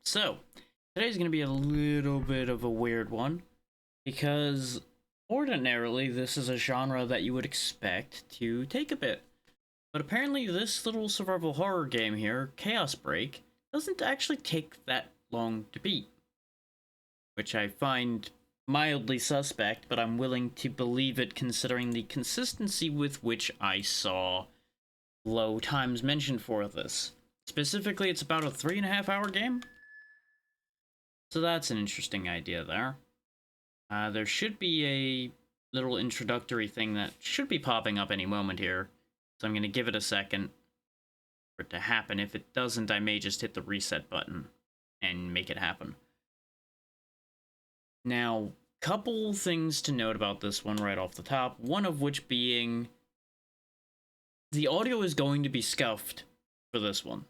So, today's going to be a little bit of a weird one, because ordinarily this is a genre that you would expect to take a bit. But apparently this little survival horror game here, Chaos Break, doesn't actually take that long to beat. Which I find mildly suspect, but I'm willing to believe it considering the consistency with which I saw low times mentioned for this. Specifically, it's about a 3.5 hour game. So that's an interesting idea there. There should be a little introductory thing that should be popping up any moment here. So I'm going to give it a second for it to happen. If it doesn't, I may just hit the reset button and make it happen. Now, couple things to note about this one right off the top. One of which being the audio is going to be scuffed for this one.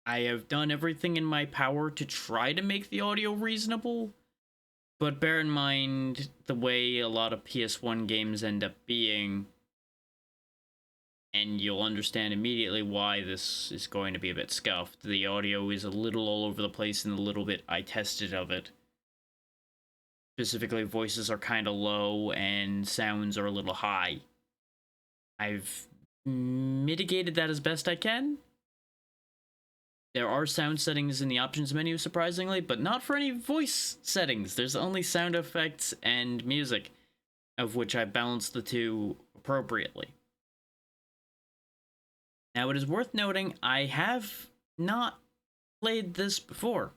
I have done everything in my power to try to make the audio reasonable, but bear in mind the way a lot of PS1 games end up being, and you'll understand immediately why this is going to be a bit scuffed. The audio is a little all over the place and the little bit I tested of it. Specifically, voices are kind of low and sounds are a little high. I've mitigated that as best I can. There are sound settings in the options menu, surprisingly, but not for any voice settings. There's only sound effects and music, of which I balance the two appropriately. Now, it is worth noting, I have not played this before.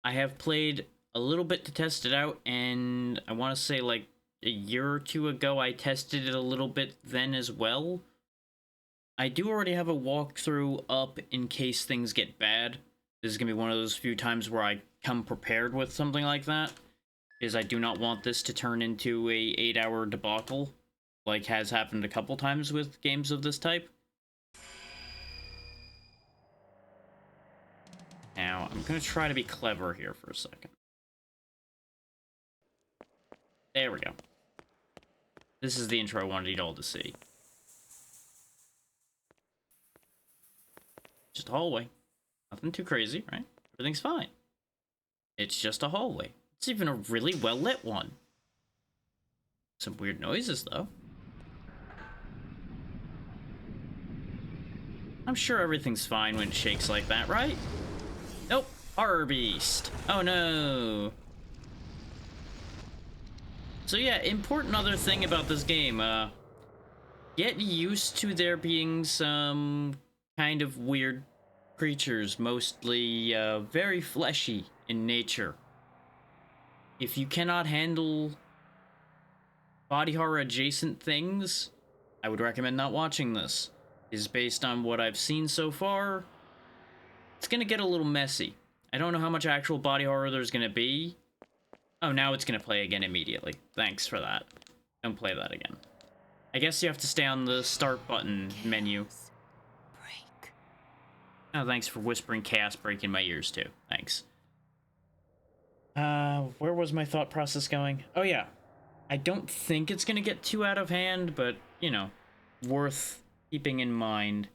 I have played a little bit to test it out, and I want to say like a year or two ago, I tested it a little bit then as well. I do already have a walkthrough up in case things get bad. This is going to be one of those few times where I come prepared with something like that, because I do not want this to turn into a 8-hour debacle, like has happened a couple times with games of this type. Now, I'm going to try to be clever here for a second. There we go. This is the intro I wanted you all to see. Just a hallway. Nothing too crazy, right? Everything's fine. It's just a hallway. It's even a really well-lit one. Some weird noises, though. I'm sure everything's fine when it shakes like that, right? Nope. Horror beast. Oh, no. So yeah, important other thing about this game, get used to there being some kind of weird creatures, mostly very fleshy in nature. If you cannot handle body horror adjacent things, I would recommend not watching this. Is based on what I've seen so far, it's gonna get a little messy. I don't know how much actual body horror there's gonna be. Oh, now it's gonna play again immediately. Thanks for that. Don't play that again. I guess you have to stay on the start button menu. Break. Oh, thanks for whispering Chaos Break in my ears, too. Thanks. Where was my thought process going? Oh, yeah. I don't think it's gonna get too out of hand, but, you know, worth keeping in mind.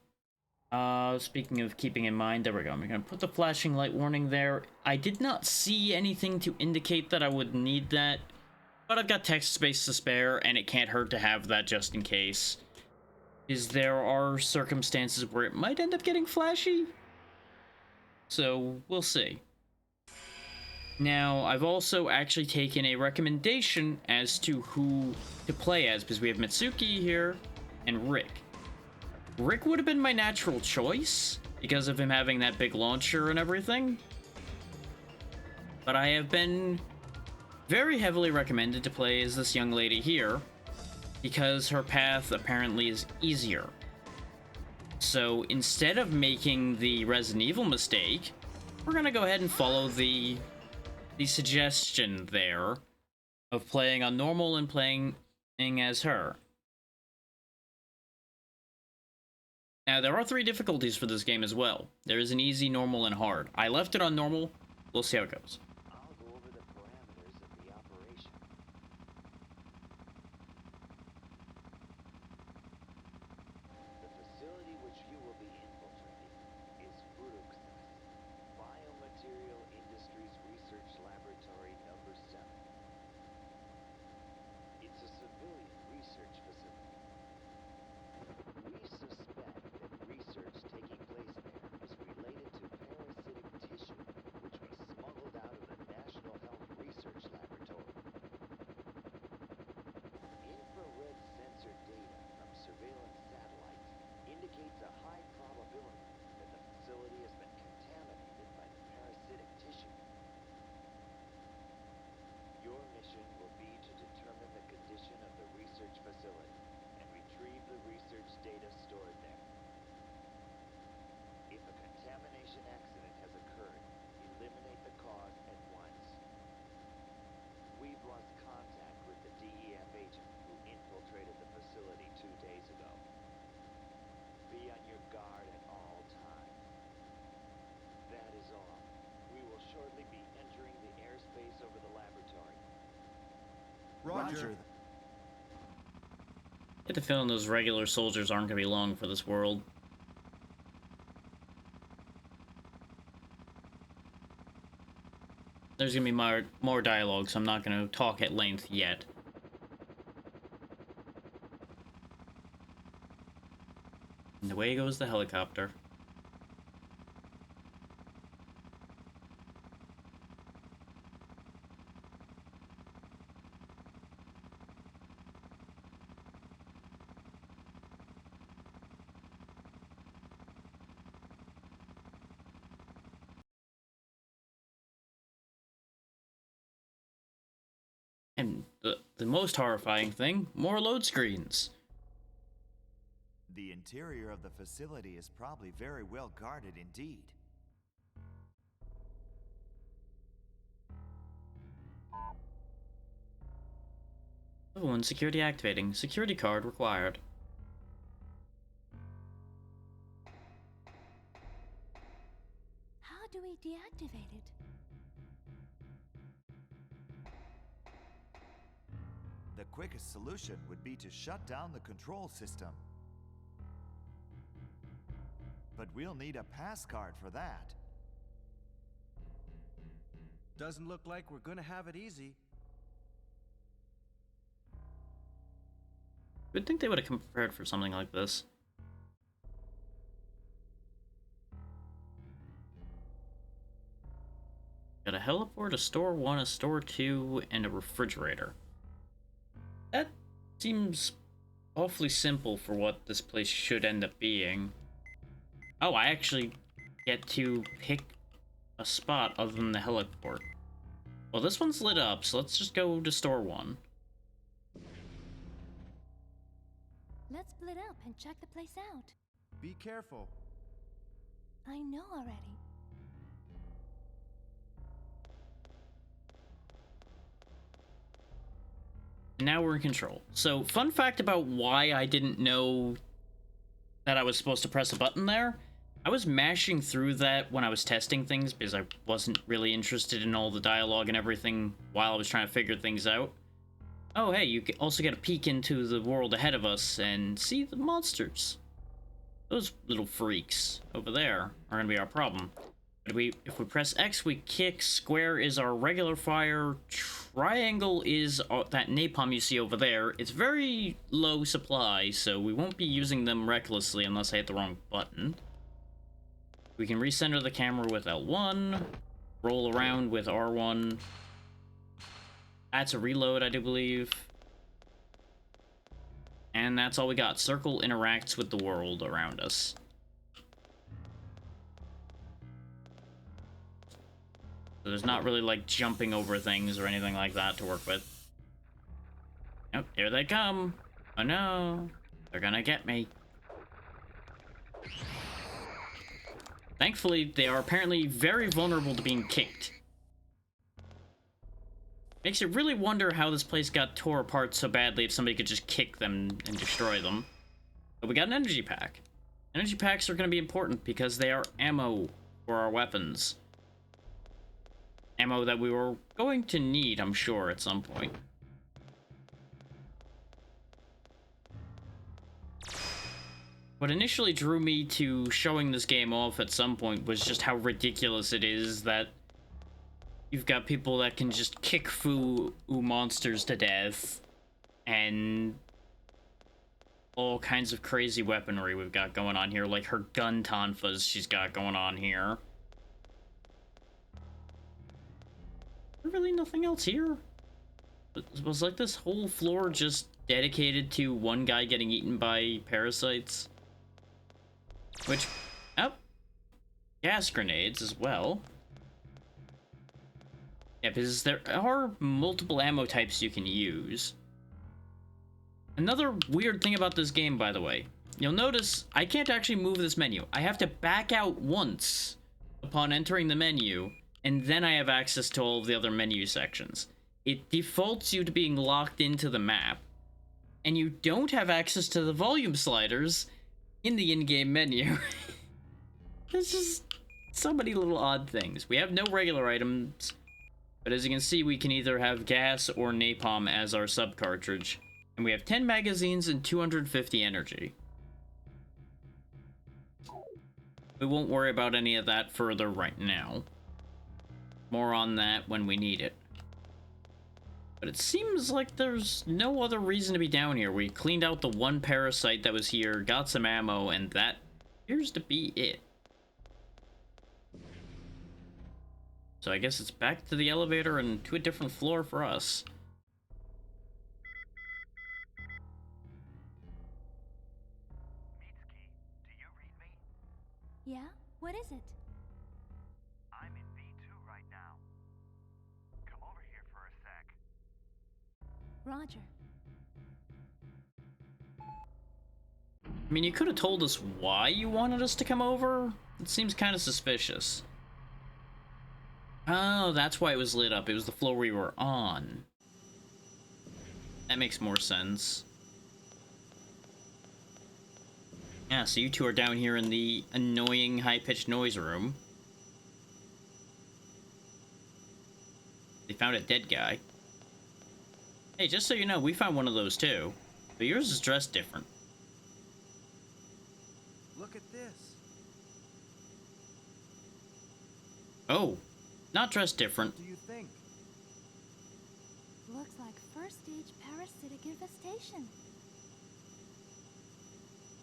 Speaking of keeping in mind, there we go. I'm gonna put the flashing light warning there. I did not see anything to indicate that I would need that, but I've got text space to spare, and it can't hurt to have that just in case. There are circumstances where it might end up getting flashy, so we'll see. Now, I've also actually taken a recommendation as to who to play as, because we have Mitsuki here and Rick. Rick would have been my natural choice, because of him having that big launcher and everything. But I have been very heavily recommended to play as this young lady here, because her path apparently is easier. So instead of making the Resident Evil mistake, we're gonna go ahead and follow the suggestion there of playing on normal and playing as her. Now, there are 3 difficulties for this game as well. There is an easy, normal, and hard. I left it on normal. We'll see how it goes. I'll go over the parameters of the operation. The facility which you will be infiltrating is Furukusa, Biomaterial Industry Roger. Get the feeling those regular soldiers aren't gonna be long for this world. There's gonna be more dialogue, so I'm not gonna talk at length yet. And away goes the helicopter. And the most horrifying thing, more load screens. The interior of the facility is probably very well guarded indeed. Level 1 security activating. Security card required. How do we deactivate it? The quickest solution would be to shut down the control system. But we'll need a pass card for that. Doesn't look like we're gonna have it easy. You'd think they would have come prepared for something like this. Got a heliport, a store 1, a store 2, and a refrigerator. That seems awfully simple for what this place should end up being. Oh, I actually get to pick a spot other than the heliport. Well, this one's lit up, so let's just go to store 1. Let's split up and check the place out. Be careful. I know already. And now we're in control. So, fun fact about why I didn't know that I was supposed to press a button there. I was mashing through that when I was testing things because I wasn't really interested in all the dialogue and everything while I was trying to figure things out. Oh, hey, you also get a peek into the world ahead of us and see the monsters. Those little freaks over there are gonna be our problem. But if we press X, we kick. Square is our regular fire. Triangle is that napalm you see over there. It's very low supply, so we won't be using them recklessly unless I hit the wrong button. We can recenter the camera with L1. Roll around with R1. That's a reload, I do believe. And that's all we got. Circle interacts with the world around us. So there's not really, like, jumping over things or anything like that to work with. Yep, here they come. Oh no. They're gonna get me. Thankfully, they are apparently very vulnerable to being kicked. Makes you really wonder how this place got tore apart so badly if somebody could just kick them and destroy them. But we got an energy pack. Energy packs are going to be important because they are ammo for our weapons. Ammo that we were going to need, I'm sure, at some point. What initially drew me to showing this game off at some point was just how ridiculous it is that you've got people that can just kick foo monsters to death, and all kinds of crazy weaponry we've got going on here, like her gun tonfas she's got going on here. Really nothing else here? Was like this whole floor just dedicated to one guy getting eaten by parasites? Which, oh, gas grenades as well. Yeah, because there are multiple ammo types you can use. Another weird thing about this game, by the way, you'll notice I can't actually move this menu. I have to back out once upon entering the menu, and then I have access to all of the other menu sections. It defaults you to being locked into the map, and you don't have access to the volume sliders in the in-game menu. There's just so many little odd things. We have no regular items, But as you can see, we can either have gas or napalm as our sub cartridge. And we have 10 magazines and 250 energy. We won't worry about any of that further right now. More on that when we need it. But it seems like there's no other reason to be down here. We cleaned out the one parasite that was here, got some ammo, and that appears to be it. So I guess it's back to the elevator and to a different floor for us. Mitsuki, do you read me? Yeah? What is it? I'm in B2 right now. Come over here for a sec. Roger. I mean, you could have told us why you wanted us to come over. It seems kind of suspicious. Oh, that's why it was lit up. It was the floor we were on. That makes more sense. Yeah, so you two are down here in the annoying high-pitched noise room. They found a dead guy. Hey, just so you know, we found one of those too. But yours is dressed different. Look at this. Oh, not dressed different. What do you think? Looks like first stage parasitic infestation.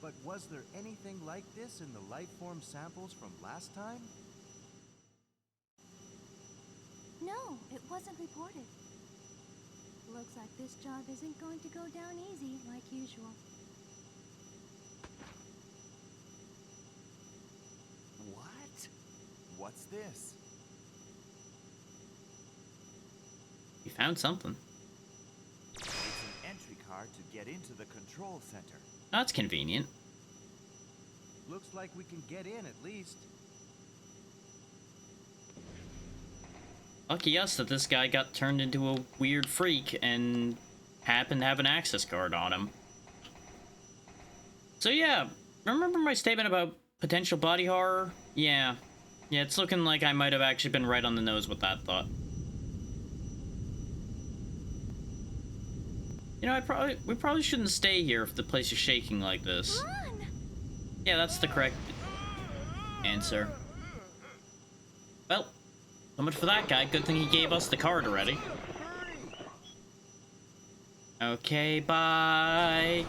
But was there anything like this in the life form samples from last time? No, it wasn't reported. Looks like this job isn't going to go down easy like usual. What? What's this? You found something. It's an entry card to get into the control center. That's convenient. Looks like we can get in at least. Lucky us that this guy got turned into a weird freak and happened to have an access card on him. So yeah, remember my statement about potential body horror? Yeah, it's looking like I might have actually been right on the nose with that thought. You know, we probably shouldn't stay here if the place is shaking like this. Run! Yeah, that's the correct answer. Well, so much for that guy. Good thing he gave us the card already. Okay, bye.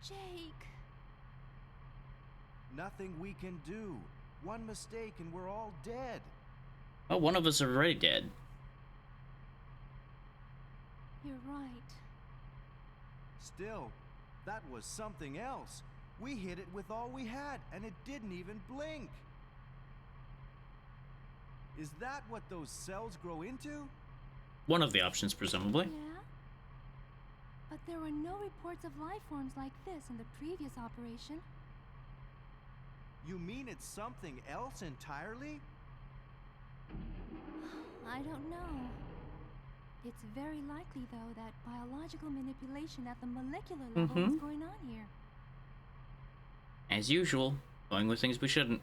Jake. Nothing we can do. One mistake and we're all dead. Well, one of us are already dead. You're right. Still, that was something else. We hit it with all we had, and it didn't even blink. Is that what those cells grow into? One of the options, presumably. Yeah? But there were no reports of life forms like this in the previous operation. You mean it's something else entirely? I don't know. It's very likely, though, that biological manipulation at the molecular level is going on here. As usual, going with things we shouldn't.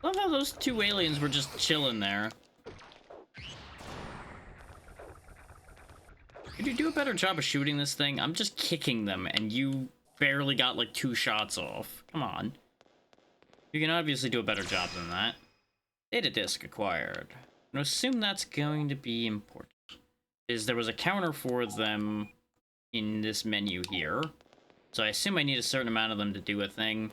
Love how those two aliens were just chilling there. Could you do a better job of shooting this thing? I'm just kicking them, and you barely got like 2 shots off. Come on. You can obviously do a better job than that. Data disk acquired. I assume that's going to be important. There was a counter for them in this menu here. So I assume I need a certain amount of them to do a thing.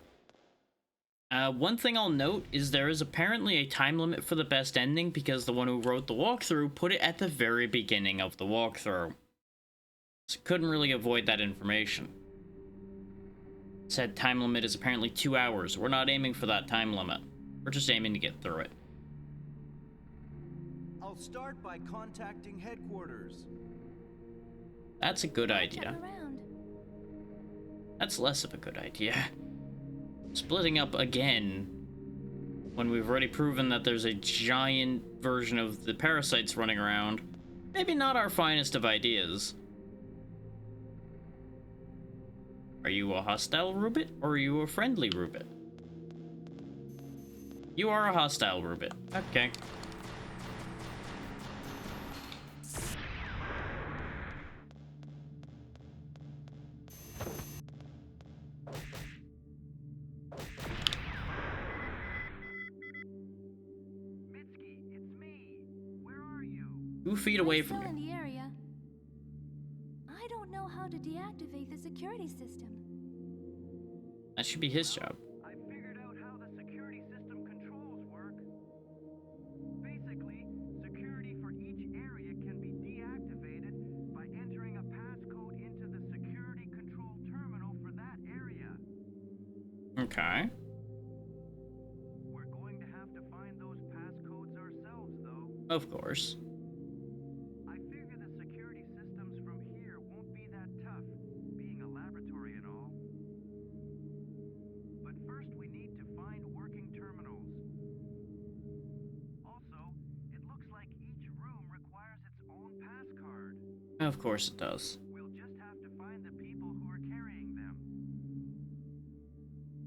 One thing I'll note is there is apparently a time limit for the best ending because the one who wrote the walkthrough put it at the very beginning of the walkthrough. So couldn't really avoid that information. Said time limit is apparently 2 hours. We're not aiming for that time limit. We're just aiming to get through it. I'll start by contacting headquarters. That's a good Check idea. around. That's less of a good idea. Splitting up again when we've already proven that there's a giant version of the parasites running around. Maybe not our finest of ideas. Are you a hostile Rubit, or are you a friendly Rubit? You are a hostile Rubit. Okay. Mitski, it's me. Where are you? 2 feet away I'm from still in you. the area. I don't know how to deactivate the security system. That should be his job. I figured out how the security system controls work. Basically, security for each area can be deactivated by entering a passcode into the security control terminal for that area. Okay. We're going to have to find those passcodes ourselves, though. Of course. I figure the security systems from here won't be that tough, being a laboratory and all. But first we need to find working terminals. Also, it looks like each room requires its own passcard. Of course it does. We'll just have to find the people who are carrying them.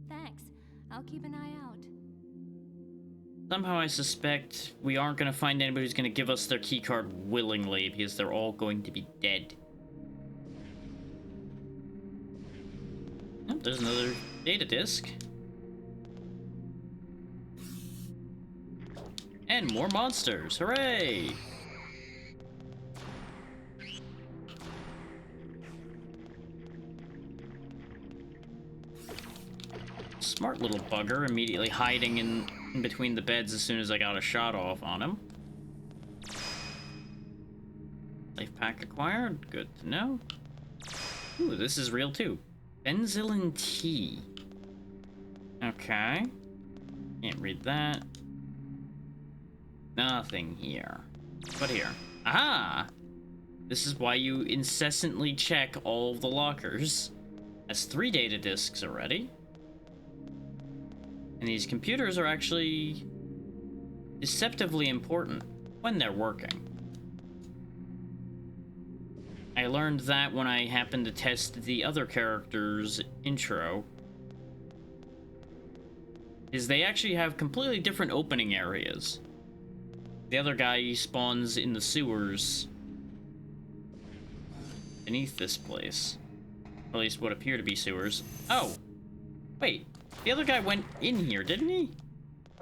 Thanks. I'll keep an eye out. Somehow I suspect we aren't going to find anybody who's going to give us their keycard willingly, because they're all going to be dead. Oh, there's another data disk. And more monsters! Hooray! Smart little bugger, immediately hiding in between the beds as soon as I got a shot off on him. Life pack acquired, good to know. Ooh, this is real too. Benzylin tea. Okay. Can't read that. Nothing here. What here? Aha! This is why you incessantly check all of the lockers. That's 3 data disks already. And these computers are actually deceptively important when they're working. I learned that when I happened to test the other character's intro. Is they actually have completely different opening areas. The other guy spawns in the sewers beneath this place. Or at least what appear to be sewers. Oh! Wait. The other guy went in here, didn't he?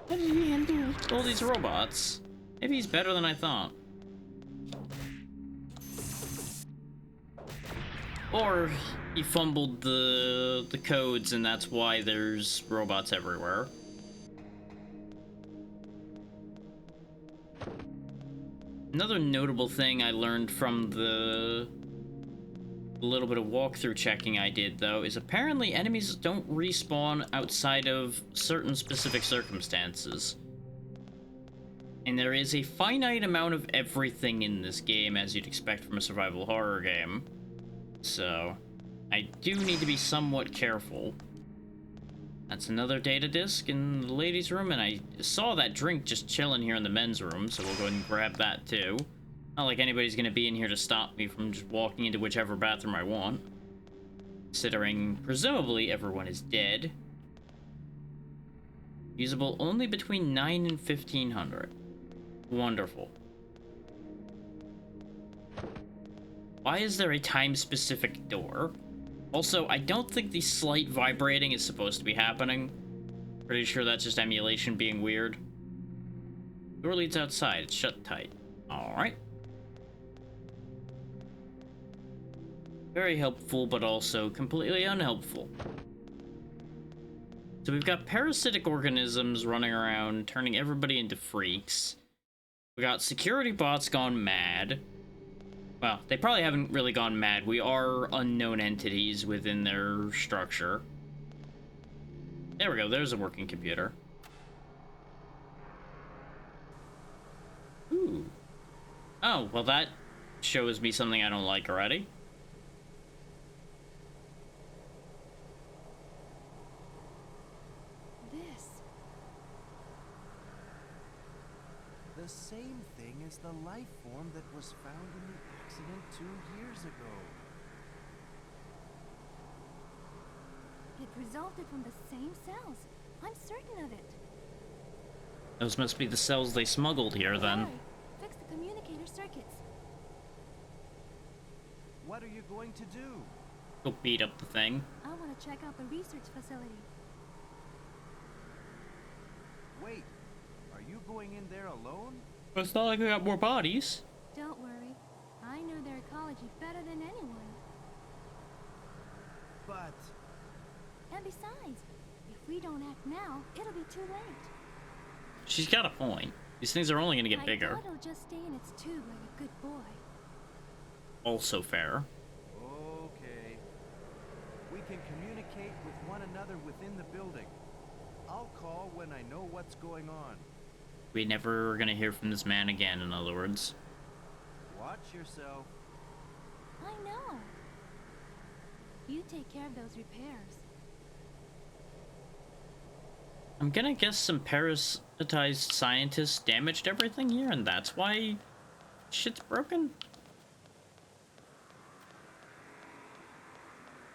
How did he handle all these robots? Maybe he's better than I thought. Or he fumbled the codes and that's why there's robots everywhere. Another notable thing I learned from the little bit of walkthrough checking I did, though, is apparently enemies don't respawn outside of certain specific circumstances. And there is a finite amount of everything in this game, as you'd expect from a survival horror game. So, I do need to be somewhat careful. That's another data disk in the ladies' room, and I saw that drink just chilling here in the men's room, so we'll go ahead and grab that too. Not like anybody's gonna be in here to stop me from just walking into whichever bathroom I want. Considering, presumably, everyone is dead. Usable only between 9 and 1500. Wonderful. Why is there a time-specific door? Also, I don't think the slight vibrating is supposed to be happening. Pretty sure that's just emulation being weird. Door leads outside. It's shut tight. Alright. Very helpful, but also completely unhelpful. So we've got parasitic organisms running around, turning everybody into freaks. We got security bots gone mad. Well, they probably haven't really gone mad. We are unknown entities within their structure. There we go, there's a working computer. Ooh. Oh, well that shows me something I don't like already. the same thing as the life form that was found in the accident 2 years ago. It resulted from the same cells. I'm certain of it. Those must be the cells they smuggled here, then. Hurry, fix the communicator circuits. What are you going to do? Go beat up the thing. I want to check out the research facility. Wait, are you going in there alone? But it's not like we got more bodies. Don't worry. I know their ecology better than anyone. But... And besides, if we don't act now, it'll be too late. She's got a point. These things are only gonna get bigger. I thought it'll just stay in its tube like a good boy. Also fair. Okay. We can communicate with one another within the building. I'll call when I know what's going on. We never are gonna hear from this man again, in other words. Watch yourself. I know. You take care of those repairs. I'm gonna guess some parasitized scientists damaged everything here, and that's why shit's broken?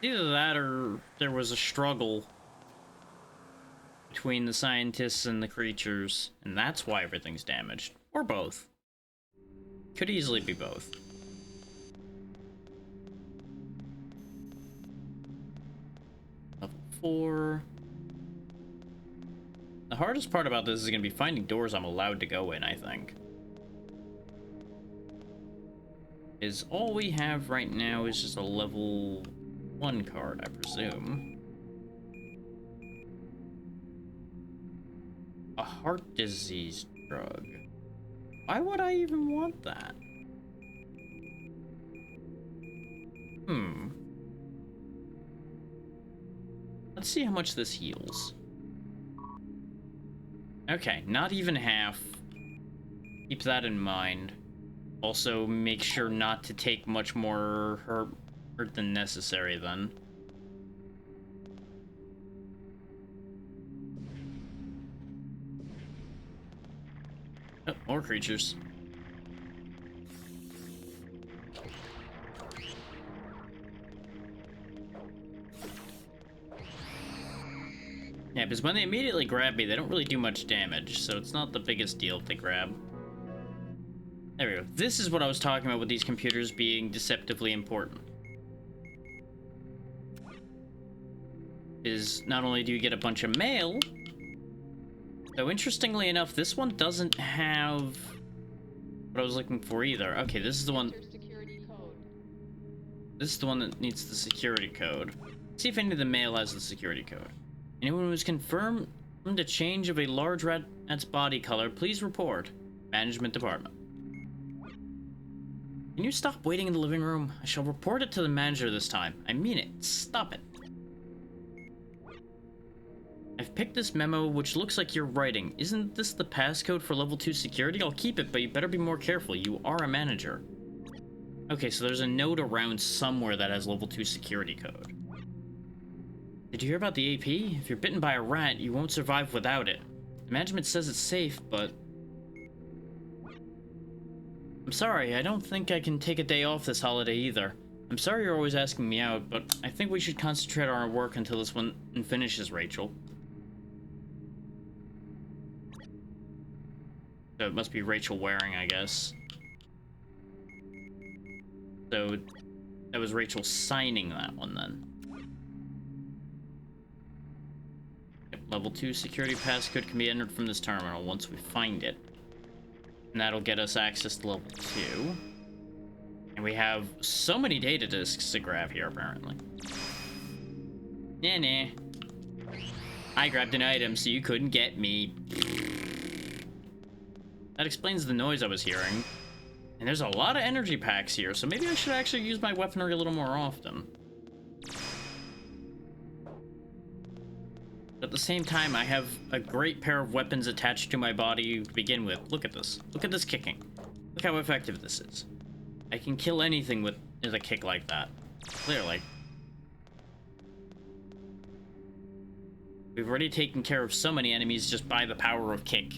Either that or there was a struggle between the scientists and the creatures, and that's why everything's damaged. Or both. Could easily be both. Level 4. The hardest part about this is going to be finding doors I'm allowed to go in, I think. Is all we have right now is just a level 1 card, I presume. A heart disease drug. Why would I even want that? Let's see how much this heals. Okay, not even half. Keep that in mind. Also, make sure not to take much more hurt than necessary, then. Oh, more creatures. Yeah, because when they immediately grab me, they don't really do much damage, so it's not the biggest deal if they grab. There we go. This is what I was talking about with these computers being deceptively important. Is not only do you get a bunch of mail, though interestingly enough, this one doesn't have what I was looking for either. Okay, this is the one. This is the one that needs the security code. See if any of the mail has the security code. Anyone who's confirmed a change of a large rat's body color, please report. Management Department. Can you stop waiting in the living room? I shall report it to the manager this time. I mean it. Stop it. I've picked this memo, which looks like you're writing. Isn't this the passcode for level 2 security? I'll keep it, but you better be more careful. You are a manager. Okay, so there's a note around somewhere that has level 2 security code. Did you hear about the AP? If you're bitten by a rat, you won't survive without it. The management says it's safe, but... I'm sorry, I don't think I can take a day off this holiday either. I'm sorry you're always asking me out, but I think we should concentrate on our work until this one finishes, Rachel. So it must be Rachel Waring, I guess. So that was Rachel signing that one then. Yep, level 2 security passcode can be entered from this terminal once we find it. And that'll get us access to level 2. And we have so many data disks to grab here, apparently. Nah. I grabbed an item so you couldn't get me. That explains the noise I was hearing. And there's a lot of energy packs here, so maybe I should actually use my weaponry a little more often. But at the same time, I have a great pair of weapons attached to my body to begin with. Look at this. Look at this kicking. Look how effective this is. I can kill anything with a kick like that. Clearly. We've already taken care of so many enemies just by the power of kick.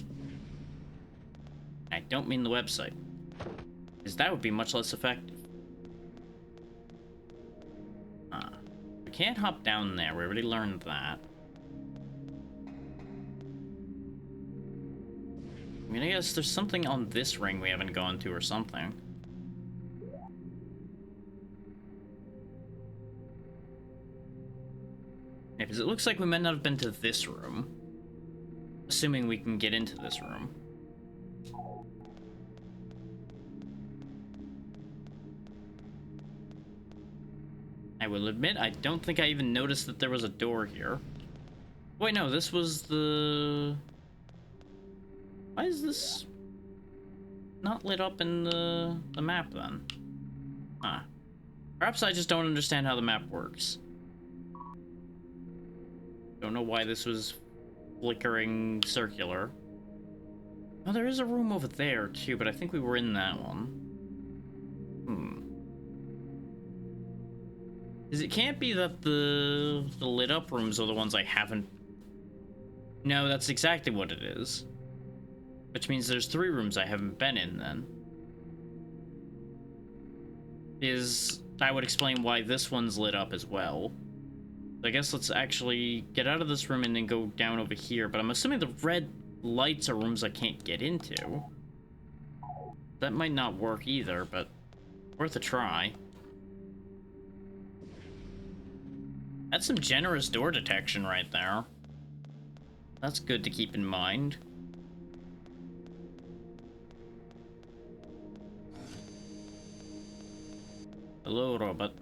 I don't mean the website. Because that would be much less effective. We can't hop down there. We already learned that. I mean, I guess there's something on this ring we haven't gone to or something. Yeah, because it looks like we might not have been to this room. Assuming we can get into this room. I will admit, I don't think I even noticed that there was a door here. Wait, no, this was the... Why is this not lit up in the map, then? Huh. Perhaps I just don't understand how the map works. Don't know why this was flickering circular. Oh, there is a room over there, too, but I think we were in that one. Because it can't be that the lit up rooms are the ones I haven't... No, that's exactly what it is. Which means there's 3 rooms I haven't been in, then. That would explain why this one's lit up as well. So I guess let's actually get out of this room and then go down over here. But I'm assuming the red lights are rooms I can't get into. That might not work either, but worth a try. That's some generous door detection right there. That's good to keep in mind. Hello, robot.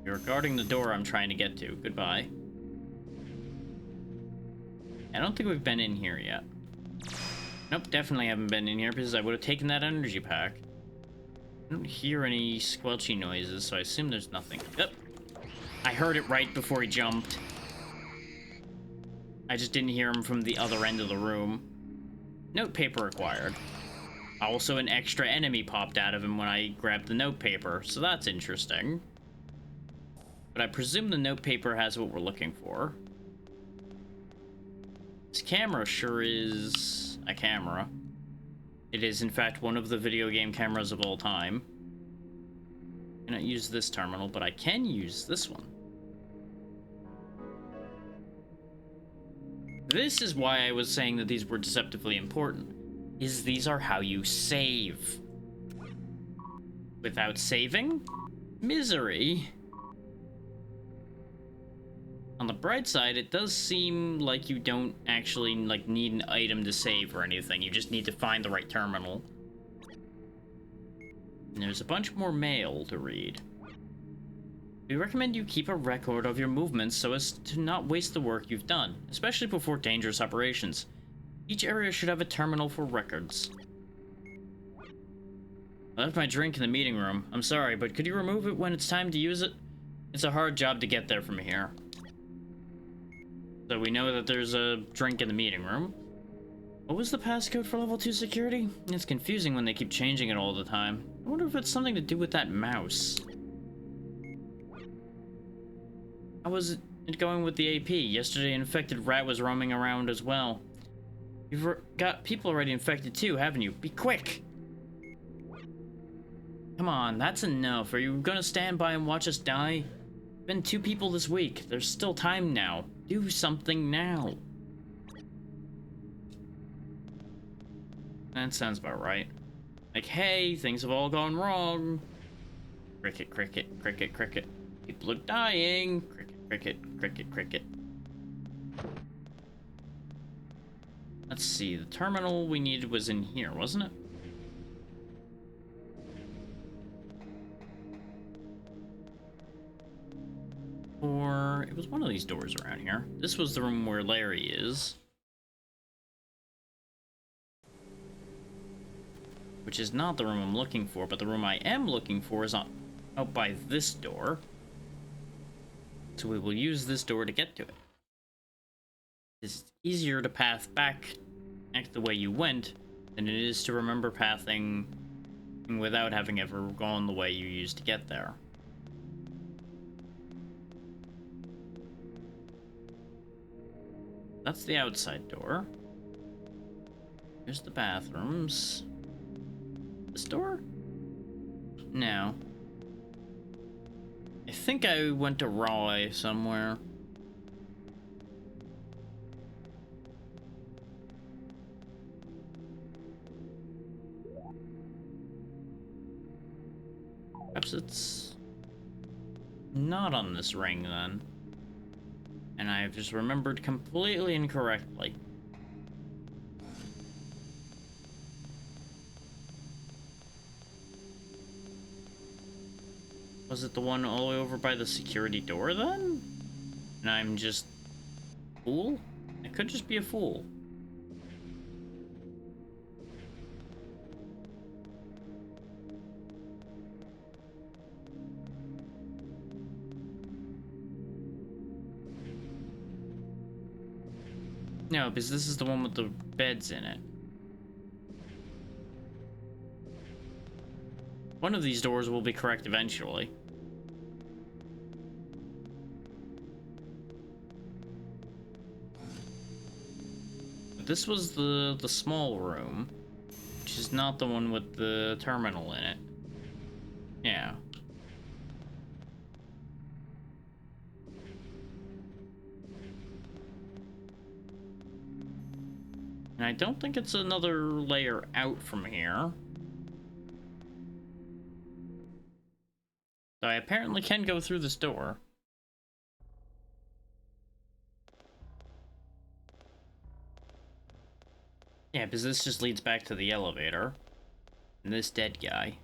You're guarding the door I'm trying to get to. Goodbye. I don't think we've been in here yet. Nope, definitely haven't been in here because I would have taken that energy pack. I don't hear any squelchy noises, so I assume there's nothing. Yep. I heard it right before he jumped. I just didn't hear him from the other end of the room. Note paper acquired. Also, an extra enemy popped out of him when I grabbed the note paper, so that's interesting. But I presume the note paper has what we're looking for. This camera sure is a camera. It is, in fact, one of the video game cameras of all time. I cannot use this terminal, but I can use this one. This is why I was saying that these were deceptively important. These are how you save. Without saving? Misery. On the bright side, it does seem like you don't actually need an item to save or anything. You just need to find the right terminal. And there's a bunch more mail to read. We recommend you keep a record of your movements so as to not waste the work you've done, especially before dangerous operations. Each area should have a terminal for records. I left my drink in the meeting room. I'm sorry, but could you remove it when it's time to use it? It's a hard job to get there from here. So we know that there's a drink in the meeting room. What was the passcode for level 2 security? It's confusing when they keep changing it all the time. I wonder if it's something to do with that mouse. How was it going with the AP? Yesterday, an infected rat was roaming around as well. You've got people already infected too, haven't you? Be quick! Come on, that's enough. Are you gonna stand by and watch us die? Been 2 people this week. There's still time now. Do something now. That sounds about right. Like, hey, things have all gone wrong. Cricket, cricket, cricket, cricket. People are dying. Cricket, cricket, cricket, cricket. Let's see, the terminal we needed was in here, wasn't it? Or it was one of these doors around here. This was the room where Larry is. Which is not the room I'm looking for, but the room I am looking for is out by this door. So we will use this door to get to it. It's easier to path back the way you went than it is to remember pathing without having ever gone the way you used to get there. That's the outside door. Here's the bathrooms. This door? No. I think I went to Raleigh somewhere. Perhaps it's not on this ring then. And I've just remembered completely incorrectly. Was it the one all the way over by the security door then? And I'm just a fool? I could just be a fool. No, because this is the one with the beds in it. One of these doors will be correct eventually. But this was the small room, which is not the one with the terminal in it. Yeah. And I don't think it's another layer out from here. So I apparently can go through this door. Yeah, because this just leads back to the elevator. And this dead guy.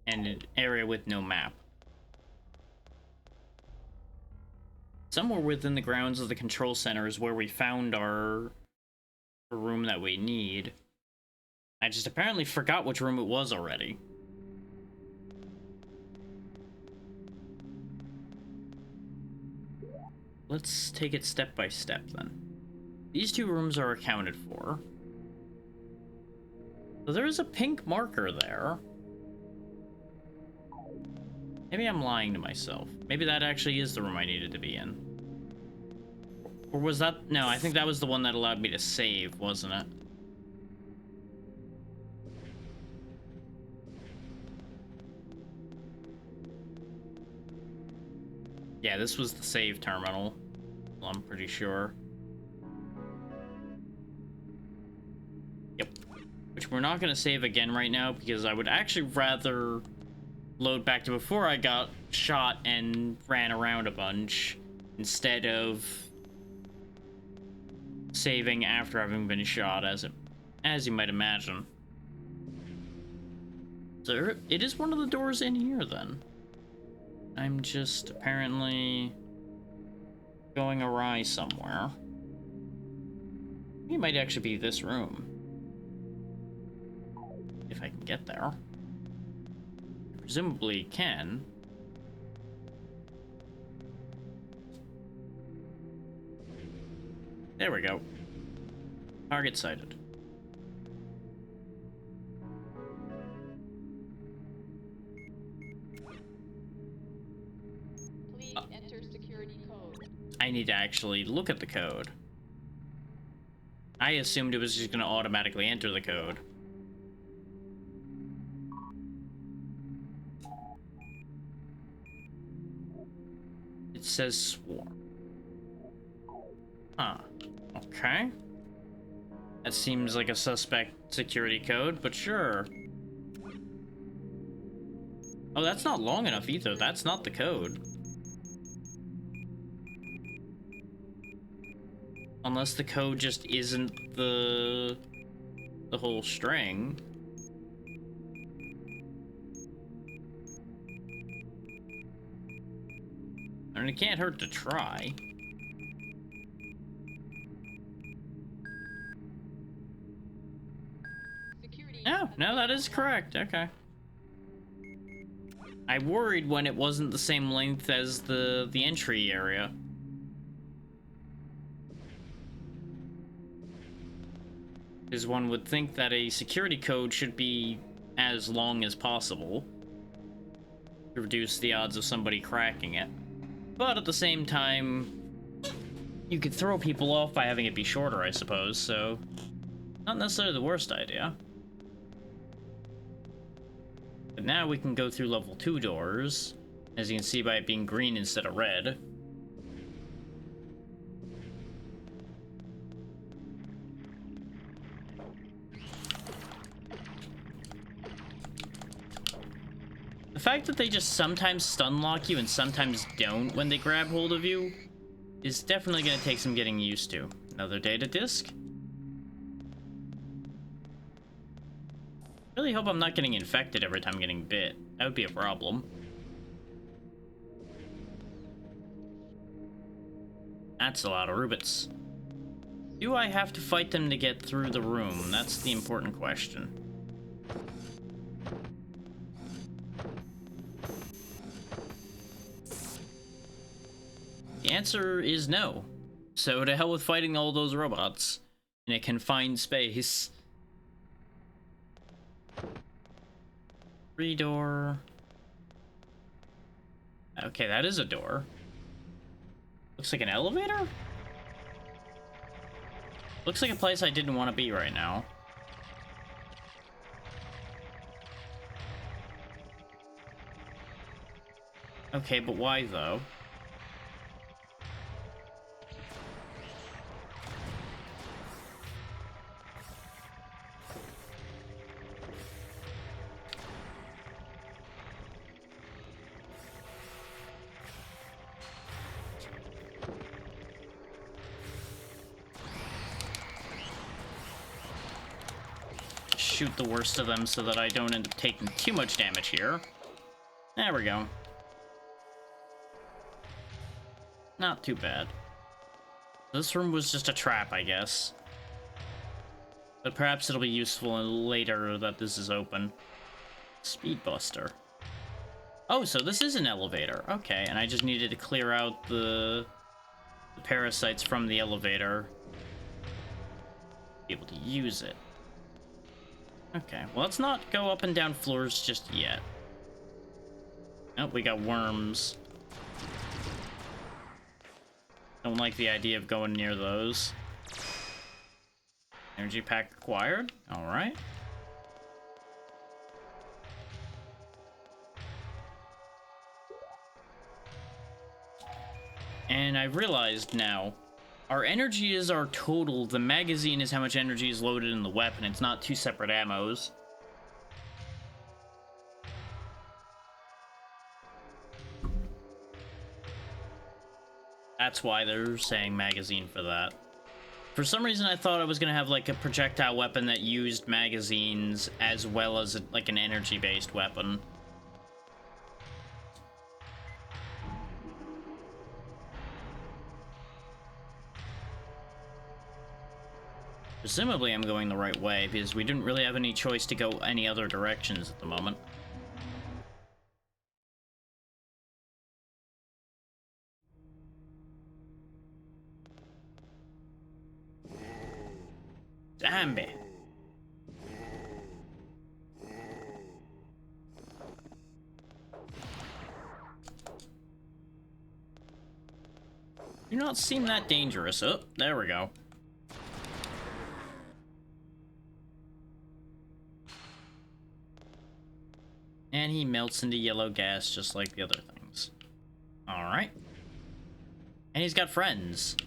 And an area with no map. Somewhere within the grounds of the control center is where we found our room that we need. I just apparently forgot which room it was already. Let's take it step by step then. These two rooms are accounted for. So there is a pink marker there. Maybe I'm lying to myself. Maybe that actually is the room I needed to be in. Or was that... No, I think that was the one that allowed me to save, wasn't it? Yeah, this was the save terminal. Well, I'm pretty sure. Yep. Which we're not going to save again right now, because I would actually rather load back to before I got shot and ran around a bunch, instead of saving after having been shot, as you might imagine. So it is one of the doors in here then. I'm just apparently going awry somewhere. It might actually be this room. If I can get there. Presumably can. There we go. Target sighted. Please enter security code. I need to actually look at the code. I assumed it was just going to automatically enter the code. It says swarm. Huh. Okay. That seems like a suspect security code, but sure. Oh, that's not long enough either. That's not the code. Unless the code just isn't the whole string. I mean, it can't hurt to try. Security. Oh, no, that is correct. Okay. I worried when it wasn't the same length as the entry area. Because one would think that a security code should be as long as possible to reduce the odds of somebody cracking it. But at the same time, you could throw people off by having it be shorter, I suppose, so not necessarily the worst idea. But now we can go through level 2 doors, as you can see by it being green instead of red. The fact that they just sometimes stun lock you and sometimes don't when they grab hold of you is definitely going to take some getting used to. Another data disk. Really hope I'm not getting infected every time I'm getting bit. That would be a problem. That's a lot of Rubits. Do I have to fight them to get through the room? That's the important question. The answer is no. So to hell with fighting all those robots in a confined space. 3-door. Okay, that is a door. Looks like an elevator? Looks like a place I didn't want to be right now. Okay, but why though? Shoot the worst of them so that I don't end up taking too much damage here. There we go. Not too bad. This room was just a trap, I guess. But perhaps it'll be useful later that this is open. Speedbuster. Oh, so this is an elevator. Okay, and I just needed to clear out the parasites from the elevator. Be able to use it. Okay, well, let's not go up and down floors just yet. Oh, we got worms. Don't like the idea of going near those. Energy pack acquired. All right. And I realized now, our energy is our total. The magazine is how much energy is loaded in the weapon. It's not two separate ammos. That's why they're saying magazine for that. For some reason, I thought I was going to have, like, a projectile weapon that used magazines as well as, like, an energy-based weapon. Presumably I'm going the right way, because we didn't really have any choice to go any other directions at the moment. Zombie. Do not seem that dangerous. Oh, there we go. And he melts into yellow gas just like the other things. Alright. And he's got friends.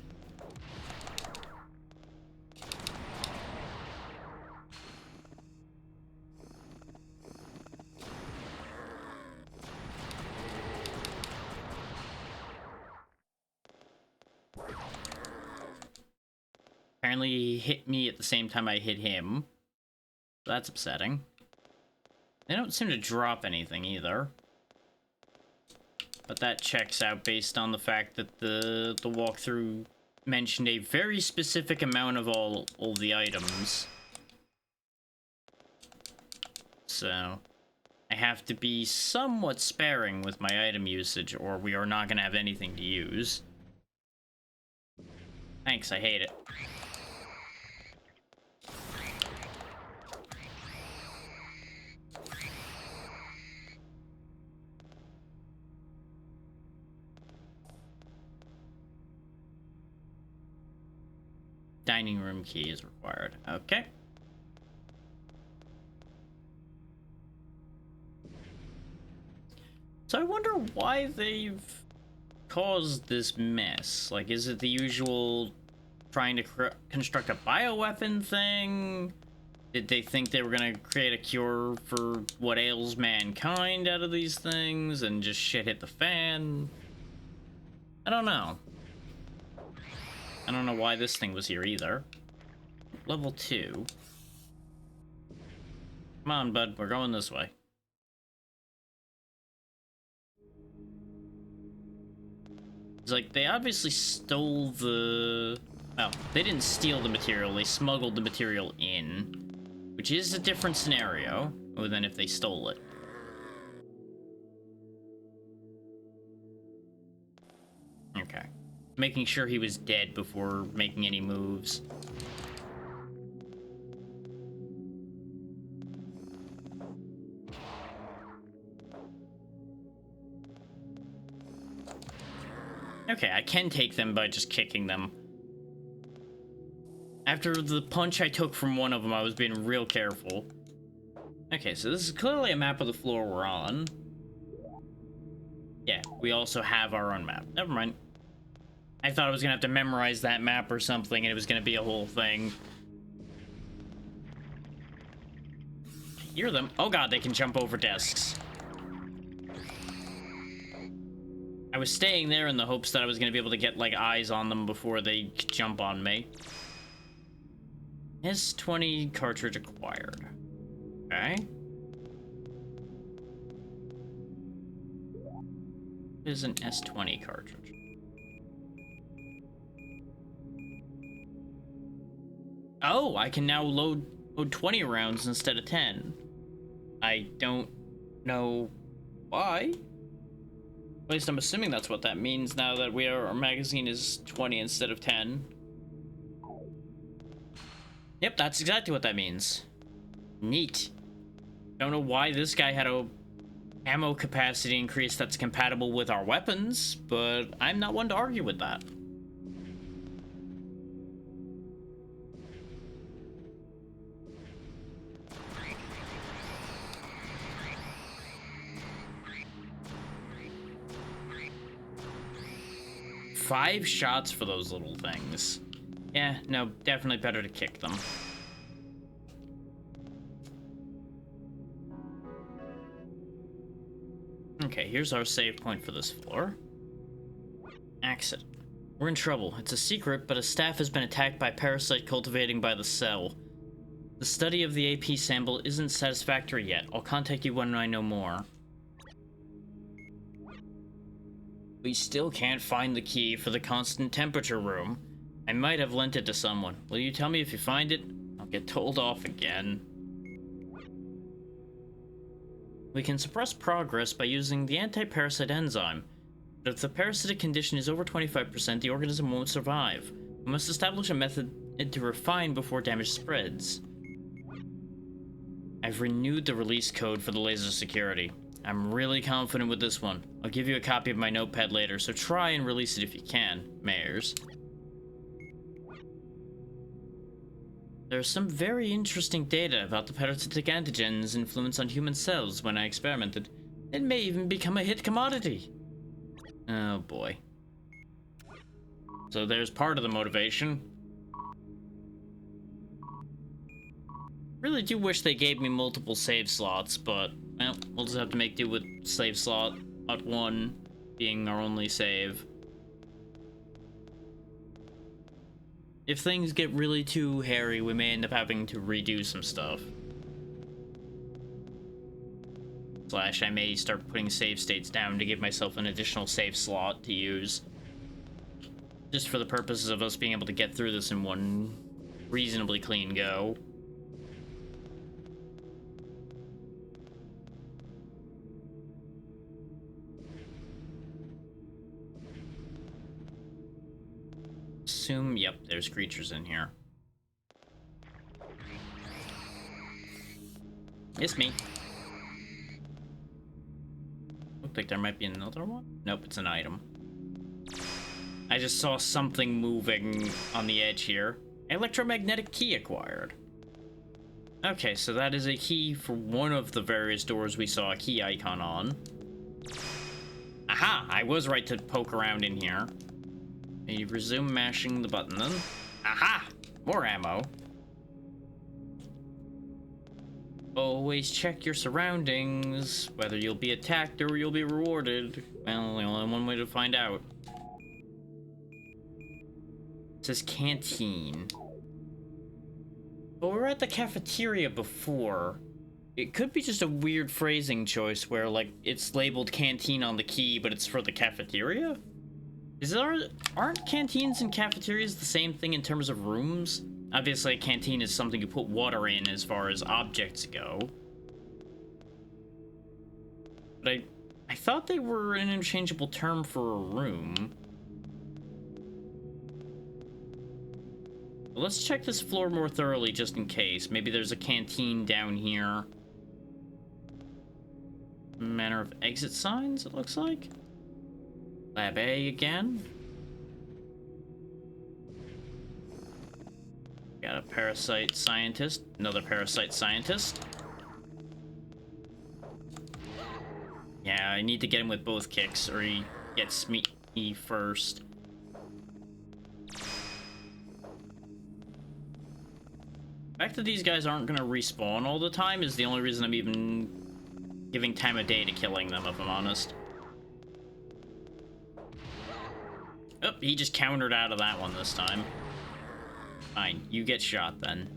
Apparently he hit me at the same time I hit him. That's upsetting. They don't seem to drop anything either. But that checks out based on the fact that the walkthrough mentioned a very specific amount of all the items. So I have to be somewhat sparing with my item usage or we are not going to have anything to use. Thanks, I hate it. Dining room key is required. Okay. So I wonder why they've caused this mess. Like, is it the usual trying to construct a bioweapon thing? Did they think they were gonna create a cure for what ails mankind out of these things and just shit hit the fan? I don't know. I don't know why this thing was here either. Level 2. Come on, bud, we're going this way. It's like, they obviously stole the... Well, they didn't steal the material, they smuggled the material in. Which is a different scenario than if they stole it. Okay. Making sure he was dead before making any moves. Okay, I can take them by just kicking them. After the punch I took from one of them, I was being real careful. Okay, so this is clearly a map of the floor we're on. Yeah, we also have our own map. Never mind. I thought I was gonna have to memorize that map or something, and it was gonna be a whole thing. I hear them. Oh god, they can jump over desks. I was staying there in the hopes that I was gonna be able to get, like, eyes on them before they jump on me. S20 cartridge acquired. Okay. Is an S20 cartridge. Oh, I can now load 20 rounds instead of 10. I don't know why. At least I'm assuming that's what that means now that our magazine is 20 instead of 10. Yep, that's exactly what that means. Neat. Don't know why this guy had a ammo capacity increase that's compatible with our weapons, but I'm not one to argue with that. Five shots for those little things. Yeah, no, definitely better to kick them. Okay, here's our save point for this floor. Accident. We're in trouble. It's a secret, but a staff has been attacked by parasite cultivating by the cell. The study of the AP sample isn't satisfactory yet. I'll contact you when I know more. We still can't find the key for the constant temperature room. I might have lent it to someone. Will you tell me if you find it? I'll get told off again. We can suppress progress by using the anti-parasite enzyme. But if the parasitic condition is over 25%, the organism won't survive. We must establish a method to refine before damage spreads. I've renewed the release code for the laser security. I'm really confident with this one. I'll give you a copy of my notepad later, so try and release it if you can, Mayors. There's some very interesting data about the parasitic antigen's influence on human cells when I experimented. It may even become a hit commodity. Oh boy. So there's part of the motivation. Really do wish they gave me multiple save slots, but well, we'll just have to make do with save slot 1 being our only save. If things get really too hairy, we may end up having to redo some stuff. Slash, I may start putting save states down to give myself an additional save slot to use. Just for the purposes of us being able to get through this in one reasonably clean go. Assume, yep, there's creatures in here. It's me. Looked like there might be another one. Nope, it's an item. I just saw something moving on the edge here. Electromagnetic key acquired. Okay, so that is a key for one of the various doors we saw a key icon on. Aha! I was right to poke around in here. And you resume mashing the button then. Aha! More ammo. Always check your surroundings, whether you'll be attacked or you'll be rewarded. Well, only one way to find out. It says canteen. But we were at the cafeteria before. It could be just a weird phrasing choice where, like, it's labeled canteen on the key, but it's for the cafeteria? Aren't canteens and cafeterias the same thing in terms of rooms? Obviously, a canteen is something you put water in as far as objects go. But I thought they were an interchangeable term for a room. Let's check this floor more thoroughly just in case. Maybe there's a canteen down here. Manner of exit signs, it looks like. Lab A again. Got a parasite scientist. Another parasite scientist. Yeah, I need to get him with both kicks or he gets me first. The fact that these guys aren't gonna respawn all the time is the only reason I'm even giving time of day to killing them, if I'm honest. Oh, he just countered out of that one this time. Fine, you get shot then.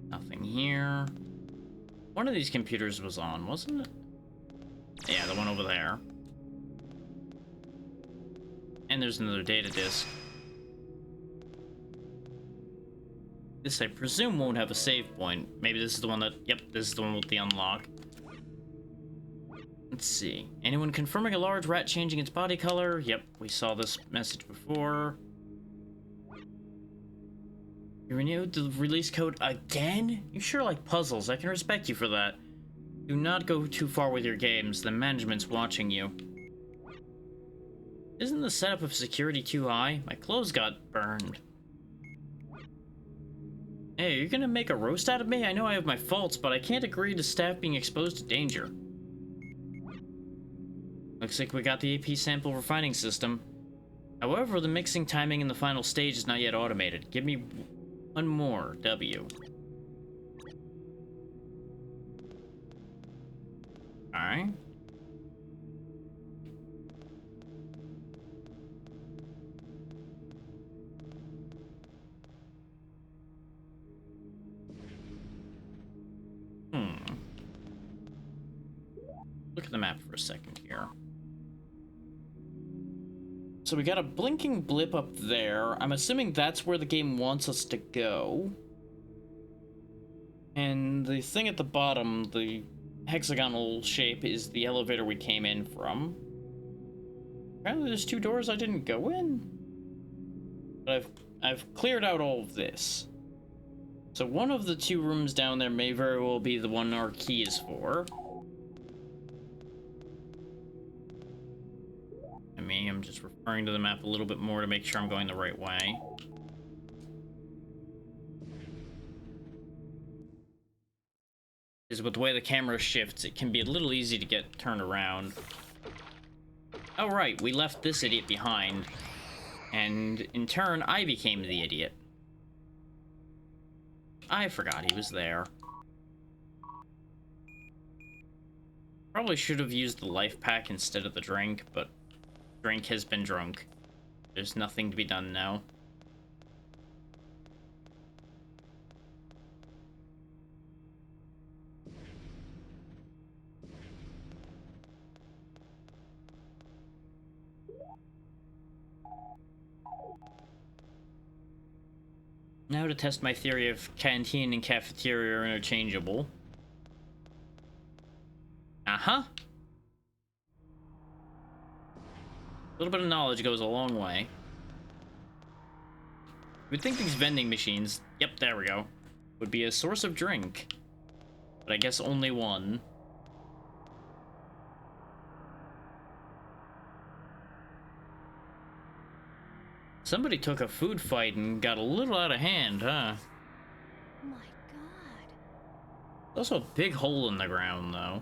Nothing here. One of these computers was on, wasn't it? Yeah, the one over there. And there's another data disk. This, I presume, won't have a save point. Maybe this is the one that... Yep, this is the one with the unlock. Let's see. Anyone confirming a large rat changing its body color? Yep, we saw this message before. You renewed the release code again? You sure like puzzles. I can respect you for that. Do not go too far with your games. The management's watching you. Isn't the setup of security too high? My clothes got burned. Hey, you're gonna make a roast out of me? I know I have my faults, but I can't agree to staff being exposed to danger. Looks like we got the AP sample refining system. However, the mixing timing in the final stage is not yet automated. Give me one more W. Alright. Look at the map for a second here. So we got a blinking blip up there. I'm assuming that's where the game wants us to go. And the thing at the bottom, the hexagonal shape, is the elevator we came in from. Apparently there's two doors I didn't go in. But I've cleared out all of this. So one of the two rooms down there may very well be the one our key is for. I'm just referring to the map a little bit more to make sure I'm going the right way. Because with the way the camera shifts, it can be a little easy to get turned around. Oh right, we left this idiot behind. And in turn, I became the idiot. I forgot he was there. Probably should have used the life pack instead of the drink, but... drink has been drunk. There's nothing to be done now. Now to test my theory of canteen and cafeteria are interchangeable. Uh-huh. A little bit of knowledge goes a long way. You'd think these vending machines, yep, there we go, would be a source of drink. But I guess only one. Somebody took a food fight and got a little out of hand, huh? My God. Also a big hole in the ground, though.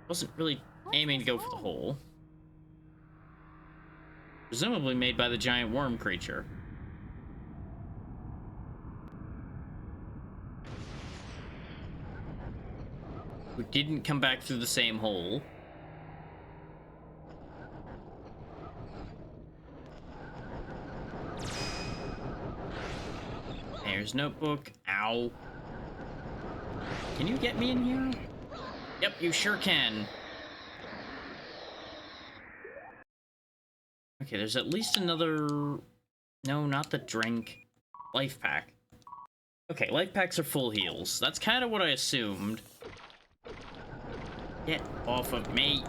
Wasn't really aiming to go for the hole. Presumably made by the giant worm creature. Who didn't come back through the same hole. There's notebook. Ow. Can you get me in here? Yep, you sure can. Okay, there's at least another... No, not the drink. Life pack. Okay, life packs are full heals. That's kind of what I assumed. Get off of me.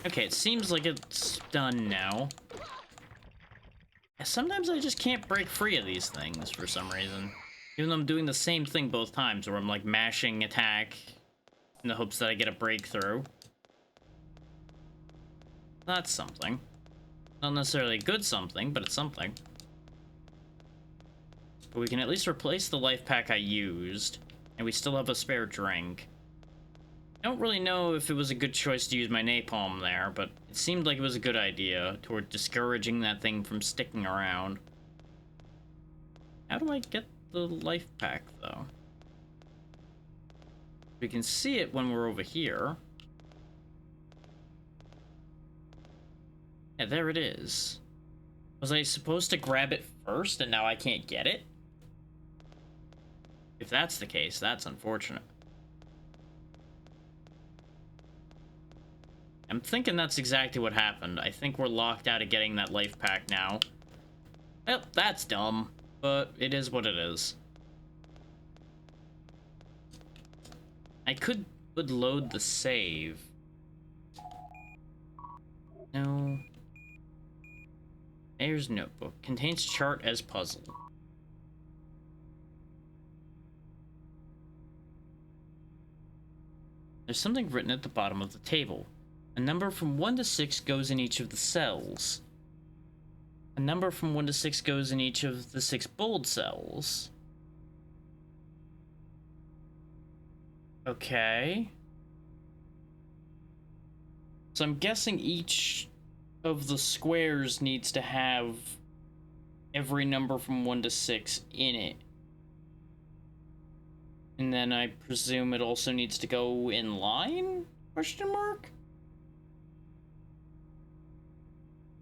Okay, it seems like it's done now. Sometimes I just can't break free of these things for some reason. Even though I'm doing the same thing both times, where I'm like mashing attack in the hopes that I get a breakthrough. That's something. Not necessarily a good something, but it's something. But we can at least replace the life pack I used, and we still have a spare drink. I don't really know if it was a good choice to use my napalm there, but it seemed like it was a good idea toward discouraging that thing from sticking around. How do I get the life pack, though? We can see it when we're over here. Yeah, there it is. Was I supposed to grab it first and now I can't get it? If that's the case, that's unfortunate. I'm thinking that's exactly what happened. I think we're locked out of getting that life pack now. Well, that's dumb, but it is what it is. I would load the save. No. There's notebook. Contains chart as puzzle. There's something written at the bottom of the table. A number from 1 to 6 goes in each of the cells. A number from 1 to 6 goes in each of the 6 bold cells. Okay. So I'm guessing each of the squares needs to have every number from 1 to 6 in it. And then I presume it also needs to go in line? Question mark?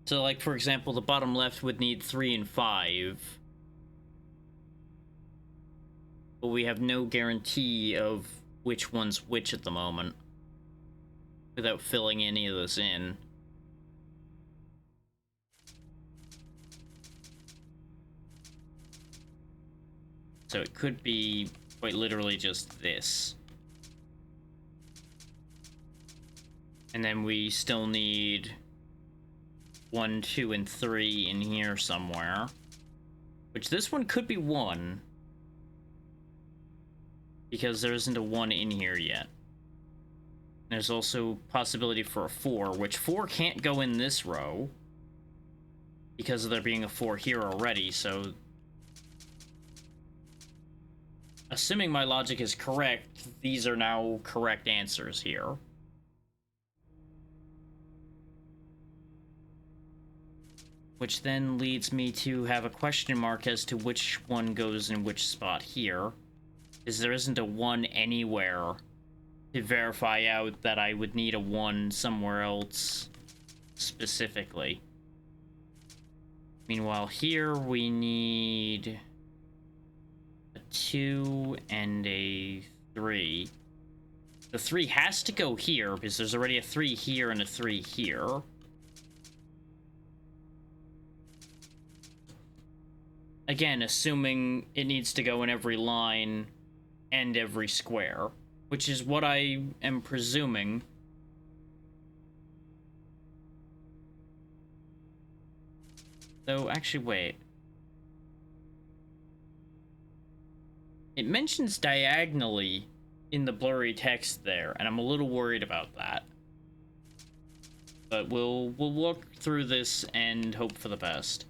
So, like, for example, the bottom left would need 3 and 5. But we have no guarantee of which one's which at the moment. Without filling any of this in. So it could be quite literally just this. And then we still need 1, 2, and 3 in here somewhere. Which this one could be 1. Because there isn't a 1 in here yet. There's also possibility for a 4, which 4 can't go in this row. Because of there being a 4 here already, so... Assuming my logic is correct, these are now correct answers here. Which then leads me to have a question mark as to which one goes in which spot here. Because there isn't a 1 anywhere to verify out that I would need a 1 somewhere else specifically. Meanwhile, here we need a 2 and a 3. The 3 has to go here because there's already a 3 here and a 3 here. Again, assuming it needs to go in every line and every square, which is what I am presuming. Though, actually, wait. It mentions diagonally in the blurry text there, and I'm a little worried about that. But we'll look through this and hope for the best.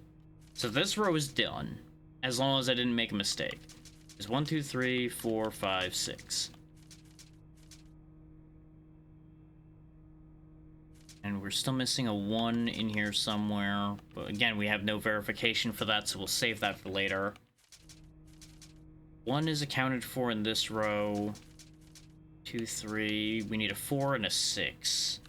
So this row is done, as long as I didn't make a mistake. It's 1, 2, 3, 4, 5, 6. And we're still missing a 1 in here somewhere. But again, we have no verification for that, so we'll save that for later. 1 is accounted for in this row. 2, 3. We need a 4 and a 6.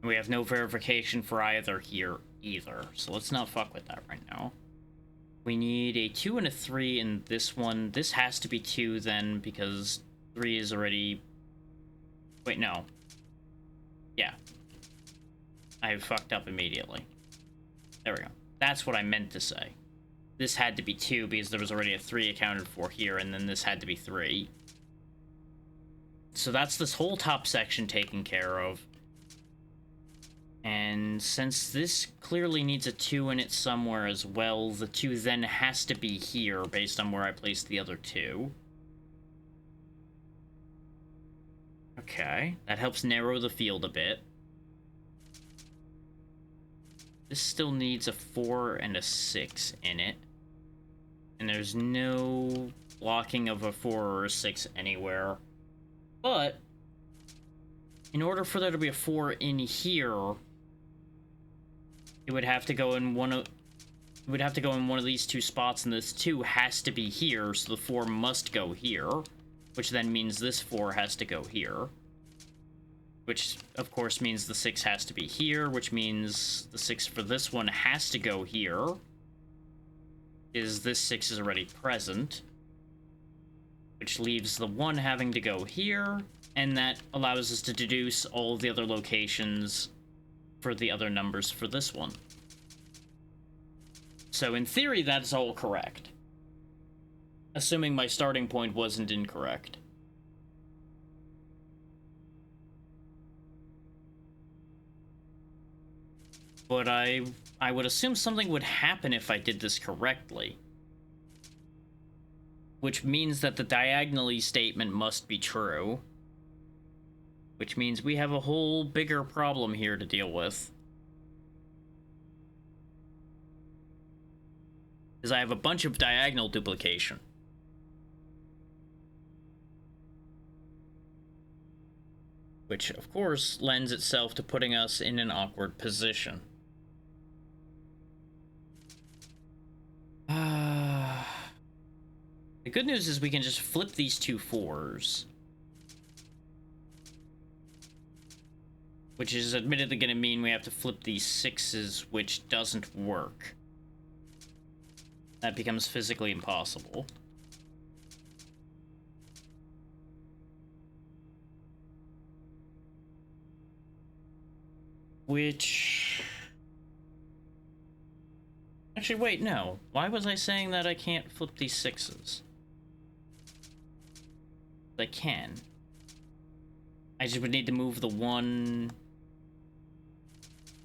And we have no verification for either here either. So let's not fuck with that right now. We need a 2 and a 3 in this one. This has to be 2 then, because 3 is already... Wait, no. Yeah. I fucked up immediately. There we go. That's what I meant to say. This had to be 2 because there was already a 3 accounted for here, and then this had to be 3. So that's this whole top section taken care of. And since this clearly needs a 2 in it somewhere as well, the 2 then has to be here based on where I placed the other 2. Okay, that helps narrow the field a bit. This still needs a 4 and a 6 in it. And there's no blocking of a 4 or a 6 anywhere. But in order for there to be a 4 in here, it would have to go in one of these two spots, and this 2 has to be here, so the 4 must go here, which then means this 4 has to go here. Which, of course, means the 6 has to be here, which means the 6 for this one has to go here. This 6 is already present. Which leaves the 1 having to go here, and that allows us to deduce all of the other locations for the other numbers for this one. So in theory, that's all correct. Assuming my starting point wasn't incorrect. But I would assume something would happen if I did this correctly. Which means that the diagonally statement must be true. Which means we have a whole bigger problem here to deal with. Because I have a bunch of diagonal duplication. Which, of course, lends itself to putting us in an awkward position. The good news is we can just flip these two 4s. Which is admittedly going to mean we have to flip these 6s, which doesn't work. That becomes physically impossible. Which... Actually, wait, no. Why was I saying that I can't flip these 6s? I can. I just would need to move the 1...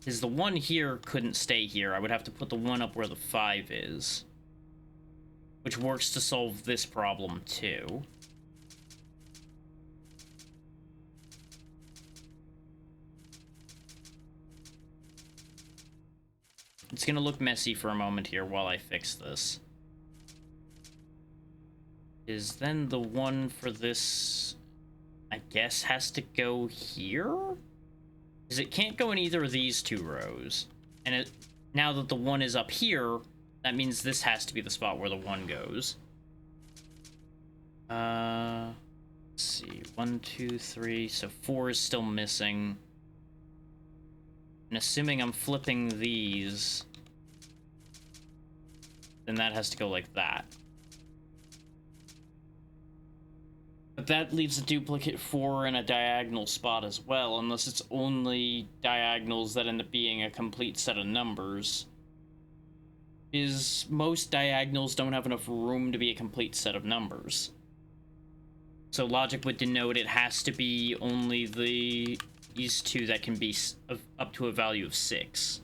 Because the 1 here couldn't stay here. I would have to put the 1 up where the 5 is. Which works to solve this problem, too. It's gonna look messy for a moment here while I fix this. Is then the 1 for this, I guess, has to go here? Because it can't go in either of these 2 rows. And now that the 1 is up here, that means this has to be the spot where the 1 goes. Let's see. 1, 2, 3. So 4 is still missing. And assuming I'm flipping these, then that has to go like that. But that leaves a duplicate 4 in a diagonal spot as well, unless it's only diagonals that end up being a complete set of numbers. is most diagonals don't have enough room to be a complete set of numbers. So logic would denote it has to be only these two that can be up to a value of 6.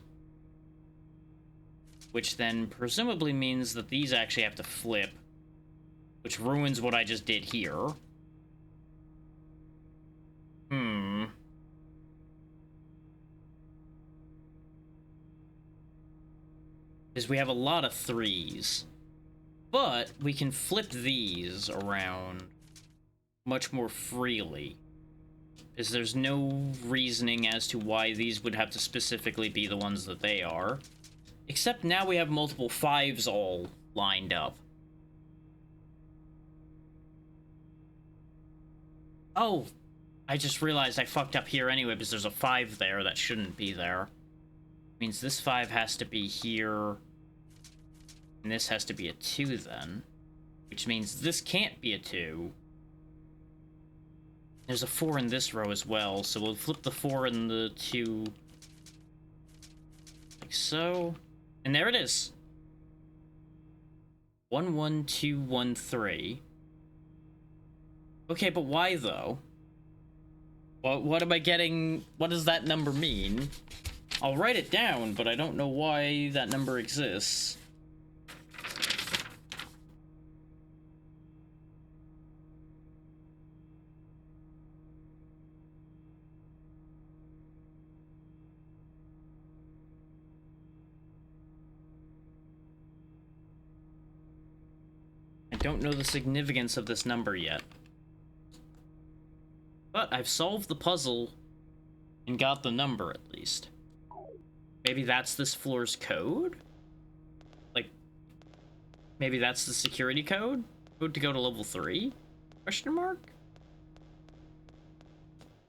Which then presumably means that these actually have to flip, which ruins what I just did here. Because we have a lot of 3s. But we can flip these around much more freely. Because there's no reasoning as to why these would have to specifically be the ones that they are. Except now we have multiple 5s all lined up. Oh! I just realized I fucked up here anyway because there's a 5 there that shouldn't be there. Means this 5 has to be here. And this has to be a 2 then. Which means this can't be a 2. There's a 4 in this row as well, so we'll flip the 4 and the 2. Like so. And there it is. 11213. Okay, but why though? What am I getting? What does that number mean? I'll write it down, but I don't know why that number exists. I don't know the significance of this number yet. But I've solved the puzzle and got the number at least. Maybe that's this floor's code? Like, maybe that's the security code? Code to go to level 3? Question mark?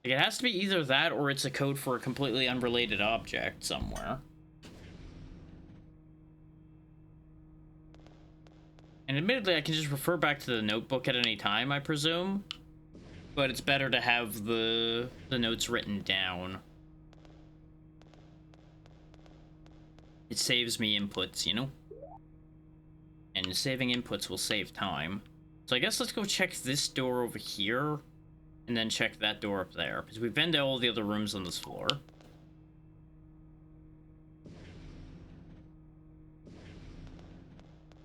Like, it has to be either that or it's a code for a completely unrelated object somewhere. And admittedly, I can just refer back to the notebook at any time, I presume. But it's better to have the notes written down. It saves me inputs, you know? And saving inputs will save time. So I guess let's go check this door over here. And then check that door up there. Because we've been to all the other rooms on this floor.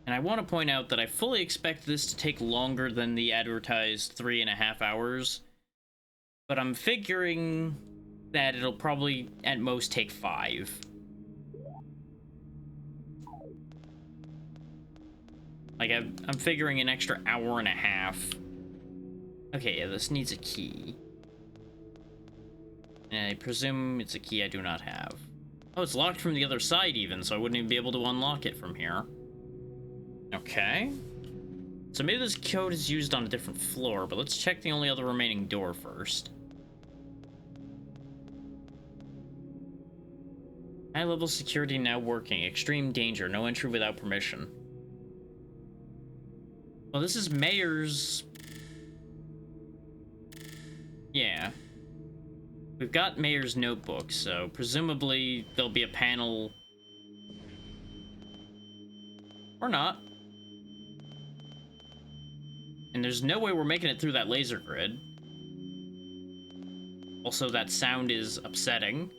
And I want to point out that I fully expect this to take longer than the advertised 3.5 hours. But I'm figuring that it'll probably, at most, take 5. Like, I'm figuring an extra 1.5 hours. Okay, yeah, this needs a key. And I presume it's a key I do not have. Oh, it's locked from the other side even, so I wouldn't even be able to unlock it from here. Okay. So maybe this code is used on a different floor, but let's check the only other remaining door first. High-level security now working. Extreme danger. No entry without permission. Well, this is Mayor's... Yeah. We've got Mayor's notebook, so presumably there'll be a panel... Or not. And there's no way we're making it through that laser grid. Also, that sound is upsetting.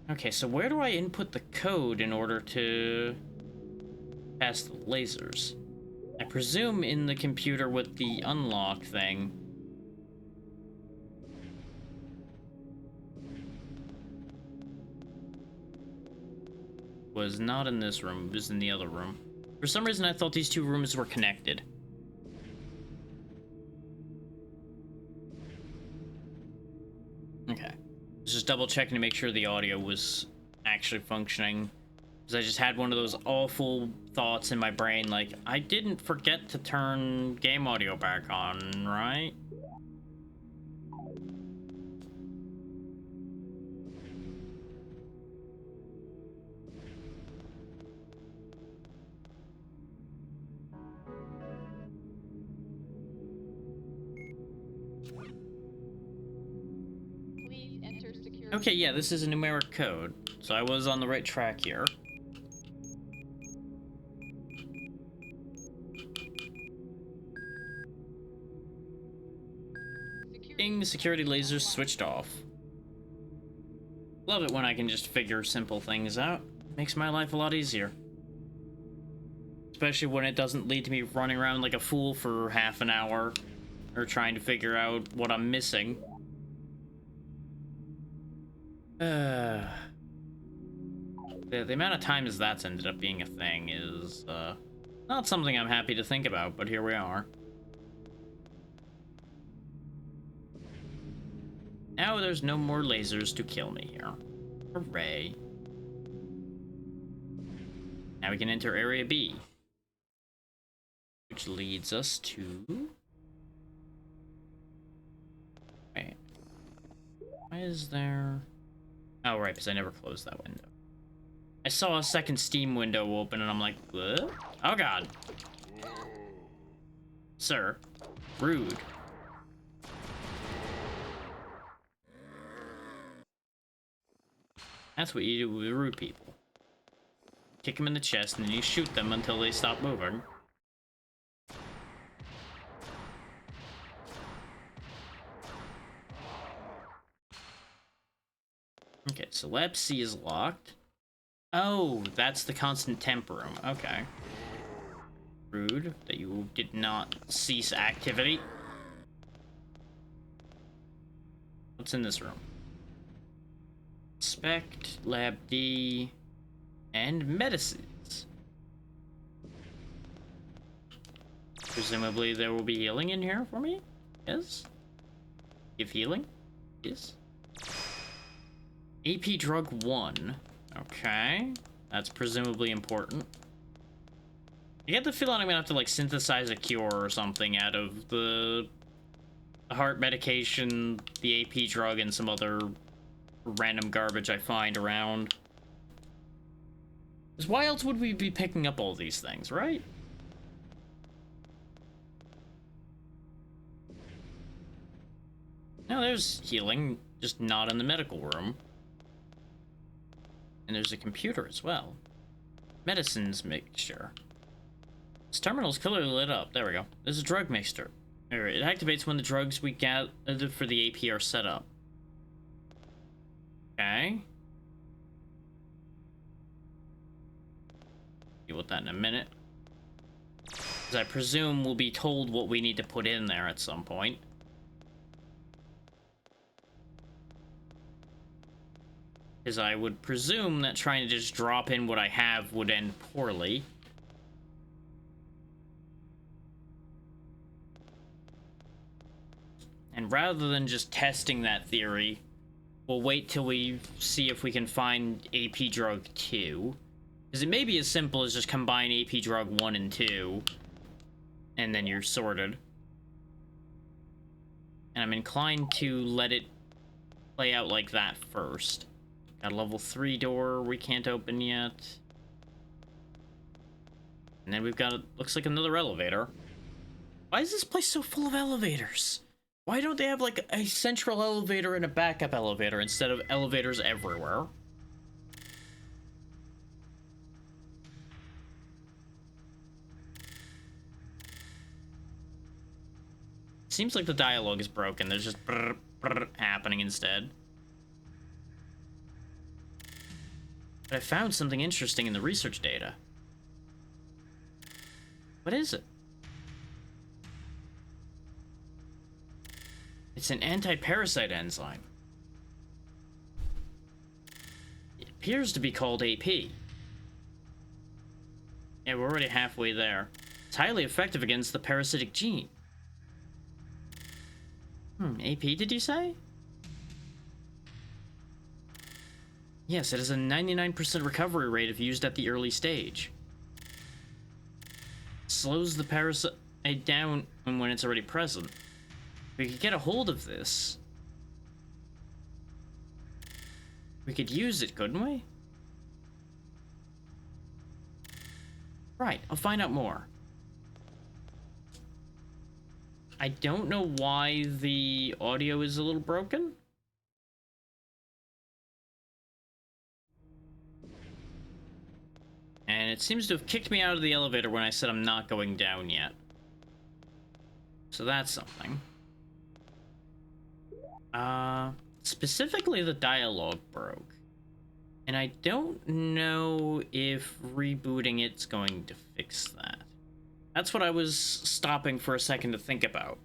Okay, so where do I input the code in order to pass the lasers? I presume in the computer with the unlock thing. Was not in this room, it was in the other room. For some reason I thought these two rooms were connected. Okay. Just double checking to make sure the audio was actually functioning. Because I just had one of those awful thoughts in my brain, like, I didn't forget to turn game audio back on, right? Please enter security security Okay, yeah, code. this is a numeric code, so I was on the right track here. Ding, security lasers switched off. Love it when I can just figure simple things out. Makes my life a lot easier. Especially when it doesn't lead to me running around like a fool for half an hour, or trying to figure out what I'm missing. The amount of times that's ended up being a thing is, not something I'm happy to think about, but here we are. Now there's no more lasers to kill me here. Hooray. Now we can enter Area B. Which leads us to... Wait. Why is there... Oh, right, because I never closed that window. I saw a second Steam window open, and I'm like, what? Oh, God. Sir. Rude. That's what you do with rude people. Kick them in the chest, and then you shoot them until they stop moving. Okay, so Lab C is locked. Oh, that's the constant temp room. Okay. Rude that you did not cease activity. What's in this room? Inspect, Lab D, and medicines. Presumably there will be healing in here for me? Yes? Give healing? Yes. AP drug 1. Okay. That's presumably important. I get the feeling I'm gonna have to, like, synthesize a cure or something out of the heart medication, the AP drug, and some other random garbage I find around. Because why else would we be picking up all these things, right? No, there's healing, just not in the medical room. And there's a computer as well. Medicines mixture. This terminal's clearly lit up. There we go. There's a drug mixture. It activates when the drugs we gathered for the AP are set up. Okay. Deal with that in a minute. Because I presume we'll be told what we need to put in there at some point. Because I would presume that trying to just drop in what I have would end poorly. And rather than just testing that theory, we'll wait till we see if we can find AP drug 2. Because it may be as simple as just combine AP drug 1 and 2. And then you're sorted. And I'm inclined to let it play out like that first. Got a level 3 door we can't open yet. And then we've got, looks like another elevator. Why is this place so full of elevators? Why don't they have like a central elevator and a backup elevator instead of elevators everywhere? Seems like the dialogue is broken. There's just brr, brr happening instead. But I found something interesting in the research data. What is it? It's an anti-parasite enzyme. It appears to be called AP. Yeah, we're already halfway there. It's highly effective against the parasitic gene. AP, did you say? Yes, it has a 99% recovery rate if used at the early stage. Slows the parasite down when it's already present. We could get a hold of this. We could use it, couldn't we? Right, I'll find out more. I don't know why the audio is a little broken. it seems to have kicked me out of the elevator when I said I'm not going down yet. So that's something. Specifically the dialogue broke. And I don't know if rebooting it's going to fix that. That's what I was stopping for a second to think about.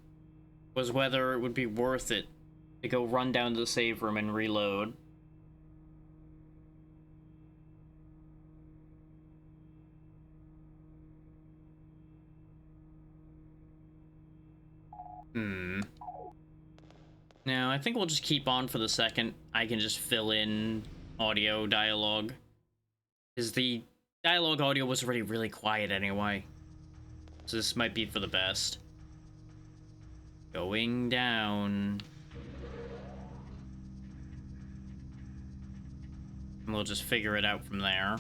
Was whether it would be worth it to go run down to the save room and reload. No, I think we'll just keep on for the second. I can just fill in audio dialogue. Because the dialogue audio was already really quiet anyway. So this might be for the best. Going down. And we'll just figure it out from there.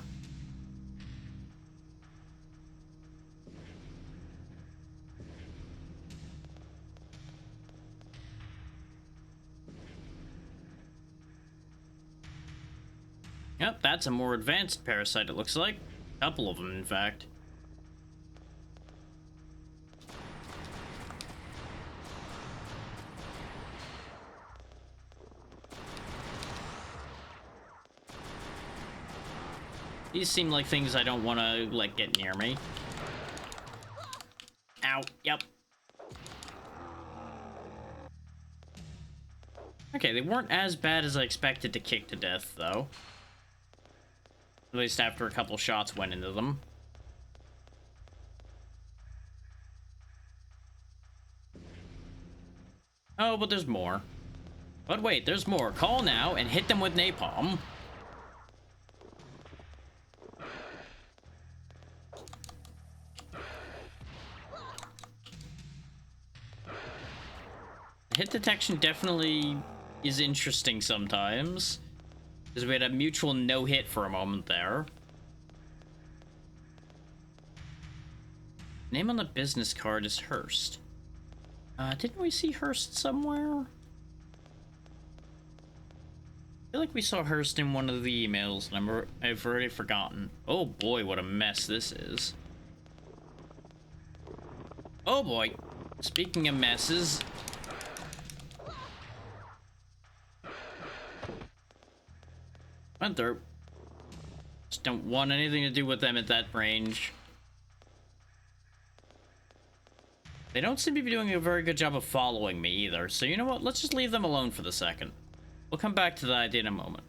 Yep, that's a more advanced parasite, it looks like. A couple of them, in fact. These seem like things I don't want to, like, get near me. Ow, yep. Okay, they weren't as bad as I expected to kick to death, though. At least after a couple shots went into them. Oh, but there's more. But wait, there's more. Call now and hit them with napalm. Hit detection definitely is interesting sometimes. Because we had a mutual no-hit for a moment there. Name on the business card is Hurst. Didn't we see Hurst somewhere? I feel like we saw Hurst in one of the emails, and I've already forgotten. Oh boy, what a mess this is. Oh boy. Speaking of messes... Went through. Just don't want anything to do with them at that range. They don't seem to be doing a very good job of following me either, so you know what? Let's just leave them alone for the second. We'll come back to that idea in a moment.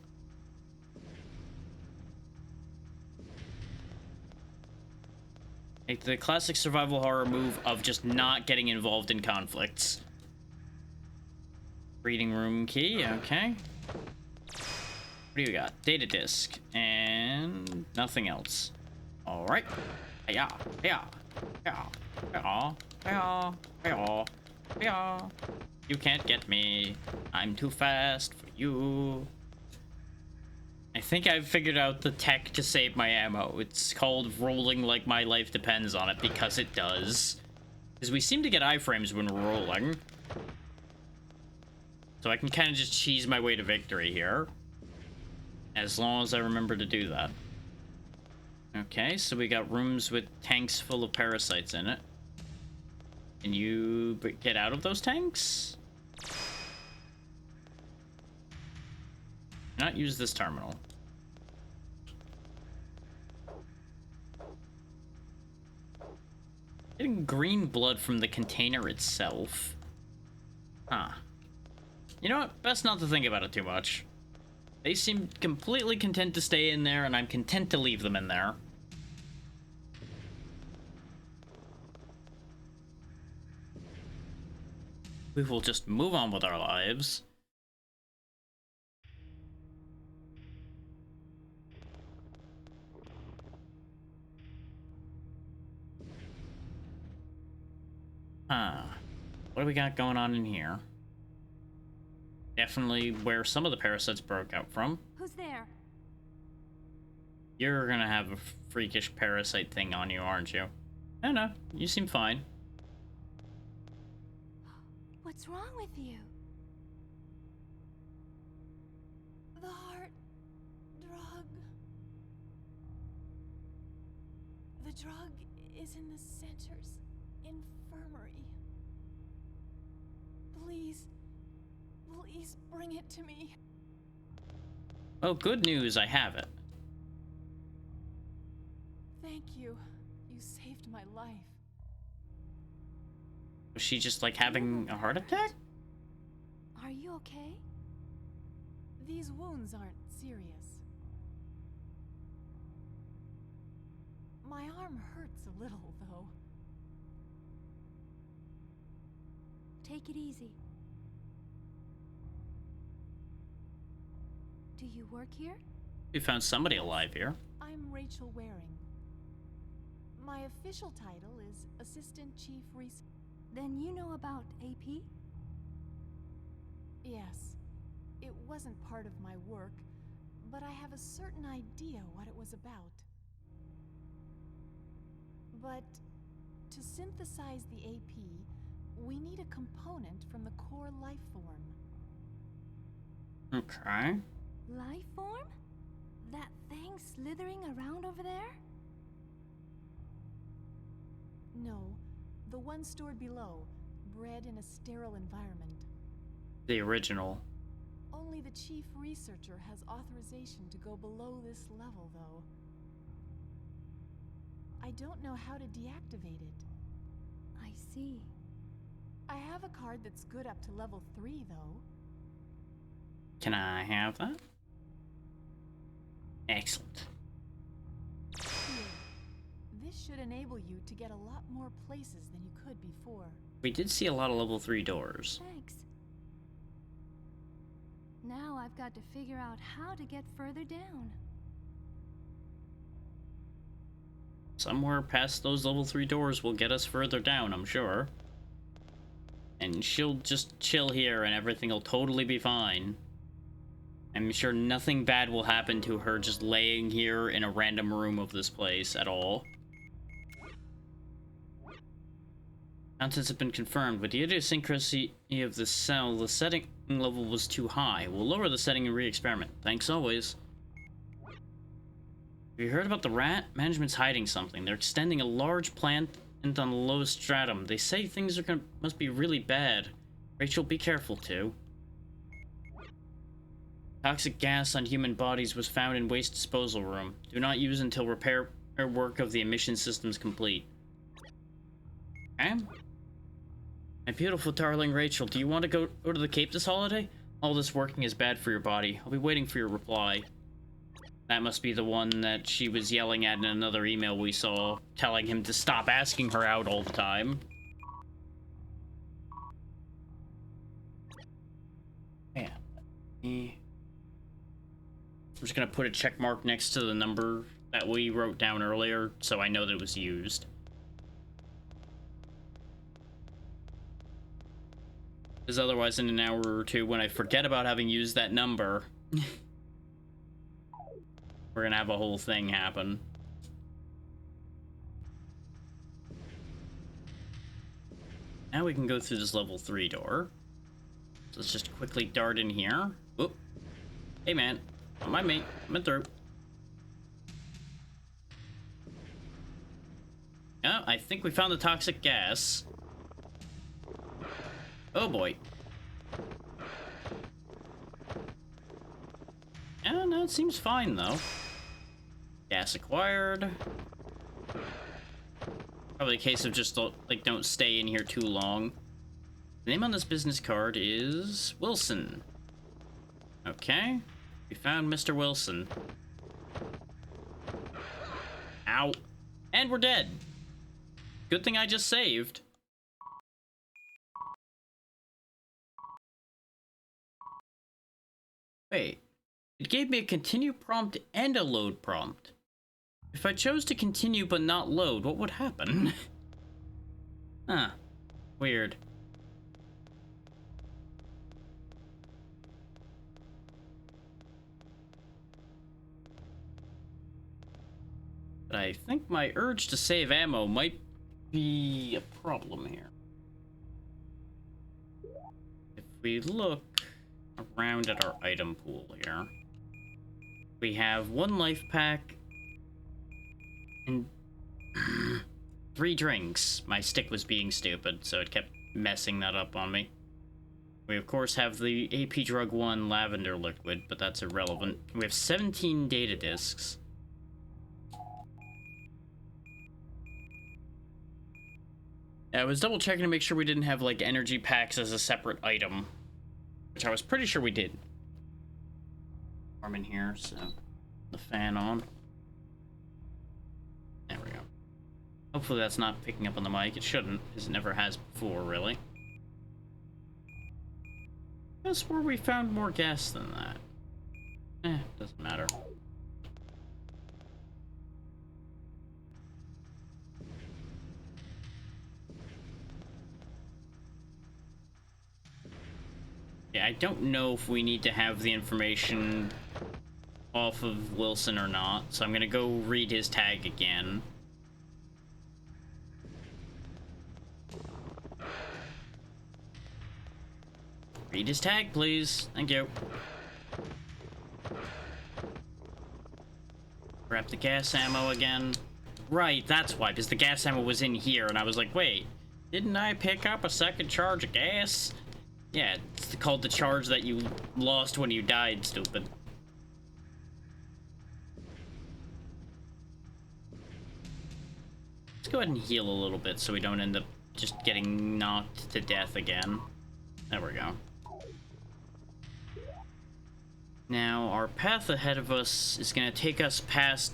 Like the classic survival horror move of just not getting involved in conflicts. Reading room key, okay. What do you got? Data disk. And nothing else. Alright. Hey-ya. Hey-ya. Hey-ya. Hey-ya. Hey-ya. Hey-ya. Hey-ya. You can't get me. I'm too fast for you. I think I've figured out the tech to save my ammo. It's called rolling like my life depends on it, because it does. Because we seem to get iframes when we're rolling. So I can kind of just cheese my way to victory here. As long as I remember to do that. Okay, so we got rooms with tanks full of parasites in it. Can you get out of those tanks? Not use this terminal. Getting green blood from the container itself. Huh. You know what? Best not to think about it too much. They seem completely content to stay in there, and I'm content to leave them in there. We will just move on with our lives. Huh. What do we got going on in here? Definitely where some of the parasites broke out from. Who's there? You're gonna have a freakish parasite thing on you, aren't you? No, you seem fine. What's wrong with you? The heart drug. Please bring it to me. Well, good news, I have it. Thank you. You saved my life. Was she just like having a heart attack? Are you okay? These wounds aren't serious. My arm hurts a little, though. Take it easy. Do you work here? We found somebody alive here. I'm Rachel Waring. My official title is Assistant Chief Research. Then you know about AP? Yes. It wasn't part of my work, but I have a certain idea what it was about. But to synthesize the AP, we need a component from the core life form. Okay. Life form? That thing slithering around over there? No, the one stored below, bred in a sterile environment. The original. Only the chief researcher has authorization to go below this level, though. I don't know how to deactivate it. I see. I have a card that's good up to level 3, though. Can I have that? Excellent. Here. This should enable you to get a lot more places than you could before. We did see a lot of level 3 doors. Thanks. Now I've got to figure out how to get further down. Somewhere past those level 3 doors will get us further down, I'm sure. And she'll just chill here and everything will totally be fine. I'm sure nothing bad will happen to her just laying here in a random room of this place at all. Contents have been confirmed. With the idiosyncrasy of the cell, the setting level was too high. We'll lower the setting and re-experiment. Thanks always. Have you heard about the rat? Management's hiding something. They're extending a large plant on the lowest stratum. They say things must be really bad. Rachel, be careful too. Toxic gas on human bodies was found in waste disposal room. Do not use until repair work of the emission system's complete. Okay. My beautiful darling Rachel, do you want to go to the Cape this holiday? All this working is bad for your body. I'll be waiting for your reply. That must be the one that she was yelling at in another email we saw, telling him to stop asking her out all the time. Yeah. I'm just gonna put a check mark next to the number that we wrote down earlier, so I know that it was used. Because otherwise, in an hour or two, when I forget about having used that number, we're gonna have a whole thing happen. Now we can go through this level 3 door. So let's just quickly dart in here. Oop. Hey man, don't mind me. I'm in through. Yeah, I think we found the toxic gas. Oh boy. Yeah, no, it seems fine though. Gas acquired. Probably a case of just like don't stay in here too long. The name on this business card is Wilson. Okay. We found Mr. Wilson. Ow. And we're dead. Good thing I just saved. Wait. It gave me a continue prompt and a load prompt. If I chose to continue but not load, what would happen? Huh. Weird. But I think my urge to save ammo might be a problem here. If we look around at our item pool here, we have 1 life pack and 3 drinks. My stick was being stupid, so it kept messing that up on me. We, of course, have the AP Drug 1 lavender liquid, but that's irrelevant. We have 17 data disks. I was double checking to make sure we didn't have, like, energy packs as a separate item, which I was pretty sure we did. Warm in here, so the fan on. There we go. Hopefully that's not picking up on the mic. It shouldn't, because it never has before, really. That's where we found more gas than that. Doesn't matter. Yeah, I don't know if we need to have the information off of Wilson or not, so I'm gonna go read his tag again. Read his tag, please. Thank you. Grab the gas ammo again. Right, that's why, because the gas ammo was in here, and I was like, wait, didn't I pick up a second charge of gas? Yeah, it's called the charge that you lost when you died, stupid. Let's go ahead and heal a little bit so we don't end up just getting knocked to death again. There we go. Now, our path ahead of us is going to take us past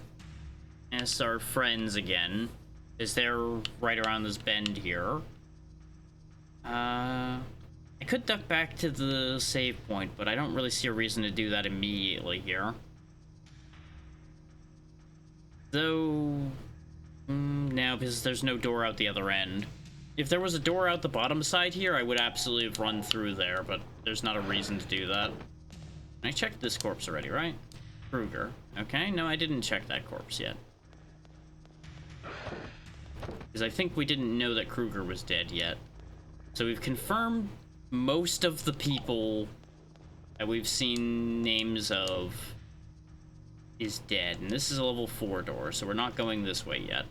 our friends again, as they're right around this bend here. I could duck back to the save point, but I don't really see a reason to do that immediately here. Though, no, because there's no door out the other end. If there was a door out the bottom side here, I would absolutely have run through there, but there's not a reason to do that. I checked this corpse already, right? Kruger. Okay, no, I didn't check that corpse yet. Because I think we didn't know that Kruger was dead yet. So we've confirmed most of the people that we've seen names of is dead. And this is a level 4 door, so we're not going this way yet.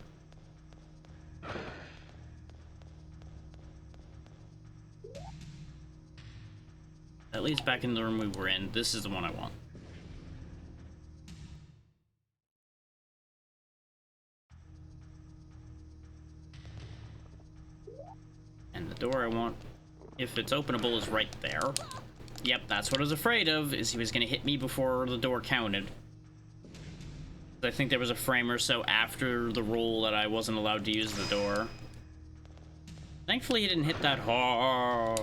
That leads back in the room we were in. This is the one I want. And the door I want, if it's openable, is right there. Yep, that's what I was afraid of, is he was going to hit me before the door counted. I think there was a frame or so after the roll that I wasn't allowed to use the door. Thankfully he didn't hit that hard.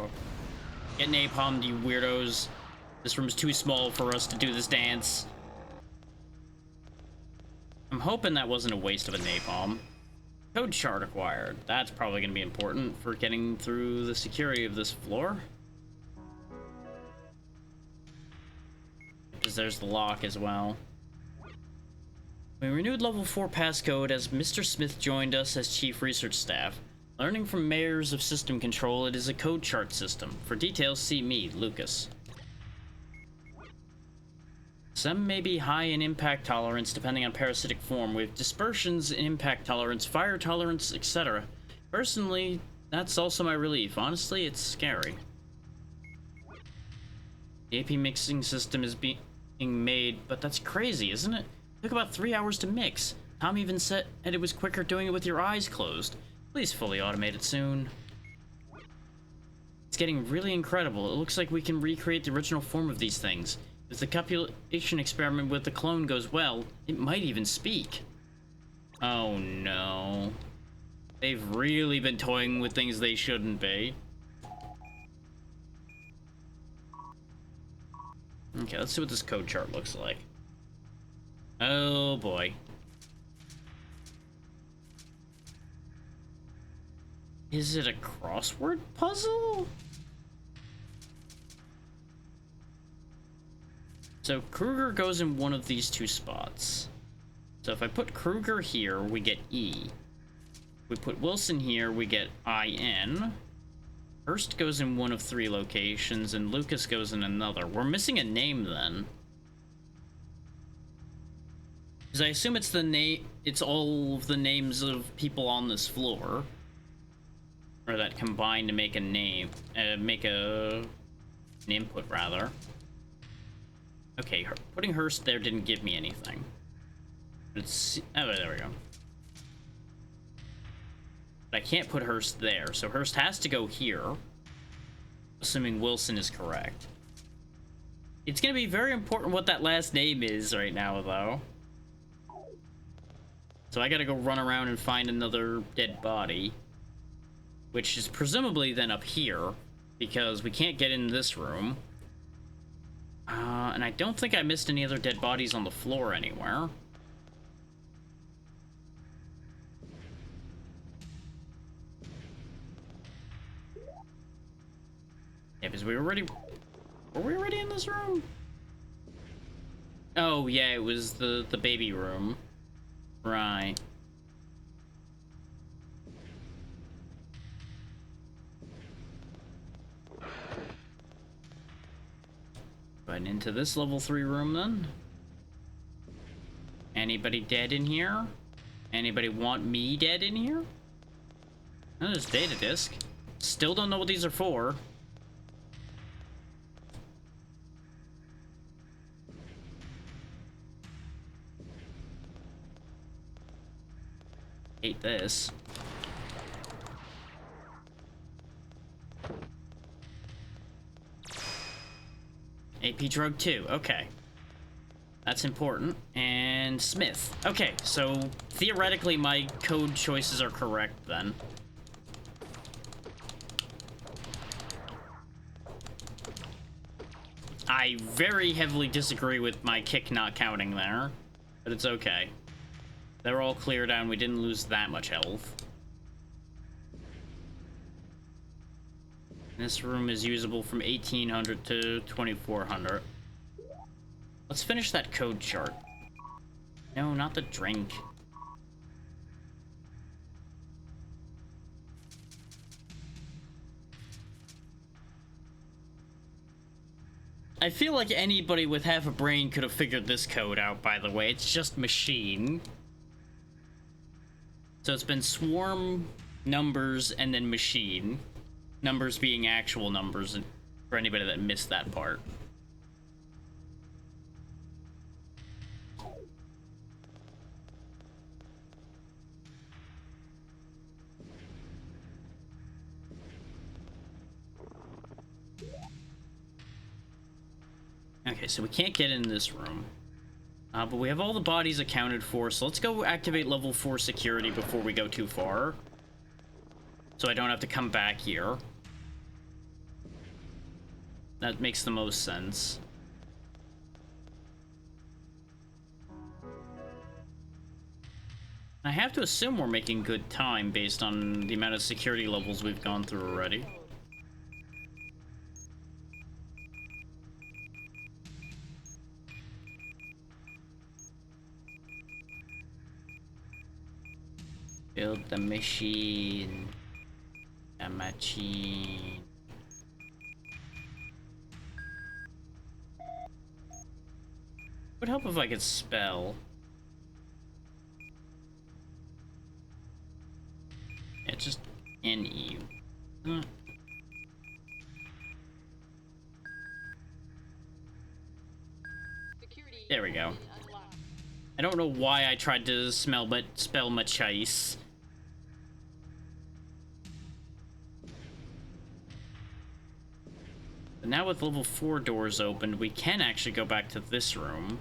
Get napalmed, you weirdos. This room's too small for us to do this dance. I'm hoping that wasn't a waste of a napalm. Code shard acquired. That's probably going to be important for getting through the security of this floor. Because there's the lock as well. We renewed level 4 passcode as Mr. Smith joined us as chief research staff. Learning from mayors of system control, it is a code chart system. For details, see me, Lucas. Some may be high in impact tolerance depending on parasitic form, with dispersions in impact tolerance, fire tolerance, etc. Personally, that's also my relief. Honestly, it's scary. The AP mixing system is being made, but that's crazy, isn't it? It took about 3 hours to mix. Tom even said it was quicker doing it with your eyes closed. Please fully automate it soon. It's getting really incredible. It looks like we can recreate the original form of these things. If the copulation experiment with the clone goes well, it might even speak. Oh no. They've really been toying with things they shouldn't be. Okay, let's see what this code chart looks like. Oh boy. Is it a crossword puzzle? So Kruger goes in one of these two spots. So if I put Kruger here, we get E. We put Wilson here, we get IN. Hurst goes in one of 3 locations, and Lucas goes in another. We're missing a name then. Because I assume it's it's all of the names of people on this floor. Or that combine to make a name, make a An input, rather. Okay, putting Hurst there didn't give me anything. It's... Oh, there we go. But I can't put Hurst there, so Hurst has to go here. Assuming Wilson is correct. It's gonna be very important what that last name is right now, though. So I gotta go run around and find another dead body. Which is presumably then up here, because we can't get in this room. And I don't think I missed any other dead bodies on the floor anywhere. Yeah, because we were already... Were we already in this room? Oh, yeah, it was the baby room. Right. Right into this level 3 room, then. Anybody dead in here? Anybody want me dead in here? Oh, there's data disk. Still don't know what these are for. Hate this. AP drug 2, okay. That's important. And Smith. Okay, so theoretically my code choices are correct then. I very heavily disagree with my kick not counting there, but it's okay. They're all cleared out and we didn't lose that much health. This room is usable from 1800 to 2400. Let's finish that code chart. No, not the drink. I feel like anybody with half a brain could have figured this code out, by the way. It's just machine. So it's been swarm, numbers, and then machine. Numbers being actual numbers, for anybody that missed that part. Okay, so we can't get in this room. But we have all the bodies accounted for, so let's go activate level 4 security before we go too far. So I don't have to come back here. That makes the most sense. I have to assume we're making good time based on the amount of security levels we've gone through already. Build the machine. The machine. Would help if I could spell. Yeah, just NE. There we go. I don't know why I tried to spell Machice. But now with level 4 doors opened, we can actually go back to this room.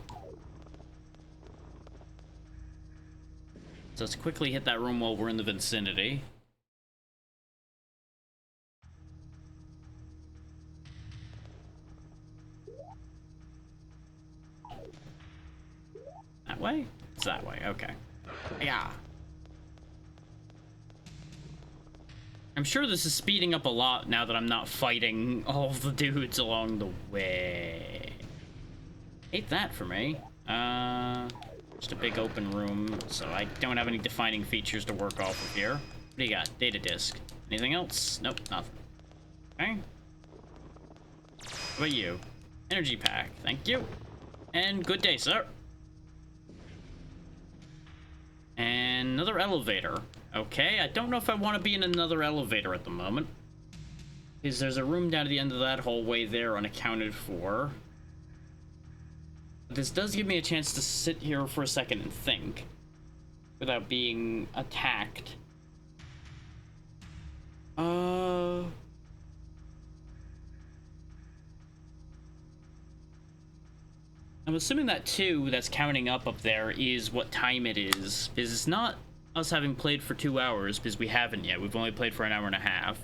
So let's quickly hit that room while we're in the vicinity. That way? It's that way, okay. Yeah. I'm sure this is speeding up a lot now that I'm not fighting all of the dudes along the way. Hate that for me. Just a big open room, so I don't have any defining features to work off of here. What do you got? Data disk. Anything else? Nope, nothing. Okay. What about you? Energy pack. Thank you. And good day, sir. And another elevator. Okay, I don't know if I want to be in another elevator at the moment. Is there's a room down at the end of that hallway there unaccounted for. This does give me a chance to sit here for a second and think without being attacked. I'm assuming that 2 that's counting up there is what time it is, because it's not us having played for 2 hours, because we haven't yet. We've only played for an hour and a half.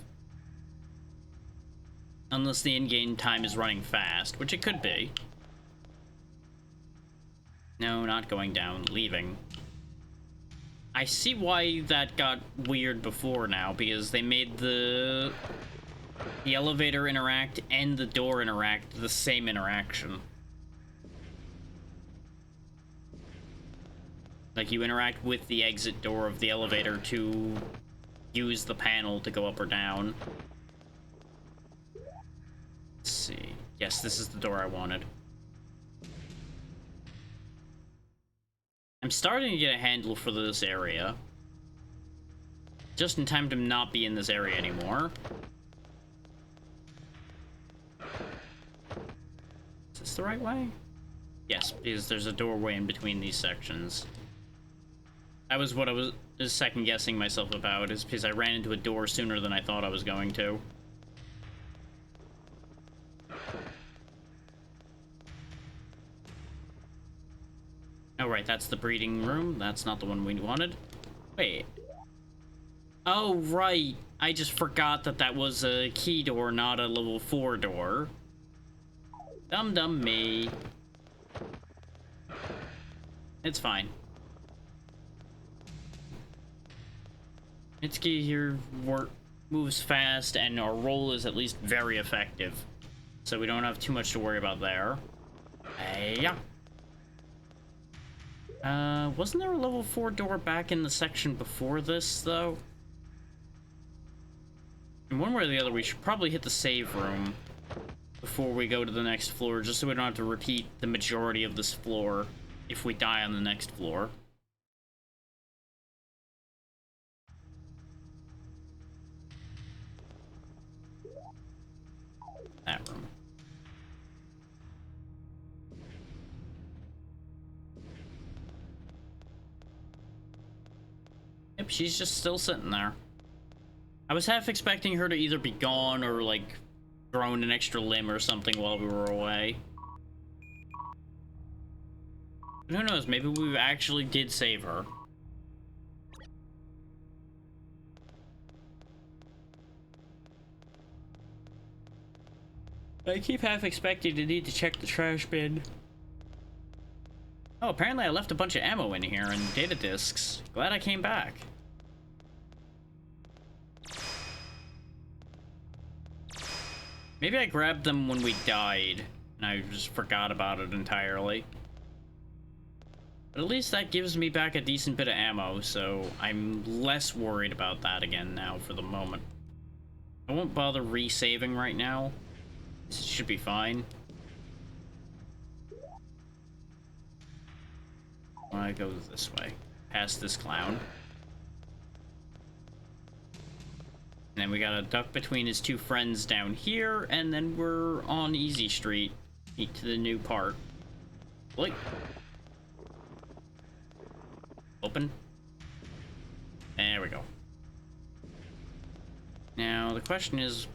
Unless the in-game time is running fast, which it could be. No, not going down, leaving. I see why that got weird before now, because they made the elevator interact and the door interact the same interaction. Like, you interact with the exit door of the elevator to use the panel to go up or down. Let's see. Yes, this is the door I wanted. I'm starting to get a handle for this area. Just in time to not be in this area anymore. Is this the right way? Yes, because there's a doorway in between these sections. That was what I was second-guessing myself about, is because I ran into a door sooner than I thought I was going to. Oh, right, that's the breeding room. That's not the one we wanted. Wait. Oh, right. I just forgot that that was a key door, not a level 4 door. Dumb me. It's fine. Mitsuki here moves fast, and our roll is at least very effective. So we don't have too much to worry about there. Yeah. Wasn't there a level 4 door back in the section before this, though? In one way or the other, we should probably hit the save room before we go to the next floor, just so we don't have to repeat the majority of this floor if we die on the next floor. That room. Yep, she's just still sitting there. I was half expecting her to either be gone or, like, grown an extra limb or something while we were away. But who knows, maybe we actually did save her. I keep half expecting to need to check the trash bin. Oh, apparently I left a bunch of ammo in here and data discs. Glad I came back. Maybe I grabbed them when we died, and I just forgot about it entirely. But at least that gives me back a decent bit of ammo, so I'm less worried about that again now for the moment. I won't bother resaving right now. This should be fine. I go this way, past this clown. And then we got a duck between his 2 friends down here, and then we're on Easy Street to the new part. Like, open. There we go. Now the question is,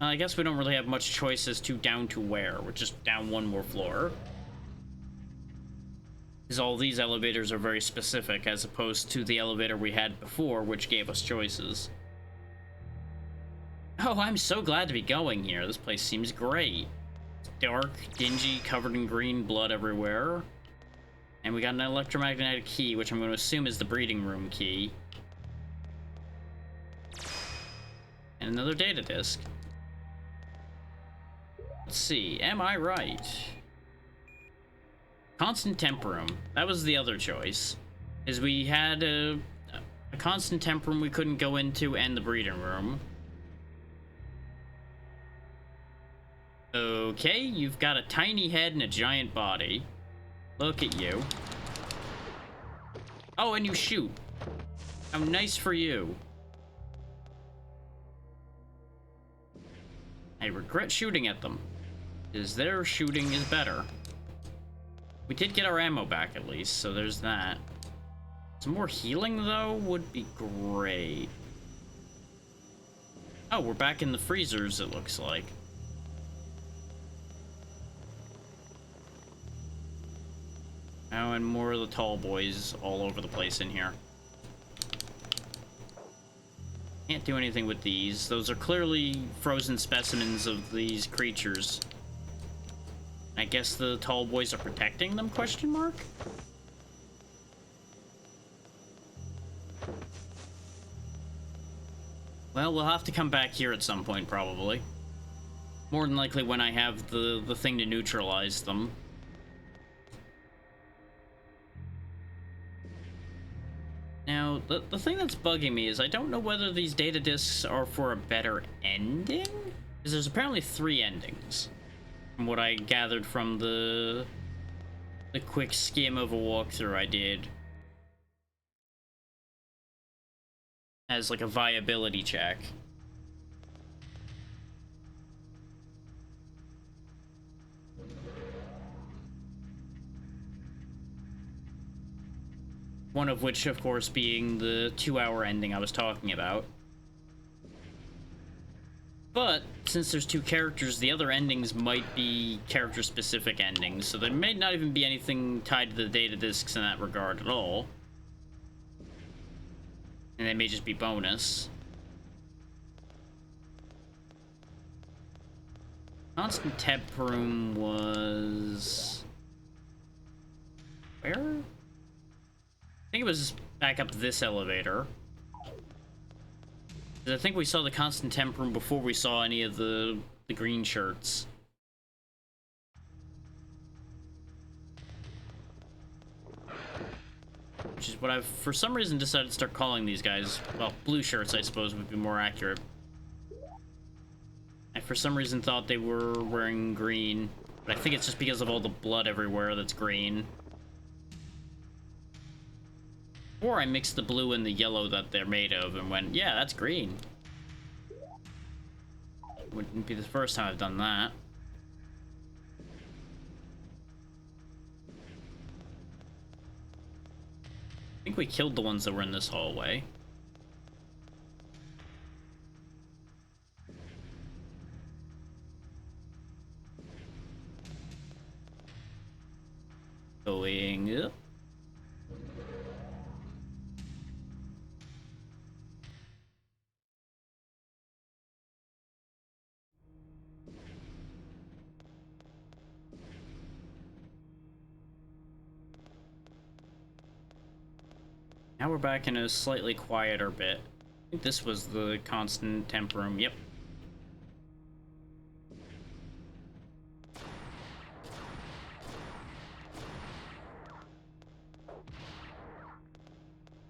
I guess we don't really have much choice as to down to where. We're just down one more floor. Because all these elevators are very specific, as opposed to the elevator we had before, which gave us choices. Oh, I'm so glad to be going here. This place seems great. It's dark, dingy, covered in green blood everywhere. And we got an electromagnetic key, which I'm going to assume is the breeding room key. And another data disk. Let's see, am I right? Constant temp room. That was the other choice. Is we had a constant temp room we couldn't go into and the breeding room. Okay, you've got a tiny head and a giant body. Look at you. Oh, and you shoot. How nice for you. I regret shooting at them, because their shooting is better. We did get our ammo back at least, so there's that. Some more healing, though, would be great. Oh, we're back in the freezers, it looks like. Oh, and more of the tall boys all over the place in here. Can't do anything with these. Those are clearly frozen specimens of these creatures. I guess the tall boys are protecting them, question mark? Well, we'll have to come back here at some point, probably. More than likely when I have the thing to neutralize them. Now, the thing that's bugging me is I don't know whether these data discs are for a better ending? Because there's apparently 3 endings. From what I gathered from the quick skim of a walkthrough I did. As like a viability check. One of which, of course, being the 2-hour ending I was talking about. But, since there's 2 characters, the other endings might be character-specific endings, so there may not even be anything tied to the data discs in that regard at all. And they may just be bonus. Constant temp room was... where? I think it was back up this elevator. I think we saw the constant temp room before we saw any of the green shirts. Which is what I've, for some reason, decided to start calling these guys. Well, blue shirts, I suppose, would be more accurate. I, for some reason, thought they were wearing green. But I think it's just because of all the blood everywhere that's green. Or I mixed the blue and the yellow that they're made of and went, yeah, that's green. Wouldn't be the first time I've done that. I think we killed the ones that were in this hallway. Going up. Now we're back in a slightly quieter bit. I think this was the constant temp room. Yep.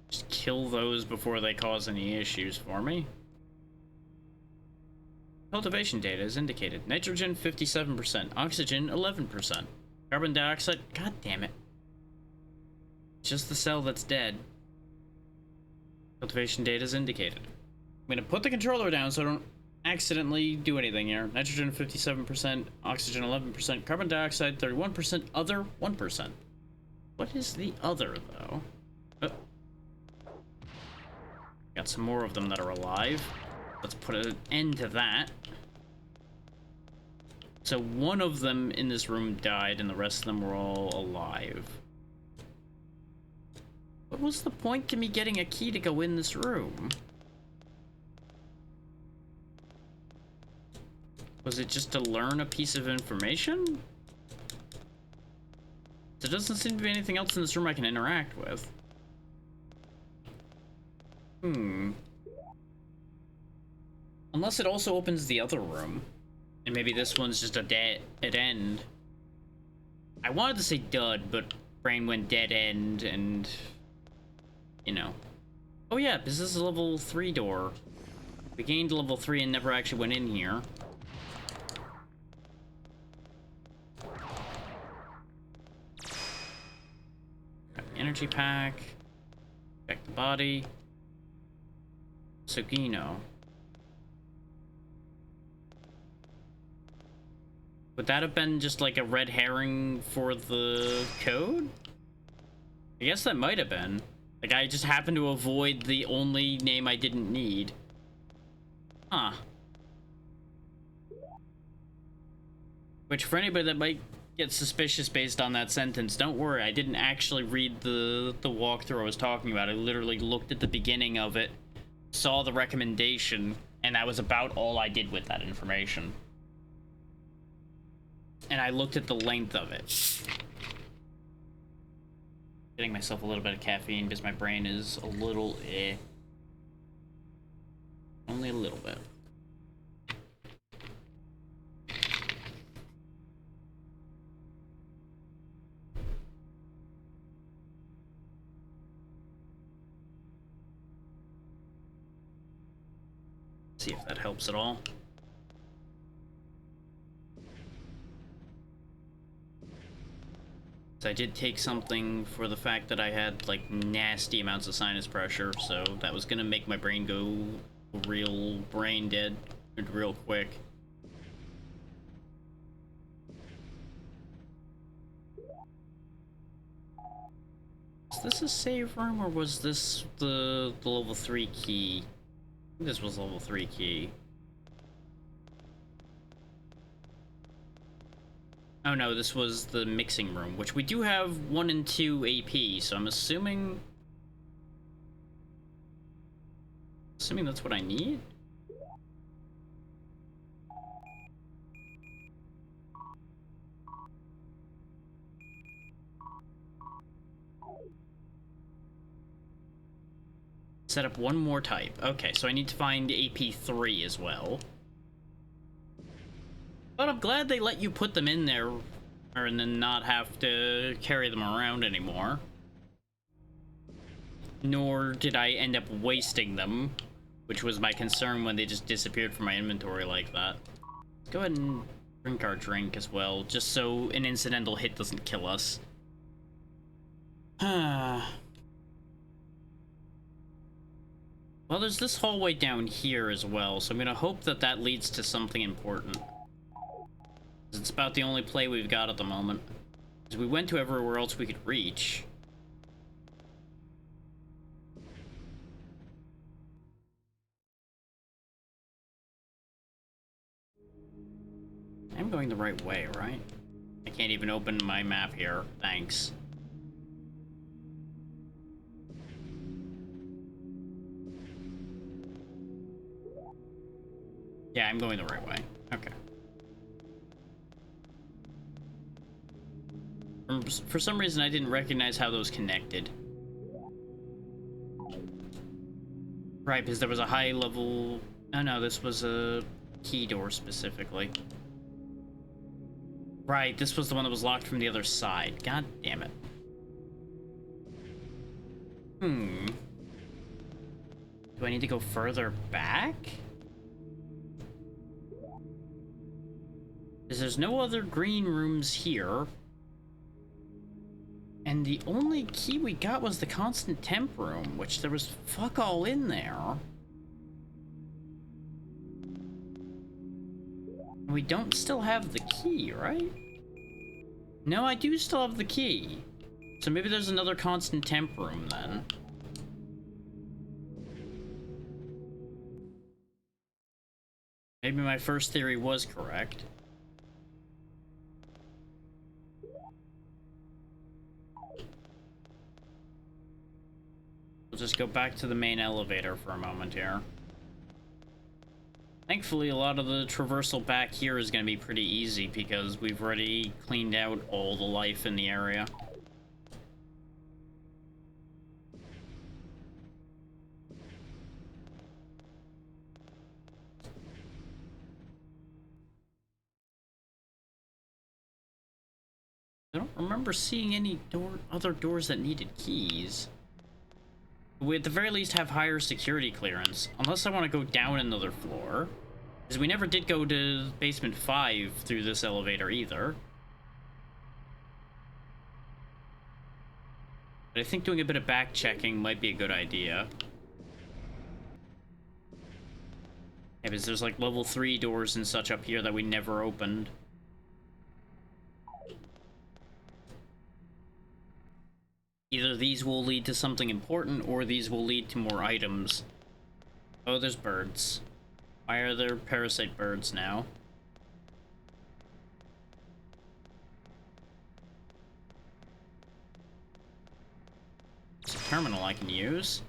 Just kill those before they cause any issues for me. Cultivation data is indicated. Nitrogen 57%, oxygen 11%, carbon dioxide. God damn it. Just the cell that's dead. Cultivation data is indicated. I'm gonna put the controller down so I don't accidentally do anything here. Nitrogen 57%, oxygen 11%, carbon dioxide 31%, other 1%. What is the other, though? Oh. Got some more of them that are alive. Let's put an end to that. So one of them in this room died and the rest of them were all alive. What was the point to me getting a key to go in this room? Was it just to learn a piece of information? There doesn't seem to be anything else in this room I can interact with. Unless it also opens the other room. And maybe this one's just a dead end. I wanted to say dud, but brain went dead end and... you know. Oh yeah, this is a level 3 door. We gained level 3 and never actually went in here. Got the energy pack. Check the body. Sugino. Would that have been just like a red herring for the code? I guess that might have been. Like, I just happened to avoid the only name I didn't need. Huh. Which, for anybody that might get suspicious based on that sentence, don't worry, I didn't actually read the walkthrough I was talking about. I literally looked at the beginning of it, saw the recommendation, and that was about all I did with that information. And I looked at the length of it. Getting myself a little bit of caffeine because my brain is a little Only a little bit. See if that helps at all. So I did take something for the fact that I had like nasty amounts of sinus pressure, so that was gonna make my brain go real brain dead real quick. Is this a save room or was this the level 3 key? I think this was level 3 key. Oh no, this was the mixing room, which we do have 1 and 2 AP, so I'm assuming that's what I need? Set up 1 more type. Okay, so I need to find AP3 as well. But I'm glad they let you put them in there and then not have to carry them around anymore. Nor did I end up wasting them, which was my concern when they just disappeared from my inventory like that. Let's go ahead and drink our drink as well, just so an incidental hit doesn't kill us. Well, there's this hallway down here as well, so I'm gonna hope that that leads to something important. It's about the only play we've got at the moment. Because we went to everywhere else we could reach. I'm going the right way, right? I can't even open my map here. Thanks. Yeah, I'm going the right way. Okay. For some reason, I didn't recognize how those connected. Right, because there was a high level... Oh no, this was a key door specifically. Right, this was the one that was locked from the other side. God damn it. Do I need to go further back? Because there's no other green rooms here. And the only key we got was the constant temp room, which there was fuck all in there. We don't still have the key, right? No, I do still have the key. So maybe there's another constant temp room then. Maybe my first theory was correct. We'll just go back to the main elevator for a moment here. Thankfully, a lot of the traversal back here is going to be pretty easy because we've already cleaned out all the life in the area. I don't remember seeing any other doors that needed keys. We at the very least have higher security clearance, unless I want to go down another floor. Because we never did go to basement 5 through this elevator either. But I think doing a bit of back checking might be a good idea. Yeah, because there's like level 3 doors and such up here that we never opened. Either these will lead to something important, or these will lead to more items. Oh, there's birds. Why are there parasite birds now? It's a terminal I can use.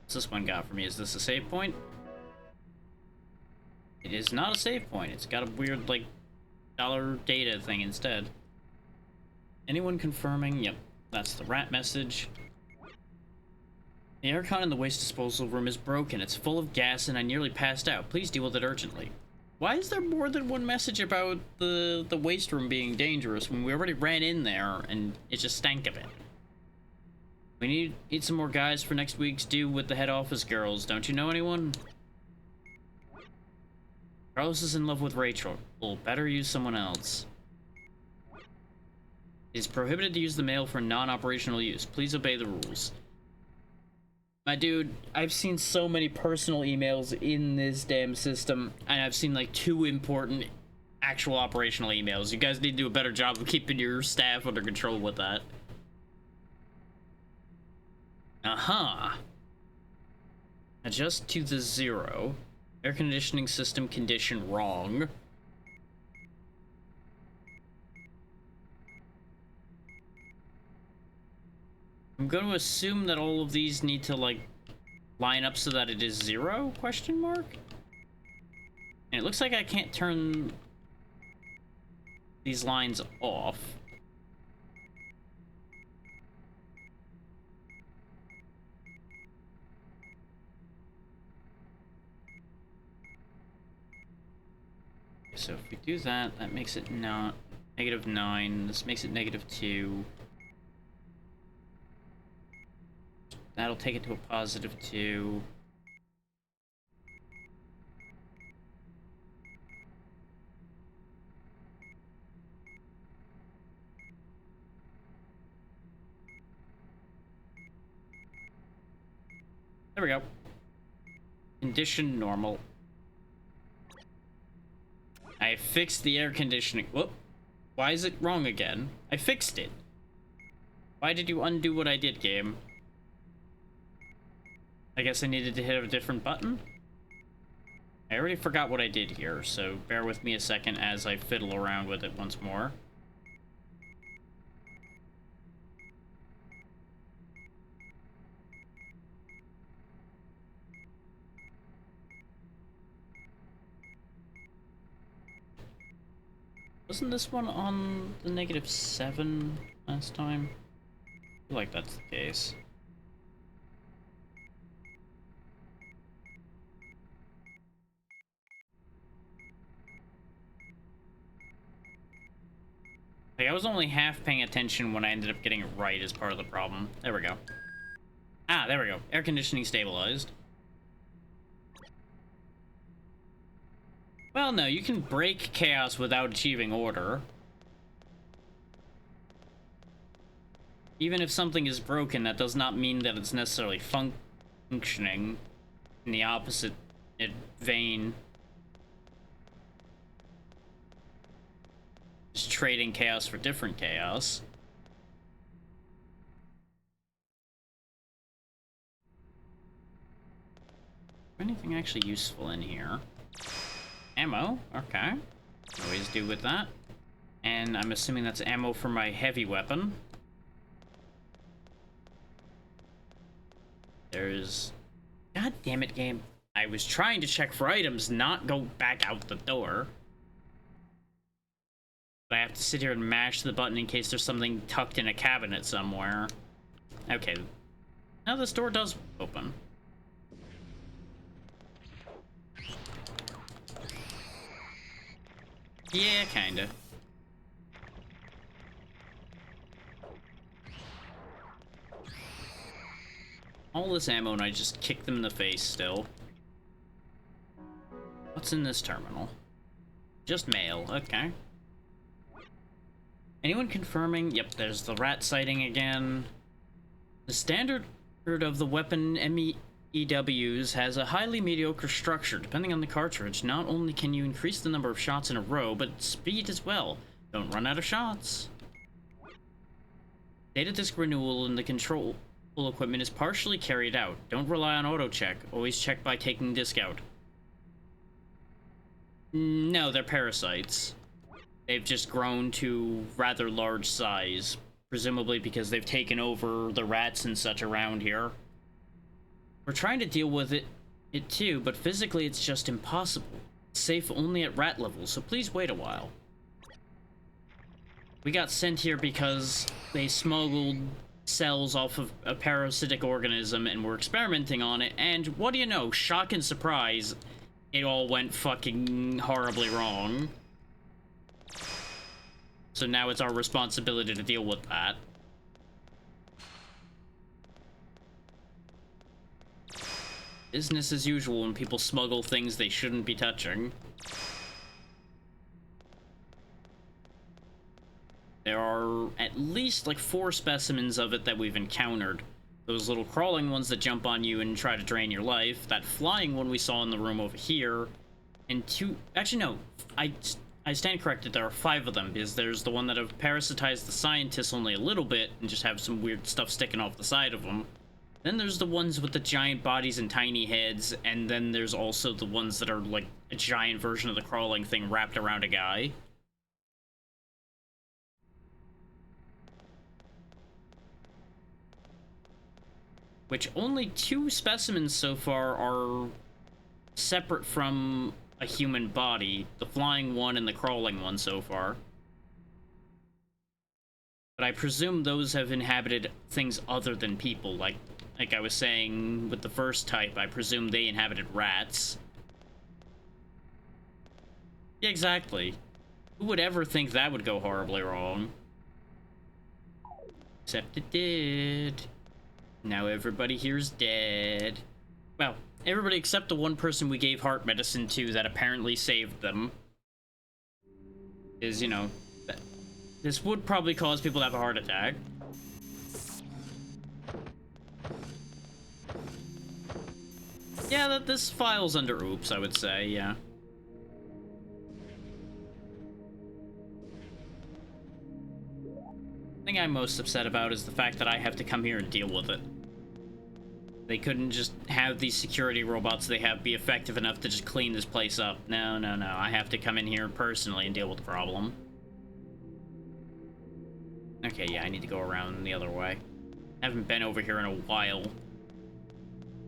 What's this one got for me? Is this a save point? It is not a save point. It's got a weird, like, dollar data thing instead. Anyone confirming? Yep, that's the rat message. The aircon in the waste disposal room is broken. It's full of gas and I nearly passed out. Please deal with it urgently. Why is there more than one message about the waste room being dangerous when we already ran in there and it just stank a bit? We need some more guys for next week's due with the head office girls. Don't you know anyone? Carlos is in love with Rachel. We'll better use someone else. It is prohibited to use the mail for non-operational use. Please obey the rules. My dude, I've seen so many personal emails in this damn system, and I've seen like 2 important actual operational emails. You guys need to do a better job of keeping your staff under control with that. Adjust to the 0. Air conditioning system condition wrong. I'm going to assume that all of these need to, like, line up so that it is 0, question mark? And it looks like I can't turn these lines off. So if we do that, that makes it not -9. This makes it -2. That'll take it to a +2. There we go. Condition normal. I fixed the air conditioning. Whoop. Why is it wrong again? I fixed it. Why did you undo what I did, game? I guess I needed to hit a different button? I already forgot what I did here, so bear with me a second as I fiddle around with it once more. Wasn't this one on the -7 last time? I feel like that's the case. Like, I was only half paying attention when I ended up getting it right as part of the problem. There we go. Ah, there we go. Air conditioning stabilized. Well, no, you can break chaos without achieving order. Even if something is broken, that does not mean that it's necessarily functioning in the opposite vein. Just trading chaos for different chaos. Anything actually useful in here? Ammo, okay. Always do with that. And I'm assuming that's ammo for my heavy weapon. There's... God damn it, game. I was trying to check for items, not go back out the door. But I have to sit here and mash the button in case there's something tucked in a cabinet somewhere. Okay. Now this door does open. Yeah, kinda. All this ammo and I just kick them in the face still. What's in this terminal? Just mail, okay. Anyone confirming? Yep, there's the rat sighting again. The standard of the weapon MEWs has a highly mediocre structure. Depending on the cartridge, not only can you increase the number of shots in a row, but speed as well. Don't run out of shots. Data disk renewal in the control equipment is partially carried out. Don't rely on auto check. Always check by taking disk out. No, they're parasites. They've just grown to rather large size, presumably because they've taken over the rats and such around here. We're trying to deal with it too, but physically it's just impossible. It's safe only at rat level, so please wait a while. We got sent here because they smuggled cells off of a parasitic organism and were experimenting on it, and what do you know, shock and surprise, it all went fucking horribly wrong. So now it's our responsibility to deal with that. Business as usual when people smuggle things they shouldn't be touching. There are at least like 4 specimens of it that we've encountered. Those little crawling ones that jump on you and try to drain your life. That flying one we saw in the room over here. And 2... Actually, no. I stand corrected. There are 5 of them, because there's the one that have parasitized the scientists only a little bit and just have some weird stuff sticking off the side of them. Then there's the ones with the giant bodies and tiny heads, and then there's also the ones that are like a giant version of the crawling thing wrapped around a guy. Which only 2 specimens so far are separate from a human body. The flying one and the crawling one so far. But I presume those have inhabited things other than people. Like I was saying with the first type, I presume they inhabited rats. Yeah, exactly. Who would ever think that would go horribly wrong? Except it did. Now everybody here's dead. Well, everybody except the one person we gave heart medicine to that apparently saved them. Is, you know, this would probably cause people to have a heart attack. Yeah, this file's under oops, I would say, yeah. The thing I'm most upset about is the fact that I have to come here and deal with it. They couldn't just have these security robots they have be effective enough to just clean this place up. No, no, no. I have to come in here personally and deal with the problem. Okay, yeah, I need to go around the other way. I haven't been over here in a while.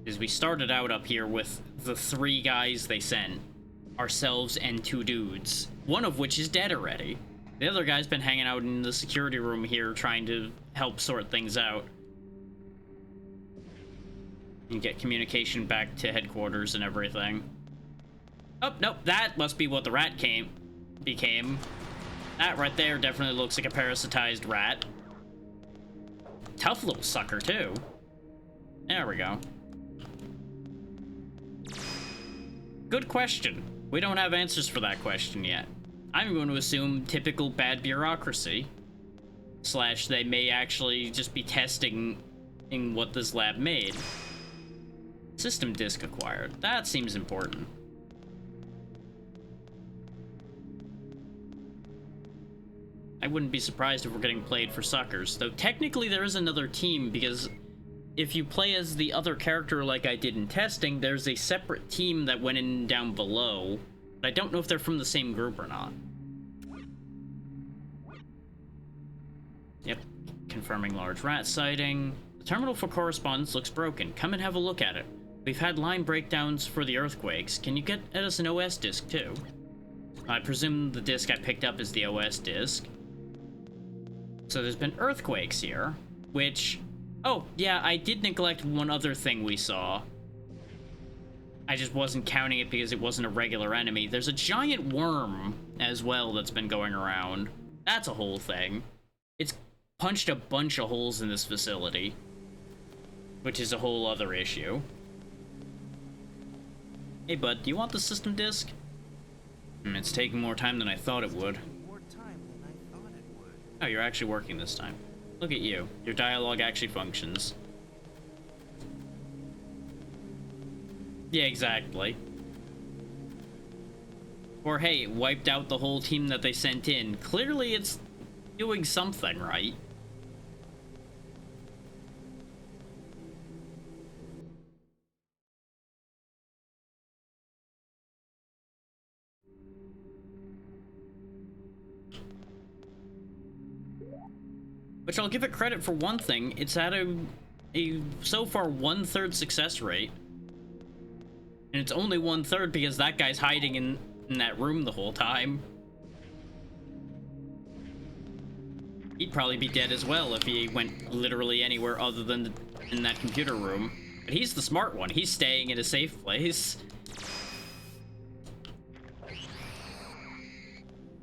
Because we started out up here with the 3 guys they sent. Ourselves and 2 dudes. One of which is dead already. The other guy's been hanging out in the security room here trying to help sort things out. And get communication back to headquarters and everything. Oh, nope, that must be what the rat became. That right there definitely looks like a parasitized rat. Tough little sucker, too. There we go. Good question. We don't have answers for that question yet. I'm going to assume typical bad bureaucracy. / they may actually just be testing in what this lab made. System disk acquired. That seems important. I wouldn't be surprised if we're getting played for suckers. Though technically there is another team, because if you play as the other character like I did in testing, there's a separate team that went in down below. But I don't know if they're from the same group or not. Yep. Confirming large rat sighting. The terminal for correspondence looks broken. Come and have a look at it. We've had line breakdowns for the earthquakes. Can you get us an OS disk, too? I presume the disk I picked up is the OS disk. So there's been earthquakes here, which... Oh, yeah, I did neglect one other thing we saw. I just wasn't counting it because it wasn't a regular enemy. There's a giant worm as well that's been going around. That's a whole thing. It's punched a bunch of holes in this facility, which is a whole other issue. Hey, bud, do you want the system disk? It's taking more time than I thought it would. More time than I thought it would. Oh, you're actually working this time. Look at you. Your dialogue actually functions. Yeah, exactly. Or hey, it wiped out the whole team that they sent in. Clearly it's doing something right. Which I'll give it credit for one thing. It's at a so far 1/3 success rate. And it's only 1/3 because that guy's hiding in that room the whole time. He'd probably be dead as well if he went literally anywhere other than in that computer room. But he's the smart one. He's staying in a safe place.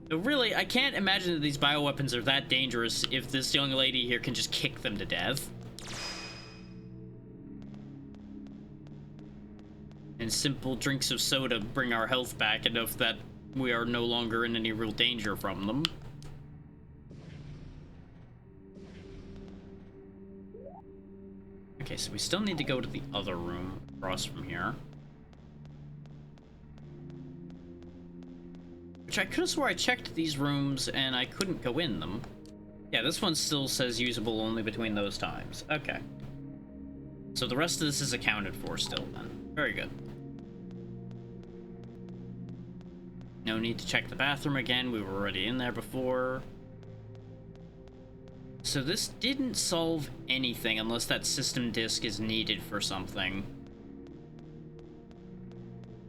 So really, I can't imagine that these bioweapons are that dangerous if this young lady here can just kick them to death. And simple drinks of soda bring our health back enough that we are no longer in any real danger from them. Okay, so we still need to go to the other room across from here. Which I could have swore I checked these rooms and I couldn't go in them. Yeah, this one still says usable only between those times. Okay. So the rest of this is accounted for still then. Very good. No need to check the bathroom again. We were already in there before. So this didn't solve anything unless that system disk is needed for something.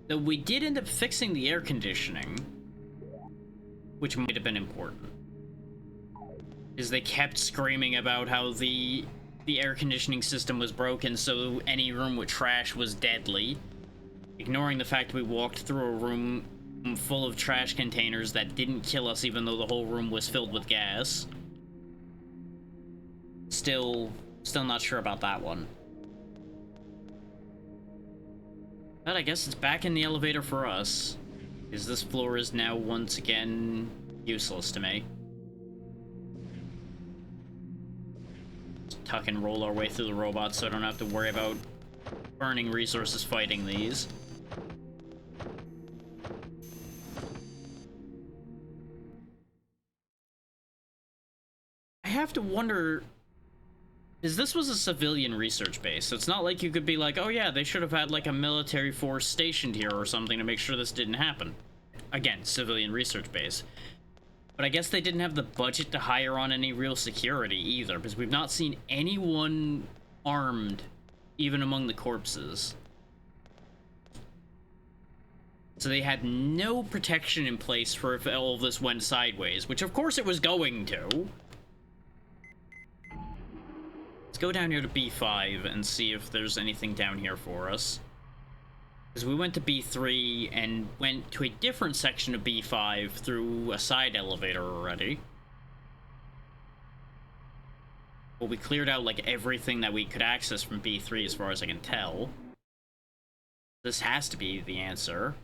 Though we did end up fixing the air conditioning, which might have been important. Is they kept screaming about how the air conditioning system was broken, so any room with trash was deadly. Ignoring the fact we walked through a room full of trash containers that didn't kill us even though the whole room was filled with gas. Still not sure about that one. But I guess it's back in the elevator for us, because this floor is now once again useless to me. Let's tuck and roll our way through the robots so I don't have to worry about burning resources fighting these. I have to wonder, is this was a civilian research base, so it's not like you could be like, oh yeah, they should have had like a military force stationed here or something to make sure this didn't happen. Again, civilian research base. But I guess they didn't have the budget to hire on any real security either, because we've not seen anyone armed, even among the corpses. So they had no protection in place for if all of this went sideways, which of course it was going to. Let's go down here to B5 and see if there's anything down here for us. Because we went to B3 and went to a different section of B5 through a side elevator already. Well, we cleared out like everything that we could access from B3 as far as I can tell. This has to be the answer.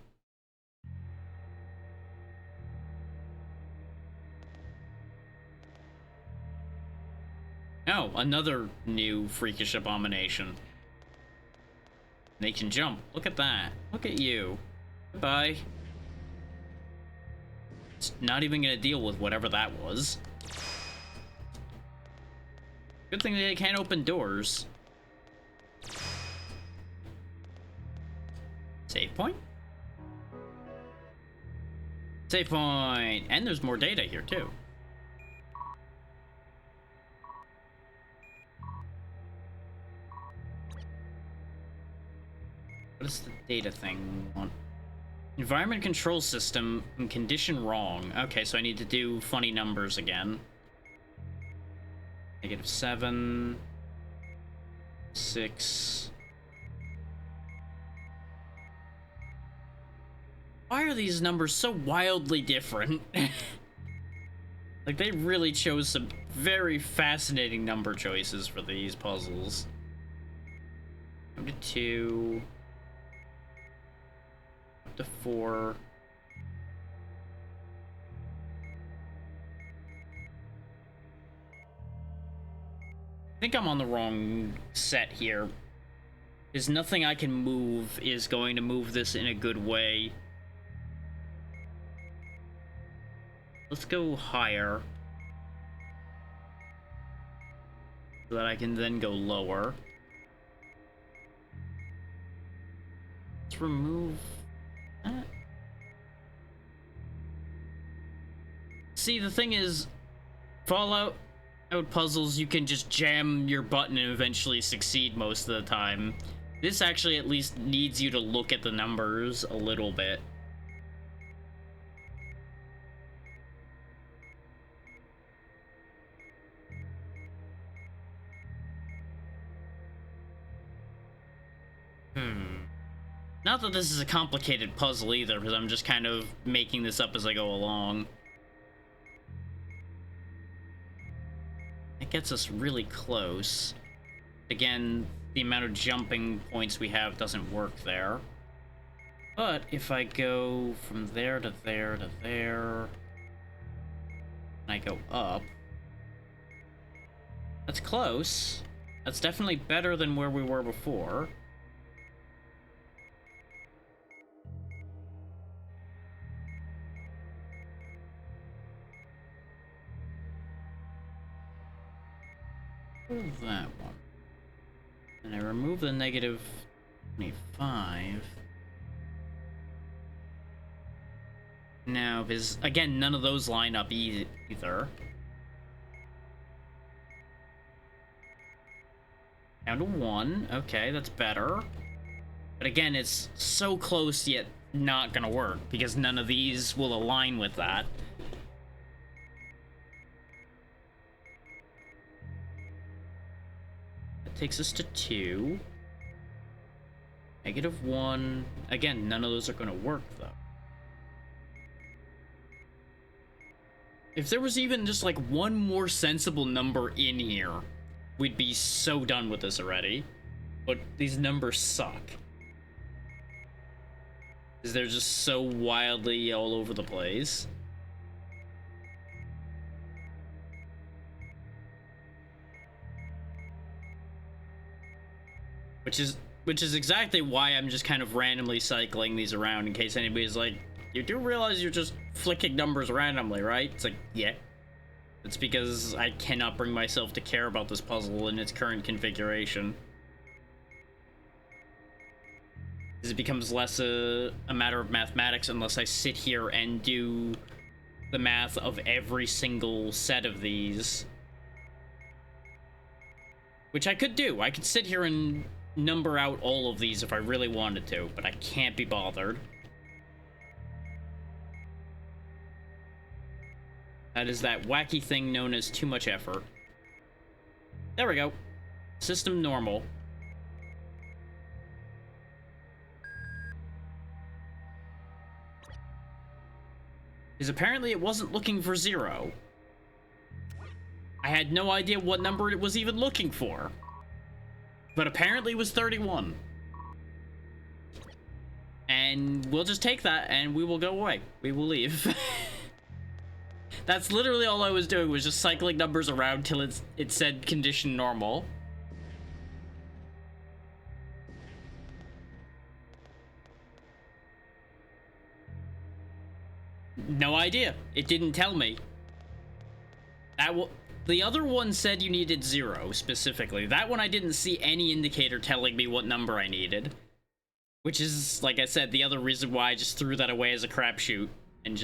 Oh, another new freakish abomination. They can jump. Look at that. Look at you. Goodbye. It's not even gonna deal with whatever that was. Good thing they can't open doors. Save point? Save point! And there's more data here, too. What is the data thing we want? Environment control system and condition wrong. Okay, so I need to do funny numbers again. -7, 6. Why are these numbers so wildly different? Like, they really chose some very fascinating number choices for these puzzles. Up to 2. Up to 4. I think I'm on the wrong set here. Because nothing I can move is going to move this in a good way. Let's go higher. So that I can then go lower. Let's remove that. See, the thing is, Fallout Out puzzles, you can just jam your button and eventually succeed most of the time. This actually at least needs you to look at the numbers a little bit. Not that this is a complicated puzzle either, because I'm just kind of making this up as I go along. It gets us really close. Again, the amount of jumping points we have doesn't work there. But if I go from there to there to there, and I go up, that's close. That's definitely better than where we were before. That one. And I remove the negative 25. Now, because, again, none of those line up either. Down to 1. Okay, that's better. But again, it's so close yet not gonna work, because none of these will align with that. Takes us to 2. Negative 1. Again, none of those are going to work, though. If there was even just, like, one more sensible number in here, we'd be so done with this already. But these numbers suck. Because they're just so wildly all over the place. Which is exactly why I'm just kind of randomly cycling these around, in case anybody's like, you do realize you're just flicking numbers randomly, right? It's like, yeah. It's because I cannot bring myself to care about this puzzle in its current configuration. It becomes less a matter of mathematics unless I sit here and do the math of every single set of these. Which I could do. I could sit here and number out all of these if I really wanted to, but I can't be bothered. That is that wacky thing known as too much effort. There we go. System normal. Because apparently it wasn't looking for 0. I had no idea what number it was even looking for. But apparently it was 31. And we'll just take that and we will go away. We will leave. That's literally all I was doing, was just cycling numbers around till it said condition normal. No idea. It didn't tell me. The other one said you needed 0, specifically. That one I didn't see any indicator telling me what number I needed. Which is, like I said, the other reason why I just threw that away as a crapshoot. And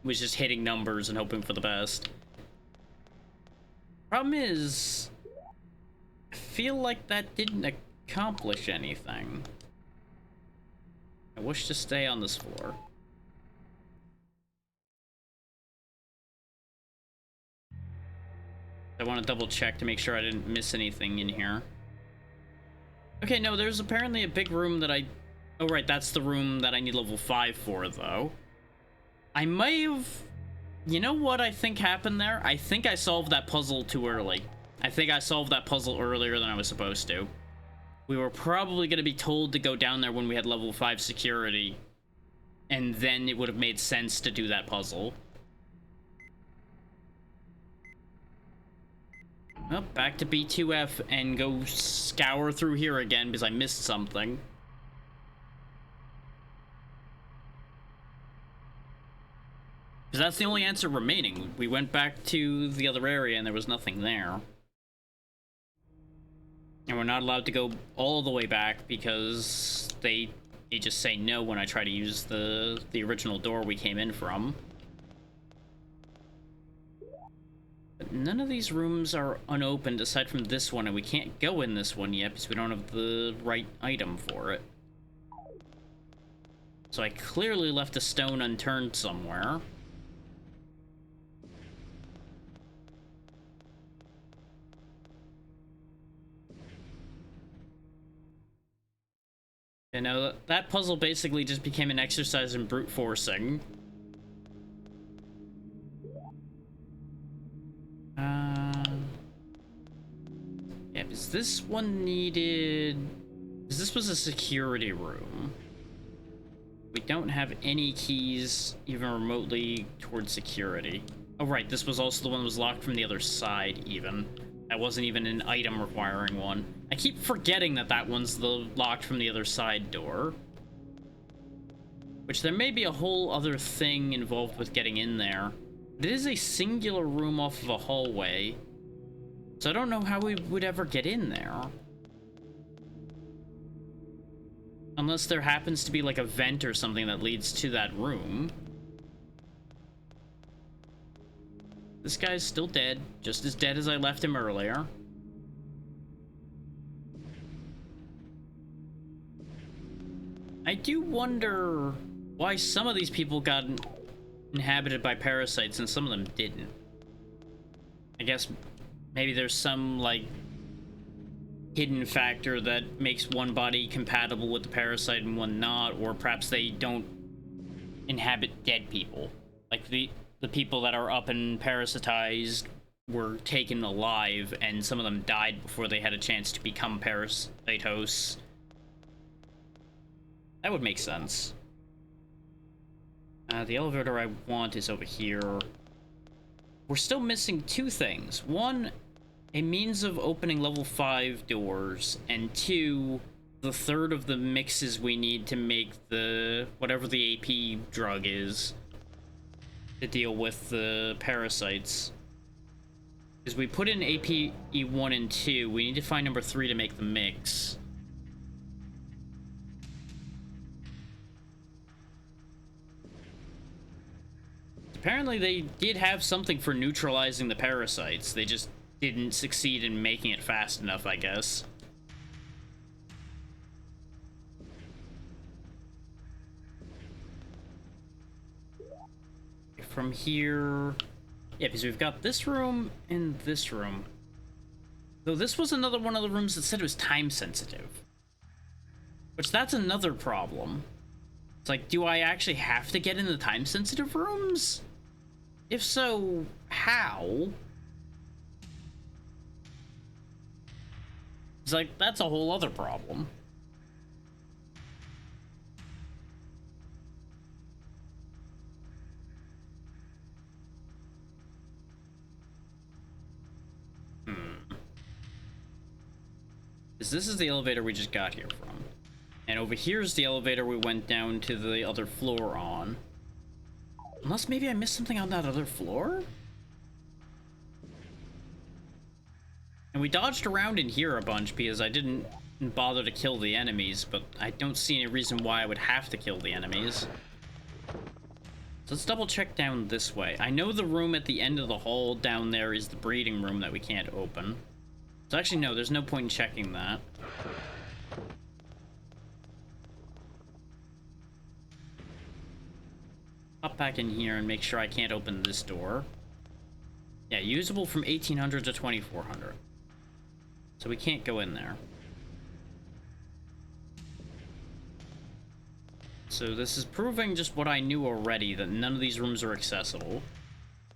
was just hitting numbers and hoping for the best. Problem is, I feel like that didn't accomplish anything. I wish to stay on this floor. I want to double check to make sure I didn't miss anything in here. Okay, no, there's apparently a big room that oh, right, that's the room that I need level 5 for, though. I may have... You know what I think happened there? I think I solved that puzzle too early. I think I solved that puzzle earlier than I was supposed to. We were probably going to be told to go down there when we had level 5 security. And then it would have made sense to do that puzzle. Well, back to B2F and go scour through here again because I missed something. Because that's the only answer remaining. We went back to the other area and there was nothing there. And we're not allowed to go all the way back because they just say no when I try to use the original door we came in from. But none of these rooms are unopened aside from this one, and we can't go in this one yet because we don't have the right item for it. So I clearly left a stone unturned somewhere. You know, that puzzle basically just became an exercise in brute forcing. Yeah, because this one needed... Because this was a security room. We don't have any keys even remotely towards security. Oh right, this was also the one that was locked from the other side even. That wasn't even an item requiring one. I keep forgetting that that one's the locked from the other side door. Which there may be a whole other thing involved with getting in there. It is a singular room off of a hallway. So I don't know how we would ever get in there. Unless there happens to be like a vent or something that leads to that room. This guy's still dead, just as dead as I left him earlier. I do wonder why some of these people got inhabited by parasites and some of them didn't. I guess maybe there's some, like, hidden factor that makes one body compatible with the parasite and one not, or perhaps they don't inhabit dead people. Like, the people that are up and parasitized were taken alive, and some of them died before they had a chance to become parasite hosts. That would make sense. The elevator I want is over here. We're still missing two things. One, a means of opening level 5 doors, and two, the third of the mixes we need to make the whatever the AP drug is to deal with the parasites. Because we put in AP E1 and 2, we need to find number 3 to make the mix. Apparently they did have something for neutralizing the parasites, they just didn't succeed in making it fast enough, I guess. From here... Yeah, because we've got this room and this room. Though this was another one of the rooms that said it was time sensitive. Which, that's another problem. It's like, do I actually have to get in the time sensitive rooms? If so, how? It's like, that's a whole other problem. This is the elevator we just got here from. And over here's the elevator we went down to the other floor on. Unless maybe I missed something on that other floor? And we dodged around in here a bunch because I didn't bother to kill the enemies, but I don't see any reason why I would have to kill the enemies. So let's double check down this way. I know the room at the end of the hall down there is the breeding room that we can't open. So actually, no, there's no point in checking that. Hop back in here and make sure I can't open this door. Yeah, usable from 1800 to 2400. So we can't go in there. So this is proving just what I knew already, that none of these rooms are accessible.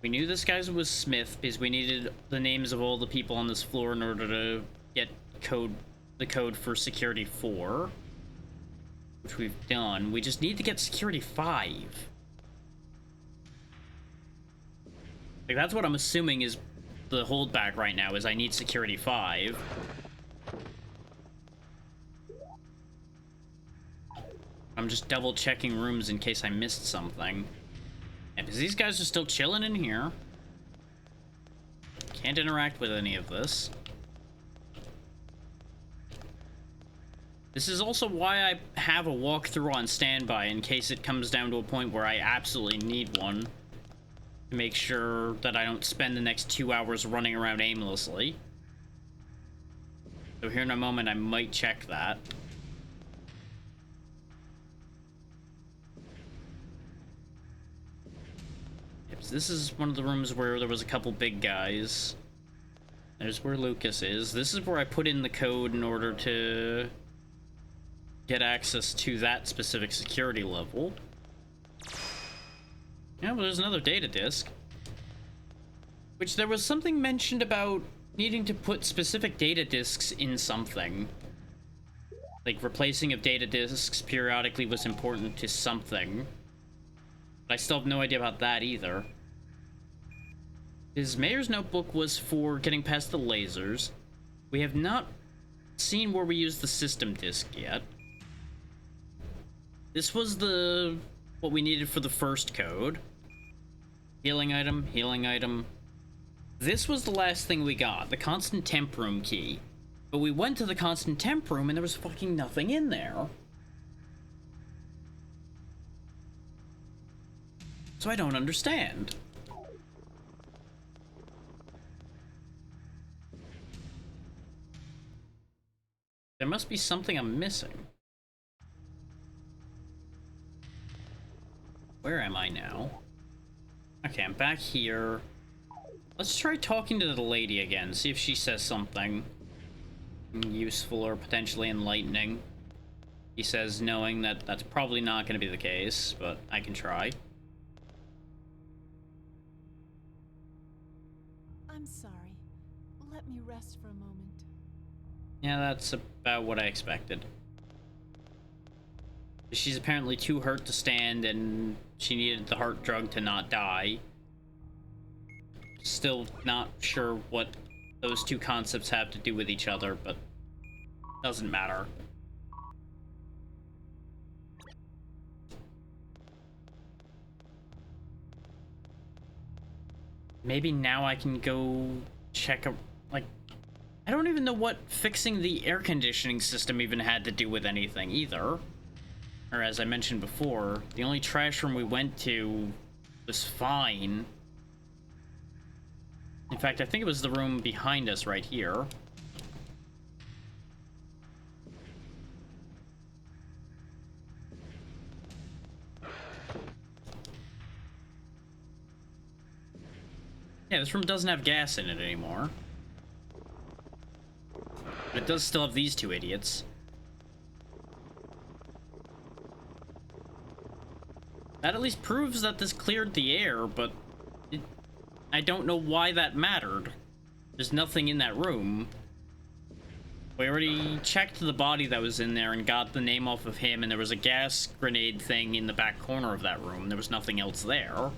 We knew this guy was Smith because we needed the names of all the people on this floor in order to get the code for security 4. Which we've done. We just need to get security 5. Like, that's what I'm assuming is the holdback right now, is I need security 5. I'm just double checking rooms in case I missed something. And because these guys are still chilling in here. Can't interact with any of this. This is also why I have a walkthrough on standby in case it comes down to a point where I absolutely need one. to make sure that I don't spend the next 2 hours running around aimlessly. So here in a moment, I might check that. Yep, so this is one of the rooms where there was a couple big guys. There's where Lucas is. This is where I put in the code in order to get access to that specific security level. Yeah, well, there's another data disk. Which there was something mentioned about needing to put specific data disks in something. Like, replacing of data disks periodically was important to something. But I still have no idea about that either. His Mayor's Notebook was for getting past the lasers. We have not seen where we use the system disk yet. This was what we needed for the first code. Healing item, healing item. This was the last thing we got, the constant temp room key. But we went to the constant temp room and there was fucking nothing in there. So I don't understand. There must be something I'm missing. Where am I now? Okay, I'm back here. Let's try talking to the lady again, see if she says something useful or potentially enlightening. He says knowing that that's probably not going to be the case, but I can try. I'm sorry. Let me rest for a moment. Yeah, that's about what I expected. She's apparently too hurt to stand, and she needed the heart drug to not die. Still not sure what those two concepts have to do with each other, but doesn't matter. Maybe now I can go check like, I don't even know what fixing the air conditioning system even had to do with anything either. Or as I mentioned before, the only trash room we went to was fine. In fact, I think it was the room behind us right here. Yeah, this room doesn't have gas in it anymore. But it does still have these two idiots. That at least proves that this cleared the air, but I don't know why that mattered. There's nothing in that room. We already checked the body that was in there and got the name off of him, and there was a gas grenade thing in the back corner of that room. There was nothing else there.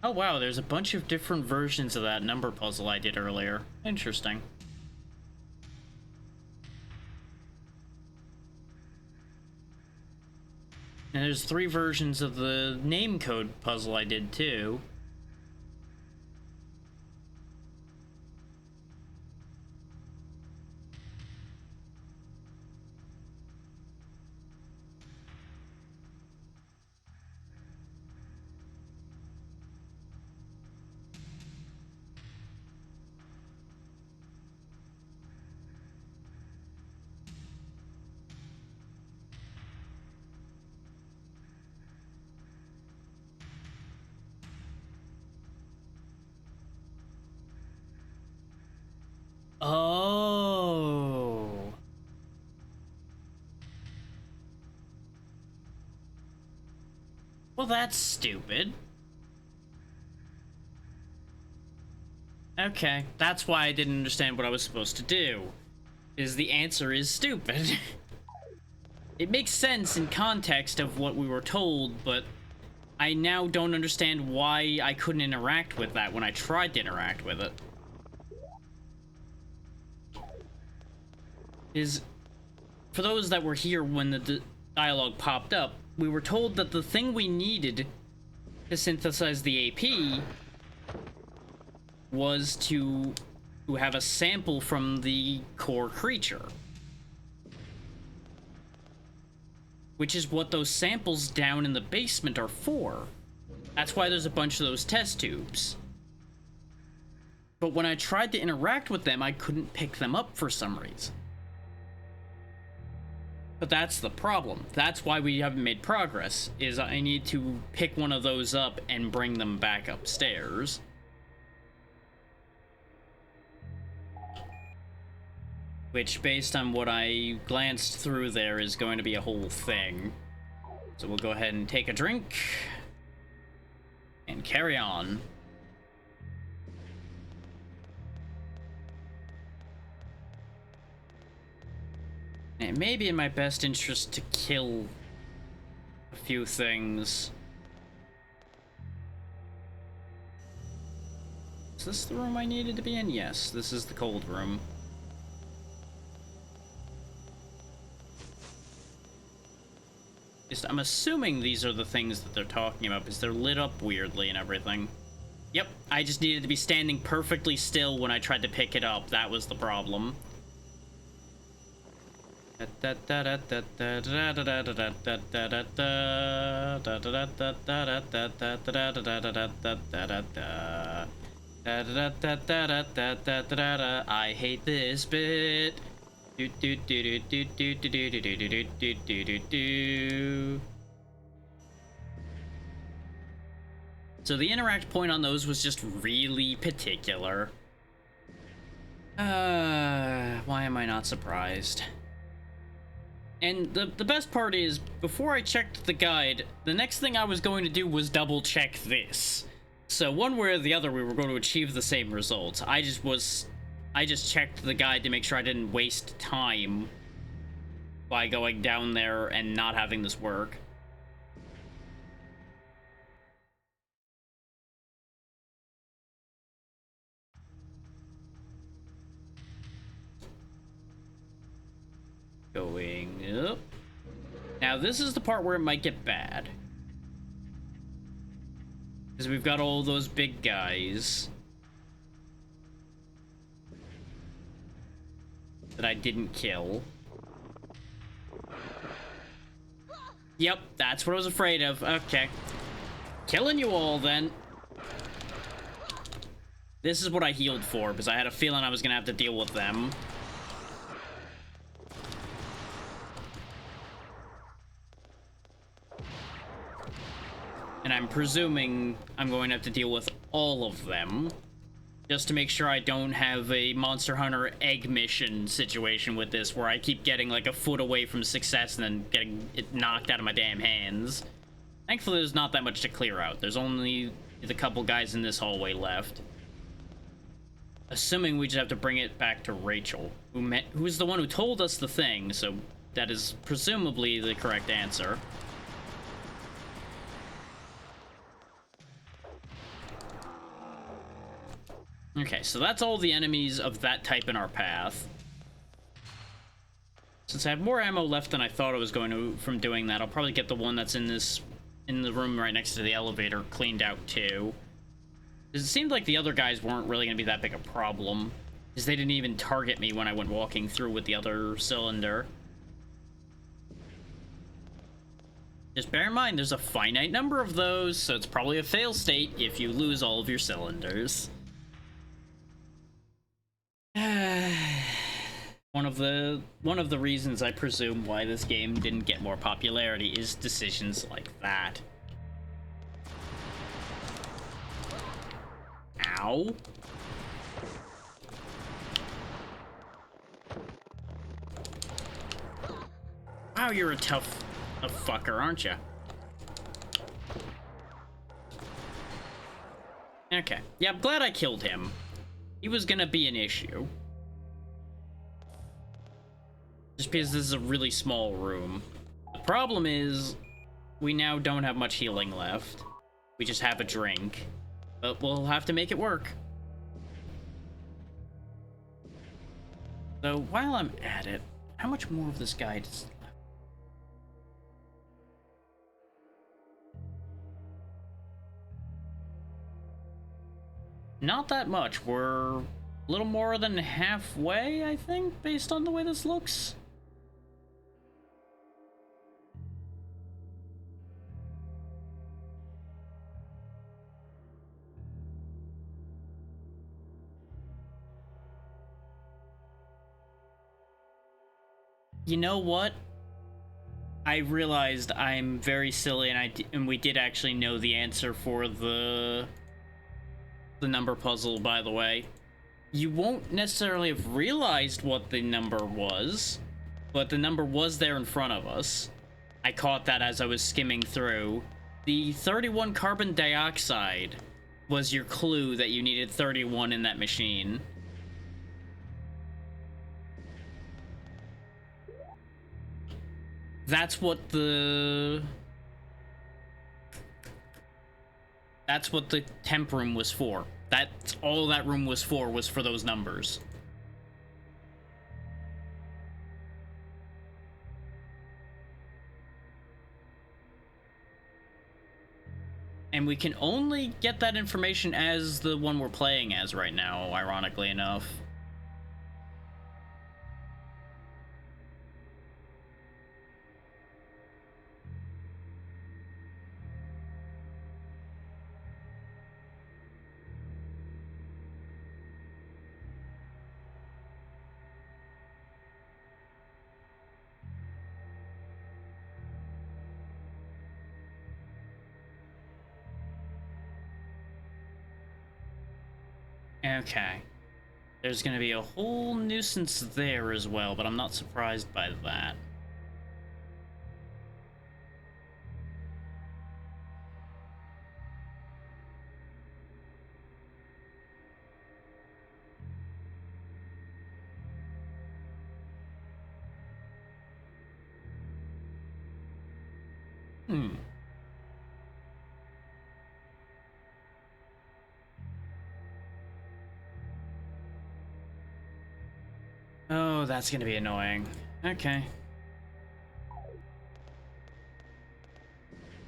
Oh wow, there's a bunch of different versions of that number puzzle I did earlier. Interesting. And there's 3 versions of the name code puzzle I did too. Oh. Well, that's stupid. Okay, that's why I didn't understand what I was supposed to do. Is the answer is stupid. It makes sense in context of what we were told, but I now don't understand why I couldn't interact with that when I tried to interact with it. is, for those that were here when the dialogue popped up, we were told that the thing we needed to synthesize the AP was to have a sample from the core creature. Which is what those samples down in the basement are for. That's why there's a bunch of those test tubes. But when I tried to interact with them, I couldn't pick them up for some reason. But that's the problem. That's why we haven't made progress, is I need to pick one of those up and bring them back upstairs. Which, based on what I glanced through there, is going to be a whole thing. So we'll go ahead and take a drink and carry on. And it may be in my best interest to kill a few things. Is this the room I needed to be in? Yes, this is the cold room. I'm assuming these are the things that they're talking about, because they're lit up weirdly and everything. Yep, I just needed to be standing perfectly still when I tried to pick it up. That was the problem. I hate this bit. So the interact point on those was just really particular. Why am I not surprised? And the best part is, before I checked the guide, the next thing I was going to do was double check this. So one way or the other, we were going to achieve the same results. I just checked the guide to make sure I didn't waste time by going down there and not having this work. Going up. Now this is the part where it might get bad. Because we've got all those big guys that I didn't kill. Yep, that's what I was afraid of. Okay. Killing you all, then. This is what I healed for, because I had a feeling I was gonna have to deal with them. And I'm presuming I'm going to have to deal with all of them, just to make sure I don't have a Monster Hunter egg mission situation with this, where I keep getting like a foot away from success and then getting it knocked out of my damn hands. Thankfully, there's not that much to clear out. There's only the couple guys in this hallway left. Assuming we just have to bring it back to Rachel, who's the one who told us the thing, so that is presumably the correct answer. Okay, so that's all the enemies of that type in our path. Since I have more ammo left than I thought I was going to from doing that, I'll probably get the one that's in the room right next to the elevator cleaned out too. It seemed like the other guys weren't really going to be that big a problem, because they didn't even target me when I went walking through with the other cylinder. Just bear in mind, there's a finite number of those, so it's probably a fail state if you lose all of your cylinders. One of the reasons, I presume, why this game didn't get more popularity is decisions like that. Ow. Wow, you're a tough fucker, aren't you? Okay. Yeah, I'm glad I killed him. He was gonna be an issue. Just because this is a really small room. The problem is, we now don't have much healing left. We just have a drink. But we'll have to make it work. So while I'm at it, How much more of this guide is left? Not that much. We're a little more than halfway, I think, based on the way this looks. You know what? I realized I'm very silly, and we did actually know the answer for the number puzzle, by the way. You won't necessarily have realized what the number was, but the number was there in front of us. I caught that as I was skimming through. The 31 carbon dioxide was your clue that you needed 31 in that machine. That's what the temp room was for. That's all that room was for those numbers. And we can only get that information as the one we're playing as right now, ironically enough. Okay. There's gonna be a whole nuisance there as well, but I'm not surprised by that. Oh, that's gonna be annoying. Okay.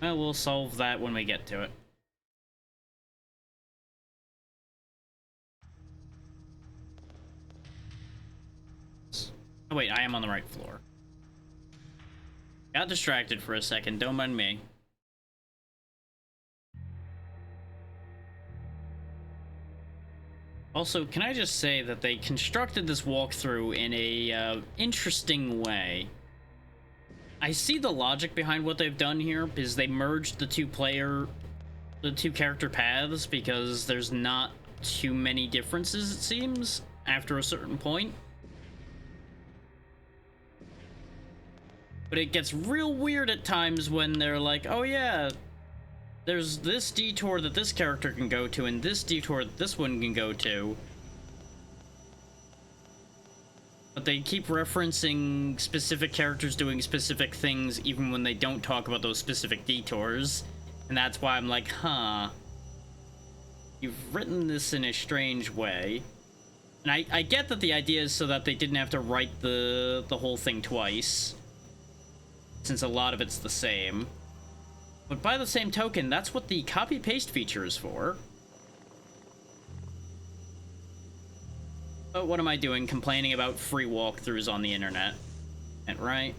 Well, we'll solve that when we get to it. Oh wait, I am on the right floor. Got distracted for a second, don't mind me. Also, can I just say that they constructed this walkthrough in a interesting way. I see the logic behind what they've done here, because they merged the two character paths, because there's not too many differences, it seems, after a certain point. But it gets real weird at times when they're like, oh yeah, there's this detour that this character can go to, and this detour that this one can go to. But they keep referencing specific characters doing specific things even when they don't talk about those specific detours. And that's why I'm like, huh. You've written this in a strange way. And I get that the idea is so that they didn't have to write the whole thing twice, since a lot of it's the same. But by the same token, that's what the copy-paste feature is for. But what am I doing? Complaining about free walkthroughs on the internet. Right?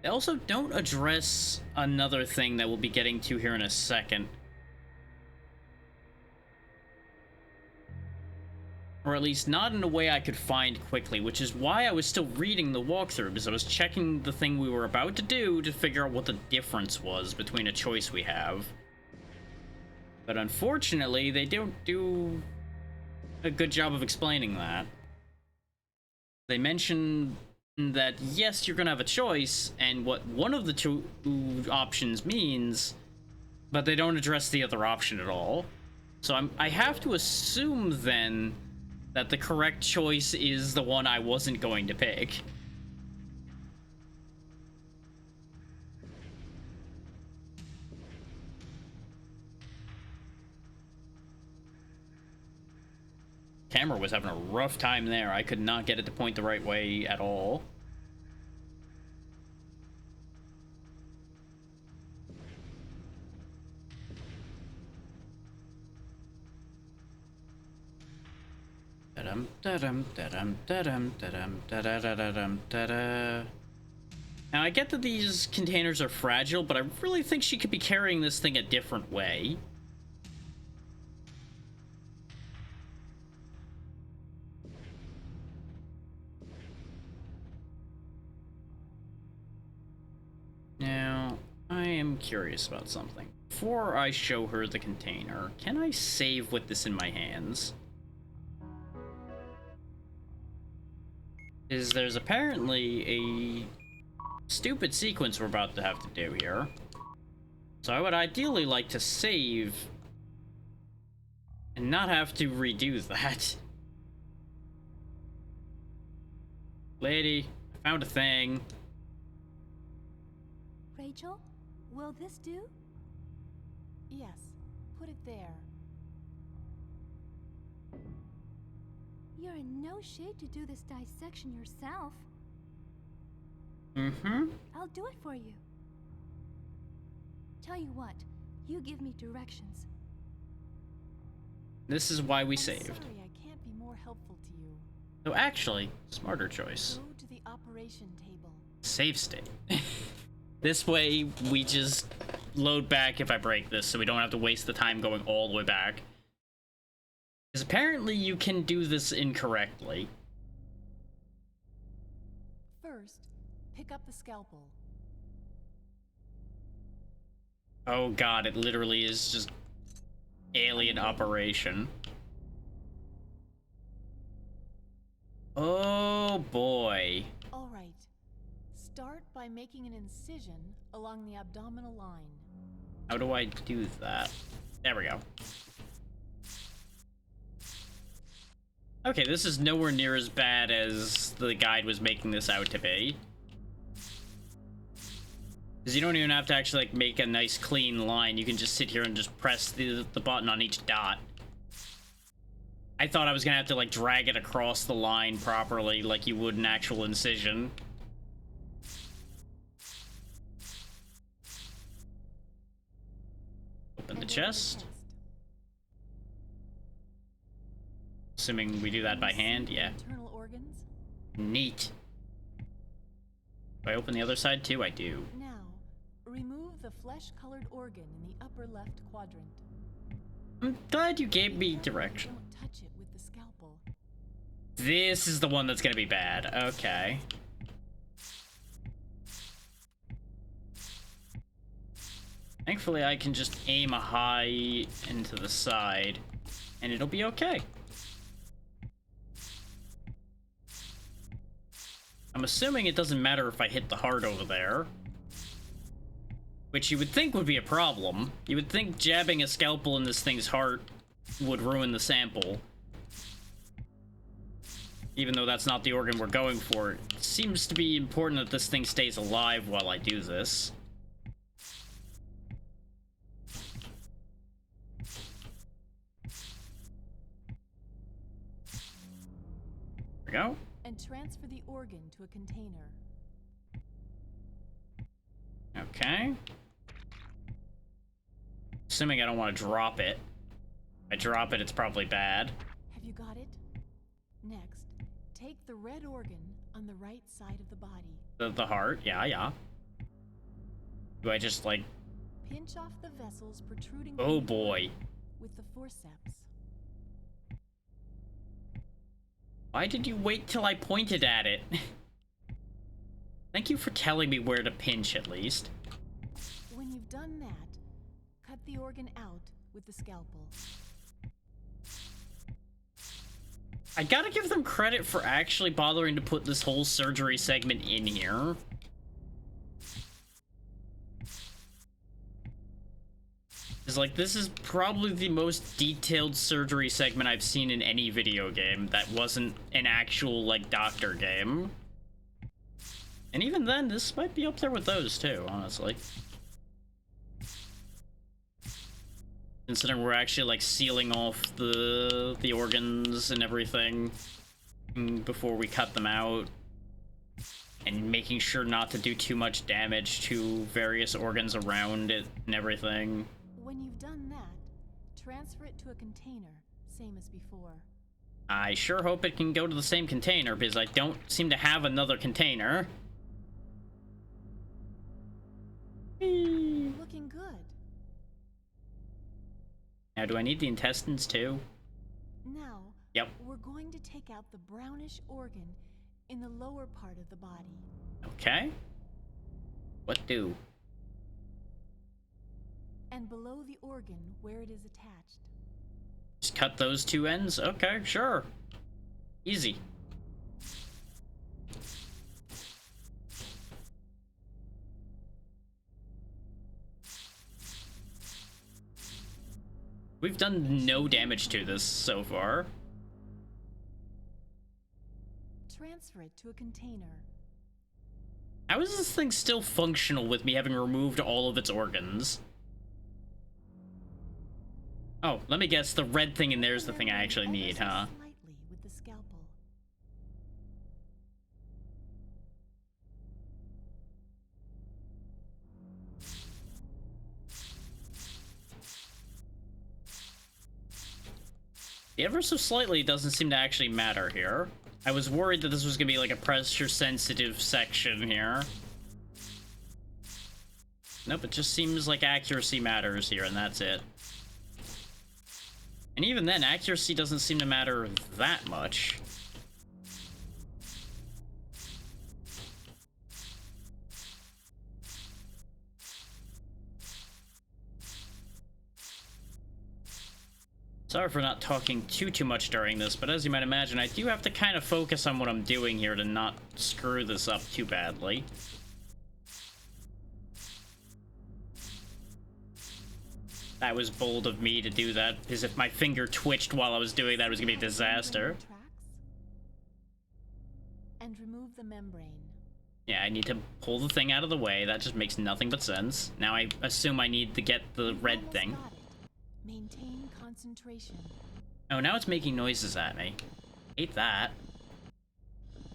They also don't address another thing that we'll be getting to here in a second. Or at least not in a way I could find quickly, which is why I was still reading the walkthrough, because I was checking the thing we were about to do to figure out what the difference was between a choice we have. But unfortunately, they don't do a good job of explaining that. They mention that, yes, you're gonna have a choice, and what one of the two options means, but they don't address the other option at all. So I have to assume, then, that the correct choice is the one I wasn't going to pick. camera was having a rough time there. I could not get it to point the right way at all. Da-dum, da-dum, da-dum, da-dum, da-dum, da-da-da-da-dum, da-da. Now, I get that these containers are fragile, but I really think she could be carrying this thing a different way. Now, I am curious about something. Before I show her the container, can I save with this in my hands? There's apparently a stupid sequence we're about to have to do here. So I would ideally like to save and not have to redo that. Lady, I found a thing. Rachel, will this do? Yes, put it there. You're in no shape to do this dissection yourself. Mm-hmm. I'll do it for you. Tell you what, you give me directions. This is why we I'm saved. sorry I can't be more helpful to you. So actually, smarter choice. Go to the operation table. Save state. This way, we just load back if I break this, so we don't have to waste the time going all the way back. Because apparently you can do this incorrectly. First, pick up the scalpel. Oh god, it literally is just alien operation. Oh boy. All right. Start by making an incision along the abdominal line. How do I do that? There we go. Okay, this is nowhere near as bad as the guide was making this out to be. Because you don't even have to actually like make a nice clean line. You can just sit here and just press the button on each dot. I thought I was gonna have to like drag it across the line properly like you would an actual incision. Open the chest. Assuming we do that by hand, yeah. Internal organs. Neat. Do I open the other side too? I do. Now, remove the flesh-colored organ in the upper left quadrant. I'm glad you gave me direction. Don't touch it with the scalpel. This is the one that's gonna be bad. Okay. Thankfully, I can just aim a high into the side, and it'll be okay. I'm assuming it doesn't matter if I hit the heart over there. Which you would think would be a problem. You would think jabbing a scalpel in this thing's heart would ruin the sample. Even though that's not the organ we're going for. It seems to be important that this thing stays alive while I do this. There we go. And transfer the organ to a container. Okay. Assuming I don't want to drop it. If I drop it, it's probably bad. Have you got it? Next, take the red organ on the right side of the body. The heart, yeah. Do I just, like... Pinch off the vessels protruding Oh boy. with the forceps. Why did you wait till I pointed at it? Thank you for telling me where to pinch, at least. When you've done that, cut the organ out with the scalpel. I gotta give them credit for actually bothering to put this whole surgery segment in here. It's like, this is probably the most detailed surgery segment I've seen in any video game that wasn't an actual, like, doctor game. And even then, this might be up there with those, too, honestly. Considering we're actually like sealing off the organs and everything before we cut them out, and making sure not to do too much damage to various organs around it and everything. When you've done that, transfer it to a container, same as before. I sure hope it can go to the same container, because I don't seem to have another container. Looking good. Now, do I need the intestines too? Now, Yep. we're going to take out the brownish organ in the lower part of the body. Okay. What do? And below the organ where it is attached. Just cut those two ends? Okay, sure. Easy. We've done no damage to this so far. Transfer it to a container. How is this thing still functional with me having removed all of its organs? Oh, let me guess, the red thing in there is the thing I actually need, huh? Slightly with the scalpel. The ever so slightly doesn't seem to actually matter here. I was worried that this was gonna be like a pressure-sensitive section here. Nope, it just seems like accuracy matters here, and that's it. And even then, accuracy doesn't seem to matter that much. Sorry for not talking too much during this, but as you might imagine, I do have to kind of focus on what I'm doing here to not screw this up too badly. That was bold of me to do that, because if my finger twitched while I was doing that, it was gonna be a disaster. And remove the membrane. Yeah, I need to pull the thing out of the way. That just makes nothing but sense. Now I assume I need to get the red thing. Got it. Maintain concentration. Oh, now it's making noises at me. Hate that.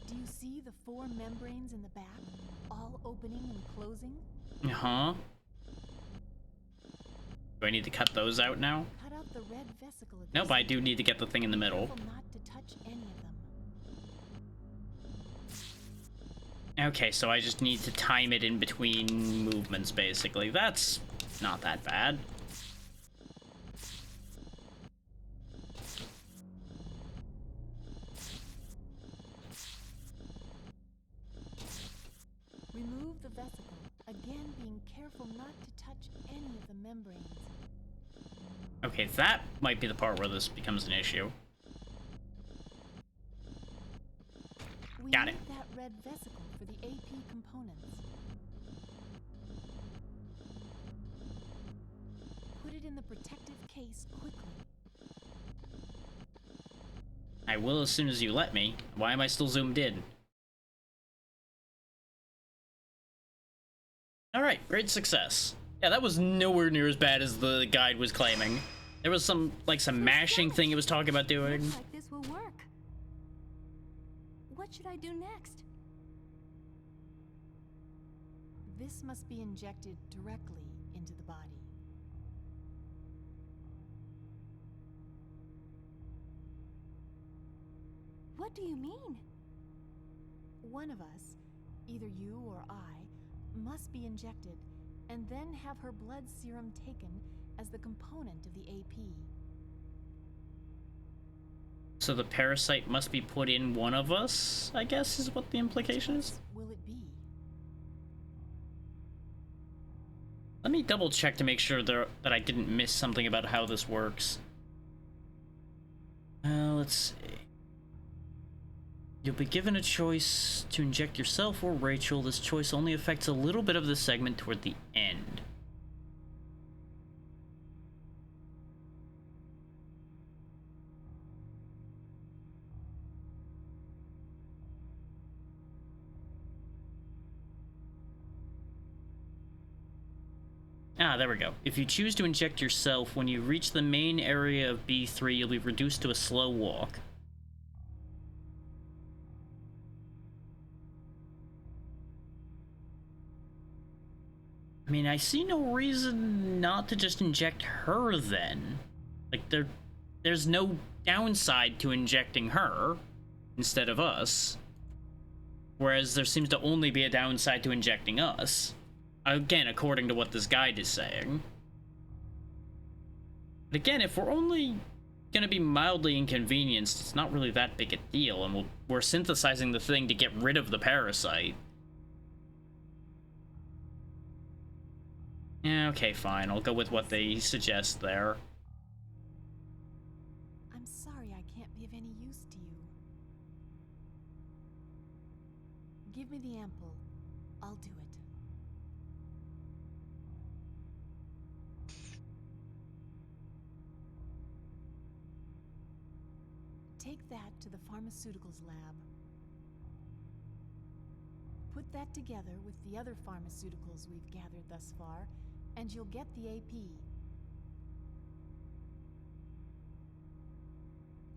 Do you see the 4 membranes in the back, all opening and closing? Uh-huh. Do I need to cut those out now? Cut out the red vesicle. Nope, I do need to get the thing in the middle. Careful not to touch any of them. Okay, so I just need to time it in between movements, basically. That's not that bad. Remove the vesicle, again being careful not to touch any of the membranes. Okay, that might be the part where this becomes an issue. We Got need it. that red vesicle for the AP components. Put it in the protective case quickly. I will as soon as you let me. Why am I still zoomed in? Alright, great success. Yeah, that was nowhere near as bad as the guide was claiming. There was some mashing thing it was talking about doing. Looks like this will work. What should I do next? This must be injected directly into the body. What do you mean? One of us, either you or I, must be injected and then have her blood serum taken as the component of the AP. So the parasite must be put in one of us, I guess, is what the implication is? Will it be? Let me double check to make sure that I didn't miss something about how this works. Let's see. You'll be given a choice to inject yourself or Rachel. This choice only affects a little bit of the segment toward the end. Ah, there we go. If you choose to inject yourself, when you reach the main area of B3, you'll be reduced to a slow walk. I mean, I see no reason not to just inject her then. Like, there's no downside to injecting her instead of us. Whereas there seems to only be a downside to injecting us. Again, according to what this guide is saying. But again, if we're only gonna be mildly inconvenienced, it's not really that big a deal, and we're synthesizing the thing to get rid of the parasite. Yeah, okay, fine. I'll go with what they suggest there. I'm sorry I can't be of any use to you. Give me the ample. I'll do it. Take that to the pharmaceuticals lab. Put that together with the other pharmaceuticals we've gathered thus far, and you'll get the AP.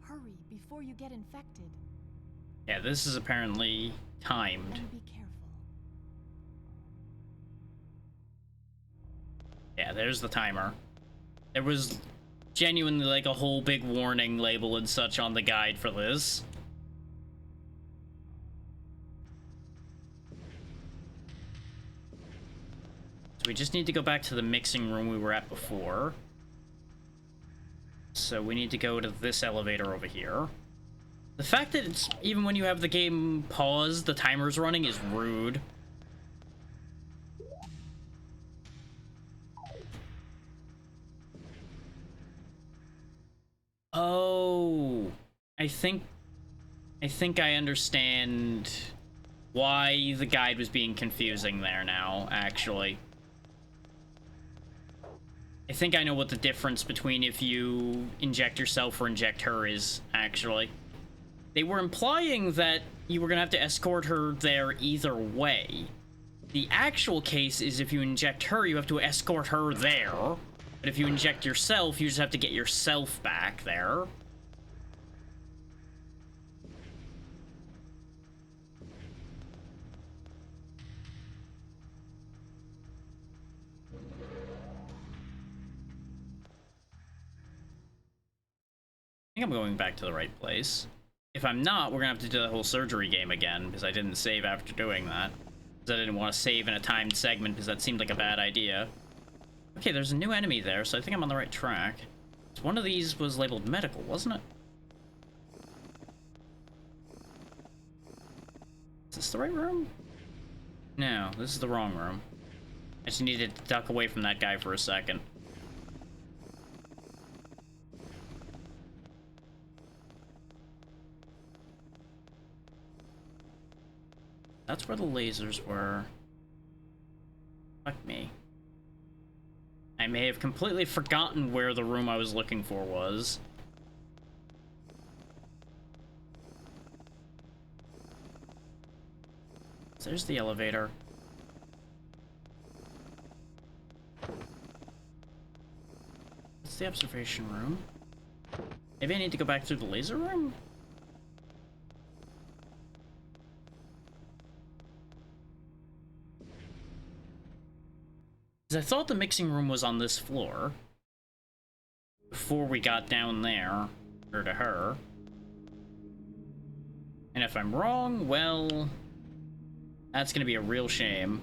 Hurry before you get infected. Yeah, this is apparently timed. And be careful. Yeah, there's the timer. There was genuinely like a whole big warning label and such on the guide for this. So we just need to go back to the mixing room we were at before. So we need to go to this elevator over here. The fact that it's even when you have the game paused, the timer's running is rude. Oh, I think I understand why the guide was being confusing there now, actually. I think I know what the difference between if you inject yourself or inject her is, actually. They were implying that you were gonna have to escort her there either way. The actual case is if you inject her, you have to escort her there. But if you inject yourself, you just have to get yourself back there. I think I'm going back to the right place. If I'm not, we're gonna have to do the whole surgery game again, because I didn't save after doing that. Because I didn't want to save in a timed segment, because that seemed like a bad idea. Okay, there's a new enemy there, so I think I'm on the right track. So one of these was labeled medical, wasn't it? Is this the right room? No, this is the wrong room. I just needed to duck away from that guy for a second. That's where the lasers were. Fuck me. I may have completely forgotten where the room I was looking for was. So there's the elevator. What's the observation room? Maybe I need to go back through the laser room? 'Cause I thought the mixing room was on this floor. Before we got down there. Or to her. And if I'm wrong, well... that's gonna be a real shame.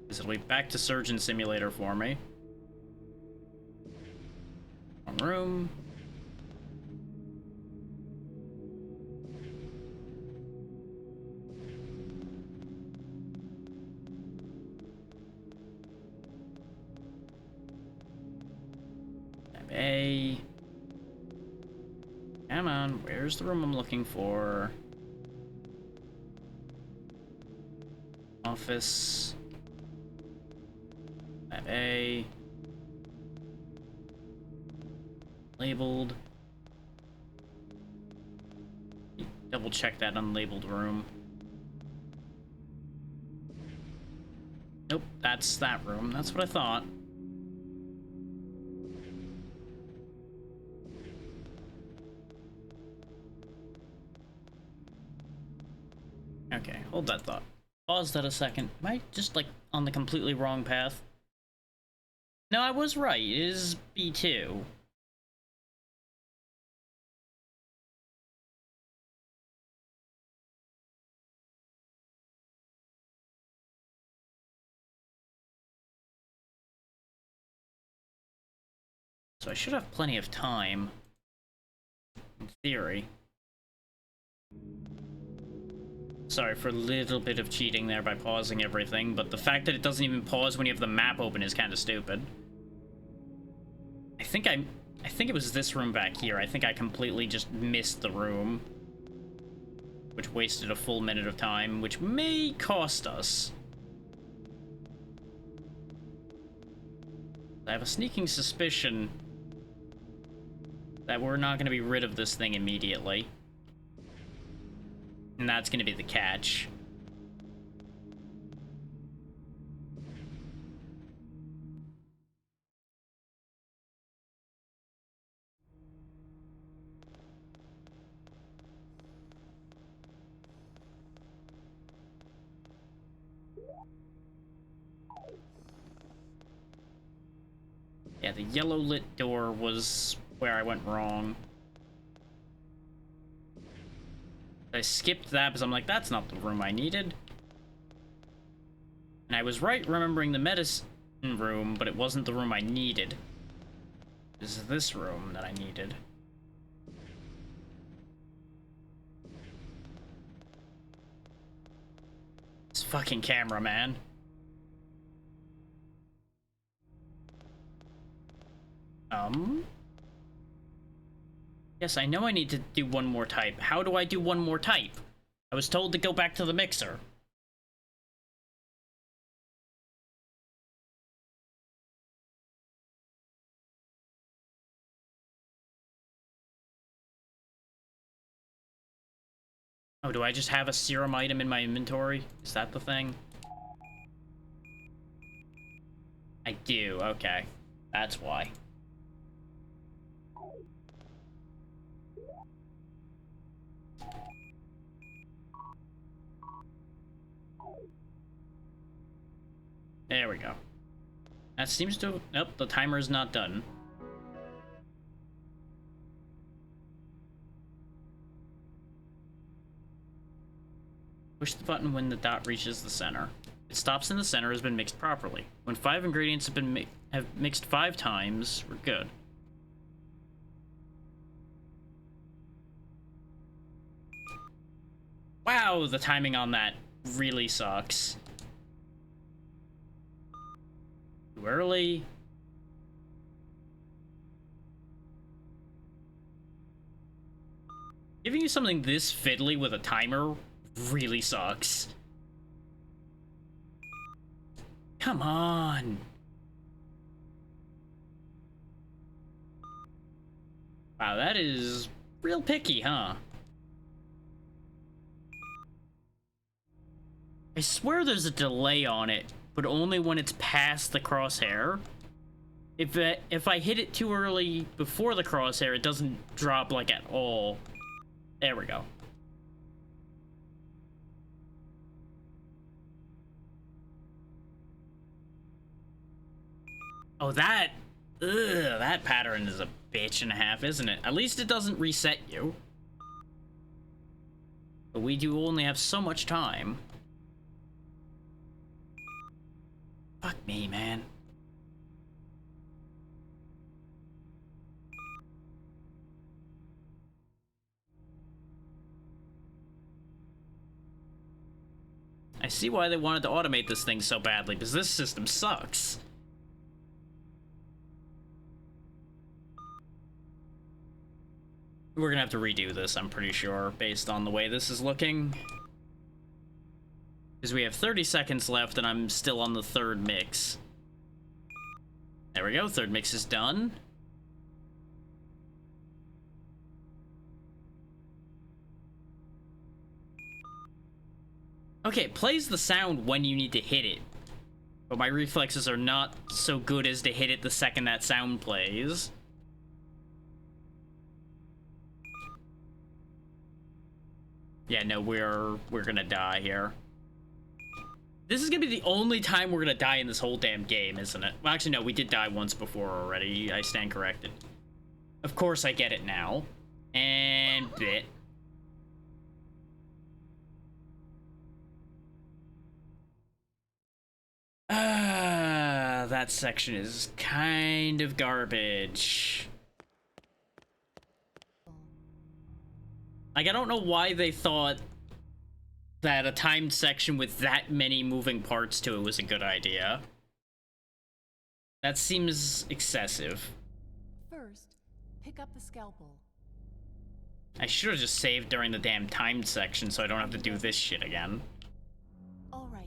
Because it'll be back to Surgeon Simulator for me. Wrong room. A. Come on, where's the room I'm looking for? Office. Lab A. Labeled. Double check that unlabeled room. Nope, that's that room. That's what I thought. Okay, hold that thought. Pause that a second. Am I just, like, on the completely wrong path? No, I was right. It is B2. So I should have plenty of time. In theory. Sorry for a little bit of cheating there by pausing everything, but the fact that it doesn't even pause when you have the map open is kind of stupid. I think it was this room back here. I think I completely just missed the room, which wasted a full minute of time, which may cost us. I have a sneaking suspicion that we're not going to be rid of this thing immediately. And that's going to be the catch. Yeah, the yellow lit door was where I went wrong. I skipped that because I'm like, that's not the room I needed. And I was right remembering the medicine room, but it wasn't the room I needed. This is this room that I needed. This fucking camera, man. Yes, I know I need to do one more type. How do I do one more type? I was told to go back to the mixer. Oh, do I just have a serum item in my inventory? Is that the thing? I do, okay. That's why. There we go. That seems to... Nope, the timer is not done. Push the button when the dot reaches the center. It stops in the center has been mixed properly. When 5 ingredients have mixed 5 times, we're good. Wow, the timing on that really sucks. Too early. Giving you something this fiddly with a timer really sucks. Come on. Wow, that is real picky, huh? I swear there's a delay on it, but only when it's past the crosshair. If I hit it too early before the crosshair, it doesn't drop like at all. There we go. Oh, that pattern is a bitch and a half, isn't it? At least it doesn't reset you. But we do only have so much time. Fuck me, man. I see why they wanted to automate this thing so badly, because this system sucks. We're gonna have to redo this, I'm pretty sure, based on the way this is looking. Because we have 30 seconds left and I'm still on the third mix. There we go, third mix is done. Okay, it plays the sound when you need to hit it. But my reflexes are not so good as to hit it the second that sound plays. Yeah, no, we're gonna die here. This is gonna be the only time we're gonna die in this whole damn game, isn't it? Well, actually, no, we did die once before already. I stand corrected. Of course I get it now. And bit. That section is kind of garbage. Like, I don't know why they thought that a timed section with that many moving parts to it was a good idea. That seems excessive. First, pick up the scalpel. I should have just saved during the damn timed section so I don't have to do this shit again. All right.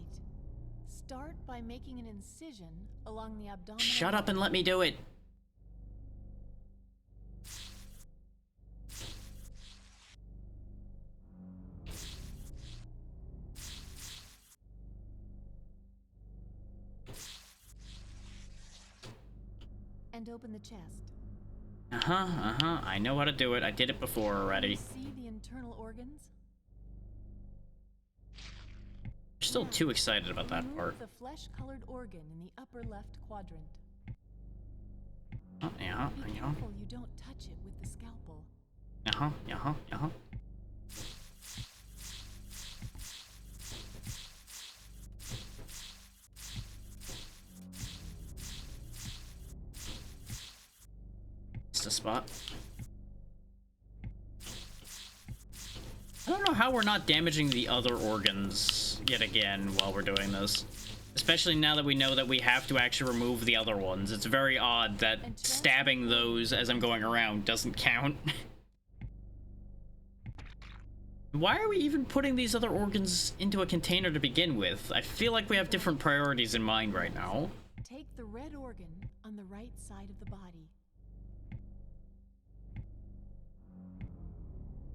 Start by making an incision along the abdominal Shut up and wall. let me do it. And open the chest. I know how to do it. I did it before already. See the internal organs? I'm still too excited about that Remove part. the flesh-colored organ in the upper left quadrant. Oh, yeah, Be yeah. careful you don't touch it with the scalpel. It's the spot. I don't know how we're not damaging the other organs yet again while we're doing this. Especially now that we know that we have to actually remove the other ones. It's very odd that stabbing those as I'm going around doesn't count. Why are we even putting these other organs into a container to begin with? I feel like we have different priorities in mind right now. Take the red organ on the right side of the body.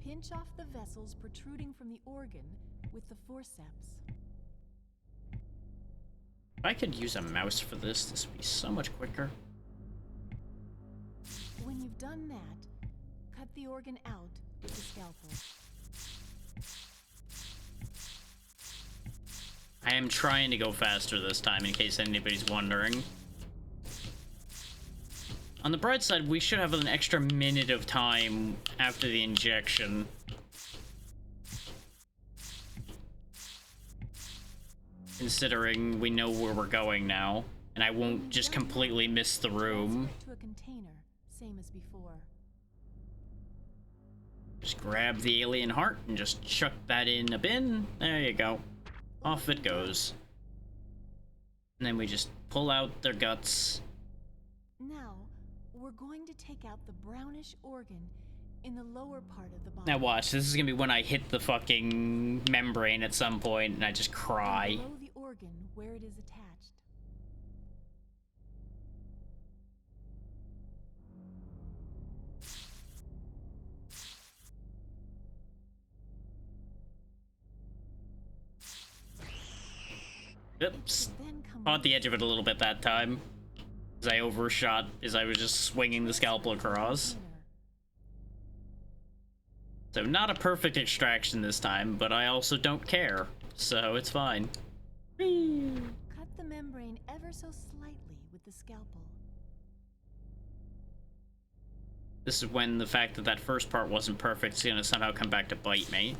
Pinch off the vessels protruding from the organ with the forceps. If I could use a mouse for this, this would be so much quicker. When you've done that, cut the organ out with the scalpel. I am trying to go faster this time, in case anybody's wondering. On the bright side, we should have an extra minute of time after the injection. Considering we know where we're going now, and I won't just completely miss the room. Transfer it to a container, same as before. Just grab the alien heart and just chuck that in a bin. There you go. Off it goes. And then we just pull out their guts. Now, we're going to take out the brownish organ in the lower part of the body. Now watch, this is gonna be when I hit the fucking membrane at some point and I just cry. And below the organ where it is attached. Oops. Then come Caught the edge of it a little bit that time. As I overshot as I was just swinging the scalpel across. So not a perfect extraction this time, but I also don't care. So it's fine. Cut the membrane ever so slightly with the scalpel. This is when the fact that that first part wasn't perfect is gonna somehow come back to bite me.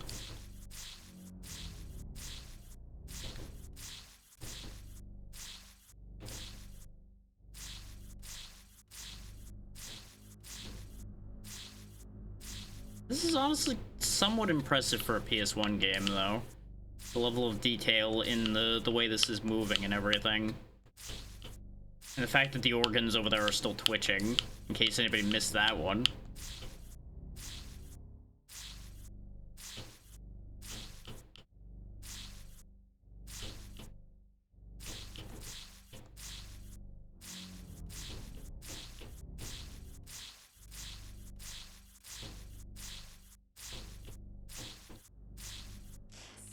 This is honestly somewhat impressive for a PS1 game, though. The level of detail in the way this is moving and everything. And the fact that the organs over there are still twitching, in case anybody missed that one.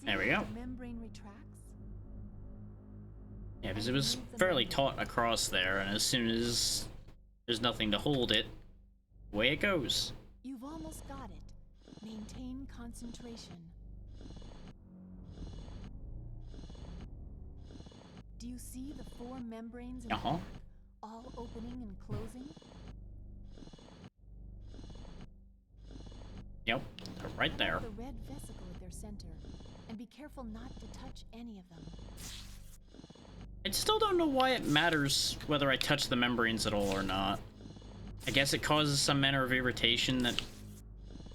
There we go. The membrane retracts. Yeah, because it was fairly taut across there, and as soon as there's nothing to hold it, away it goes. You've almost got it. Maintain concentration. Do you see the 4 membranes in the back, all opening and closing? Yep, they're right there. The red vesicle at their center, and be careful not to touch any of them. I still don't know why it matters whether I touch the membranes at all or not. I guess it causes some manner of irritation that,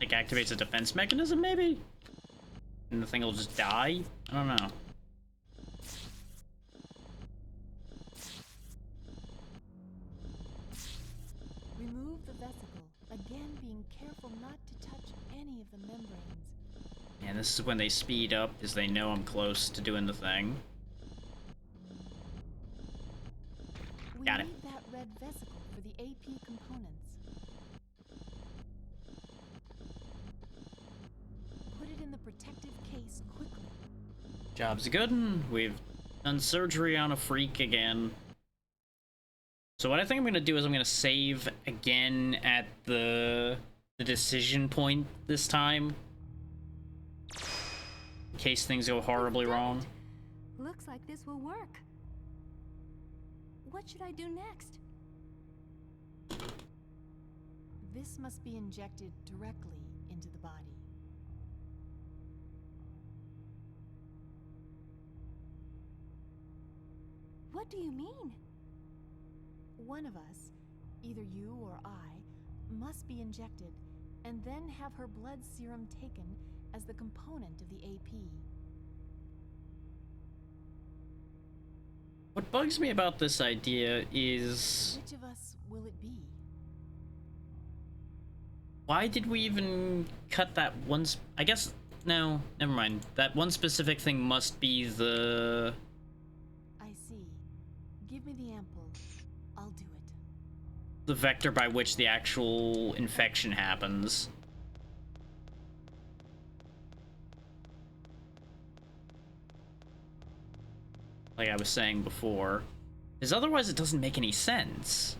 like, activates a defense mechanism, maybe? And the thing will just die? I don't know. Remove the vesicle, again being careful not to touch any of the membranes. And this is when they speed up, because they know I'm close to doing the thing. Got it. We need that red vesicle for the AP components. Put it in the protective case quickly. Job's good, and we've done surgery on a freak again. So what I think I'm gonna do is I'm gonna save again at the decision point this time. In case things go horribly wrong. Looks like this will work. What should I do next? This must be injected directly into the body. What do you mean? One of us, either you or I, must be injected and then have her blood serum taken as the component of the AP. What bugs me about this idea is... Which of us will it be? Why did we even cut that one I guess... No, never mind. That one specific thing must be the... I see. Give me the ample. I'll do it. the vector by which the actual infection happens. Like I was saying before. Because otherwise it doesn't make any sense.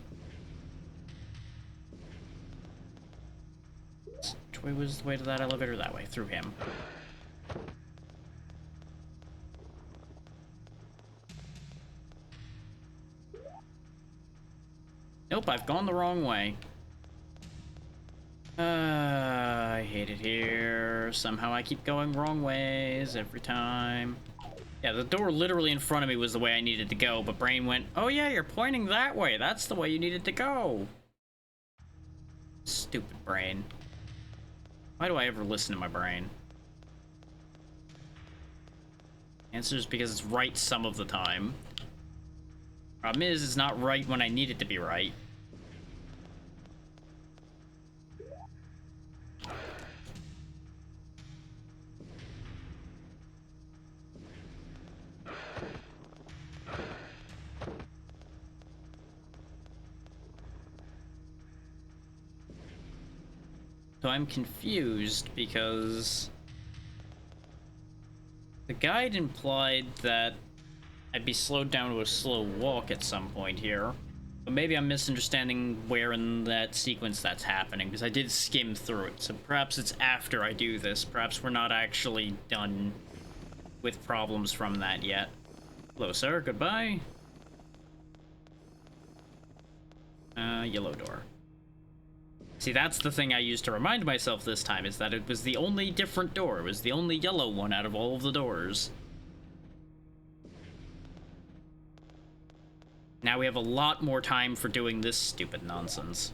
Which way was the way to that elevator? That way, through him. Nope, I've gone the wrong way. I hate it here. Somehow I keep going wrong ways every time. Yeah, the door literally in front of me was the way I needed to go, but brain went, oh yeah, you're pointing that way. That's the way you needed to go. Stupid brain. Why do I ever listen to my brain? Answer is because it's right some of the time. Problem is, it's not right when I need it to be right. So I'm confused because the guide implied that I'd be slowed down to a slow walk at some point here. But maybe I'm misunderstanding where in that sequence that's happening, because I did skim through it. So perhaps it's after I do this. Perhaps we're not actually done with problems from that yet. Hello, sir. Goodbye. Yellow door. See, that's the thing I used to remind myself this time, is that it was the only different door. It was the only yellow one out of all of the doors. Now we have a lot more time for doing this stupid nonsense.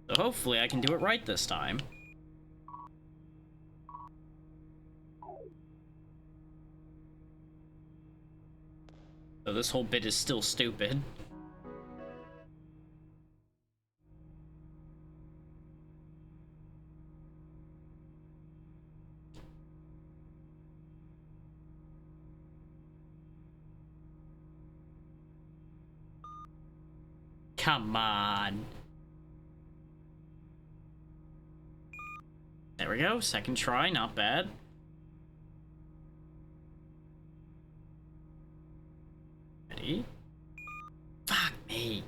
So hopefully I can do it right this time. So this whole bit is still stupid. Come on. There we go. Second try, not bad. Ready? me. Fuck me.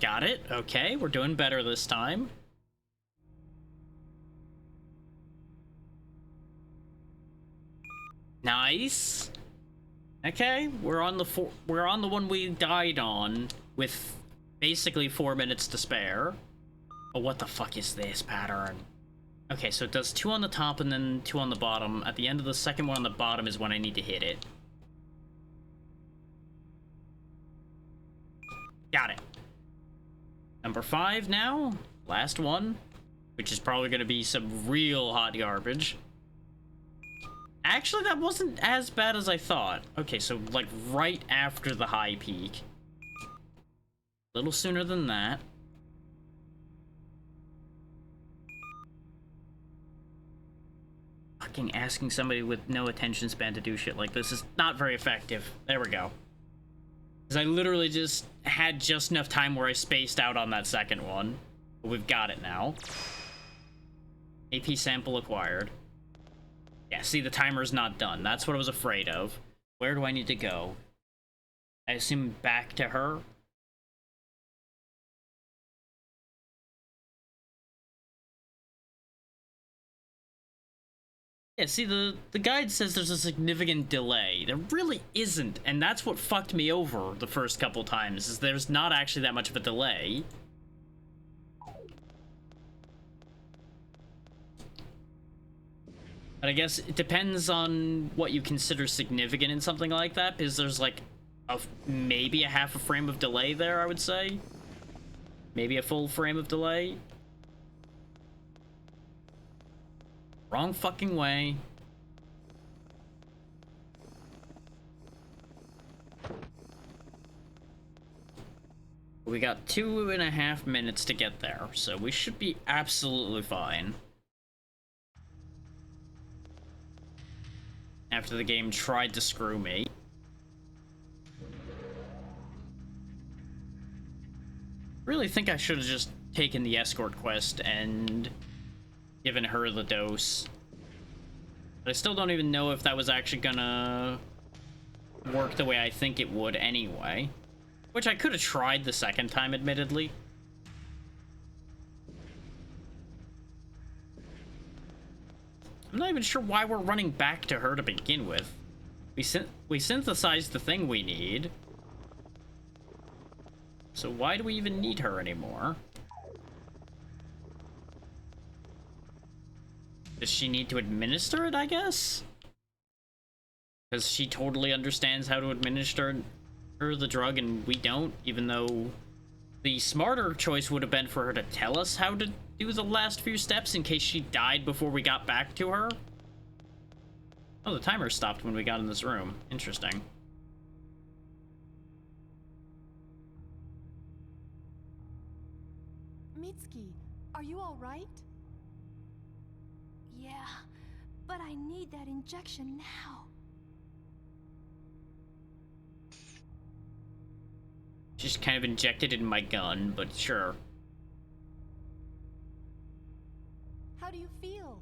Got it. Okay, we're doing better this time. Nice. Okay, we're on the one we died on with basically 4 minutes to spare. Oh, what the fuck is this pattern? Okay, so it does 2 on the top and then 2 on the bottom. At the end of the second one on the bottom is when I need to hit it. Got it. Number 5 now. Last one. Which is probably going to be some real hot garbage. Actually, that wasn't as bad as I thought. Okay, so like right after the high peak. A little sooner than that. Fucking asking somebody with no attention span to do shit like this is not very effective. There we go. Because I literally just had just enough time where I spaced out on that second one. But we've got it now. AP sample acquired. Yeah, see, the timer's not done. That's what I was afraid of. Where do I need to go? I assume back to her? Yeah, see, the guide says there's a significant delay. There really isn't, and that's what fucked me over the first couple times, is there's not actually that much of a delay. But I guess it depends on what you consider significant in something like that, because there's like maybe a half a frame of delay there, I would say. Maybe a full frame of delay. Wrong fucking way. We got 2.5 minutes to get there, so we should be absolutely fine. After the game tried to screw me. Really think I should have just taken the escort quest and given her the dose. But I still don't even know if that was actually gonna work the way I think it would anyway. Which I could have tried the second time, admittedly. I'm not even sure why we're running back to her to begin with. We synthesized the thing we need. So why do we even need her anymore? Does she need to administer it, I guess? Because she totally understands how to administer her the drug and we don't, even though the smarter choice would have been for her to tell us how to do the last few steps in case she died before we got back to her. Oh, the timer stopped when we got in this room. Interesting. Mitsuki, are you all right? Yeah, but I need that injection now. She's kind of injected in my gun, but sure. How do you feel?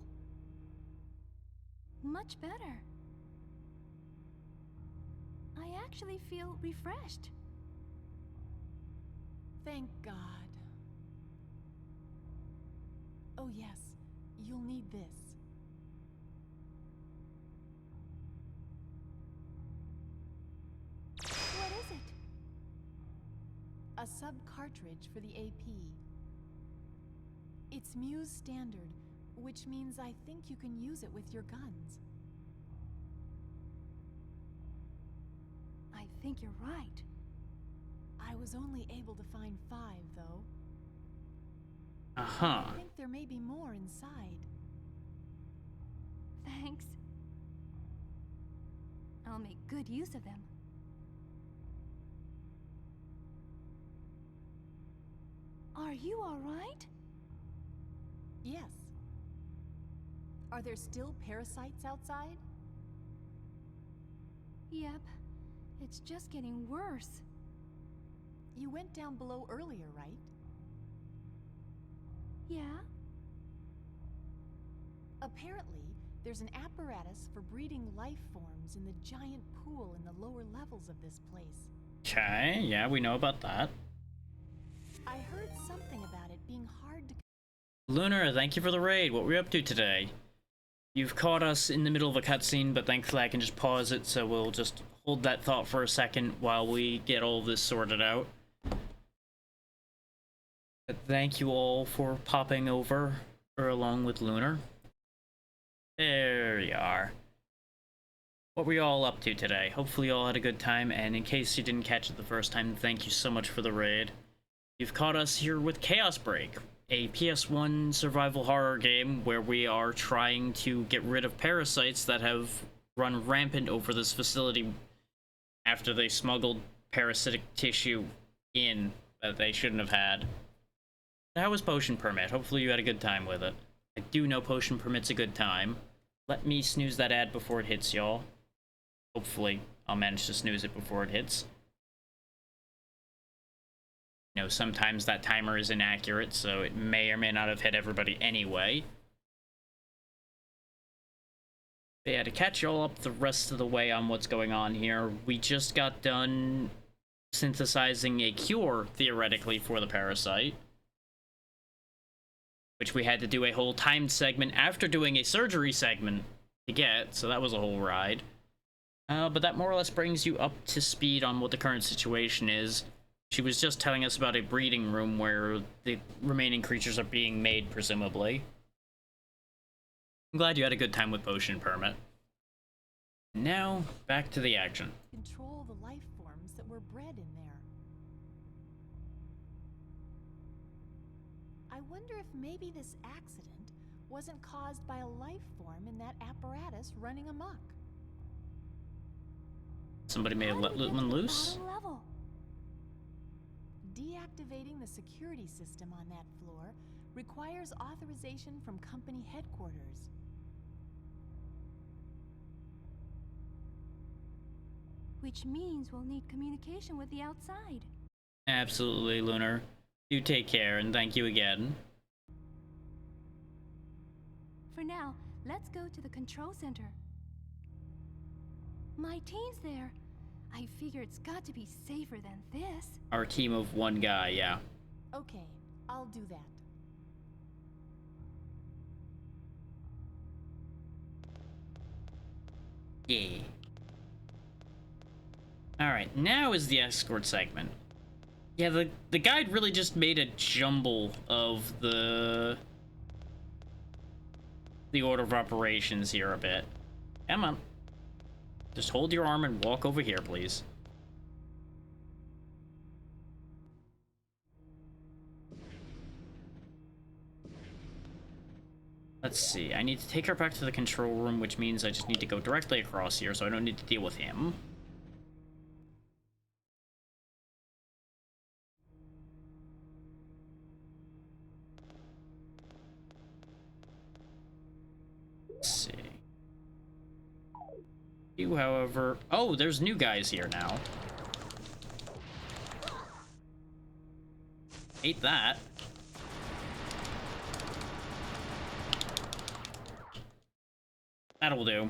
Much better. I actually feel refreshed. Thank God. Oh yes, you'll need this. What is it? A sub-cartridge for the AP. It's Muse standard, which means I think you can use it with your guns. I think you're right. I was only able to find 5, though. Uh-huh. I think there may be more inside. Thanks. I'll make good use of them. Are you all right? Yes. Are there still parasites outside? Yep. It's just getting worse. You went down below earlier, right? Yeah, Apparently, there's an apparatus for breeding life forms in the giant pool in the lower levels of this place. Okay, yeah, we know about that. I heard something about it being hard to... Lunar, thank you for the raid. What were you up to today? You've caught us in the middle of a cutscene, but thankfully I can just pause it, so we'll just hold that thought for a second while we get all this sorted out. But thank you all for popping over, or along with Lunar. There you are. What were you all up to today? Hopefully you all had a good time, and in case you didn't catch it the first time, thank you so much for the raid. You've caught us here with Chaos Break, a PS1 survival horror game where we are trying to get rid of parasites that have run rampant over this facility after they smuggled parasitic tissue in that they shouldn't have had. How was Potion Permit? Hopefully you had a good time with it. I do know Potion Permit's a good time. Let me snooze that ad before it hits, y'all. Hopefully I'll manage to snooze it before it hits. You know, sometimes that timer is inaccurate, so it may or may not have hit everybody anyway. But yeah, to catch y'all up the rest of the way on what's going on here, we just got done synthesizing a cure, theoretically, for the parasite. Which we had to do a whole timed segment after doing a surgery segment to get, so that was a whole ride. But that more or less brings you up to speed on what the current situation is. She was just telling us about a breeding room where the remaining creatures are being made, presumably. I'm glad you had a good time with Potion Permit. Now, back to the action. Control the life forms that were bred in there. I wonder if maybe this accident wasn't caused by a life form in that apparatus running amok. Somebody may have let one loose? Bottom level. Deactivating the security system on that floor requires authorization from company headquarters. Which means we'll need communication with the outside. Absolutely, Lunar. You take care, and thank you again. For now, let's go to the control center. My team's there. I figure it's got to be safer than this. Our team of one guy, yeah. Okay, I'll do that. Yeah. Alright, now is the escort segment. Yeah, the guide really just made a jumble of the order of operations here a bit. Come on. Just hold your arm and walk over here, please. Let's see, I need to take her back to the control room, which means I just need to go directly across here, so I don't need to deal with him. Let's see. You, however... Oh, there's new guys here now. Hate that. That'll do.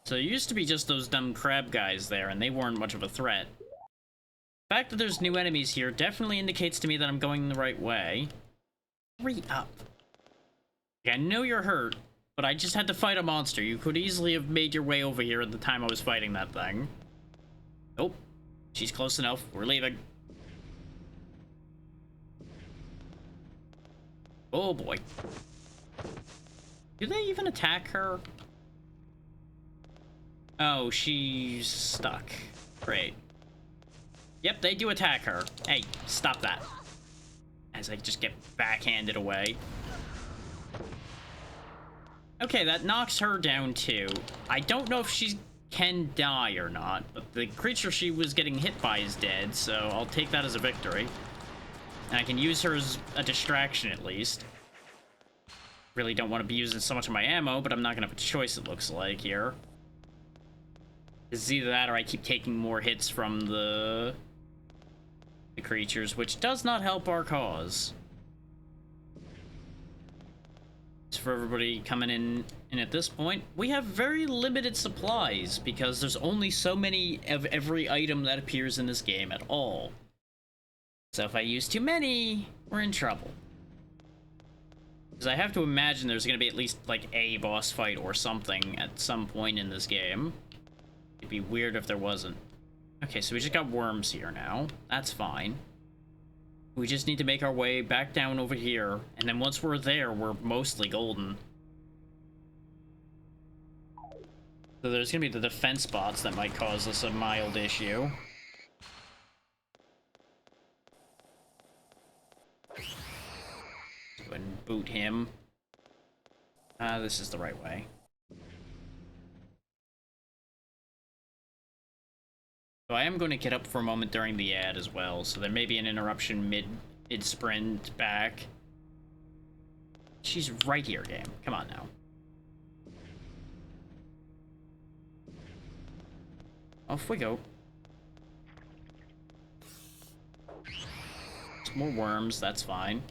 So it used to be just those dumb crab guys there, and they weren't much of a threat. The fact that there's new enemies here definitely indicates to me that I'm going the right way. Hurry up. I know you're hurt, but I just had to fight a monster. You could easily have made your way over here at the time I was fighting that thing. Nope. She's close enough. We're leaving. Oh boy. Do they even attack her? Oh, she's stuck. Great. Yep, they do attack her. Hey, stop that. As I just get backhanded away. Okay, that knocks her down too. I don't know if she can die or not, but the creature she was getting hit by is dead, so I'll take that as a victory. And I can use her as a distraction at least. Really don't want to be using so much of my ammo, but I'm not gonna have a choice, it looks like, here. It's either that or I keep taking more hits from the creatures, which does not help our cause. for everybody coming in at this point. We have very limited supplies because there's only so many of every item that appears in this game at all. So if I use too many, we're in trouble. Because I have to imagine there's going to be at least, like, a boss fight or something at some point in this game. It'd be weird if there wasn't. Okay, so we just got worms here now. That's fine. We just need to make our way back down over here, and then once we're there, we're mostly golden. So there's going to be the defense bots that might cause us a mild issue. Go ahead and boot him. This is the right way. So I am going to get up for a moment during the ad as well, so there may be an interruption mid-sprint back. She's right here, game. Come on now. Off we go. Some more worms, that's fine.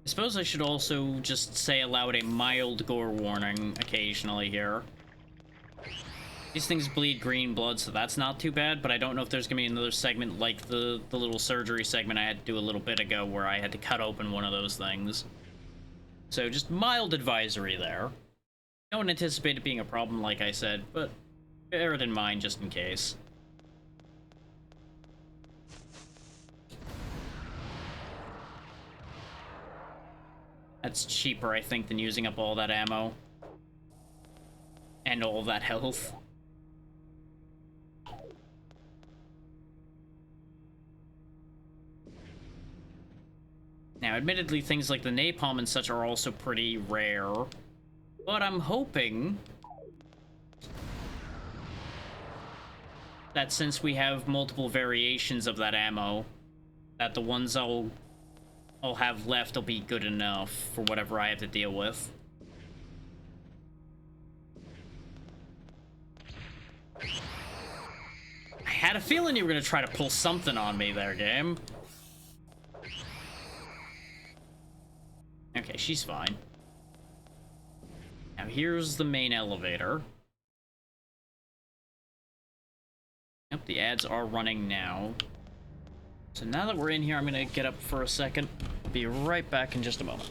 I suppose I should also just say aloud a mild gore warning occasionally here. These things bleed green blood, so that's not too bad, but I don't know if there's gonna be another segment like the little surgery segment I had to do a little bit ago where I had to cut open one of those things. So just mild advisory there. Don't anticipate it being a problem, like I said, but bear it in mind just in case. That's cheaper, I think, than using up all that ammo. And all that health. Now, admittedly, things like the napalm and such are also pretty rare. But I'm hoping that since we have multiple variations of that ammo, that the ones I'll have left will be good enough for whatever I have to deal with. I had a feeling you were gonna try to pull something on me there, game. Okay, she's fine. Now here's the main elevator. Yep, the ads are running now. So now that we're in here, I'm gonna get up for a second. Be right back in just a moment.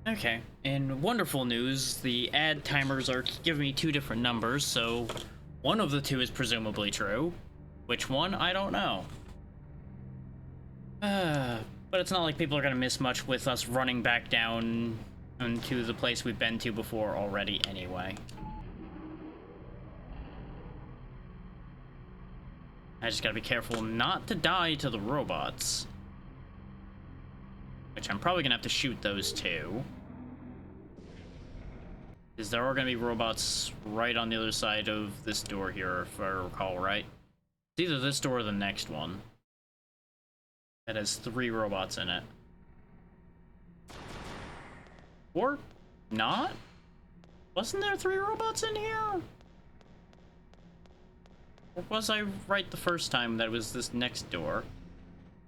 Okay, in wonderful news, the ad timers are giving me two different numbers, so one of the two is presumably true. Which one? I don't know. But it's not like people are gonna miss much with us running back down into the place we've been to before already anyway. I just gotta be careful not to die to the robots. Which I'm probably gonna have to shoot those two. Because there are gonna be robots right on the other side of this door here, if I recall right. It's either this door or the next one. That has 3 robots in it. Or not? Wasn't there 3 robots in here? Or was I right the first time that it was this next door?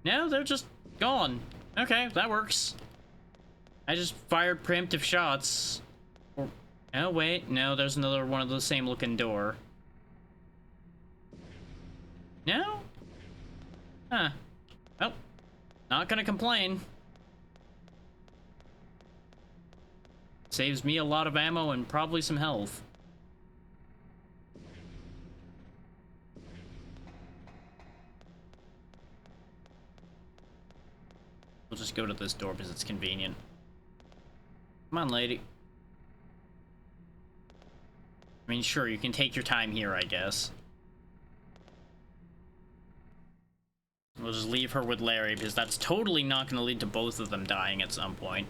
No, they're just gone. Okay, that works. I just fired preemptive shots. Or, oh, wait. No, there's another one of the same looking door. No? Huh. Well, not gonna complain. Saves me a lot of ammo and probably some health. We'll just go to this door because it's convenient. Come on, lady. I mean, sure, you can take your time here, I guess. We'll just leave her with Larry, because that's totally not going to lead to both of them dying at some point.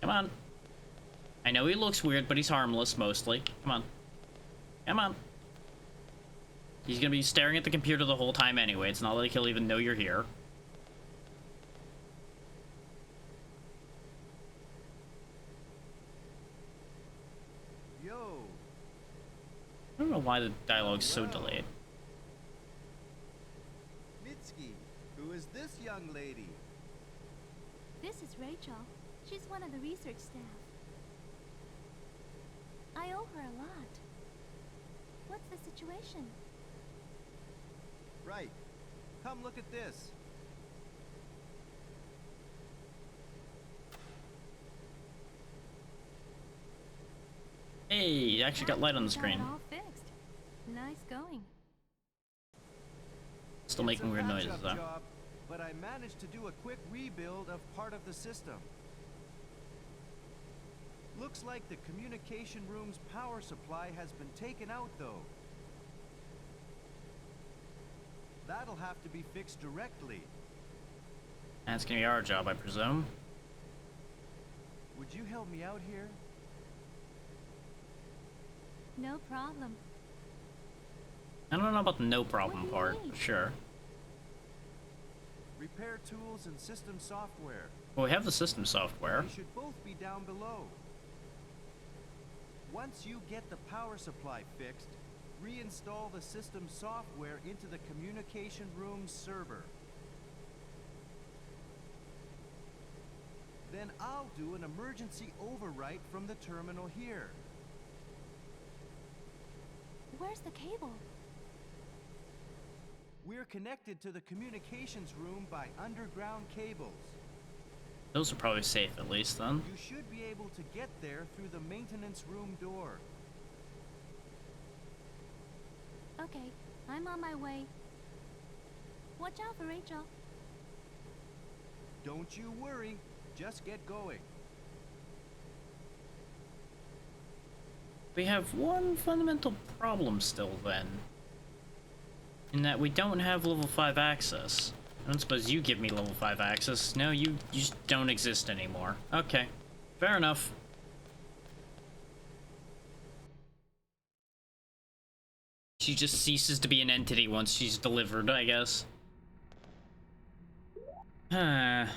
Come on. I know he looks weird, but he's harmless, mostly. Come on. Come on. He's gonna be staring at the computer the whole time anyway. It's not like he'll even know you're here. Yo. I don't know why the dialogue's so delayed. Mitsuki, who is this young lady? This is Rachel. She's one of the research staff. I owe her a lot. What's the situation? Right. Come look at this. Hey, you actually got light on the Got it screen. all fixed. Nice going. Still making It's a weird noises, patch-up though. job, but I managed to do a quick rebuild of part of the system. Looks like the communication room's power supply has been taken out, though. That'll have to be fixed directly. That's gonna be our job, I presume. Would you help me out here? No problem. I don't know about the no problem What do you part, need? but sure. Repair tools and system software. Well, we have the system software. They should both be down below. Once you get the power supply fixed, reinstall the system software into the communication room's server. Then I'll do an emergency overwrite from the terminal here. Where's the cable? We're connected to the communications room by underground cables. Those are probably safe, at least, then. You should be able to get there through the maintenance room door. Okay, I'm on my way. Watch out for Rachel. Don't you worry, just get going. We have one fundamental problem still, then. In that we don't have level 5 access. I don't suppose you give me level 5 access. No, you just don't exist anymore. Okay, fair enough. She just ceases to be an entity once she's delivered, I guess. So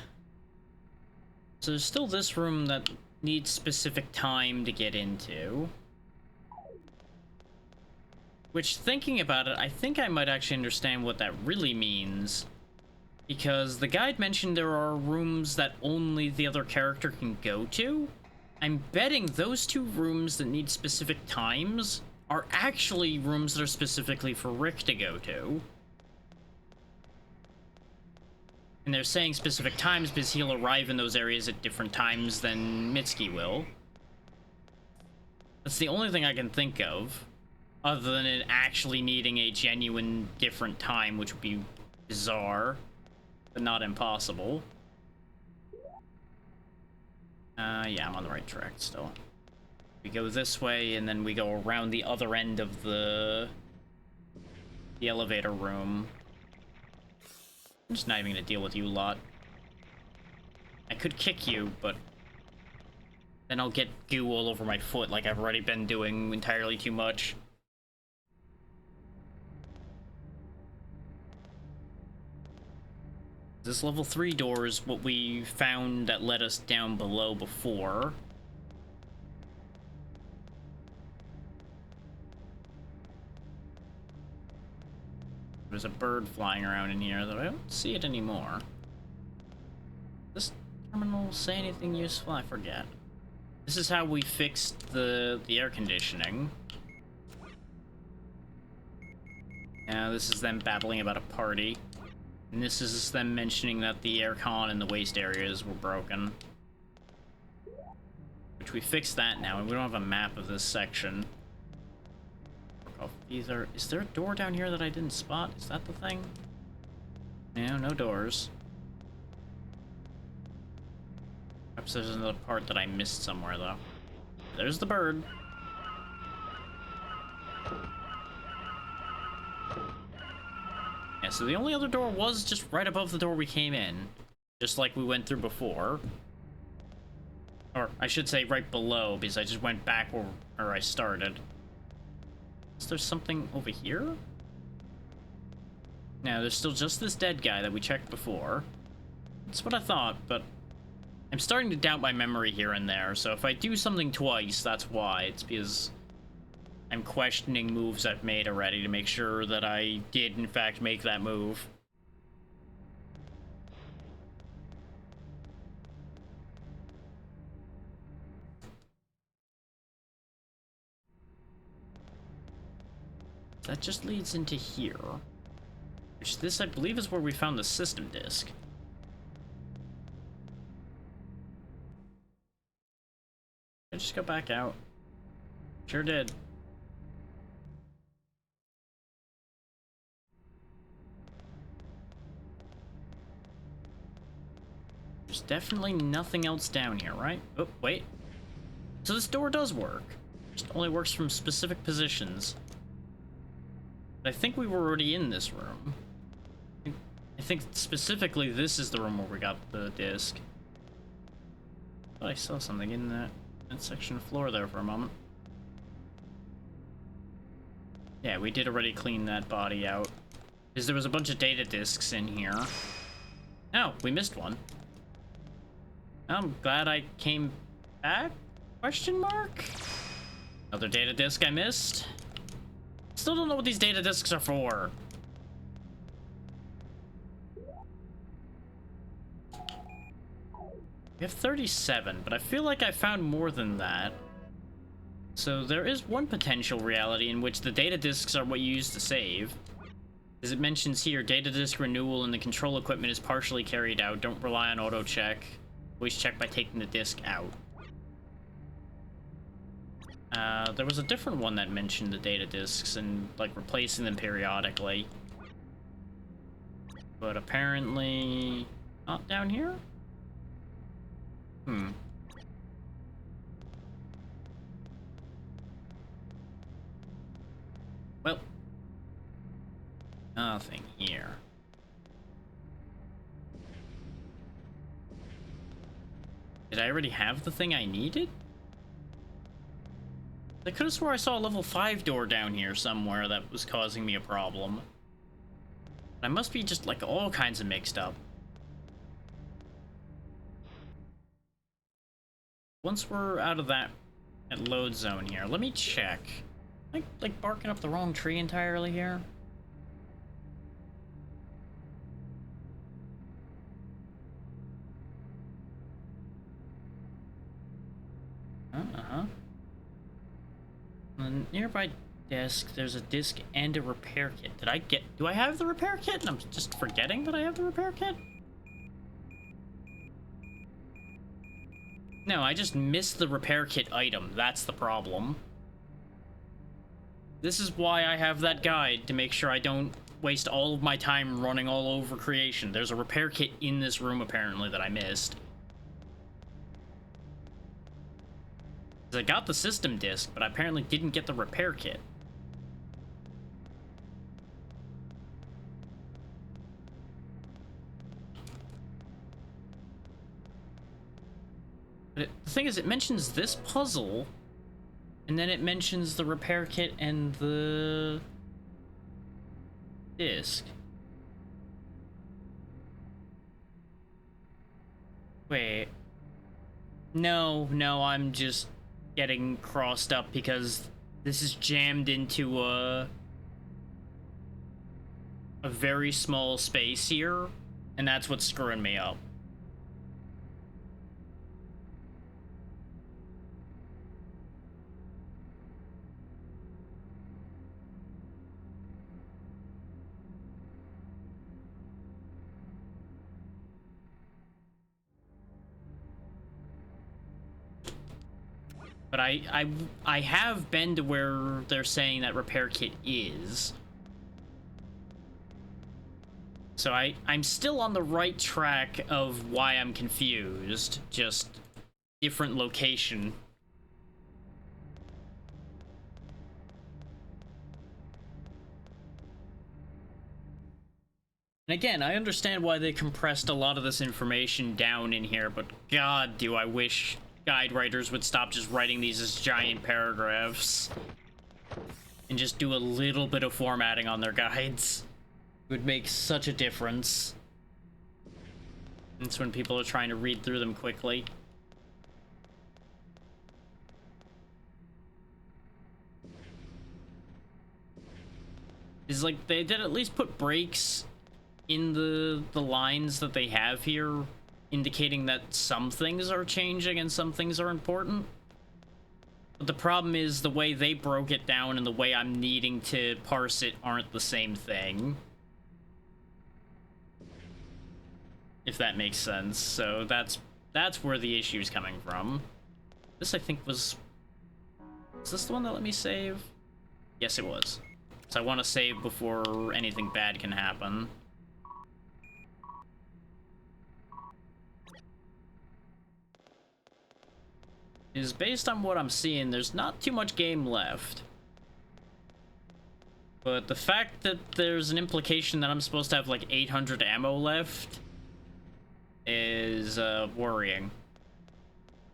there's still this room that needs specific time to get into. Which, thinking about it, I think I might actually understand what that really means. Because the guide mentioned there are rooms that only the other character can go to. I'm betting those 2 rooms that need specific times are actually rooms that are specifically for Rick to go to. And they're saying specific times because he'll arrive in those areas at different times than Mitsuki will. That's the only thing I can think of, other than it actually needing a genuine different time, which would be bizarre, but not impossible. Yeah, I'm on the right track still. We go this way, and then we go around the other end of the elevator room. I'm just not even gonna deal with you lot. I could kick you, but then I'll get goo all over my foot like I've already been doing entirely too much. This level 3 door is what we found that led us down below before. There's a bird flying around in here, though I don't see it anymore. Does this terminal say anything useful? I forget. This is how we fixed the air conditioning. Now this is them babbling about a party. And this is them mentioning that the aircon and the waste areas were broken. Which we fixed that now, and we don't have a map of this section. Is there a door down here that I didn't spot? Is that the thing? No, no doors. Perhaps there's another part that I missed somewhere, though. There's the bird. Yeah, so the only other door was just right above the door we came in. Just like we went through before. Or, I should say right below, because I just went back where I started. Is there something over here? No, there's still just this dead guy that we checked before. That's what I thought, but I'm starting to doubt my memory here and there, so if I do something twice, that's why. It's because I'm questioning moves I've made already to make sure that I did, in fact, make that move. That just leads into here. Which this, I believe, is where we found the system disk. Did I just go back out? Sure did. There's definitely nothing else down here, right? Oh, wait. So this door does work. Just only works from specific positions. I think we were already in this room. I think specifically this is the room where we got the disc. Thought I saw something in that section of floor there for a moment. Yeah, we did already clean that body out. Because there was a bunch of data discs in here. Oh, we missed one. I'm glad I came back? Question mark? Another data disc I missed. Still don't know what these data discs are for. We have 37, but I feel like I found more than that. So there is one potential reality in which the data discs are what you use to save. As it mentions here, data disk renewal in the control equipment is partially carried out. Don't rely on auto check. Always check by taking the disk out. There was a different one that mentioned the data disks and, like, replacing them periodically. But apparently not down here? Well, nothing here. Did I already have the thing I needed? I could have swore I saw a level 5 door down here somewhere that was causing me a problem. I must be just, like, all kinds of mixed up. Once we're out of that load zone here, let me check. Am I, like, barking up the wrong tree entirely here? On the nearby desk, there's a disc and a repair kit. Do I have the repair kit? And I'm just forgetting that I have the repair kit? No, I just missed the repair kit item. That's the problem. This is why I have that guide, to make sure I don't waste all of my time running all over creation. There's a repair kit in this room, apparently, that I missed. I got the system disc, but I apparently didn't get the repair kit. But the thing is, it mentions this puzzle, and then it mentions the repair kit and the disc. Wait. No, I'm just getting crossed up because this is jammed into a very small space here, and that's what's screwing me up. But I have been to where they're saying that repair kit is. So I'm still on the right track of why I'm confused. Just different location. And again, I understand why they compressed a lot of this information down in here, but god, do I wish guide writers would stop just writing these as giant paragraphs and just do a little bit of formatting on their guides. It would make such a difference. It's when people are trying to read through them quickly. It's like they did at least put breaks in the lines that they have here, indicating that some things are changing and some things are important. But the problem is the way they broke it down and the way I'm needing to parse it aren't the same thing. If that makes sense. So that's where the issue is coming from. This, I think, was this the one that let me save? Yes, it was. So I want to save before anything bad can happen. Is based on what I'm seeing, there's not too much game left. But the fact that there's an implication that I'm supposed to have like 800 ammo left is worrying.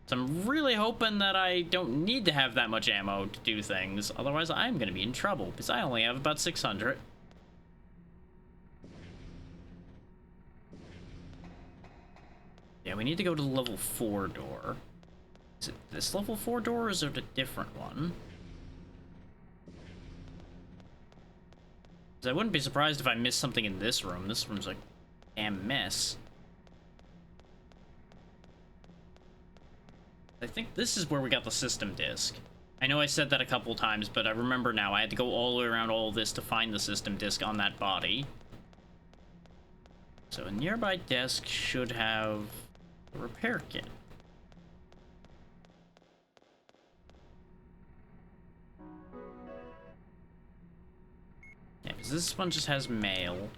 So I'm really hoping that I don't need to have that much ammo to do things. Otherwise, I'm going to be in trouble because I only have about 600. Yeah, we need to go to the level 4 door. Is it this level 4 door or is it a different one? 'Cause I wouldn't be surprised if I missed something in this room. This room's like a damn mess. I think this is where we got the system disc. I know I said that a couple times, but I remember now. I had to go all the way around all of this to find the system disc on that body. So a nearby desk should have a repair kit. Yeah, because this one just has mail.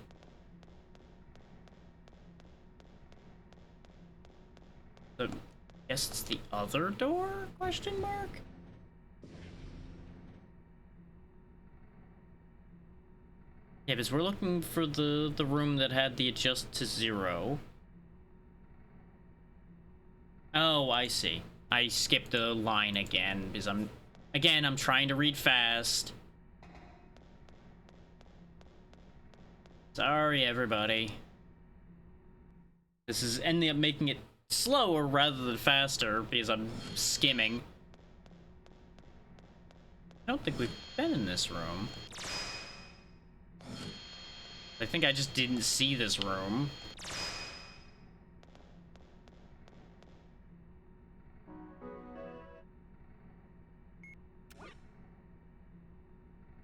So, guess it's the other door? Question mark? Yeah, because we're looking for the room that had the adjust to 0. Oh, I see. I skipped a line again because I'm trying to read fast. Sorry, everybody. This is ending up making it slower rather than faster because I'm skimming. I don't think we've been in this room. I think I just didn't see this room.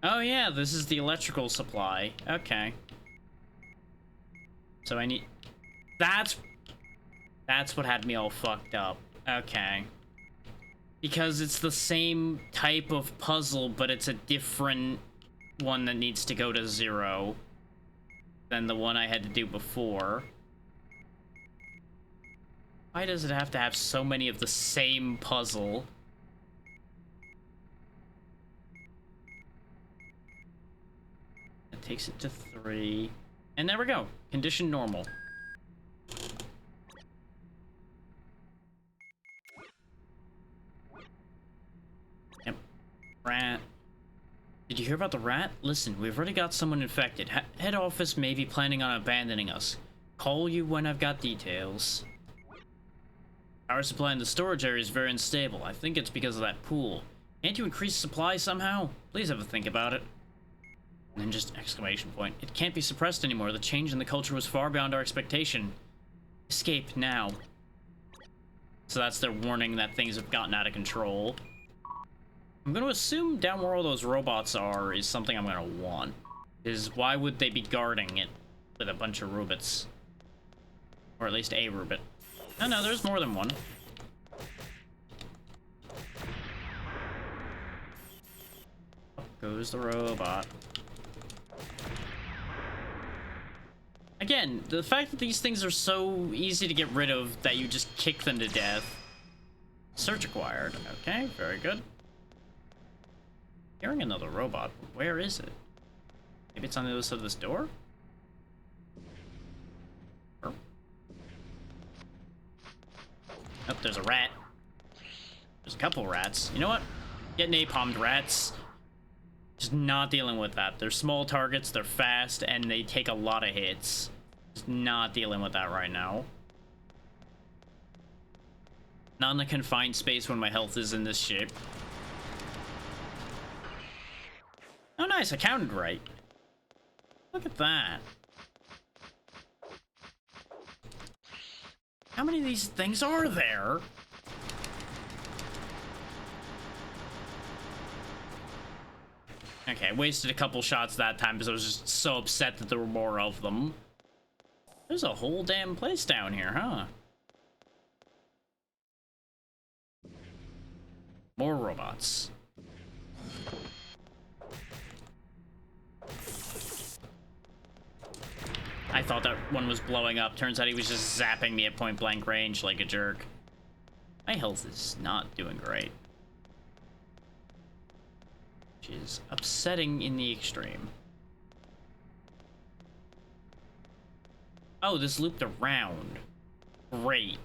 Oh yeah, this is the electrical supply. Okay. So I need... That's what had me all fucked up. Okay. Because it's the same type of puzzle, but it's a different one that needs to go to 0 than the one I had to do before. Why does it have to have so many of the same puzzle? That takes it to 3. And there we go. Condition normal. Yep. Rat. Did you hear about the rat? Listen, we've already got someone infected. Head office may be planning on abandoning us. Call you when I've got details. Power supply in the storage area is very unstable. I think it's because of that pool. Can't you increase supply somehow? Please have a think about it. And then just exclamation point. It can't be suppressed anymore. The change in the culture was far beyond our expectation. Escape now. So that's their warning that things have gotten out of control. I'm going to assume down where all those robots are is something I'm going to want. Is why would they be guarding it with a bunch of robots? Or at least a robot. Oh no, there's more than one. Up goes the robot. Again, the fact that these things are so easy to get rid of that you just kick them to death. Search acquired. Okay, very good. Hearing another robot. Where is it? Maybe it's on the other side of this door? Oh, there's a rat. There's a couple rats. You know what? Get napalmed, rats. Just not dealing with that. They're small targets, they're fast, and they take a lot of hits. Just not dealing with that right now. Not in a confined space when my health is in this shape. Oh nice, I counted right. Look at that. How many of these things are there? Okay, I wasted a couple shots that time because I was just so upset that there were more of them. There's a whole damn place down here, huh? More robots. I thought that one was blowing up. Turns out he was just zapping me at point blank range like a jerk. My health is not doing great. Which is upsetting in the extreme. Oh, this looped around. Great.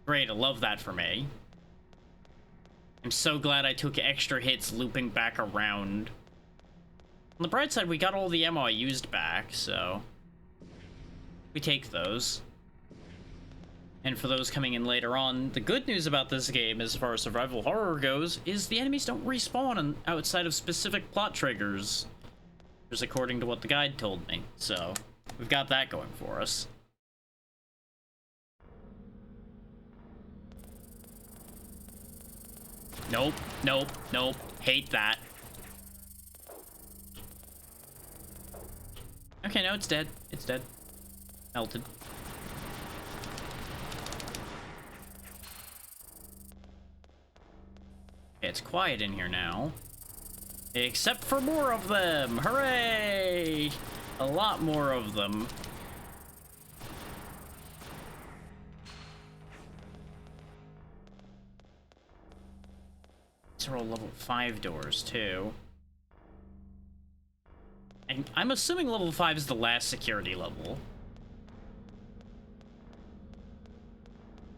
Great, I love that for me. I'm so glad I took extra hits looping back around. On the bright side, we got all the ammo I used back, so... we take those. And for those coming in later on, the good news about this game, as far as survival horror goes, is the enemies don't respawn outside of specific plot triggers. Just according to what the guide told me. So, we've got that going for us. Nope, nope, nope. Hate that. Okay, no, it's dead. It's dead. Melted. Okay, it's quiet in here now. Except for more of them! Hooray! A lot more of them. These are all level 5 doors, too. And I'm assuming level 5 is the last security level.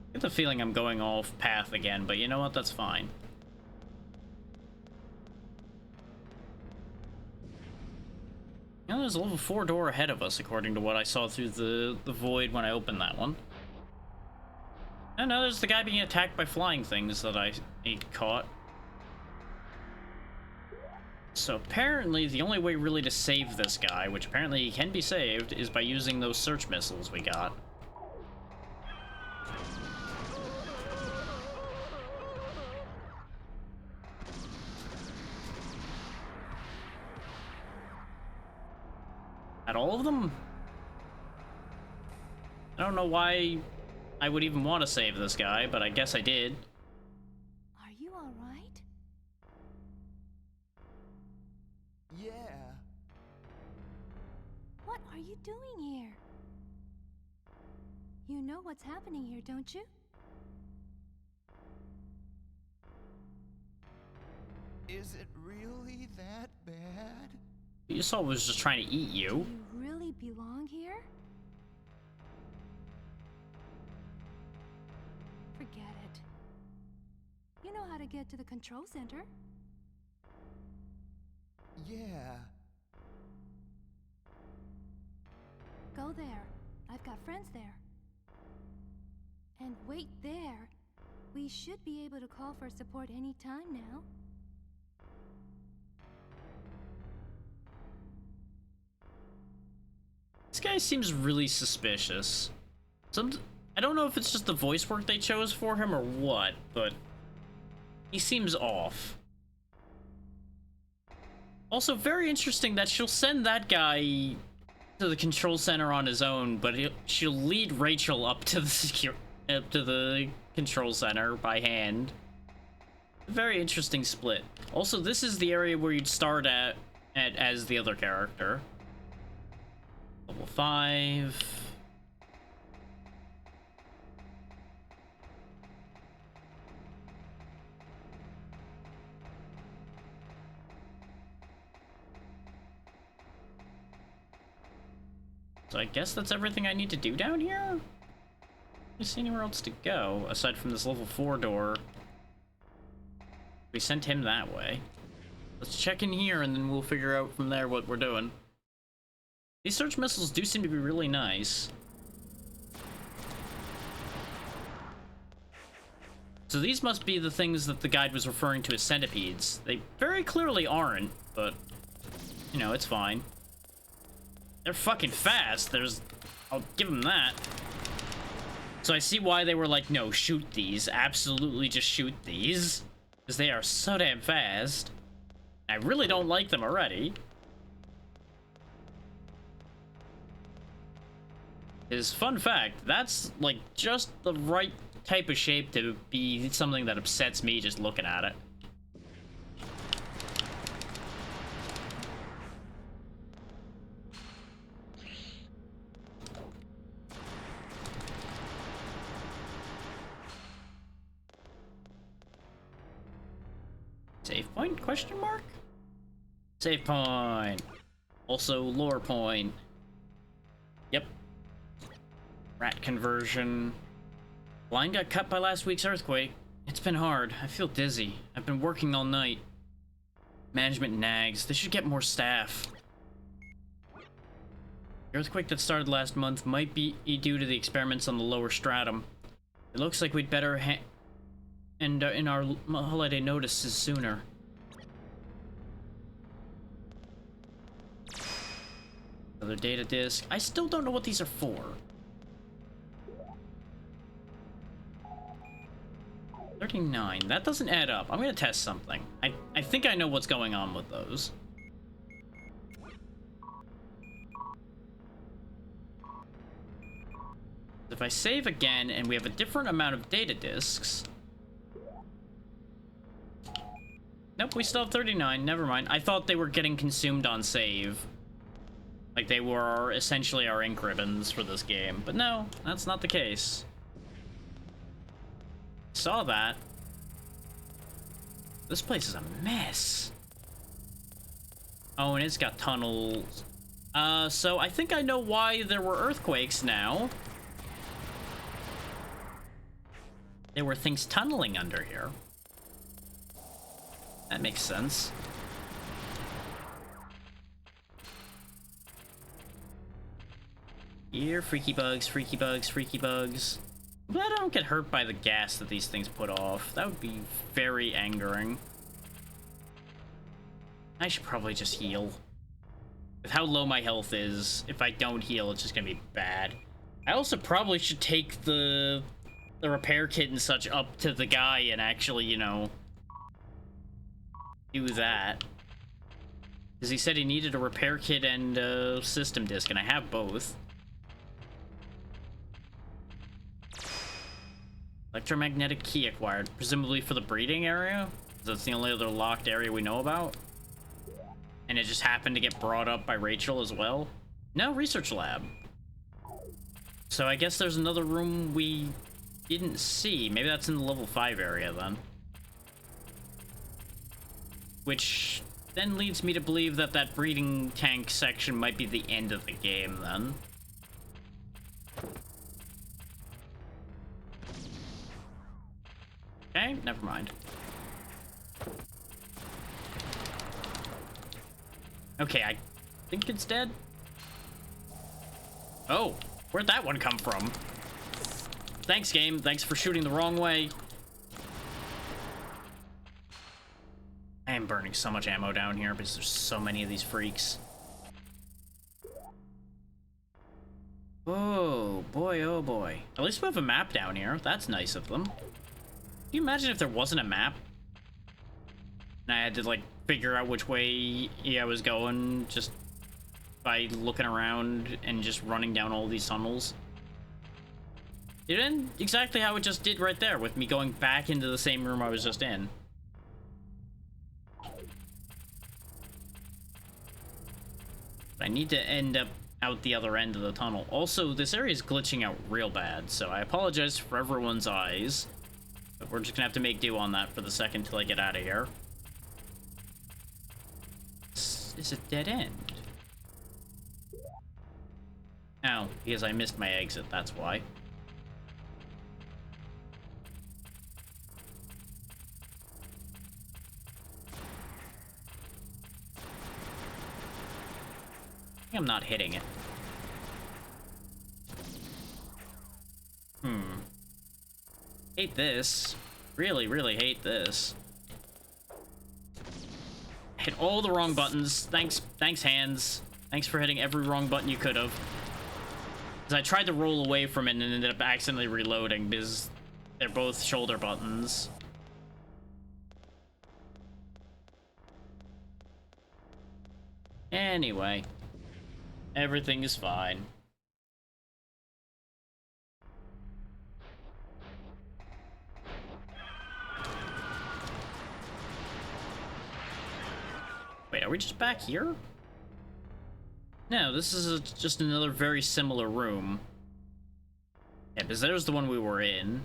I get the feeling I'm going off path again, but you know what? That's fine. You know, there's a level 4 door ahead of us, according to what I saw through the void when I opened that one. And now there's the guy being attacked by flying things that I caught. So apparently the only way really to save this guy, which apparently he can be saved, is by using those search missiles we got. At all of them? I don't know why I would even want to save this guy, but I guess I did. Are you all right? Yeah. What are you doing here? You know what's happening here, don't you? Is it really that bad? You saw was just trying to eat you. Do you really belong here? Forget it. You know how to get to the control center. Yeah. Go there. I've got friends there. And wait there We should be able to call for support any time now. This guy seems really suspicious. I don't know if it's just the voice work they chose for him or what, but he seems off. Also, very interesting that she'll send that guy to the control center on his own, but she'll lead Rachel up to the control center by hand. Very interesting split. Also, this is the area where you'd start at as the other character. Level 5. So I guess that's everything I need to do down here? I don't see anywhere else to go, aside from this level 4 door. We sent him that way. Let's check in here, and then we'll figure out from there what we're doing. These search missiles do seem to be really nice. So these must be the things that the guide was referring to as centipedes. They very clearly aren't, but, you know, it's fine. They're fucking fast. I'll give them that. So I see why they were like, no, shoot these. Absolutely just shoot these. Because they are so damn fast. I really don't like them already. Is fun fact, that's like just the right type of shape to be something that upsets me just looking at it. Save point? Question mark? Save point. Also lore point. Yep. Rat conversion. Line got cut by last week's earthquake. It's been hard. I feel dizzy. I've been working all night. Management nags. They should get more staff. The earthquake that started last month might be due to the experiments on the lower stratum. It looks like we'd better end in our holiday notices sooner. Another data disk. I still don't know what these are for. 39. That doesn't add up. I'm gonna test something. I think I know what's going on with those. If I save again and we have a different amount of data disks. Nope, we still have 39. Never mind. I thought they were getting consumed on save. Like they were essentially our ink ribbons for this game. But no, that's not the case. Saw that. This place is a mess. Oh, and it's got tunnels. So I think I know why there were earthquakes now. There were things tunneling under here. That makes sense. Here, freaky bugs, freaky bugs, freaky bugs. I'm glad I don't get hurt by the gas that these things put off. That would be very angering. I should probably just heal. With how low my health is, if I don't heal, it's just gonna be bad. I also probably should take the repair kit and such up to the guy and actually, you know, do that. Because he said he needed a repair kit and a system disk, and I have both. Electromagnetic key acquired, presumably for the breeding area. That's the only other locked area we know about. And it just happened to get brought up by Rachel as well. No, research lab. So I guess there's another room we didn't see. Maybe that's in the level 5 area then. Which then leads me to believe that that breeding tank section might be the end of the game then. Okay, never mind. Okay, I think it's dead. Oh, where'd that one come from? Thanks, game. Thanks for shooting the wrong way. burning so much ammo down here because there's so many of these freaks. Oh boy, oh boy. At least we have a map down here. That's nice of them. Can you imagine if there wasn't a map? And I had to, like, figure out which way I was going just by looking around and just running down all these tunnels. It didn't exactly how it just did right there, with me going back into the same room I was just in. I need to end up out the other end of the tunnel. Also, this area is glitching out real bad, so I apologize for everyone's eyes. But we're just gonna have to make do on that for the second till I get out of here. This is a dead end. Oh, because I missed my exit, that's why. I think I'm not hitting it. Hate this. Really, really hate this. Hit all the wrong buttons. Thanks, hands. Thanks for hitting every wrong button you could have. Because I tried to roll away from it and ended up accidentally reloading because they're both shoulder buttons. Anyway. Everything is fine. Wait, are we just back here? No, this is just another very similar room. Yeah, because there's the one we were in.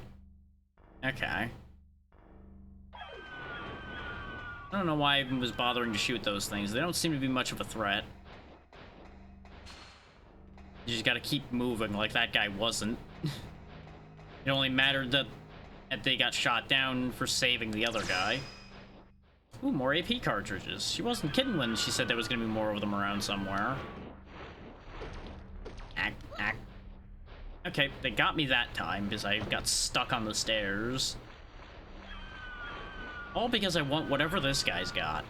Okay. I don't know why I even was bothering to shoot those things. They don't seem to be much of a threat. You just gotta keep moving like that guy wasn't. It only mattered that they got shot down for saving the other guy. Ooh, more AP cartridges. She wasn't kidding when she said there was gonna be more of them around somewhere. Act. Okay, they got me that time because I got stuck on the stairs. All because I want whatever this guy's got.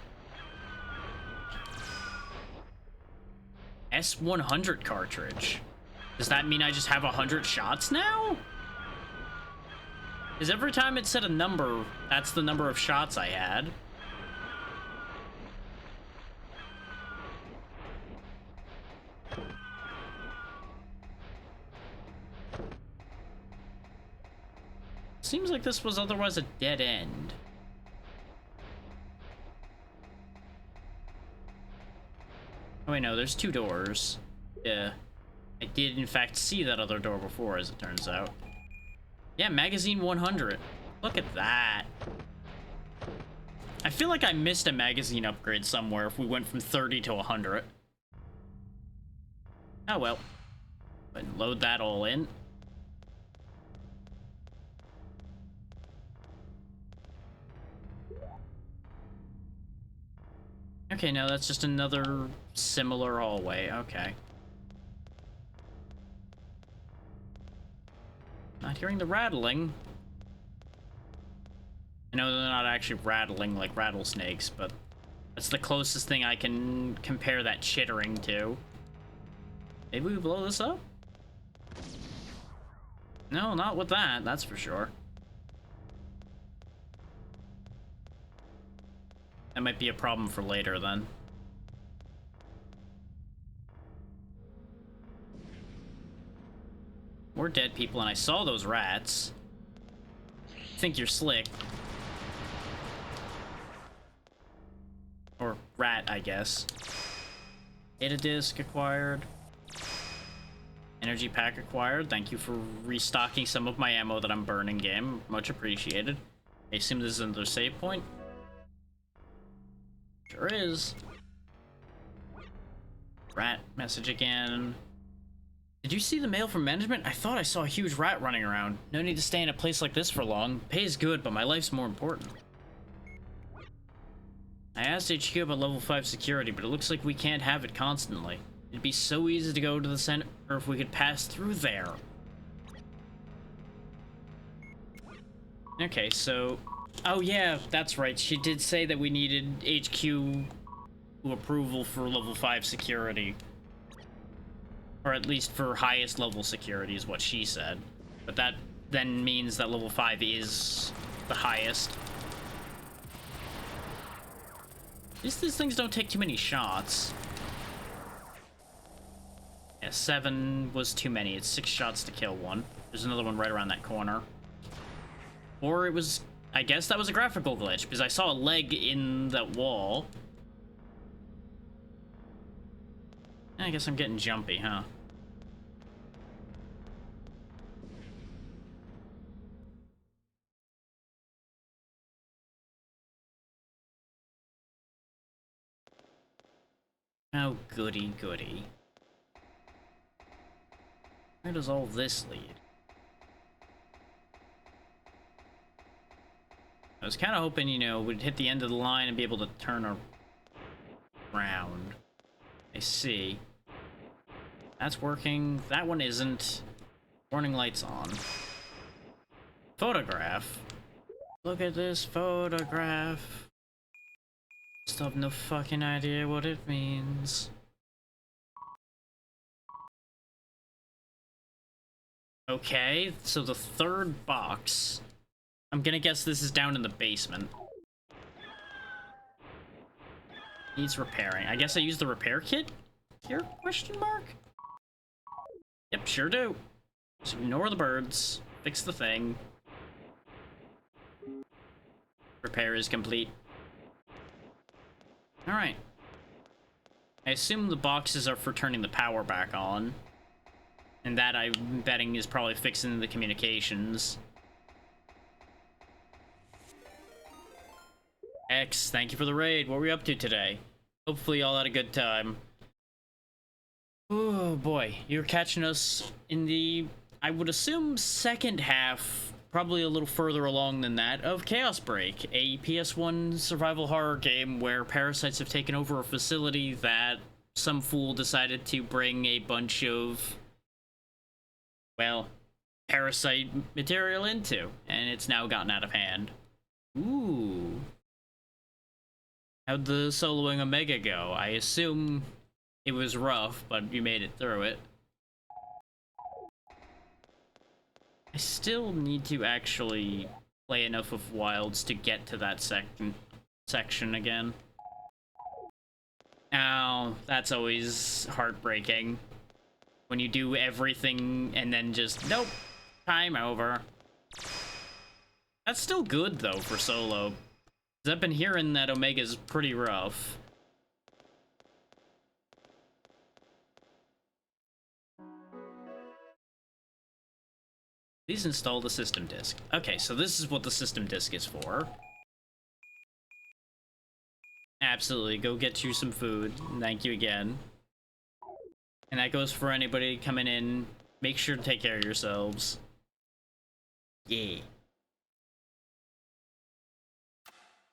S100 cartridge. Does that mean I just have 100 shots now? Because every time it said a number, that's the number of shots I had. Seems like this was otherwise a dead end. Oh wait, no, there's two doors. Yeah. I did in fact see that other door before, as it turns out. Yeah, magazine 100. Look at that. I feel like I missed a magazine upgrade somewhere if we went from 30 to 100. Oh well. But load that all in. Okay, no, that's just another similar hallway. Okay. Not hearing the rattling. I know they're not actually rattling like rattlesnakes, but that's the closest thing I can compare that chittering to. Maybe we blow this up? No, not with that, that's for sure. That might be a problem for later, then. More dead people, and I saw those rats. Think you're slick. Or rat, I guess. Data disk acquired. Energy pack acquired. Thank you for restocking some of my ammo that I'm burning, game. Much appreciated. I assume this is another save point. Sure is. Rat message again. Did you see the mail from management? I thought I saw a huge rat running around. No need to stay in a place like this for long. Pay is good, but my life's more important. I asked HQ about level 5 security, but it looks like we can't have it constantly. It'd be so easy to go to the center if we could pass through there. Okay, so Oh yeah, that's right. She did say that we needed HQ approval for level 5 security. Or at least for highest level security is what she said. But that then means that level 5 is the highest. At least these things don't take too many shots. Yeah, 7 was too many. It's 6 shots to kill one. There's another one right around that corner. Or it was... I guess that was a graphical glitch, because I saw a leg in that wall. I guess I'm getting jumpy, huh? Oh, goody, goody. Where does all this lead? I was kind of hoping, you know, we'd hit the end of the line and be able to turn around. I see. That's working. That one isn't. Warning lights on. Photograph. Look at this photograph. Still have no fucking idea what it means. Okay, so the third box. I'm gonna guess this is down in the basement. Needs repairing. I guess I use the repair kit here? Question mark? Yep, sure do. Just ignore the birds. Fix the thing. Repair is complete. Alright. I assume the boxes are for turning the power back on. And that, I'm betting, is probably fixing the communications. X, thank you for the raid. What were we up to today? Hopefully y'all had a good time. Oh boy, you're catching us in the, I would assume, second half, probably a little further along than that, of Chaos Break, a PS1 survival horror game where parasites have taken over a facility that some fool decided to bring a bunch of, well, parasite material into, and it's now gotten out of hand. Ooh. How'd the soloing Omega go? I assume it was rough, but you made it through it. I still need to actually play enough of Wilds to get to that section again. Ow, that's always heartbreaking. When you do everything and then just, nope, time over. That's still good, though, for solo. 'Cause I've been hearing that Omega's pretty rough. Please install the system disk. Okay, so this is what the system disk is for. Absolutely, go get you some food. Thank you again. And that goes for anybody coming in. Make sure to take care of yourselves. Yeah.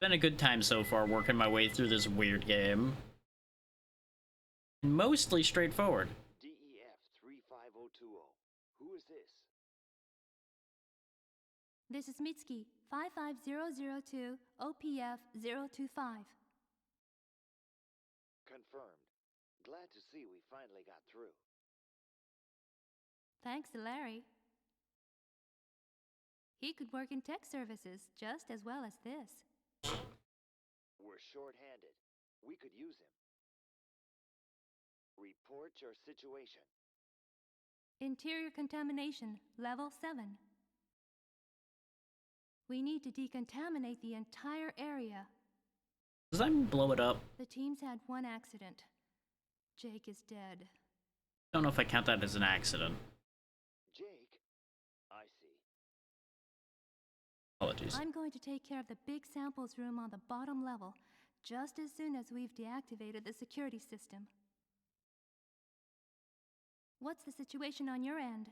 Been a good time so far working my way through this weird game. Mostly straightforward. DEF 35020. Who is this? This is Mitsuki, 55002 OPF 025. Confirmed. Glad to see we finally got through. Thanks to Larry. He could work in tech services just as well as this. We're short-handed. We could use him. Report your situation. Interior contamination, level 7. We need to decontaminate the entire area. Does that mean blow it up? The team's had one accident. Jake is dead. Don't know if I count that as an accident. Jake? I see. Apologies. I'm going to take care of the big samples room on the bottom level, just as soon as we've deactivated the security system. What's the situation on your end?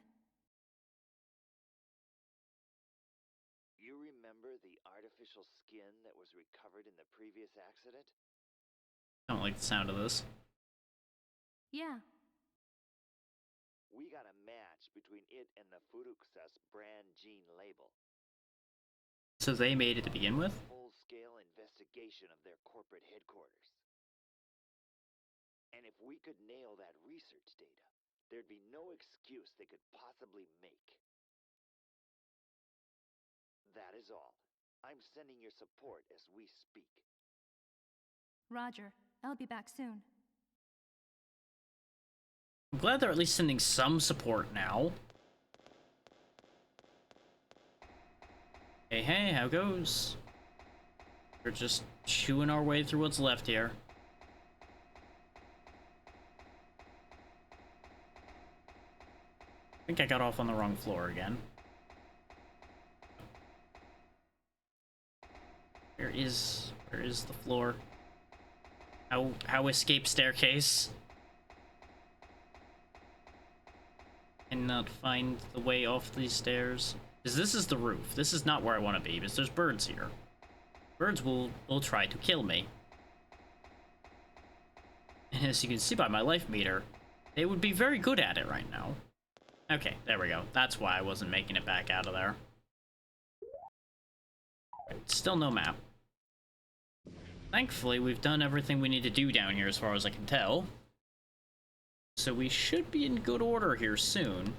You remember the artificial skin that was recovered in the previous accident? Don't like the sound of this. Yeah. We got a match between it and the Furuksas brand gene label. So they made it to begin with? Full-scale investigation of their corporate headquarters. And if we could nail that research data, there'd be no excuse they could possibly make. That is all. I'm sending your support as we speak. Roger. I'll be back soon. I'm glad they're at least sending some support now. Hey, hey, how goes? We're just chewing our way through what's left here. I think I got off on the wrong floor again. Where is the floor? How escape staircase? Cannot find the way off these stairs. Because this is the roof. This is not where I want to be, because there's birds here. Birds will try to kill me. And as you can see by my life meter, they would be very good at it right now. Okay, there we go. That's why I wasn't making it back out of there. Still no map. Thankfully, we've done everything we need to do down here as far as I can tell. So we should be in good order here soon.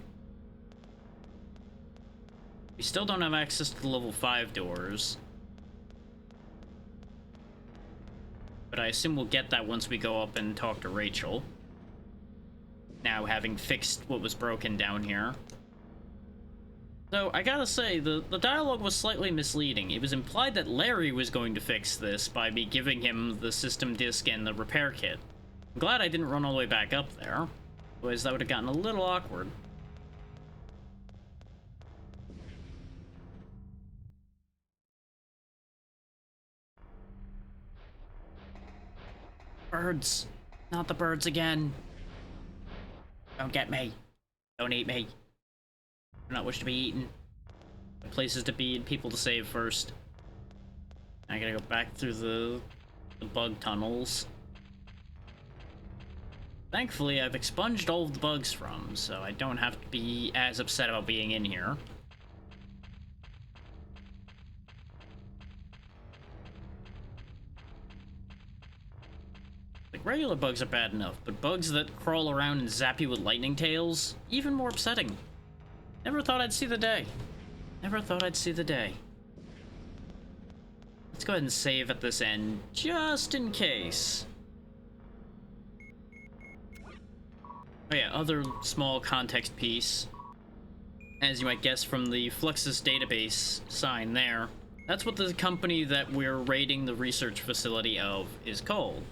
We still don't have access to the level 5 doors. But I assume we'll get that once we go up and talk to Rachel. Now, having fixed what was broken down here. Though, I gotta say, the dialogue was slightly misleading. It was implied that Larry was going to fix this by me giving him the system disk and the repair kit. I'm glad I didn't run all the way back up there. Otherwise, that would have gotten a little awkward. Birds. Not the birds again. Don't get me. Don't eat me. I do not wish to be eaten. Places to be and people to save first. I gotta go back through the bug tunnels. Thankfully, I've expunged all of the bugs from, so I don't have to be as upset about being in here. Like, regular bugs are bad enough, but bugs that crawl around and zap you with lightning tails, even more upsetting. Never thought I'd see the day. Never thought I'd see the day. Let's go ahead and save at this end, just in case. Oh yeah, other small context piece. As you might guess from the Fluxus database sign there, that's what the company that we're raiding the research facility of is called.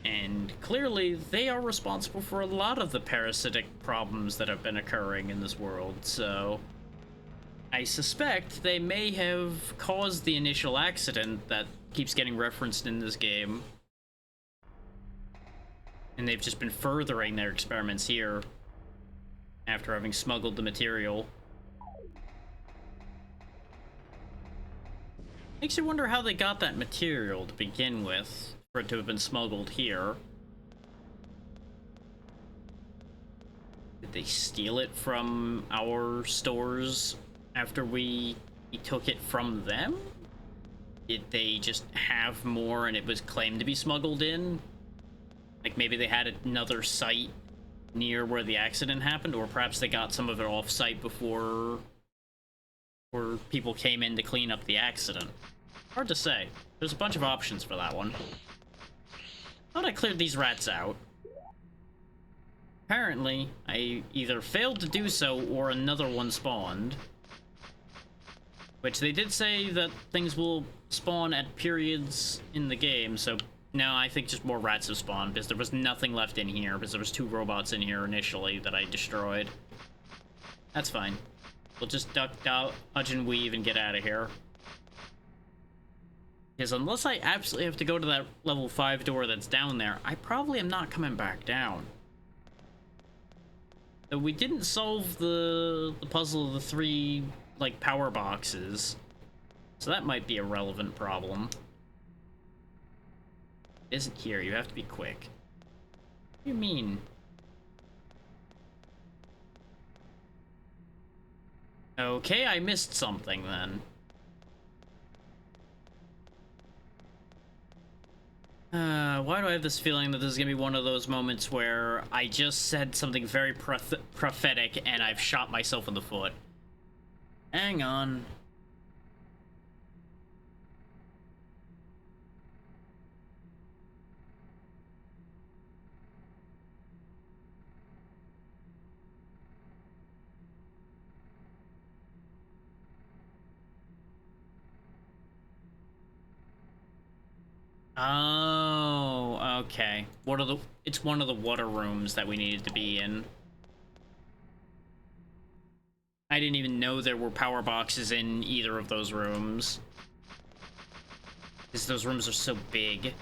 And clearly, they are responsible for a lot of the parasitic problems that have been occurring in this world, so I suspect they may have caused the initial accident that keeps getting referenced in this game. And they've just been furthering their experiments here after having smuggled the material. Makes you wonder how they got that material to begin with, for it to have been smuggled here. Did they steal it from our stores after we took it from them? Did they just have more and it was claimed to be smuggled in? Like maybe they had another site near where the accident happened, or perhaps they got some of it off-site before people came in to clean up the accident. Hard to say. There's a bunch of options for that one. Thought I cleared these rats out. Apparently, I either failed to do so or another one spawned. Which they did say that things will spawn at periods in the game, so now I think just more rats have spawned, because there was nothing left in here, because there was 2 robots in here initially that I destroyed. That's fine. We'll just duck, dodge, and weave and get out of here. Because unless I absolutely have to go to that level 5 door that's down there, I probably am not coming back down. So we didn't solve the puzzle of the 3, like, power boxes. So that might be a relevant problem. It isn't here, you have to be quick. What do you mean? Okay, I missed something then. Why do I have this feeling that this is gonna be one of those moments where I just said something very prophetic and I've shot myself in the foot? Hang on. Oh, okay. It's one of the water rooms that we needed to be in. I didn't even know there were power boxes in either of those rooms, because those rooms are so big.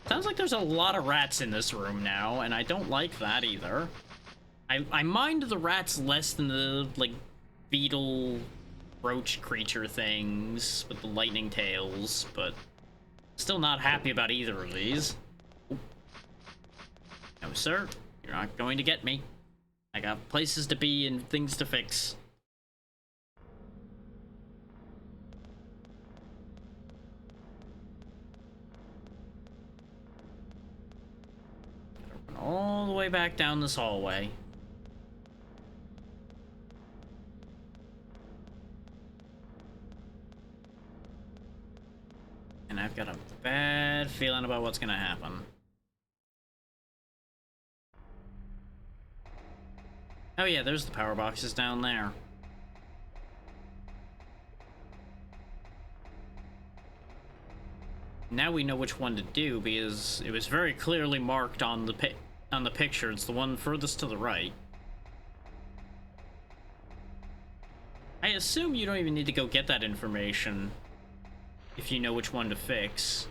Sounds like there's a lot of rats in this room now, and I don't like that either. I mind the rats less than the, like, beetle roach creature things with the lightning tails, but still not happy about either of these. Oop. No, sir. You're not going to get me. I got places to be and things to fix. Gotta run all the way back down this hallway. And I've got a bad feeling about what's gonna happen. Oh yeah, there's the power boxes down there. Now we know which one to do because it was very clearly marked on the picture. It's the one furthest to the right. I assume you don't even need to go get that information if you know which one to fix.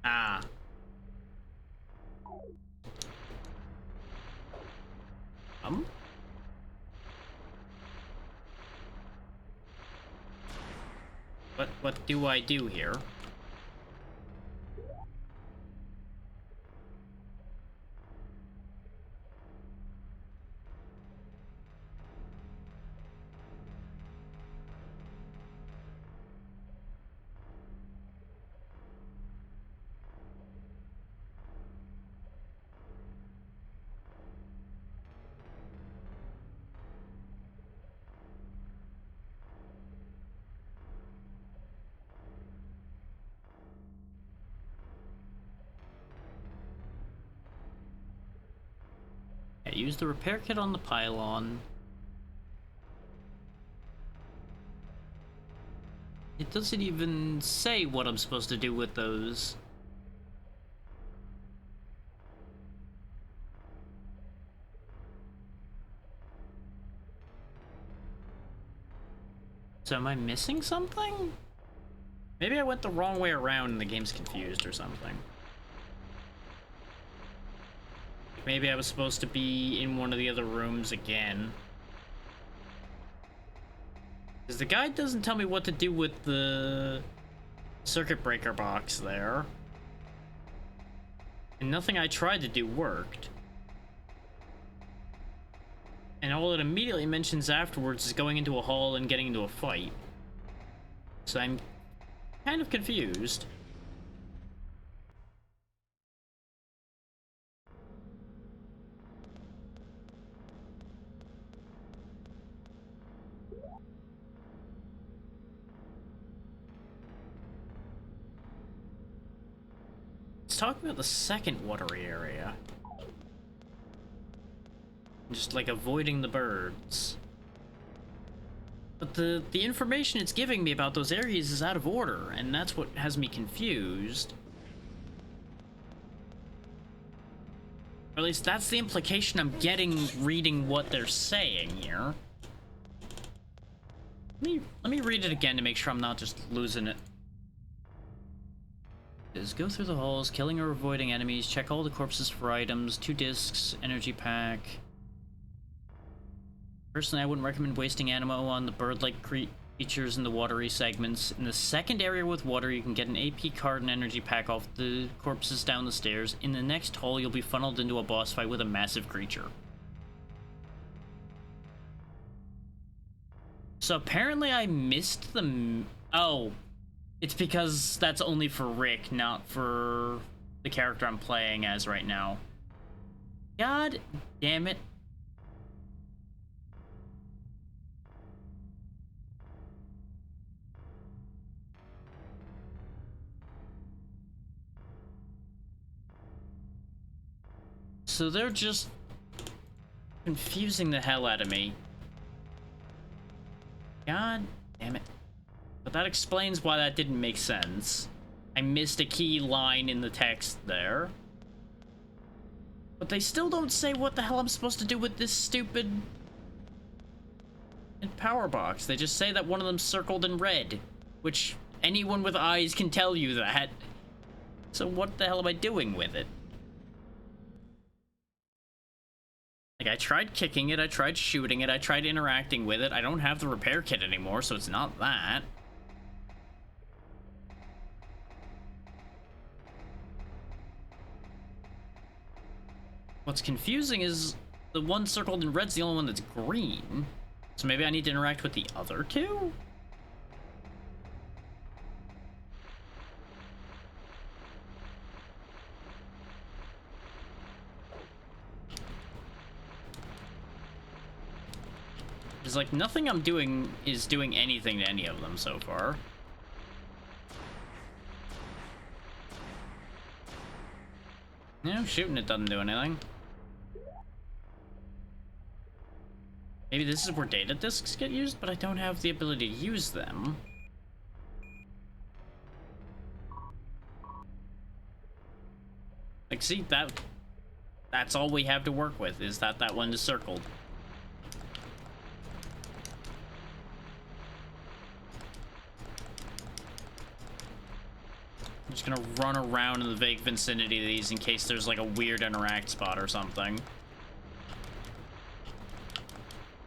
Ah. What do I do here? Yeah, use the repair kit on the pylon. It doesn't even say what I'm supposed to do with those. So am I missing something? Maybe I went the wrong way around and the game's confused or something. Maybe I was supposed to be in one of the other rooms again. Because the guide doesn't tell me what to do with the circuit breaker box there. And nothing I tried to do worked. And all it immediately mentions afterwards is going into a hall and getting into a fight. So I'm kind of confused. Let's talk about the second watery area. Just like avoiding the birds. But the information it's giving me about those areas is out of order, and that's what has me confused. Or at least that's the implication I'm getting reading what they're saying here. Let me read it again to make sure I'm not just losing it. Is go through the halls, killing or avoiding enemies, check all the corpses for items, 2 discs, energy pack. Personally, I wouldn't recommend wasting ammo on the bird-like creatures in the watery segments. In the second area with water, you can get an AP card and energy pack off the corpses down the stairs. In the next hall, you'll be funneled into a boss fight with a massive creature. So apparently I missed the... Oh, it's because that's only for Rick, not for the character I'm playing as right now. God damn it. So they're just confusing the hell out of me. God damn it. But that explains why that didn't make sense. I missed a key line in the text there. But they still don't say what the hell I'm supposed to do with this stupid power box. They just say that one of them's circled in red, which anyone with eyes can tell you that. So what the hell am I doing with it? Like, I tried kicking it, I tried shooting it, I tried interacting with it. I don't have the repair kit anymore, so it's not that. What's confusing is the one circled in red's the only one that's green. So maybe I need to interact with the other two? It's like nothing I'm doing is doing anything to any of them so far. No, shooting it doesn't do anything. Maybe this is where data discs get used, but I don't have the ability to use them. Like, see, that's all we have to work with, is that one is circled. I'm just gonna run around in the vague vicinity of these in case there's like a weird interact spot or something.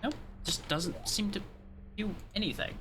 Nope, just doesn't seem to do anything.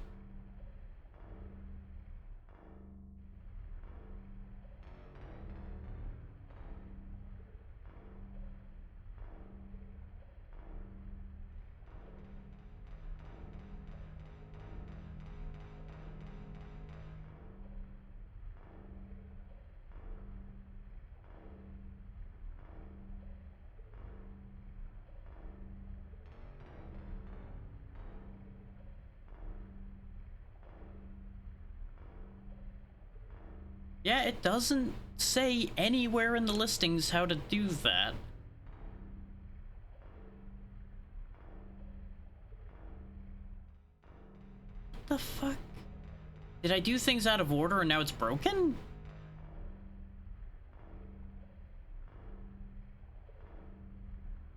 Yeah, it doesn't say anywhere in the listings how to do that. What the fuck? Did I do things out of order and now it's broken?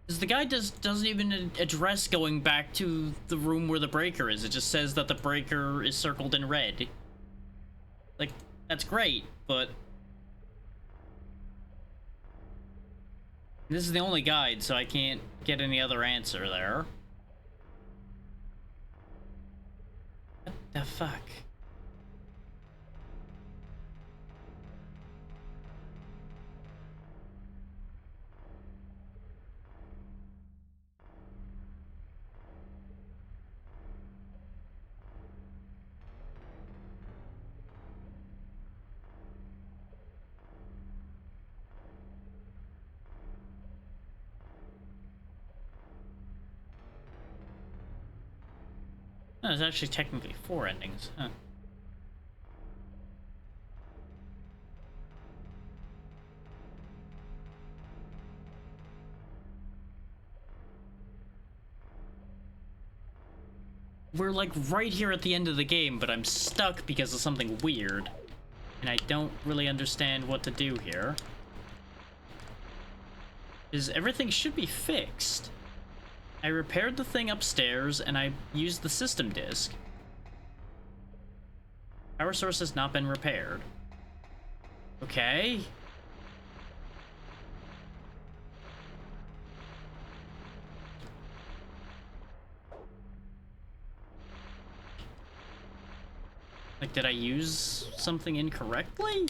Because the guy doesn't even address going back to the room where the breaker is. It just says that the breaker is circled in red. Like, that's great, but this is the only guide, so I can't get any other answer there. What the fuck? No, there's actually technically 4 endings, huh? We're like right here at the end of the game, but I'm stuck because of something weird. And I don't really understand what to do here. Because everything should be fixed. I repaired the thing upstairs, and I used the system disk. Power source has not been repaired. Okay. Like, did I use something incorrectly?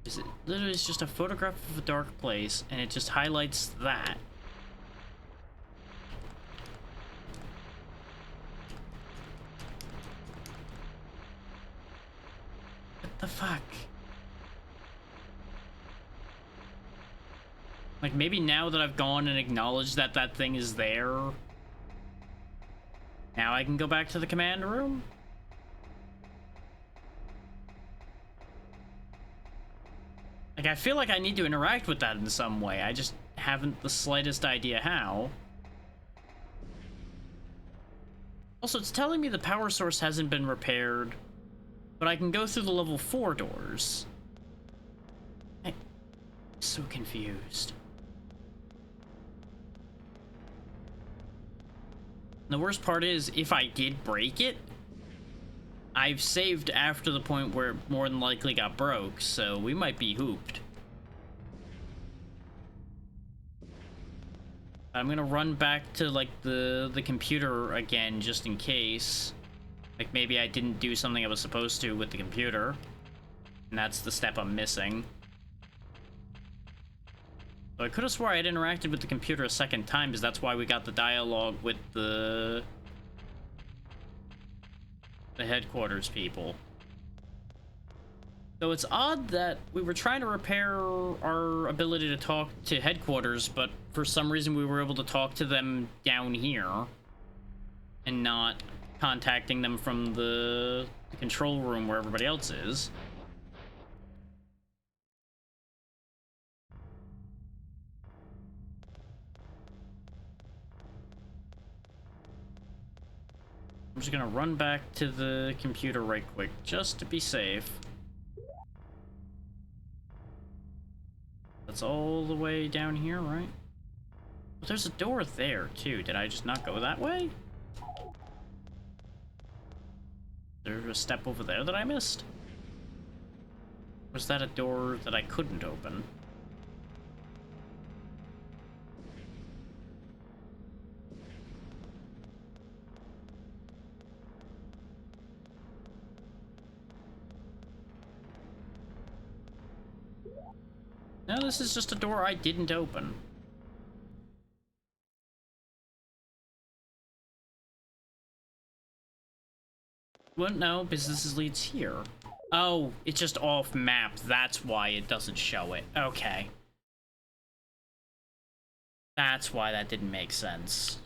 Is it literally just a photograph of a dark place and it just highlights that? What the fuck? Like, maybe now that I've gone and acknowledged that that thing is there, now I can go back to the command room? Like, I feel like I need to interact with that in some way. I just haven't the slightest idea how. Also, it's telling me the power source hasn't been repaired, but I can go through the level 4 doors. I'm so confused. The worst part is, if I did break it, I've saved after the point where it more than likely got broke, so we might be hooped. I'm gonna run back to, like, the computer again, just in case. Like, maybe I didn't do something I was supposed to with the computer, and that's the step I'm missing. So I could have swore I had interacted with the computer a second time, because that's why we got the dialogue with the headquarters people. So it's odd that we were trying to repair our ability to talk to headquarters, but for some reason we were able to talk to them down here and not contacting them from the control room where everybody else is. I'm just gonna run back to the computer right quick, just to be safe. That's all the way down here, right? But there's a door there, too. Did I just not go that way? There's a step over there that I missed? Was that a door that I couldn't open? No, this is just a door I didn't open. Well, no, business leads here. Oh, it's just off map. That's why it doesn't show it. Okay. That's why that didn't make sense.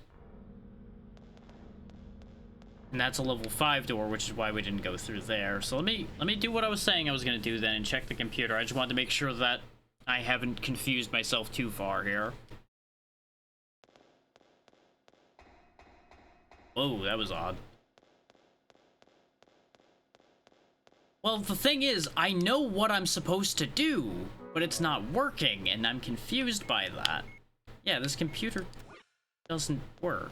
And that's a level 5 door, which is why we didn't go through there. So let me do what I was saying I was gonna do then and check the computer. I just wanted to make sure that I haven't confused myself too far here. Whoa, that was odd. Well, the thing is, I know what I'm supposed to do, but it's not working, and I'm confused by that. Yeah, this computer doesn't work.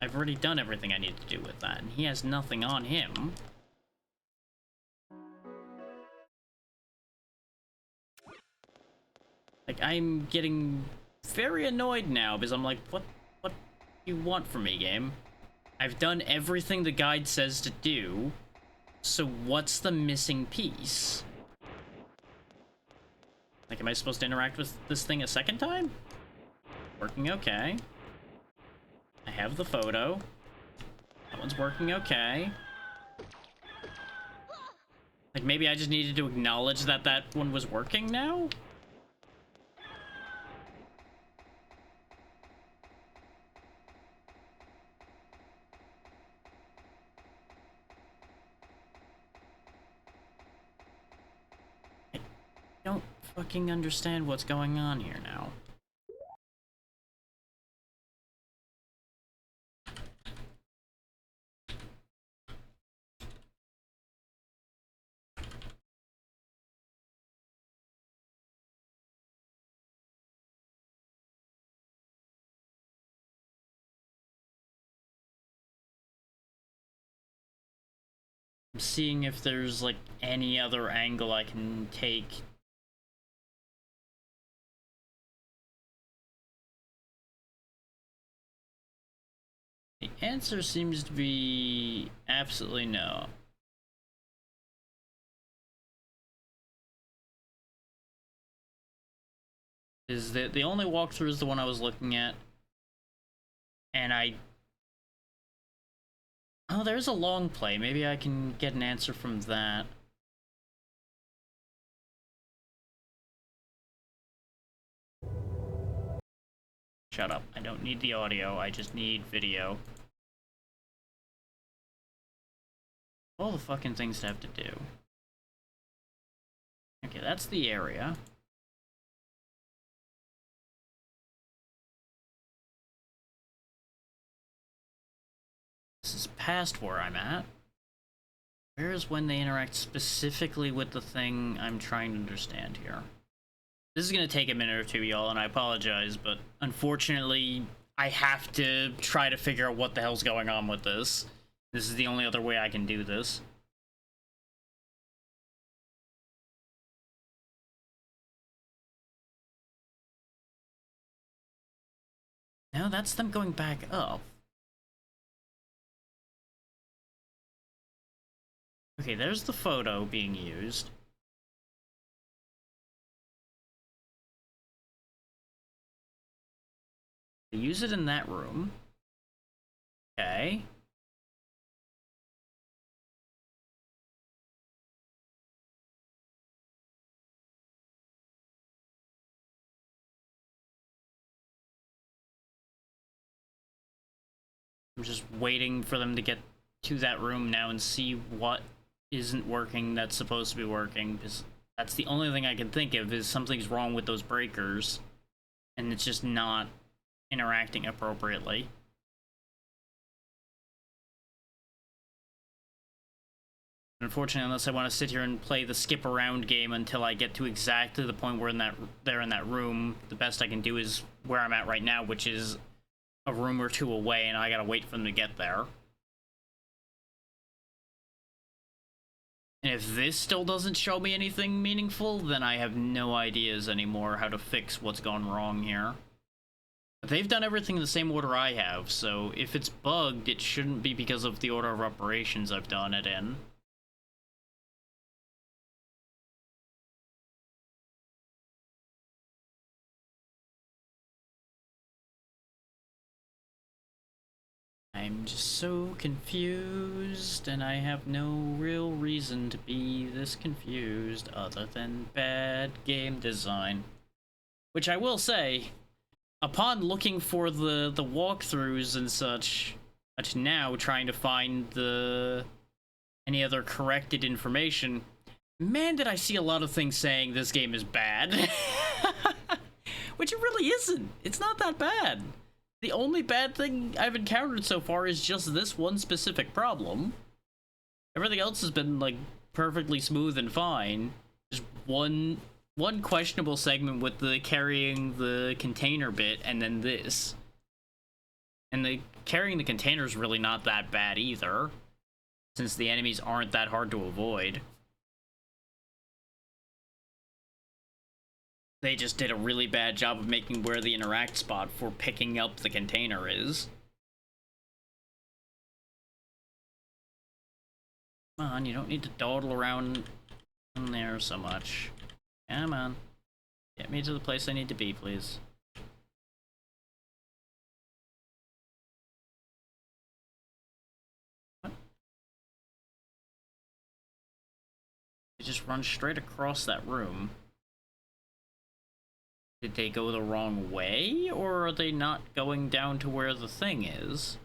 I've already done everything I need to do with that, and he has nothing on him. Like, I'm getting very annoyed now, because I'm like, what do you want from me, game? I've done everything the guide says to do, so what's the missing piece? Like, am I supposed to interact with this thing a second time? Working okay. I have the photo. That one's working okay. Like, maybe I just needed to acknowledge that that one was working now? I don't fucking understand what's going on here now. I'm seeing if there's like any other angle I can take. The answer seems to be absolutely no. Is the only walkthrough is the one I was looking at, and oh, there's a long play. Maybe I can get an answer from that. Shut up. I don't need the audio. I just need video. All the fucking things to have to do. Okay, that's the area. This is past where I'm at. Where is when they interact specifically with the thing I'm trying to understand here? This is gonna take a minute or two, y'all, and I apologize, but unfortunately, I have to try to figure out what the hell's going on with this. This is the only other way I can do this. No, that's them going back up. Okay, there's the photo being used. They use it in that room. Okay. I'm just waiting for them to get to that room now and see what isn't working that's supposed to be working, because that's the only thing I can think of is something's wrong with those breakers and it's just not interacting appropriately. Unfortunately, unless I want to sit here and play the skip around game until I get to exactly the point where they're in that room, the best I can do is where I'm at right now, which is a room or two away, and I gotta wait for them to get there. And if this still doesn't show me anything meaningful, then I have no ideas anymore how to fix what's gone wrong here. But they've done everything in the same order I have, so if it's bugged, it shouldn't be because of the order of operations I've done it in. I'm just so confused, and I have no real reason to be this confused other than bad game design. Which I will say, upon looking for the walkthroughs and such, now trying to find any other corrected information, man, did I see a lot of things saying this game is bad. Which it really isn't. It's not that bad. The only bad thing I've encountered so far is just this one specific problem. Everything else has been, like, perfectly smooth and fine. Just one questionable segment with the carrying the container bit, and then this. And the carrying the container is really not that bad either, since the enemies aren't that hard to avoid. They just did a really bad job of making where the interact spot for picking up the container is. Come on, you don't need to dawdle around in there so much. Come on. Get me to the place I need to be, please. What? You just run straight across that room. Did they go the wrong way, or are they not going down to where the thing is?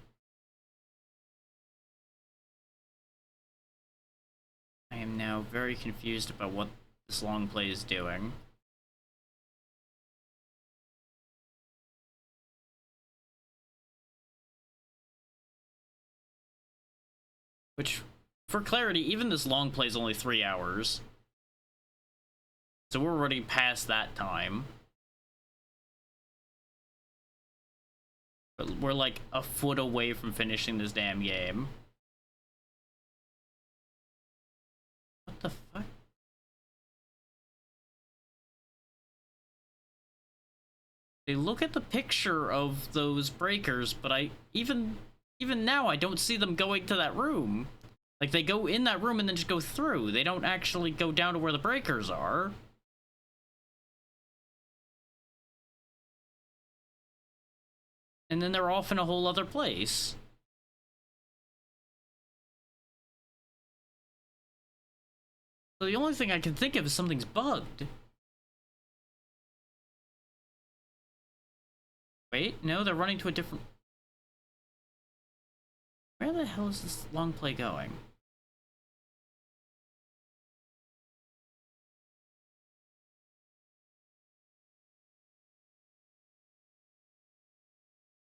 I am now very confused about what this long play is doing. Which, for clarity, even this long play is only 3 hours. So we're already past that time. But we're like a foot away from finishing this damn game. They look at the picture of those breakers, but even now I don't see them going to that room. Like, they go in that room and then just go through. They don't actually go down to where the breakers are. And then they're off in a whole other place. So the only thing I can think of is something's bugged. Wait, no, they're running to a different... Where the hell is this long play going?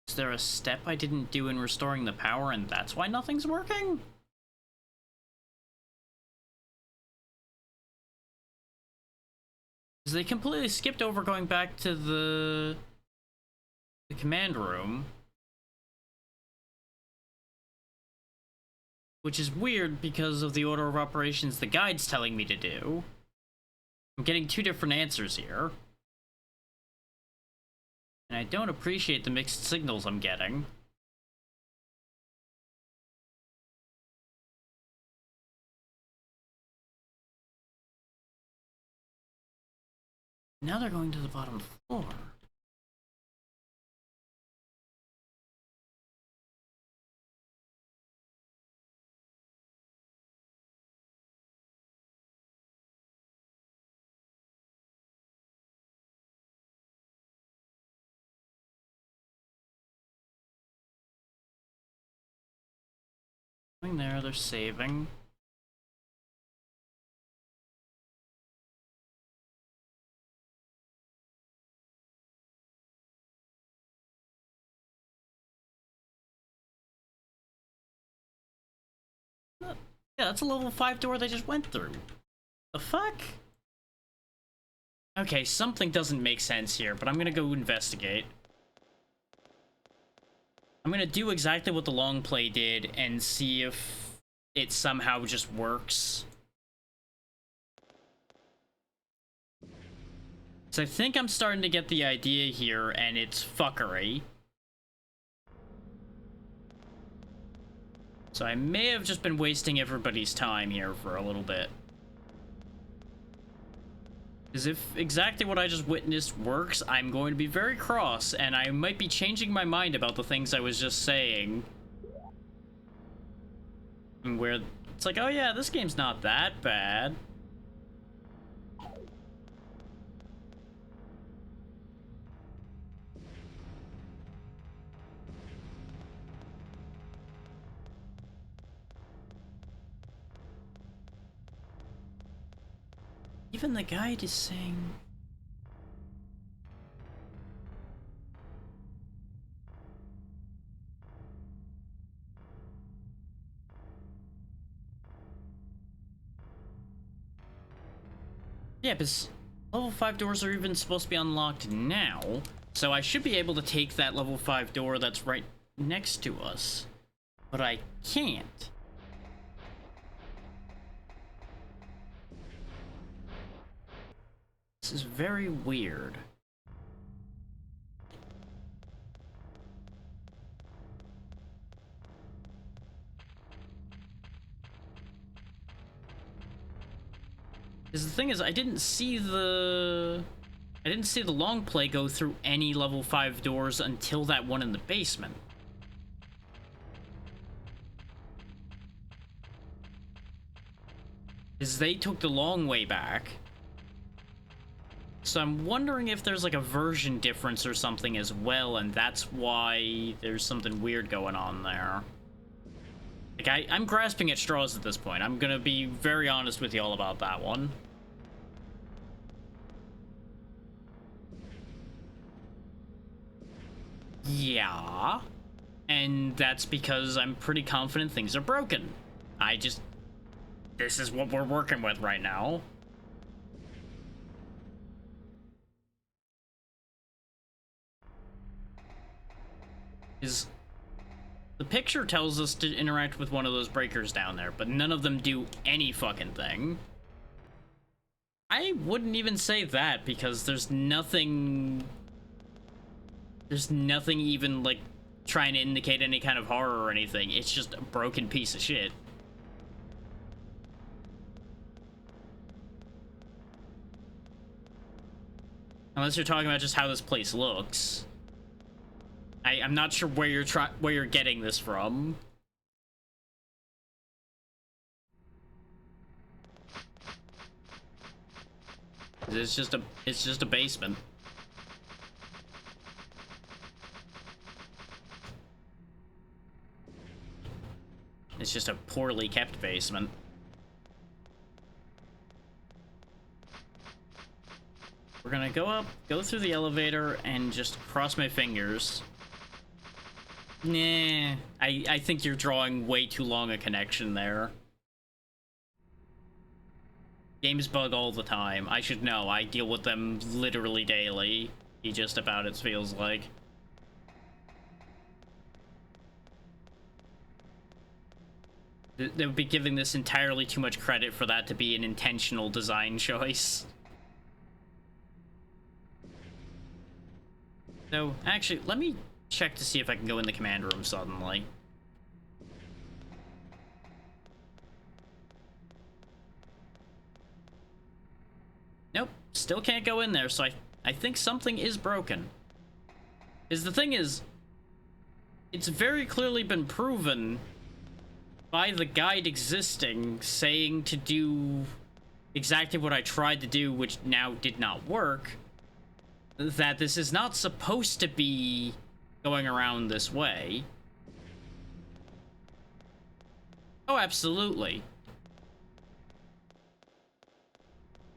Is there a step I didn't do in restoring the power and that's why nothing's working? Because they completely skipped over going back to the command room. Which is weird because of the order of operations the guide's telling me to do. I'm getting two different answers here. And I don't appreciate the mixed signals I'm getting. Now they're going to the bottom floor. Going there, they're saving. Yeah, that's a level 5 door they just went through. The fuck? Okay, something doesn't make sense here, but I'm gonna go investigate. I'm gonna do exactly what the long play did and see if it somehow just works. So I think I'm starting to get the idea here, and it's fuckery. So I may have just been wasting everybody's time here for a little bit. Because if exactly what I just witnessed works, I'm going to be very cross, and I might be changing my mind about the things I was just saying. And where it's like, oh yeah, this game's not that bad. Even the guide is saying... Yeah, because level 5 doors are even supposed to be unlocked now, so I should be able to take that level 5 door that's right next to us. But I can't. This is very weird. Because the thing is, I didn't see the long play go through any level 5 doors until that one in the basement. Because they took the long way back. So I'm wondering if there's like a version difference or something as well, and that's why there's something weird going on there. Like, I'm grasping at straws at this point. I'm gonna be very honest with y'all about that one. Yeah. And that's because I'm pretty confident things are broken. This is what we're working with right now. The picture tells us to interact with one of those breakers down there, but none of them do any fucking thing. I wouldn't even say that, because there's nothing There's nothing even, like, trying to indicate any kind of horror or anything. It's just a broken piece of shit. Unless you're talking about just how this place looks. I'm not sure where you're getting this from. It's just a basement. It's just a poorly kept basement. We're gonna go through the elevator, and just cross my fingers. Nah, I think you're drawing way too long a connection there. Games bug all the time. I should know. I deal with them literally daily. Just about, it feels like. They would be giving this entirely too much credit for that to be an intentional design choice. So, actually, let me check to see if I can go in the command room suddenly. Nope, still can't go in there, so I think something is broken. Because the thing is, it's very clearly been proven by the guide existing, saying to do exactly what I tried to do, which now did not work, that this is not supposed to be going around this way. Oh, absolutely.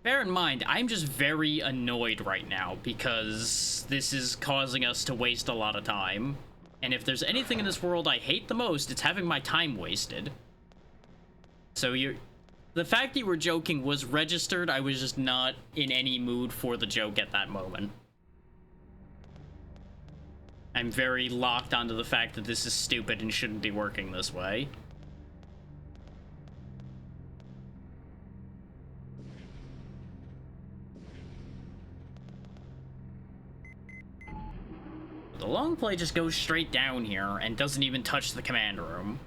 Bear in mind, I'm just very annoyed right now because this is causing us to waste a lot of time. And if there's anything in this world I hate the most, it's having my time wasted. So the fact that you were joking was registered. I was just not in any mood for the joke at that moment. I'm very locked onto the fact that this is stupid and shouldn't be working this way. The long play just goes straight down here and doesn't even touch the command room.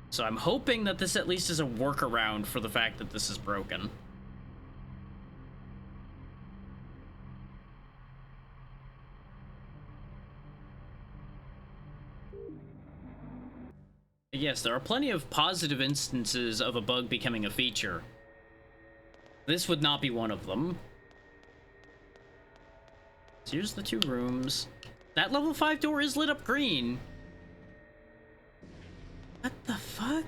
So I'm hoping that this at least is a workaround for the fact that this is broken. Yes, there are plenty of positive instances of a bug becoming a feature. This would not be one of them. So here's the two rooms. That level 5 door is lit up green. What the fuck?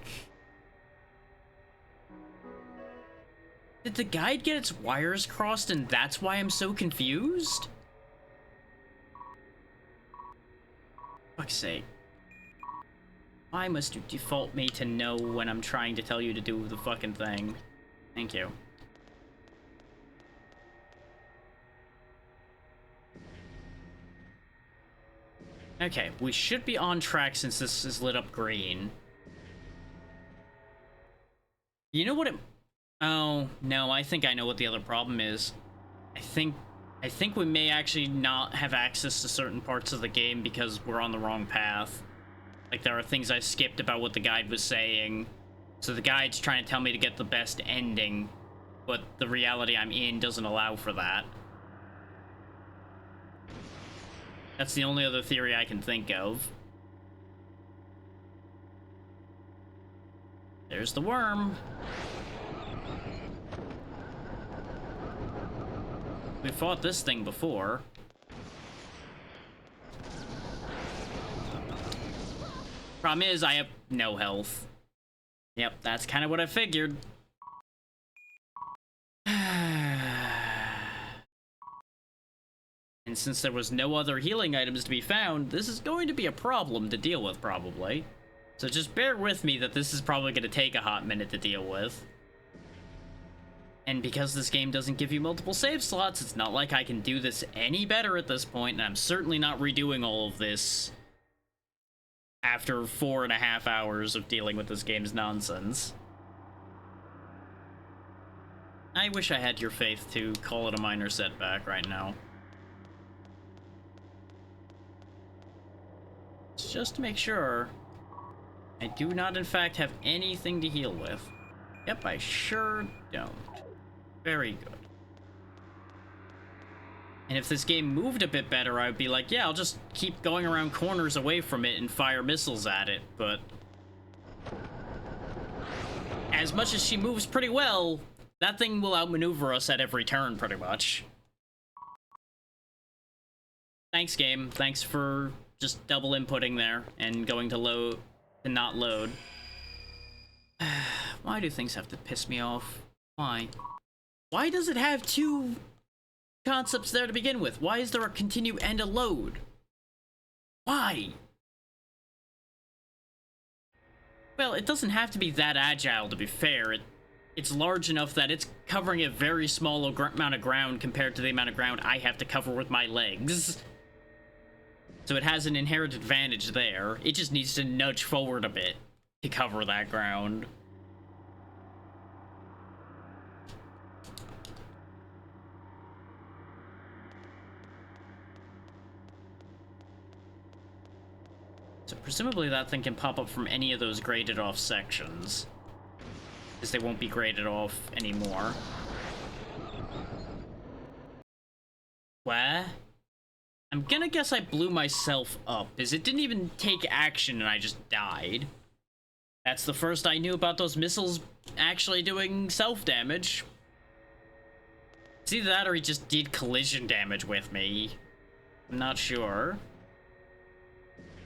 Did the guide get its wires crossed and that's why I'm so confused? Fuck's sake. Why must you default me to no when I'm trying to tell you to do the fucking thing? Thank you. Okay, we should be on track since this is lit up green. You know what it... Oh, no, I think I know what the other problem is. I think we may actually not have access to certain parts of the game because we're on the wrong path. Like, there are things I skipped about what the guide was saying. So the guide's trying to tell me to get the best ending, but the reality I'm in doesn't allow for that. That's the only other theory I can think of. There's the worm. We fought this thing before. Problem is, I have no health. Yep, that's kind of what I figured. And since there was no other healing items to be found, this is going to be a problem to deal with, probably. So just bear with me that this is probably going to take a hot minute to deal with. And because this game doesn't give you multiple save slots, it's not like I can do this any better at this point, and I'm certainly not redoing all of this after 4.5 hours of dealing with this game's nonsense. I wish I had your faith to call it a minor setback right now. just to make sure. I do not, in fact, have anything to heal with. Yep, I sure don't. Very good. And if this game moved a bit better, I would be like, yeah, I'll just keep going around corners away from it and fire missiles at it, but... as much as she moves pretty well, that thing will outmaneuver us at every turn, pretty much. Thanks, game. Thanks for just double inputting there and going to load and not load. Why do things have to piss me off? Why? Why does it have two concepts there to begin with? Why is there a continue and a load? Why? Well, it doesn't have to be that agile, to be fair. It's large enough that it's covering a very small amount of ground compared to the amount of ground I have to cover with my legs. So it has an inherent advantage there. It just needs to nudge forward a bit to cover that ground. So presumably that thing can pop up from any of those graded off sections, because they won't be graded off anymore. Where? I'm gonna guess I blew myself up, as it didn't even take action and I just died. That's the first I knew about those missiles actually doing self-damage. It's either that or he just did collision damage with me. I'm not sure.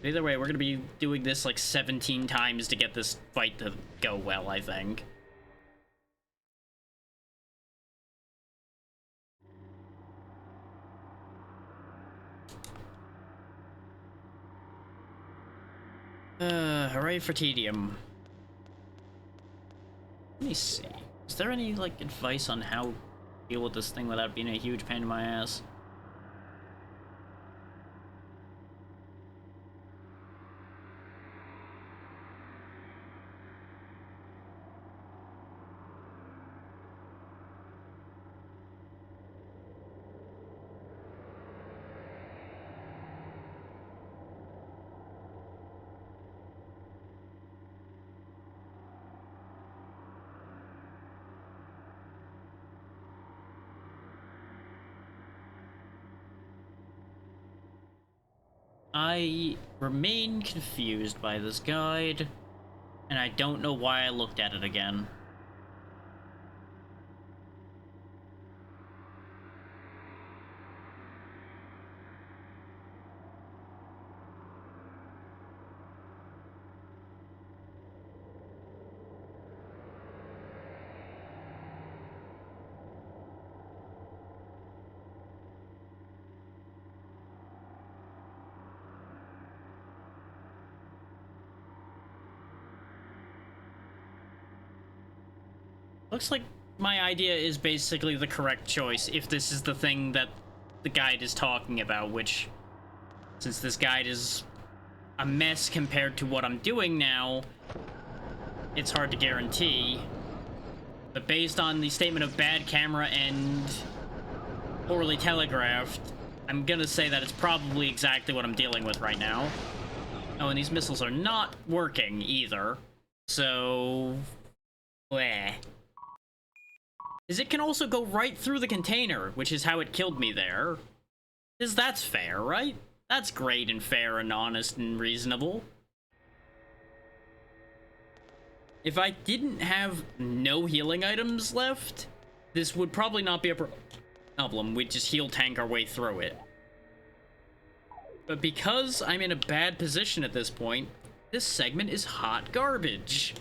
Either way, we're gonna be doing this like 17 times to get this fight to go well, I think. Hooray for tedium. Let me see. Is there any, like, advice on how to deal with this thing without being a huge pain in my ass? I remain confused by this guide, and I don't know why I looked at it again. Looks like my idea is basically the correct choice if this is the thing that the guide is talking about, which, since this guide is a mess compared to what I'm doing now, it's hard to guarantee. But based on the statement of bad camera and poorly telegraphed, I'm gonna say that it's probably exactly what I'm dealing with right now. Oh, and these missiles are not working either, so... bleh. Is it can also go right through the container, which is how it killed me there. Is that's fair, right? That's great and fair and honest and reasonable. If I didn't have no healing items left, this would probably not be a problem. We'd just heal tank our way through it. But because I'm in a bad position at this point, this segment is hot garbage.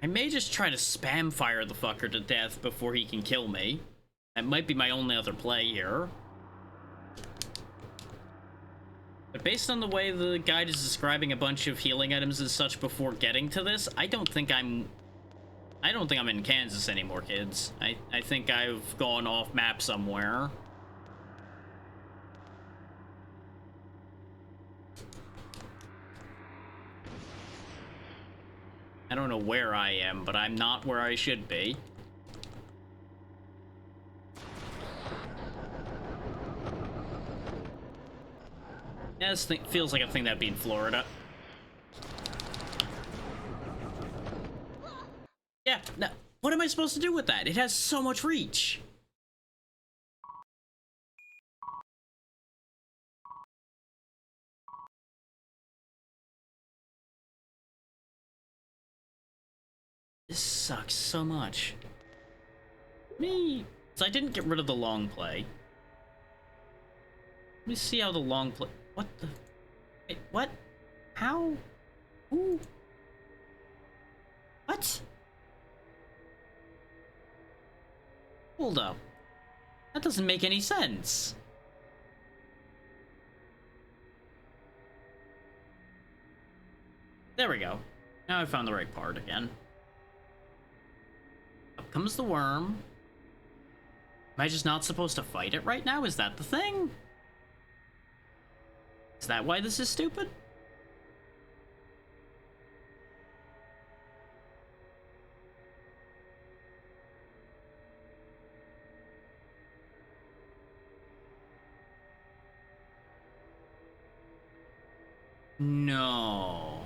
I may just try to spam fire the fucker to death before he can kill me. That might be my only other play here. But based on the way the guide is describing a bunch of healing items and such before getting to this, I don't think I'm in Kansas anymore, kids. I think I've gone off map somewhere. I don't know where I am, but I'm not where I should be. Yeah, this thing feels like a thing that'd be in Florida. Yeah, now, what am I supposed to do with that? It has so much reach. This sucks so much. Me, so I didn't get rid of the long play. Let me see how the long play. What the? Wait, what? How? Who? What? Hold up. That doesn't make any sense. There we go. Now I found the right part again. Up comes the worm. Am I just not supposed to fight it right now? Is that the thing? Is that why this is stupid? No.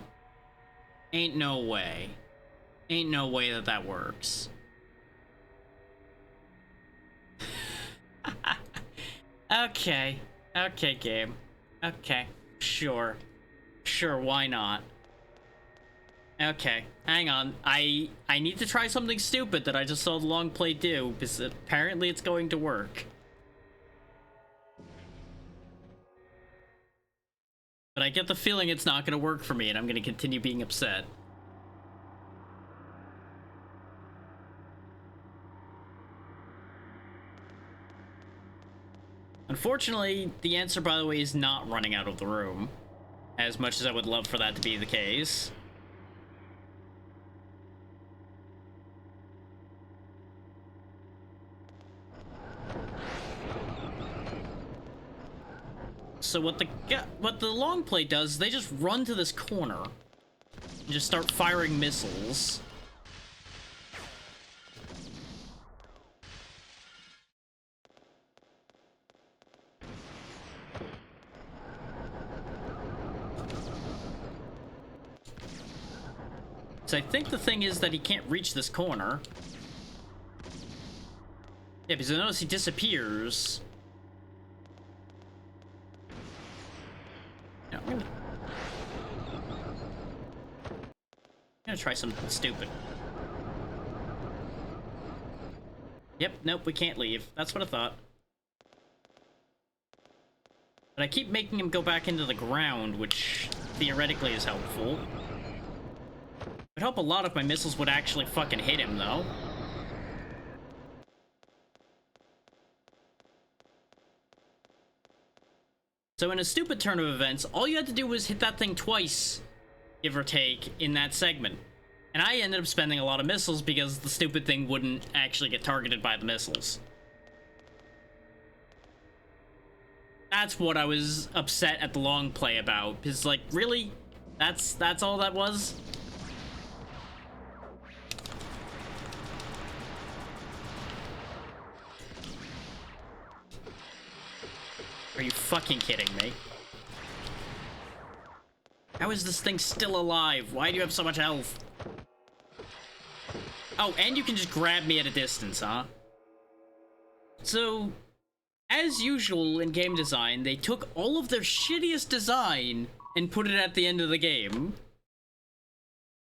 Ain't no way. Ain't no way that that works. Okay. Okay, game. Okay. Sure. Sure, why not? Okay, hang on. I need to try something stupid that I just saw the long play do, because apparently it's going to work. But I get the feeling it's not going to work for me, and I'm going to continue being upset. Unfortunately, the answer, by the way, is not running out of the room. As much as I would love for that to be the case. So what the long play does, they just run to this corner and just start firing missiles. So I think the thing is that he can't reach this corner. Yeah, because I notice he disappears. No, I'm gonna try something stupid. Yep, nope, we can't leave. That's what I thought. But I keep making him go back into the ground, which theoretically is helpful. I'd hope a lot of my missiles would actually fucking hit him, though. So in a stupid turn of events, all you had to do was hit that thing twice, give or take, in that segment. And I ended up spending a lot of missiles because the stupid thing wouldn't actually get targeted by the missiles. That's what I was upset at the long play about. Because, like, really? That's all that was? Are you fucking kidding me? How is this thing still alive? Why do you have so much health? Oh, and you can just grab me at a distance, huh? So, as usual in game design, they took all of their shittiest design and put it at the end of the game.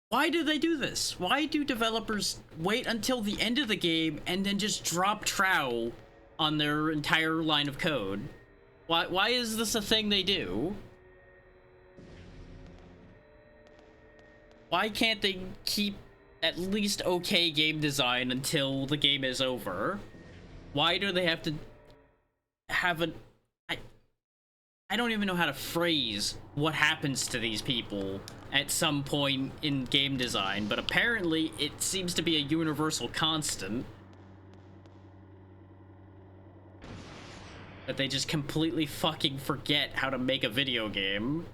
Why do they do this? Why do developers wait until the end of the game and then just drop trowel on their entire line of code? Why is this a thing they do? Why can't they keep at least okay game design until the game is over? Why do they have to have an... I don't even know how to phrase what happens to these people at some point in game design, but apparently it seems to be a universal constant. That they just completely fucking forget how to make a video game.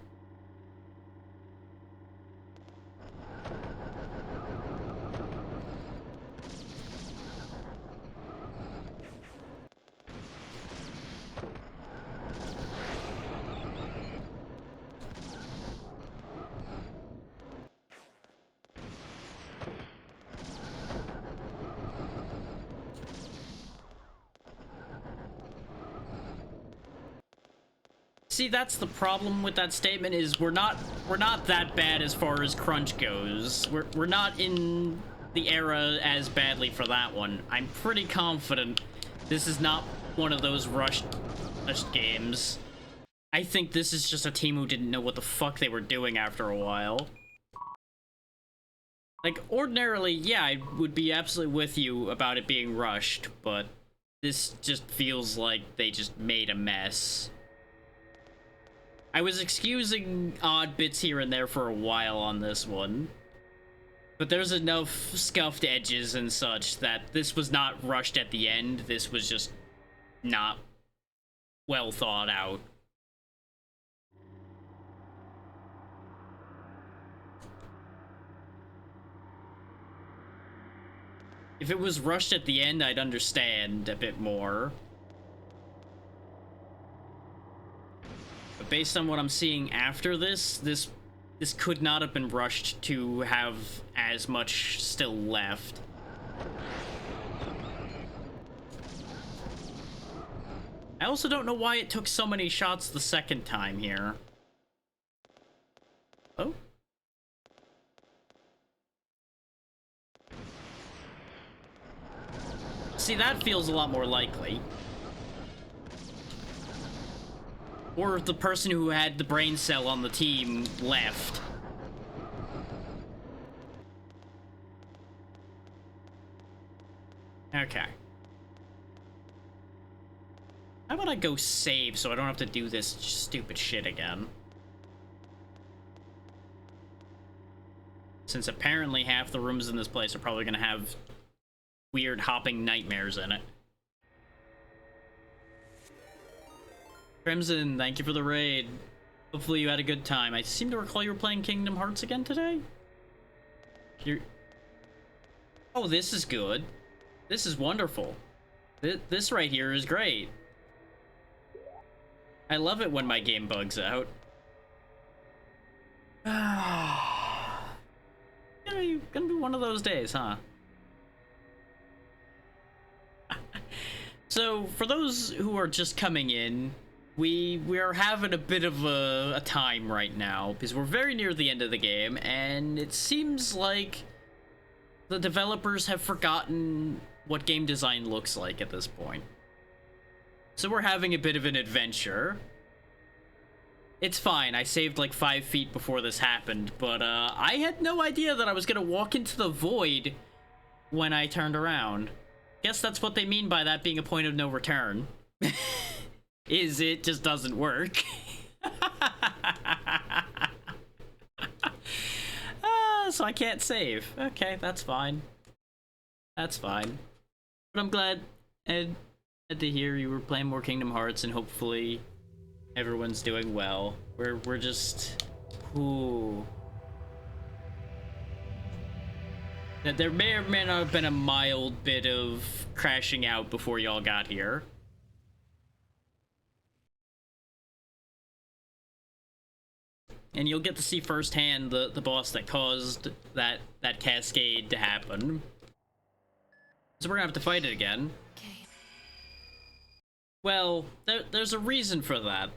See, that's the problem with that statement, is we're not that bad as far as crunch goes. We're not in the era as badly for that one. I'm pretty confident this is not one of those rushed games. I think this is just a team who didn't know what the fuck they were doing after a while. Like, ordinarily, yeah, I would be absolutely with you about it being rushed, but this just feels like they just made a mess. I was excusing odd bits here and there for a while on this one, but there's enough scuffed edges and such that this was not rushed at the end. This was just not well thought out. If it was rushed at the end, I'd understand a bit more. But based on what I'm seeing after this could not have been rushed to have as much still left. I also don't know why it took so many shots the second time here. Oh? See, that feels a lot more likely. Or if the person who had the brain cell on the team left. Okay. How about I go save so I don't have to do this stupid shit again? Since apparently half the rooms in this place are probably gonna have weird hopping nightmares in it. Crimson, thank you for the raid. Hopefully you had a good time. I seem to recall you were playing Kingdom Hearts again today? Oh, this is good. This is wonderful. This right here is great. I love it when my game bugs out. Gonna be one of those days, huh? So, for those who are just coming in, we are having a bit of a time right now, because we're very near the end of the game, and it seems like the developers have forgotten what game design looks like at this point. So we're having a bit of an adventure. It's fine, I saved like 5 feet before this happened, but I had no idea that I was gonna walk into the void when I turned around. Guess that's what they mean by that being a point of no return. Is it just doesn't work. So I can't save. Okay, that's fine. That's fine. But I'm glad to hear you were playing more Kingdom Hearts, and hopefully everyone's doing well. We're just... Ooh. That there may or may not have been a mild bit of crashing out before y'all got here. And you'll get to see firsthand the boss that caused that cascade to happen. So we're gonna have to fight it again. Okay. Well, there's a reason for that.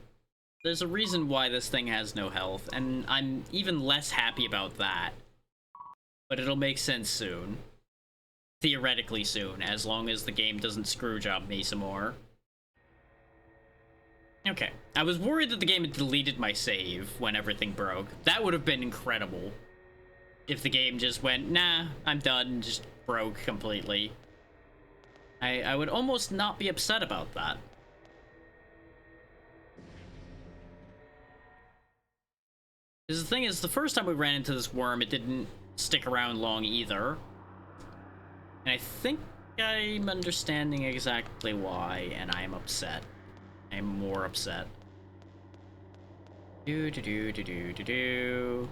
There's a reason why this thing has no health, and I'm even less happy about that. But it'll make sense soon. Theoretically soon, as long as the game doesn't screwjob me some more. Okay, I was worried that the game had deleted my save when everything broke. That would have been incredible. If the game just went, nah, I'm done, and just broke completely. I would almost not be upset about that. Because the thing is, the first time we ran into this worm, it didn't stick around long either. And I think I'm understanding exactly why, and I'm upset. I'm more upset. Do.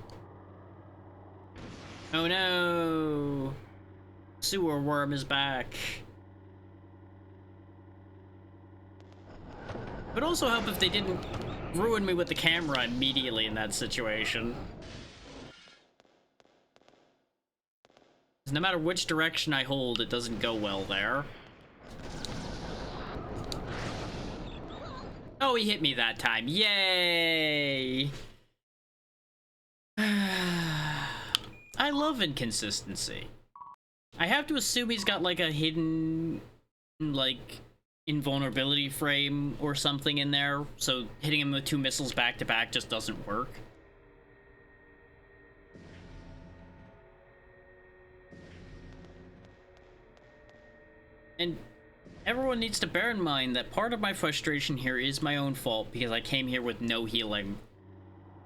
Oh no! Sewer worm is back. It would also help if they didn't ruin me with the camera immediately in that situation. 'Cause no matter which direction I hold, it doesn't go well there. Oh, he hit me that time. Yay! I love inconsistency. I have to assume he's got like a hidden, like, invulnerability frame or something in there, so hitting him with 2 missiles back to back just doesn't work. And everyone needs to bear in mind that part of my frustration here is my own fault because I came here with no healing.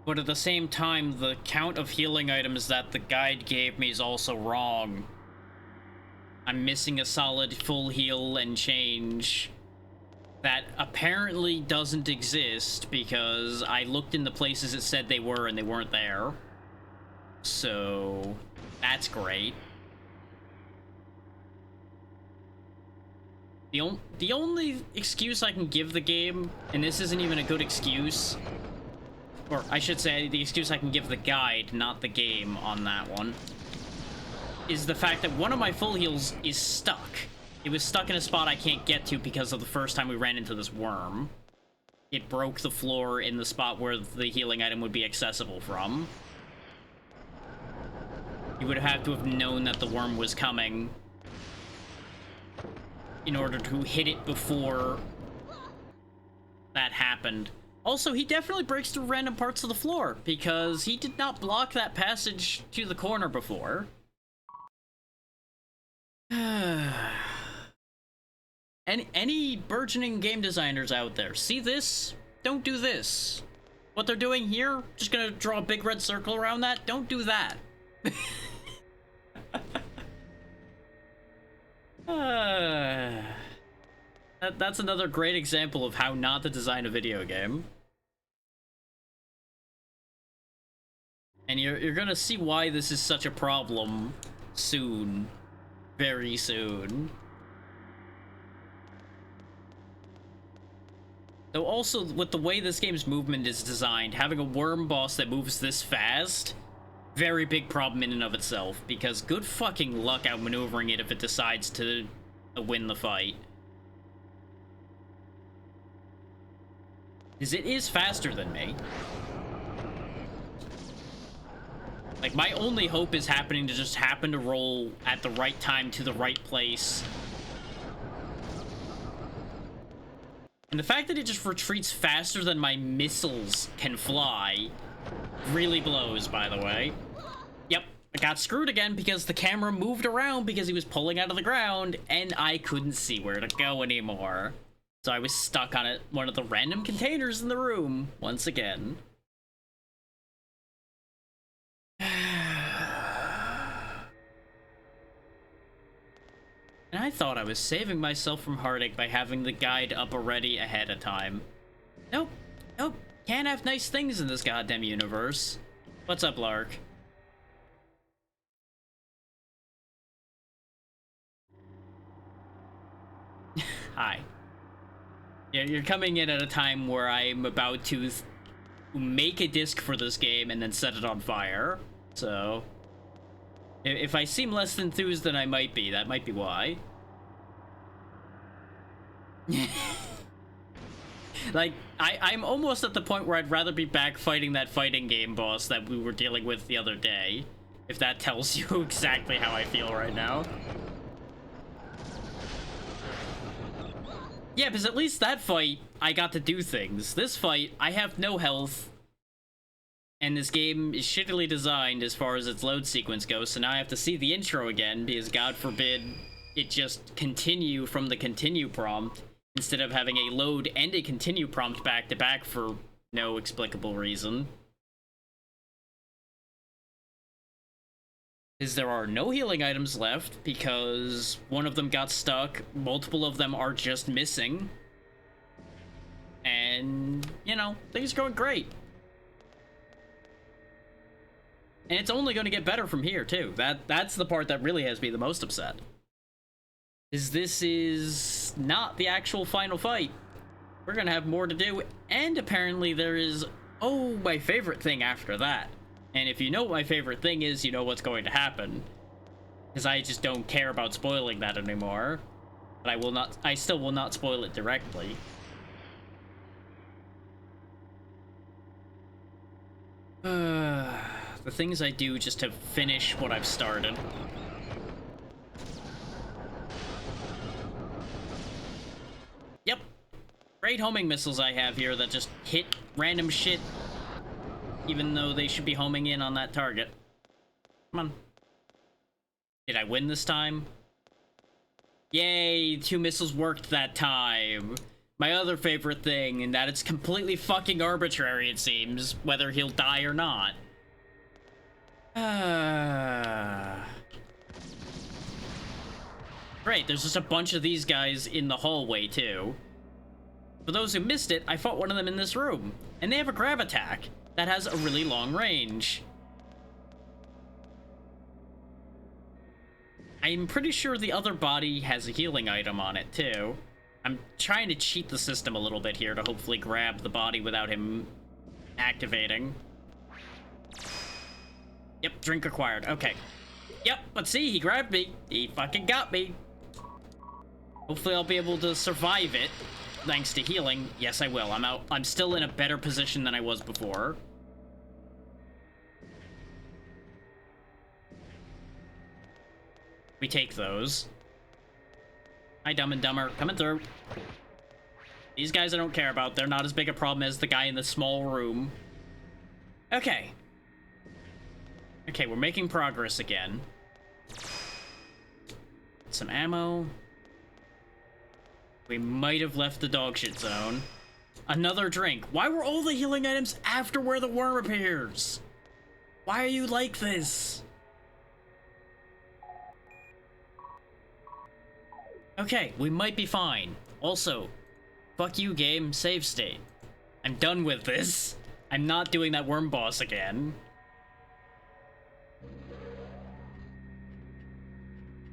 But at the same time, the count of healing items that the guide gave me is also wrong. I'm missing a solid full heal and change that apparently doesn't exist because I looked in the places it said they were and they weren't there. So, that's great. The only excuse I can give the game, and this isn't even a good excuse, or I should say the excuse I can give the guide, not the game on that one, is the fact that one of my full heals is stuck. It was stuck in a spot I can't get to because of the first time we ran into this worm. It broke the floor in the spot where the healing item would be accessible from. You would have to have known that the worm was coming in order to hit it before that happened. Also, he definitely breaks through random parts of the floor because he did not block that passage to the corner before. Any burgeoning game designers out there, see this? Don't do this. What they're doing here, just gonna draw a big red circle around that? Don't do that. That's another great example of how not to design a video game. And you're gonna see why this is such a problem soon. Very soon. Though also, with the way this game's movement is designed, having a worm boss that moves this fast, very big problem in and of itself, because good fucking luck outmaneuvering it if it decides to win the fight. Because it is faster than me. Like, my only hope is happening to just happen to roll at the right time to the right place. And the fact that it just retreats faster than my missiles can fly really blows, by the way. Yep, I got screwed again because the camera moved around because he was pulling out of the ground, and I couldn't see where to go anymore. So I was stuck on one of the random containers in the room, once again. And I thought I was saving myself from heartache by having the guide up already ahead of time. Nope. Nope. Can't have nice things in this goddamn universe. What's up, Lark? Hi. You're coming in at a time where I'm about to make a disc for this game and then set it on fire. So, if I seem less enthused than I might be, that might be why. Like, I'm almost at the point where I'd rather be back fighting that fighting game boss that we were dealing with the other day. If that tells you exactly how I feel right now. Yeah, because at least that fight, I got to do things. This fight, I have no health. And this game is shittily designed as far as its load sequence goes, so now I have to see the intro again, because God forbid it just continue from the continue prompt, instead of having a load and a continue prompt back to back for no explicable reason. Is there are no healing items left, because one of them got stuck, multiple of them are just missing. And, you know, things are going great. And it's only going to get better from here, too. That's the part that really has me the most upset. This is not the actual final fight. We're going to have more to do, and apparently there is, oh, my favorite thing after that. And if you know what my favorite thing is, you know what's going to happen. Because I just don't care about spoiling that anymore. But I still will not spoil it directly. The things I do just to finish what I've started. Yep. Great homing missiles I have here that just hit random shit, even though they should be homing in on that target. Come on. Did I win this time? Yay, 2 missiles worked that time. My other favorite thing, and that it's completely fucking arbitrary, it seems, whether he'll die or not. Great, there's just a bunch of these guys in the hallway, too. For those who missed it, I fought one of them in this room, and they have a grab attack that has a really long range. I'm pretty sure the other body has a healing item on it, too. I'm trying to cheat the system a little bit here to hopefully grab the body without him activating. Yep, drink acquired. Okay. Yep, but see, he grabbed me. He fucking got me. Hopefully I'll be able to survive it, thanks to healing. Yes, I will. I'm still in a better position than I was before. We take those. Hi, Dumb and Dumber. Coming through. These guys I don't care about. They're not as big a problem as the guy in the small room. Okay. Okay, we're making progress again. Some ammo. We might have left the dogshit zone. Another drink. Why were all the healing items after where the worm appears? Why are you like this? Okay, we might be fine. Also, fuck you, game. Save state. I'm done with this. I'm not doing that worm boss again.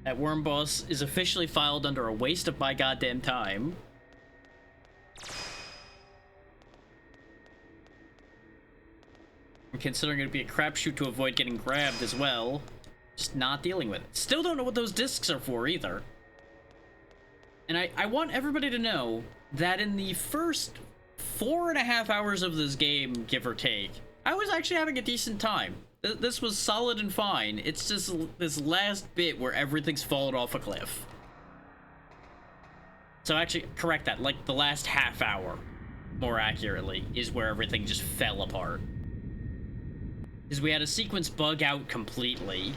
That worm boss is officially filed under a waste of my goddamn time. I'm considering it to be a crapshoot to avoid getting grabbed as well. Just not dealing with it. Still don't know what those discs are for either. And I want everybody to know that in the first 4.5 hours of this game, give or take, I was actually having a decent time. This was solid and fine. It's just this last bit where everything's fallen off a cliff. So actually, correct that. Like, the last half hour, more accurately, is where everything just fell apart. Because we had a sequence bug out completely.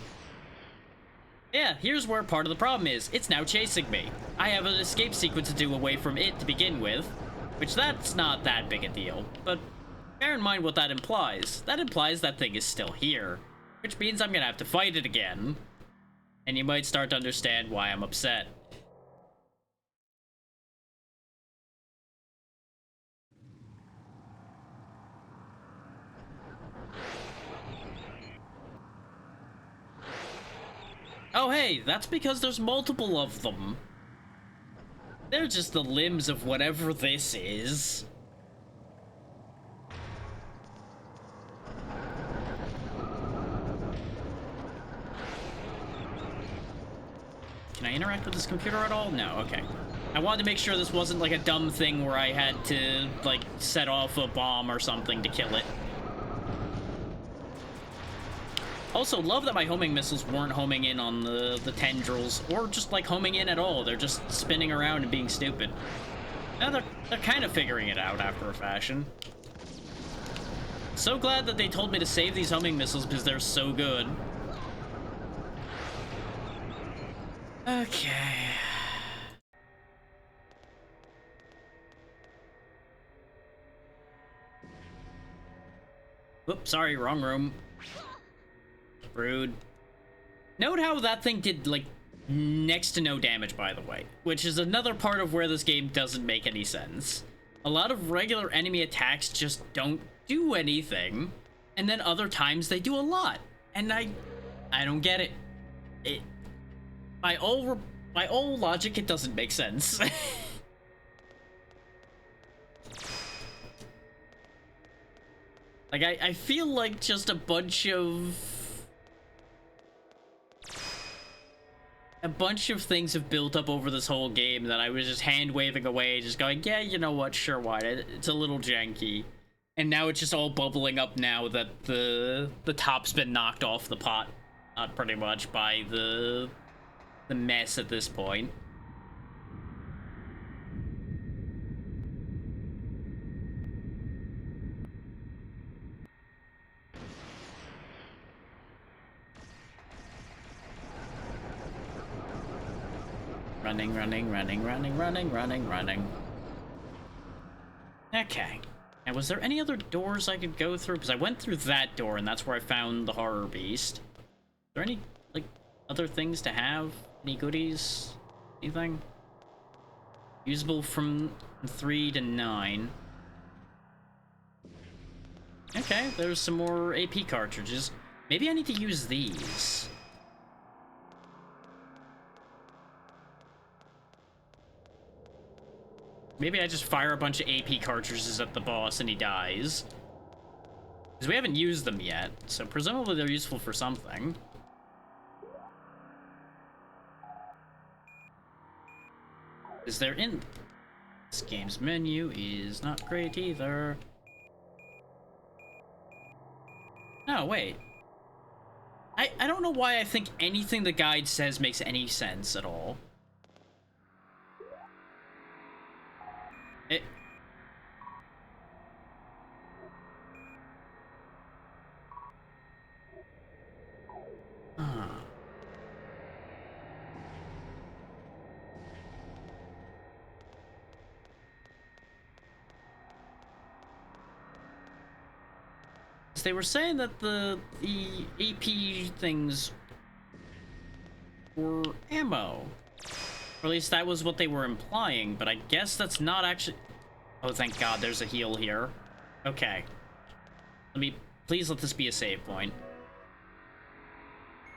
Yeah, here's where part of the problem is. It's now chasing me. I have an escape sequence to do away from it to begin with, which that's not that big a deal, but bear in mind what that implies. That implies that thing is still here, which means I'm gonna have to fight it again. And you might start to understand why I'm upset. Oh hey, that's because there's multiple of them. They're just the limbs of whatever this is. Can I interact with this computer at all? No, okay. I wanted to make sure this wasn't like a dumb thing where I had to, like, set off a bomb or something to kill it. Also, love that my homing missiles weren't homing in on the tendrils, or just, like, homing in at all. They're just spinning around and being stupid. Now they're kind of figuring it out after a fashion. So glad that they told me to save these homing missiles because they're so good. Okay. Whoops, sorry, wrong room. Rude. Note how that thing did, like, next to no damage, by the way, which is another part of where this game doesn't make any sense. A lot of regular enemy attacks just don't do anything, and then other times they do a lot, and I don't get it. By all logic, it doesn't make sense. Like, I feel like just a bunch of things have built up over this whole game that I was just hand-waving away, just going, yeah, you know what, sure, why? It's a little janky. And now it's just all bubbling up now that the top's been knocked off the pot, pretty much by the mess at this point. Running, running, running, running, running, running, running. Okay. Now, was there any other doors I could go through? Because I went through that door, and that's where I found the horror beast. Are there any, like, other things to have? Any goodies? Anything? Usable from 3 to 9. Okay, there's some more AP cartridges. Maybe I need to use these. Maybe I just fire a bunch of AP cartridges at the boss and he dies. Because we haven't used them yet, so presumably they're useful for something. Is there in... This game's menu is not great either. Oh, wait. I don't know why I think anything the guide says makes any sense at all. They were saying that the AP things were ammo. Or at least that was what they were implying, but I guess that's not actually... Oh, thank God, there's a heal here. Okay. Please let this be a save point.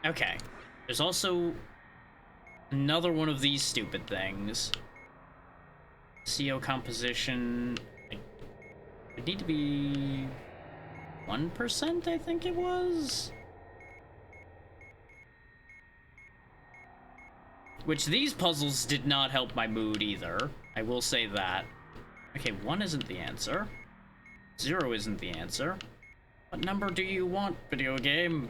Okay. There's also another one of these stupid things. CO composition... It need to be... 1%, I think it was? Which these puzzles did not help my mood either. I will say that. Okay, 1 isn't the answer. 0 isn't the answer. What number do you want, video game?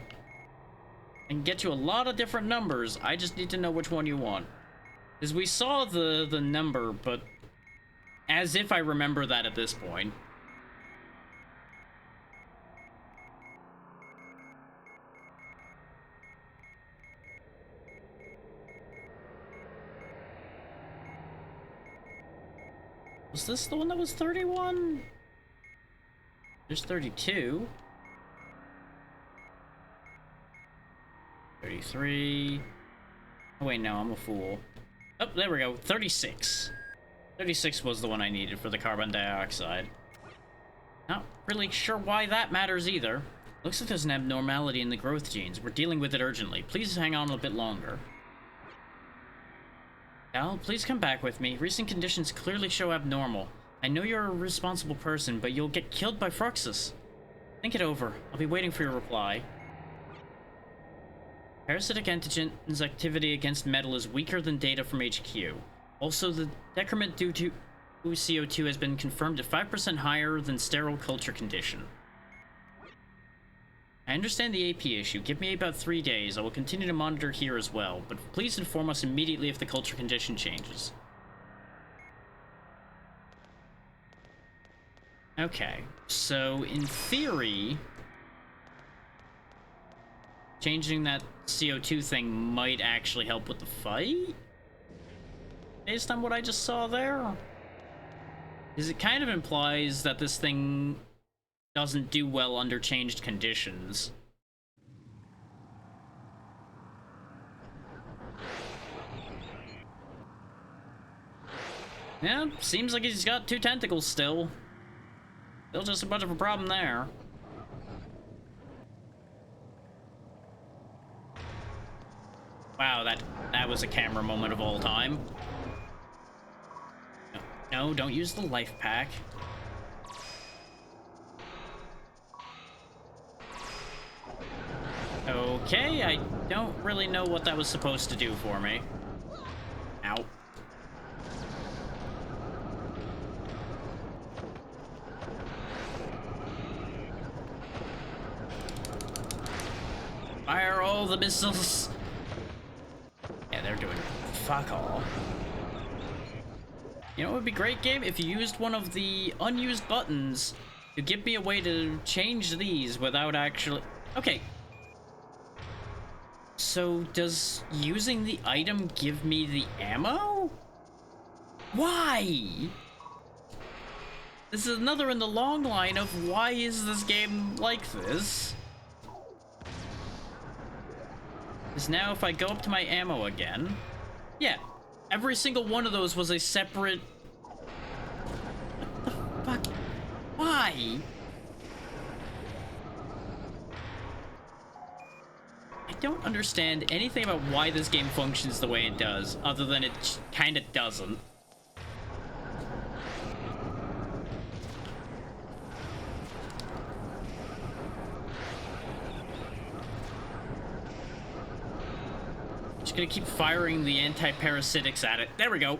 I can get you a lot of different numbers. I just need to know which one you want. Because we saw the number, but as if I remember that at this point. Was this the one that was 31? There's 32. 33. Oh, wait, no, I'm a fool. Oh, there we go. 36. 36 was the one I needed for the carbon dioxide. Not really sure why that matters either. Looks like there's an abnormality in the growth genes. We're dealing with it urgently. Please hang on a bit longer. Al, please come back with me. Recent conditions clearly show abnormal. I know you're a responsible person, but you'll get killed by Fruxus. Think it over. I'll be waiting for your reply. Parasitic antigen's activity against metal is weaker than data from HQ. Also, the decrement due to CO2 has been confirmed at 5% higher than sterile culture condition. I understand the AP issue. Give me about 3 days. I will continue to monitor here as well, but please inform us immediately if the culture condition changes. Okay, so in theory, changing that CO2 thing might actually help with the fight? Based on what I just saw there? Because it kind of implies that this thing doesn't do well under changed conditions. Yeah, seems like he's got 2 tentacles still. Still just a bunch of a problem there. Wow, that was a camera moment of all time. No, don't use the life pack. Okay, I don't really know what that was supposed to do for me. Ow. Fire all the missiles. Yeah, they're doing fuck all. You know, it would be great, game, if you used one of the unused buttons to give me a way to change these without actually... Okay. So, does using the item give me the ammo? Why? This is another in the long line of why is this game like this? Because now if I go up to my ammo again... Yeah, every single one of those was a separate... What the fuck? Why? I don't understand anything about why this game functions the way it does, other than it kinda doesn't. Just gonna keep firing the anti-parasitics at it. There we go.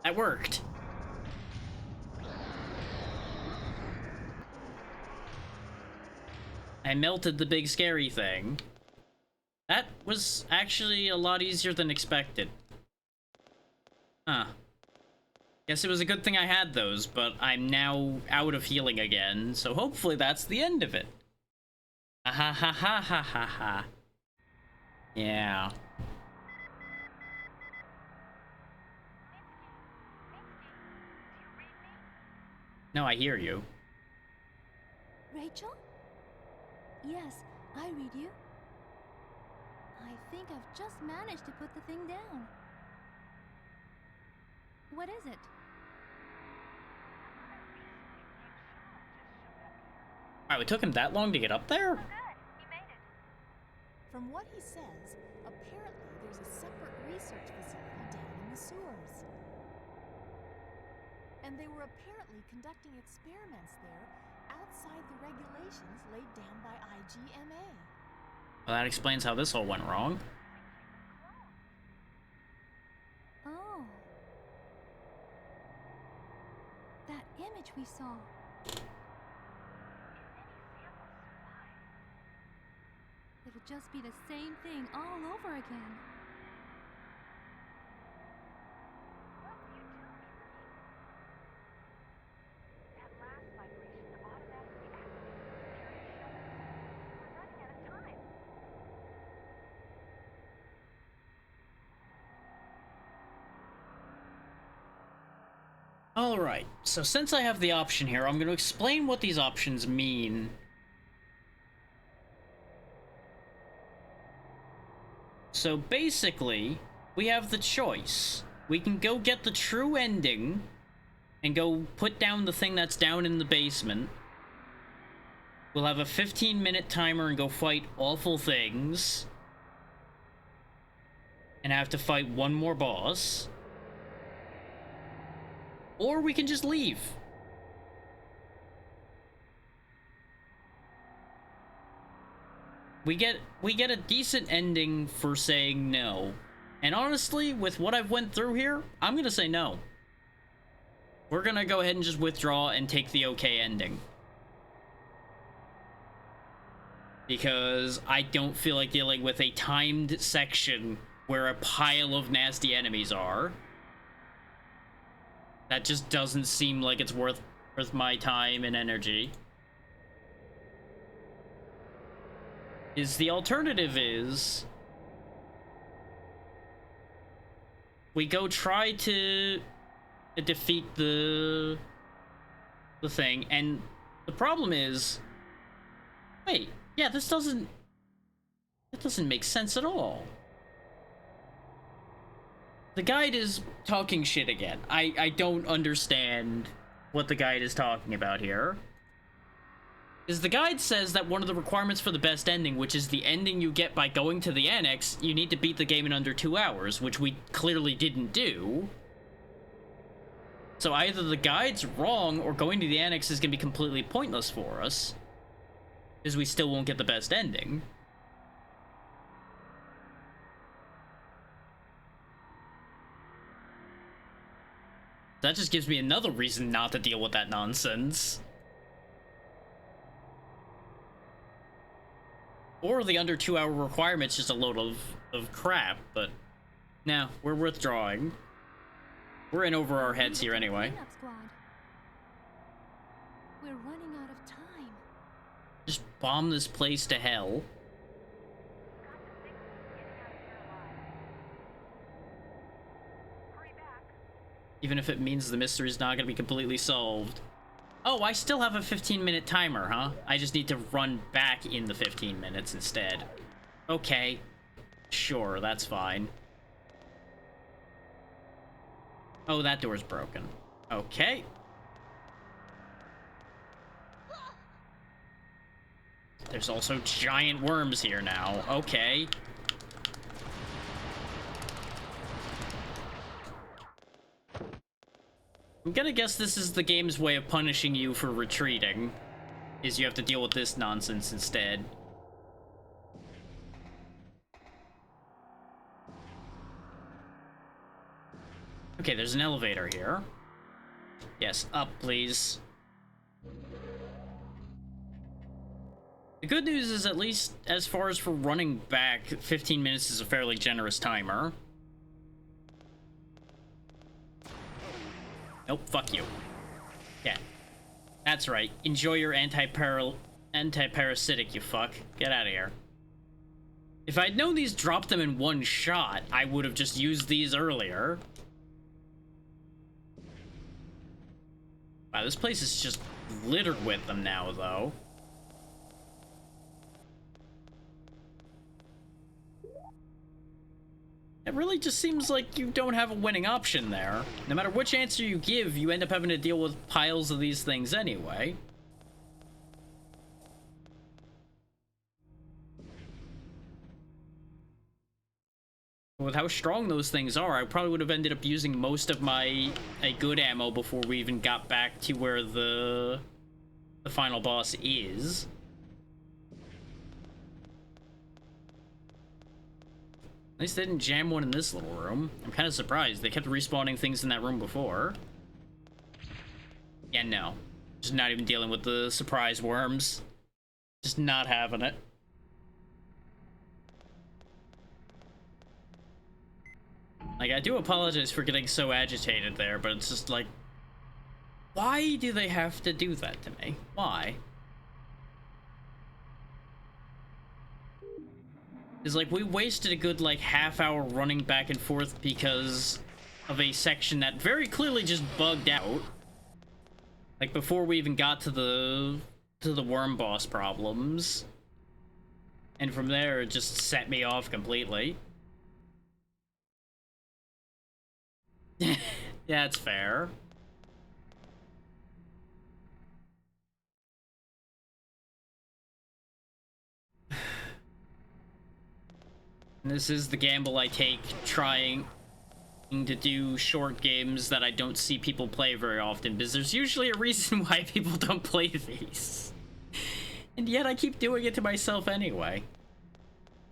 That worked. I melted the big scary thing. That was actually a lot easier than expected. Huh. Guess it was a good thing I had those, but I'm now out of healing again, so hopefully that's the end of it. Ha ha ha ha ha ha ha. Yeah. No, I hear you. Rachel? Yes, I read you. I think I've just managed to put the thing down. What is it? Alright, it took him that long to get up there? From what he says, apparently there's a separate research facility down in the sewers. And they were apparently conducting experiments there outside the regulations laid down by IGMA. Well, that explains how this all went wrong. Oh. That image we saw. It'll just be the same thing all over again. Alright, so since I have the option here, I'm going to explain what these options mean. So basically, we have the choice. We can go get the true ending and go put down the thing that's down in the basement. We'll have a 15-minute timer and go fight awful things. And have to fight one more boss. Or we can just leave. We get a decent ending for saying no. And honestly, with what I've went through here, I'm gonna say no. We're gonna go ahead and just withdraw and take the okay ending. Because I don't feel like dealing with a timed section where a pile of nasty enemies are. That just doesn't seem like it's worth my time and energy. The alternative is we go try to defeat the thing, and the problem is, wait, yeah, that doesn't make sense at all. The guide is talking shit again. I don't understand what the guide is talking about here. Because the guide says that one of the requirements for the best ending, which is the ending you get by going to the annex, you need to beat the game in under 2 hours, which we clearly didn't do. So either the guide's wrong, or going to the annex is going to be completely pointless for us. Because we still won't get the best ending. That just gives me another reason not to deal with that nonsense. Or the under 2 hour requirement's just a load of crap, but no, we're withdrawing. We're in over our heads here anyway. Cleanup squad. We're running out of time. Just bomb this place to hell. Even if it means the mystery's not gonna be completely solved. Oh, I still have a 15-minute timer, huh? I just need to run back in the 15 minutes instead. Okay. Sure, that's fine. Oh, that door's broken. Okay. There's also giant worms here now. Okay. I'm gonna guess this is the game's way of punishing you for retreating. Is you have to deal with this nonsense instead. Okay, there's an elevator here. Yes, up, please. The good news is, at least as far as for running back, 15 minutes is a fairly generous timer. Nope, fuck you. Yeah. That's right. Enjoy your anti-parasitic, you fuck. Get out of here. If I'd known these dropped them in one shot, I would have just used these earlier. Wow, this place is just littered with them now, though. It really just seems like you don't have a winning option there. No matter which answer you give, you end up having to deal with piles of these things anyway. With how strong those things are, I probably would have ended up using most of my good ammo before we even got back to where the final boss is. At least they didn't jam one in this little room. I'm kind of surprised. They kept respawning things in that room before. Yeah, no. Just not even dealing with the surprise worms. Just not having it. Like, I do apologize for getting so agitated there, but it's just like... why do they have to do that to me? Why? It's like, we wasted a good, like, half hour running back and forth because of a section that very clearly just bugged out. Like, before we even got to the worm boss problems. And from there, it just set me off completely. Yeah, it's fair. This is the gamble I take trying to do short games that I don't see people play very often, because there's usually a reason why people don't play these. And yet I keep doing it to myself anyway.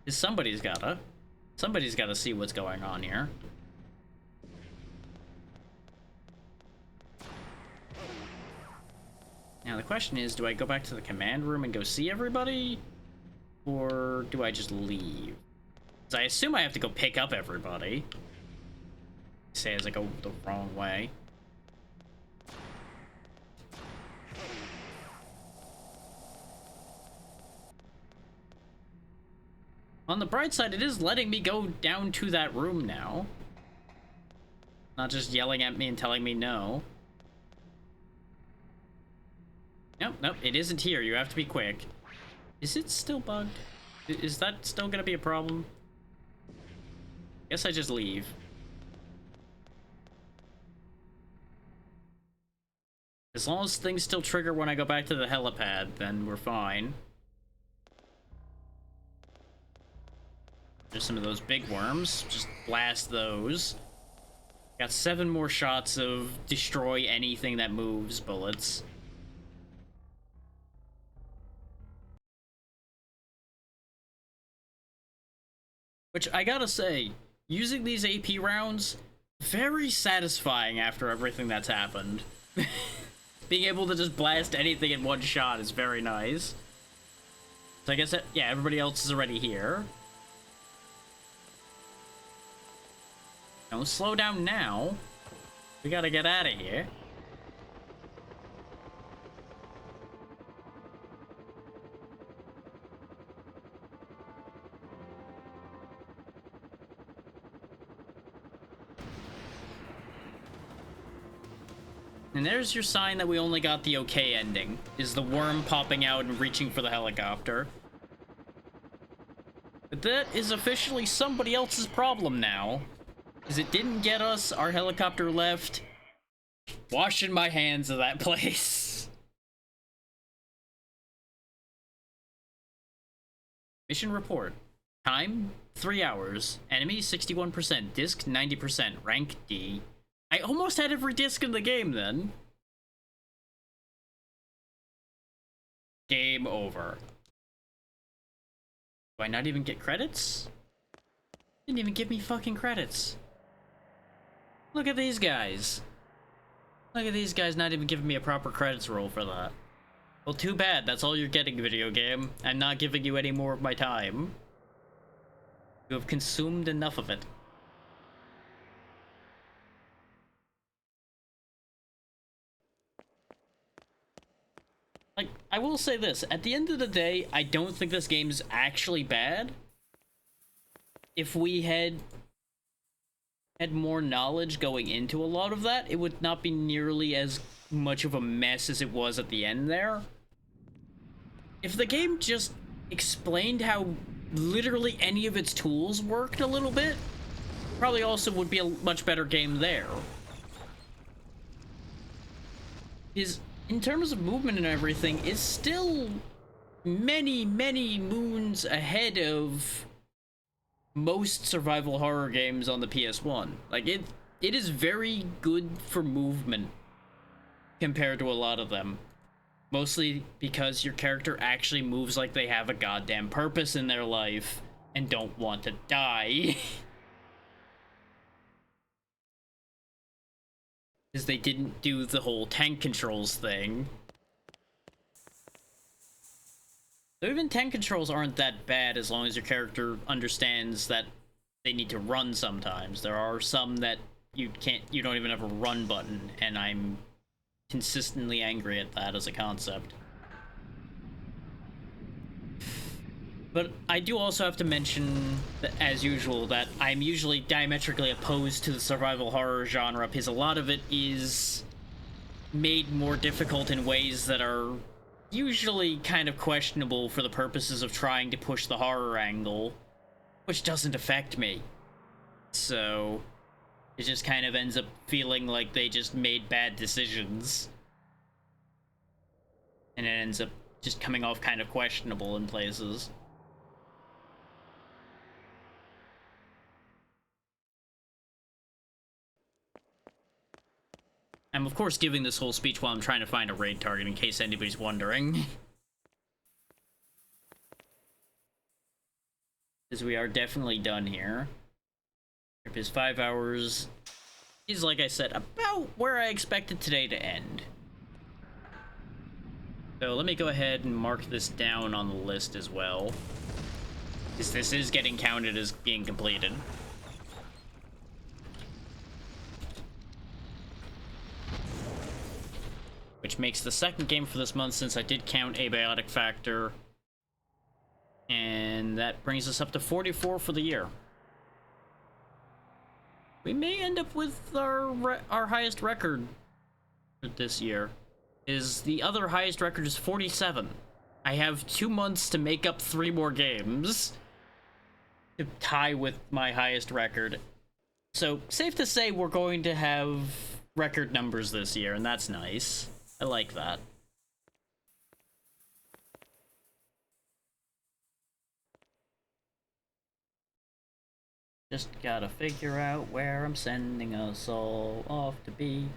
Because somebody's gotta see what's going on here. Now the question is, do I go back to the command room and go see everybody? Or do I just leave? Because I assume I have to go pick up everybody. Say as I go the wrong way. On the bright side, it is letting me go down to that room now. Not just yelling at me and telling me no. Nope, nope, it isn't here. You have to be quick. Is it still bugged? Is that still gonna be a problem? Guess I just leave. As long as things still trigger when I go back to the helipad, then we're fine. There's some of those big worms. Just blast those. Got 7 more shots of destroy anything that moves bullets. Which, I gotta say, using these AP rounds, very satisfying after everything that's happened. Being able to just blast anything in one shot is very nice. So I guess that, yeah, everybody else is already here. Don't slow down now. We gotta get out of here. And there's your sign that we only got the okay ending, is the worm popping out and reaching for the helicopter. But that is officially somebody else's problem now, because it didn't get us, our helicopter left. Washing my hands of that place. Mission report. Time, 3 hours. Enemy, 61%. Disc, 90%. Rank, D. I almost had every disc in the game then. Game over. Do I not even get credits? Didn't even give me fucking credits. Look at these guys. Look at these guys not even giving me a proper credits roll for that. Well, too bad. That's all you're getting, video game. I'm not giving you any more of my time. You have consumed enough of it. Like, I will say this. At the end of the day, I don't think this game's actually bad. If we had more knowledge going into a lot of that, it would not be nearly as much of a mess as it was at the end there. If the game just explained how literally any of its tools worked a little bit, probably also would be a much better game there. In terms of movement and everything, is still many, many moons ahead of most survival horror games on the PS1. Like, it is very good for movement compared to a lot of them. Mostly because your character actually moves like they have a goddamn purpose in their life and don't want to die. Because they didn't do the whole tank controls thing. So even tank controls aren't that bad as long as your character understands that they need to run sometimes. There are some that you don't even have a run button, and I'm consistently angry at that as a concept. But I do also have to mention, that, as usual, that I'm usually diametrically opposed to the survival horror genre, because a lot of it is made more difficult in ways that are usually kind of questionable for the purposes of trying to push the horror angle, which doesn't affect me. So it just kind of ends up feeling like they just made bad decisions. And it ends up just coming off kind of questionable in places. I'm of course giving this whole speech while I'm trying to find a raid target in case anybody's wondering. Because we are definitely done here. Trip is 5 hours. Is, like I said, about where I expected today to end. So let me go ahead and mark this down on the list as well. Because this is getting counted as being completed. Which makes the second game for this month, since I did count Abiotic Factor. And that brings us up to 44 for the year. We may end up with our highest record for this year. The other highest record is 47. I have 2 months to make up 3 more games to tie with my highest record. So, safe to say we're going to have record numbers this year, and that's nice. I like that. Just gotta figure out where I'm sending us all off to be.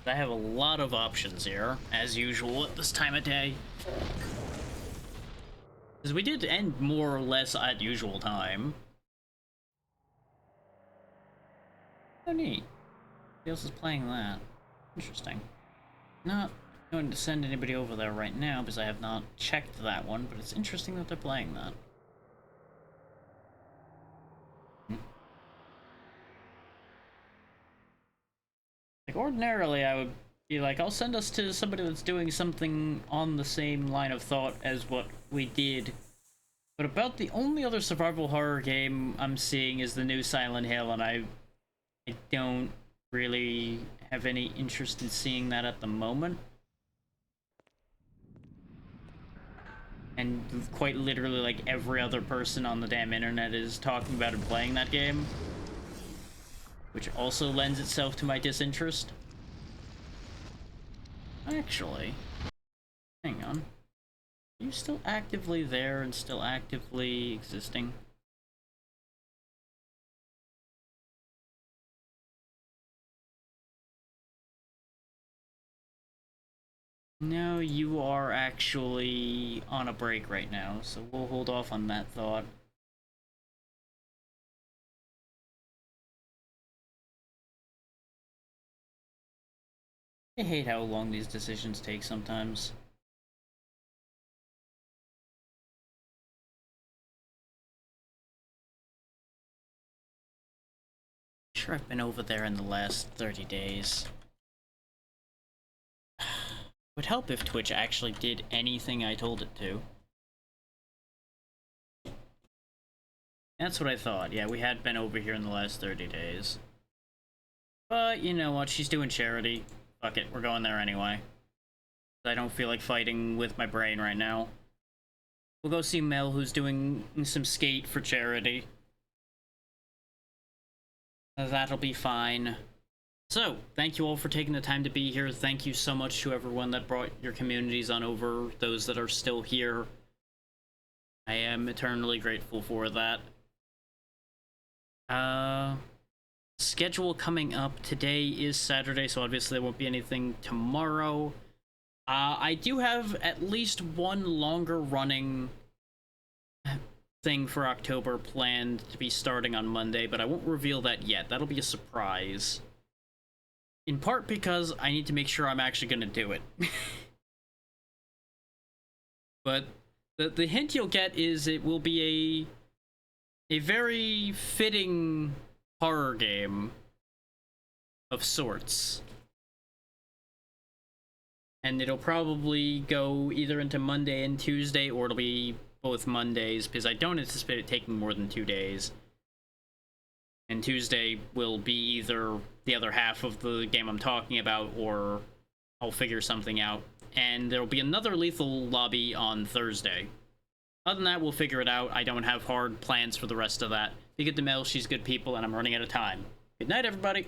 I have a lot of options here, as usual at this time of day. Because we did end more or less at usual time. neat. Who else is playing that? Interesting. Not going to send anybody over there right now because I have not checked that one, but it's interesting that they're playing that. Like, ordinarily I would be like, I'll send us to somebody that's doing something on the same line of thought as what we did. But about the only other survival horror game I'm seeing is the new Silent Hill, and I don't really have any interest in seeing that at the moment. And quite literally, like, every other person on the damn internet is talking about and playing that game. Which also lends itself to my disinterest. Actually, hang on. Are you still actively there and still actively existing? No, you are actually on a break right now, so we'll hold off on that thought. I hate how long these decisions take sometimes. Sure, I've been over there in the last 30 days. Would help if Twitch actually did anything I told it to. That's what I thought. Yeah, we had been over here in the last 30 days. But you know what? She's doing charity. Fuck it, we're going there anyway. I don't feel like fighting with my brain right now. We'll go see Mel, who's doing some skate for charity. That'll be fine. So, thank you all for taking the time to be here. Thank you so much to everyone that brought your communities on over, those that are still here. I am eternally grateful for that. Schedule coming up. Today is Saturday, so obviously there won't be anything tomorrow. I do have at least one longer running thing for October planned to be starting on Monday, but I won't reveal that yet. That'll be a surprise. In part because I need to make sure I'm actually going to do it. But the hint you'll get is it will be a very fitting horror game of sorts. And it'll probably go either into Monday and Tuesday, or it'll be both Mondays, because I don't anticipate it taking more than 2 days. And Tuesday will be either the other half of the game I'm talking about, or I'll figure something out. And there'll be another Lethal Lobby on Thursday. Other than that, we'll figure it out. I don't have hard plans for the rest of that. Be good to Mel, she's good people, and I'm running out of time. Good night, everybody!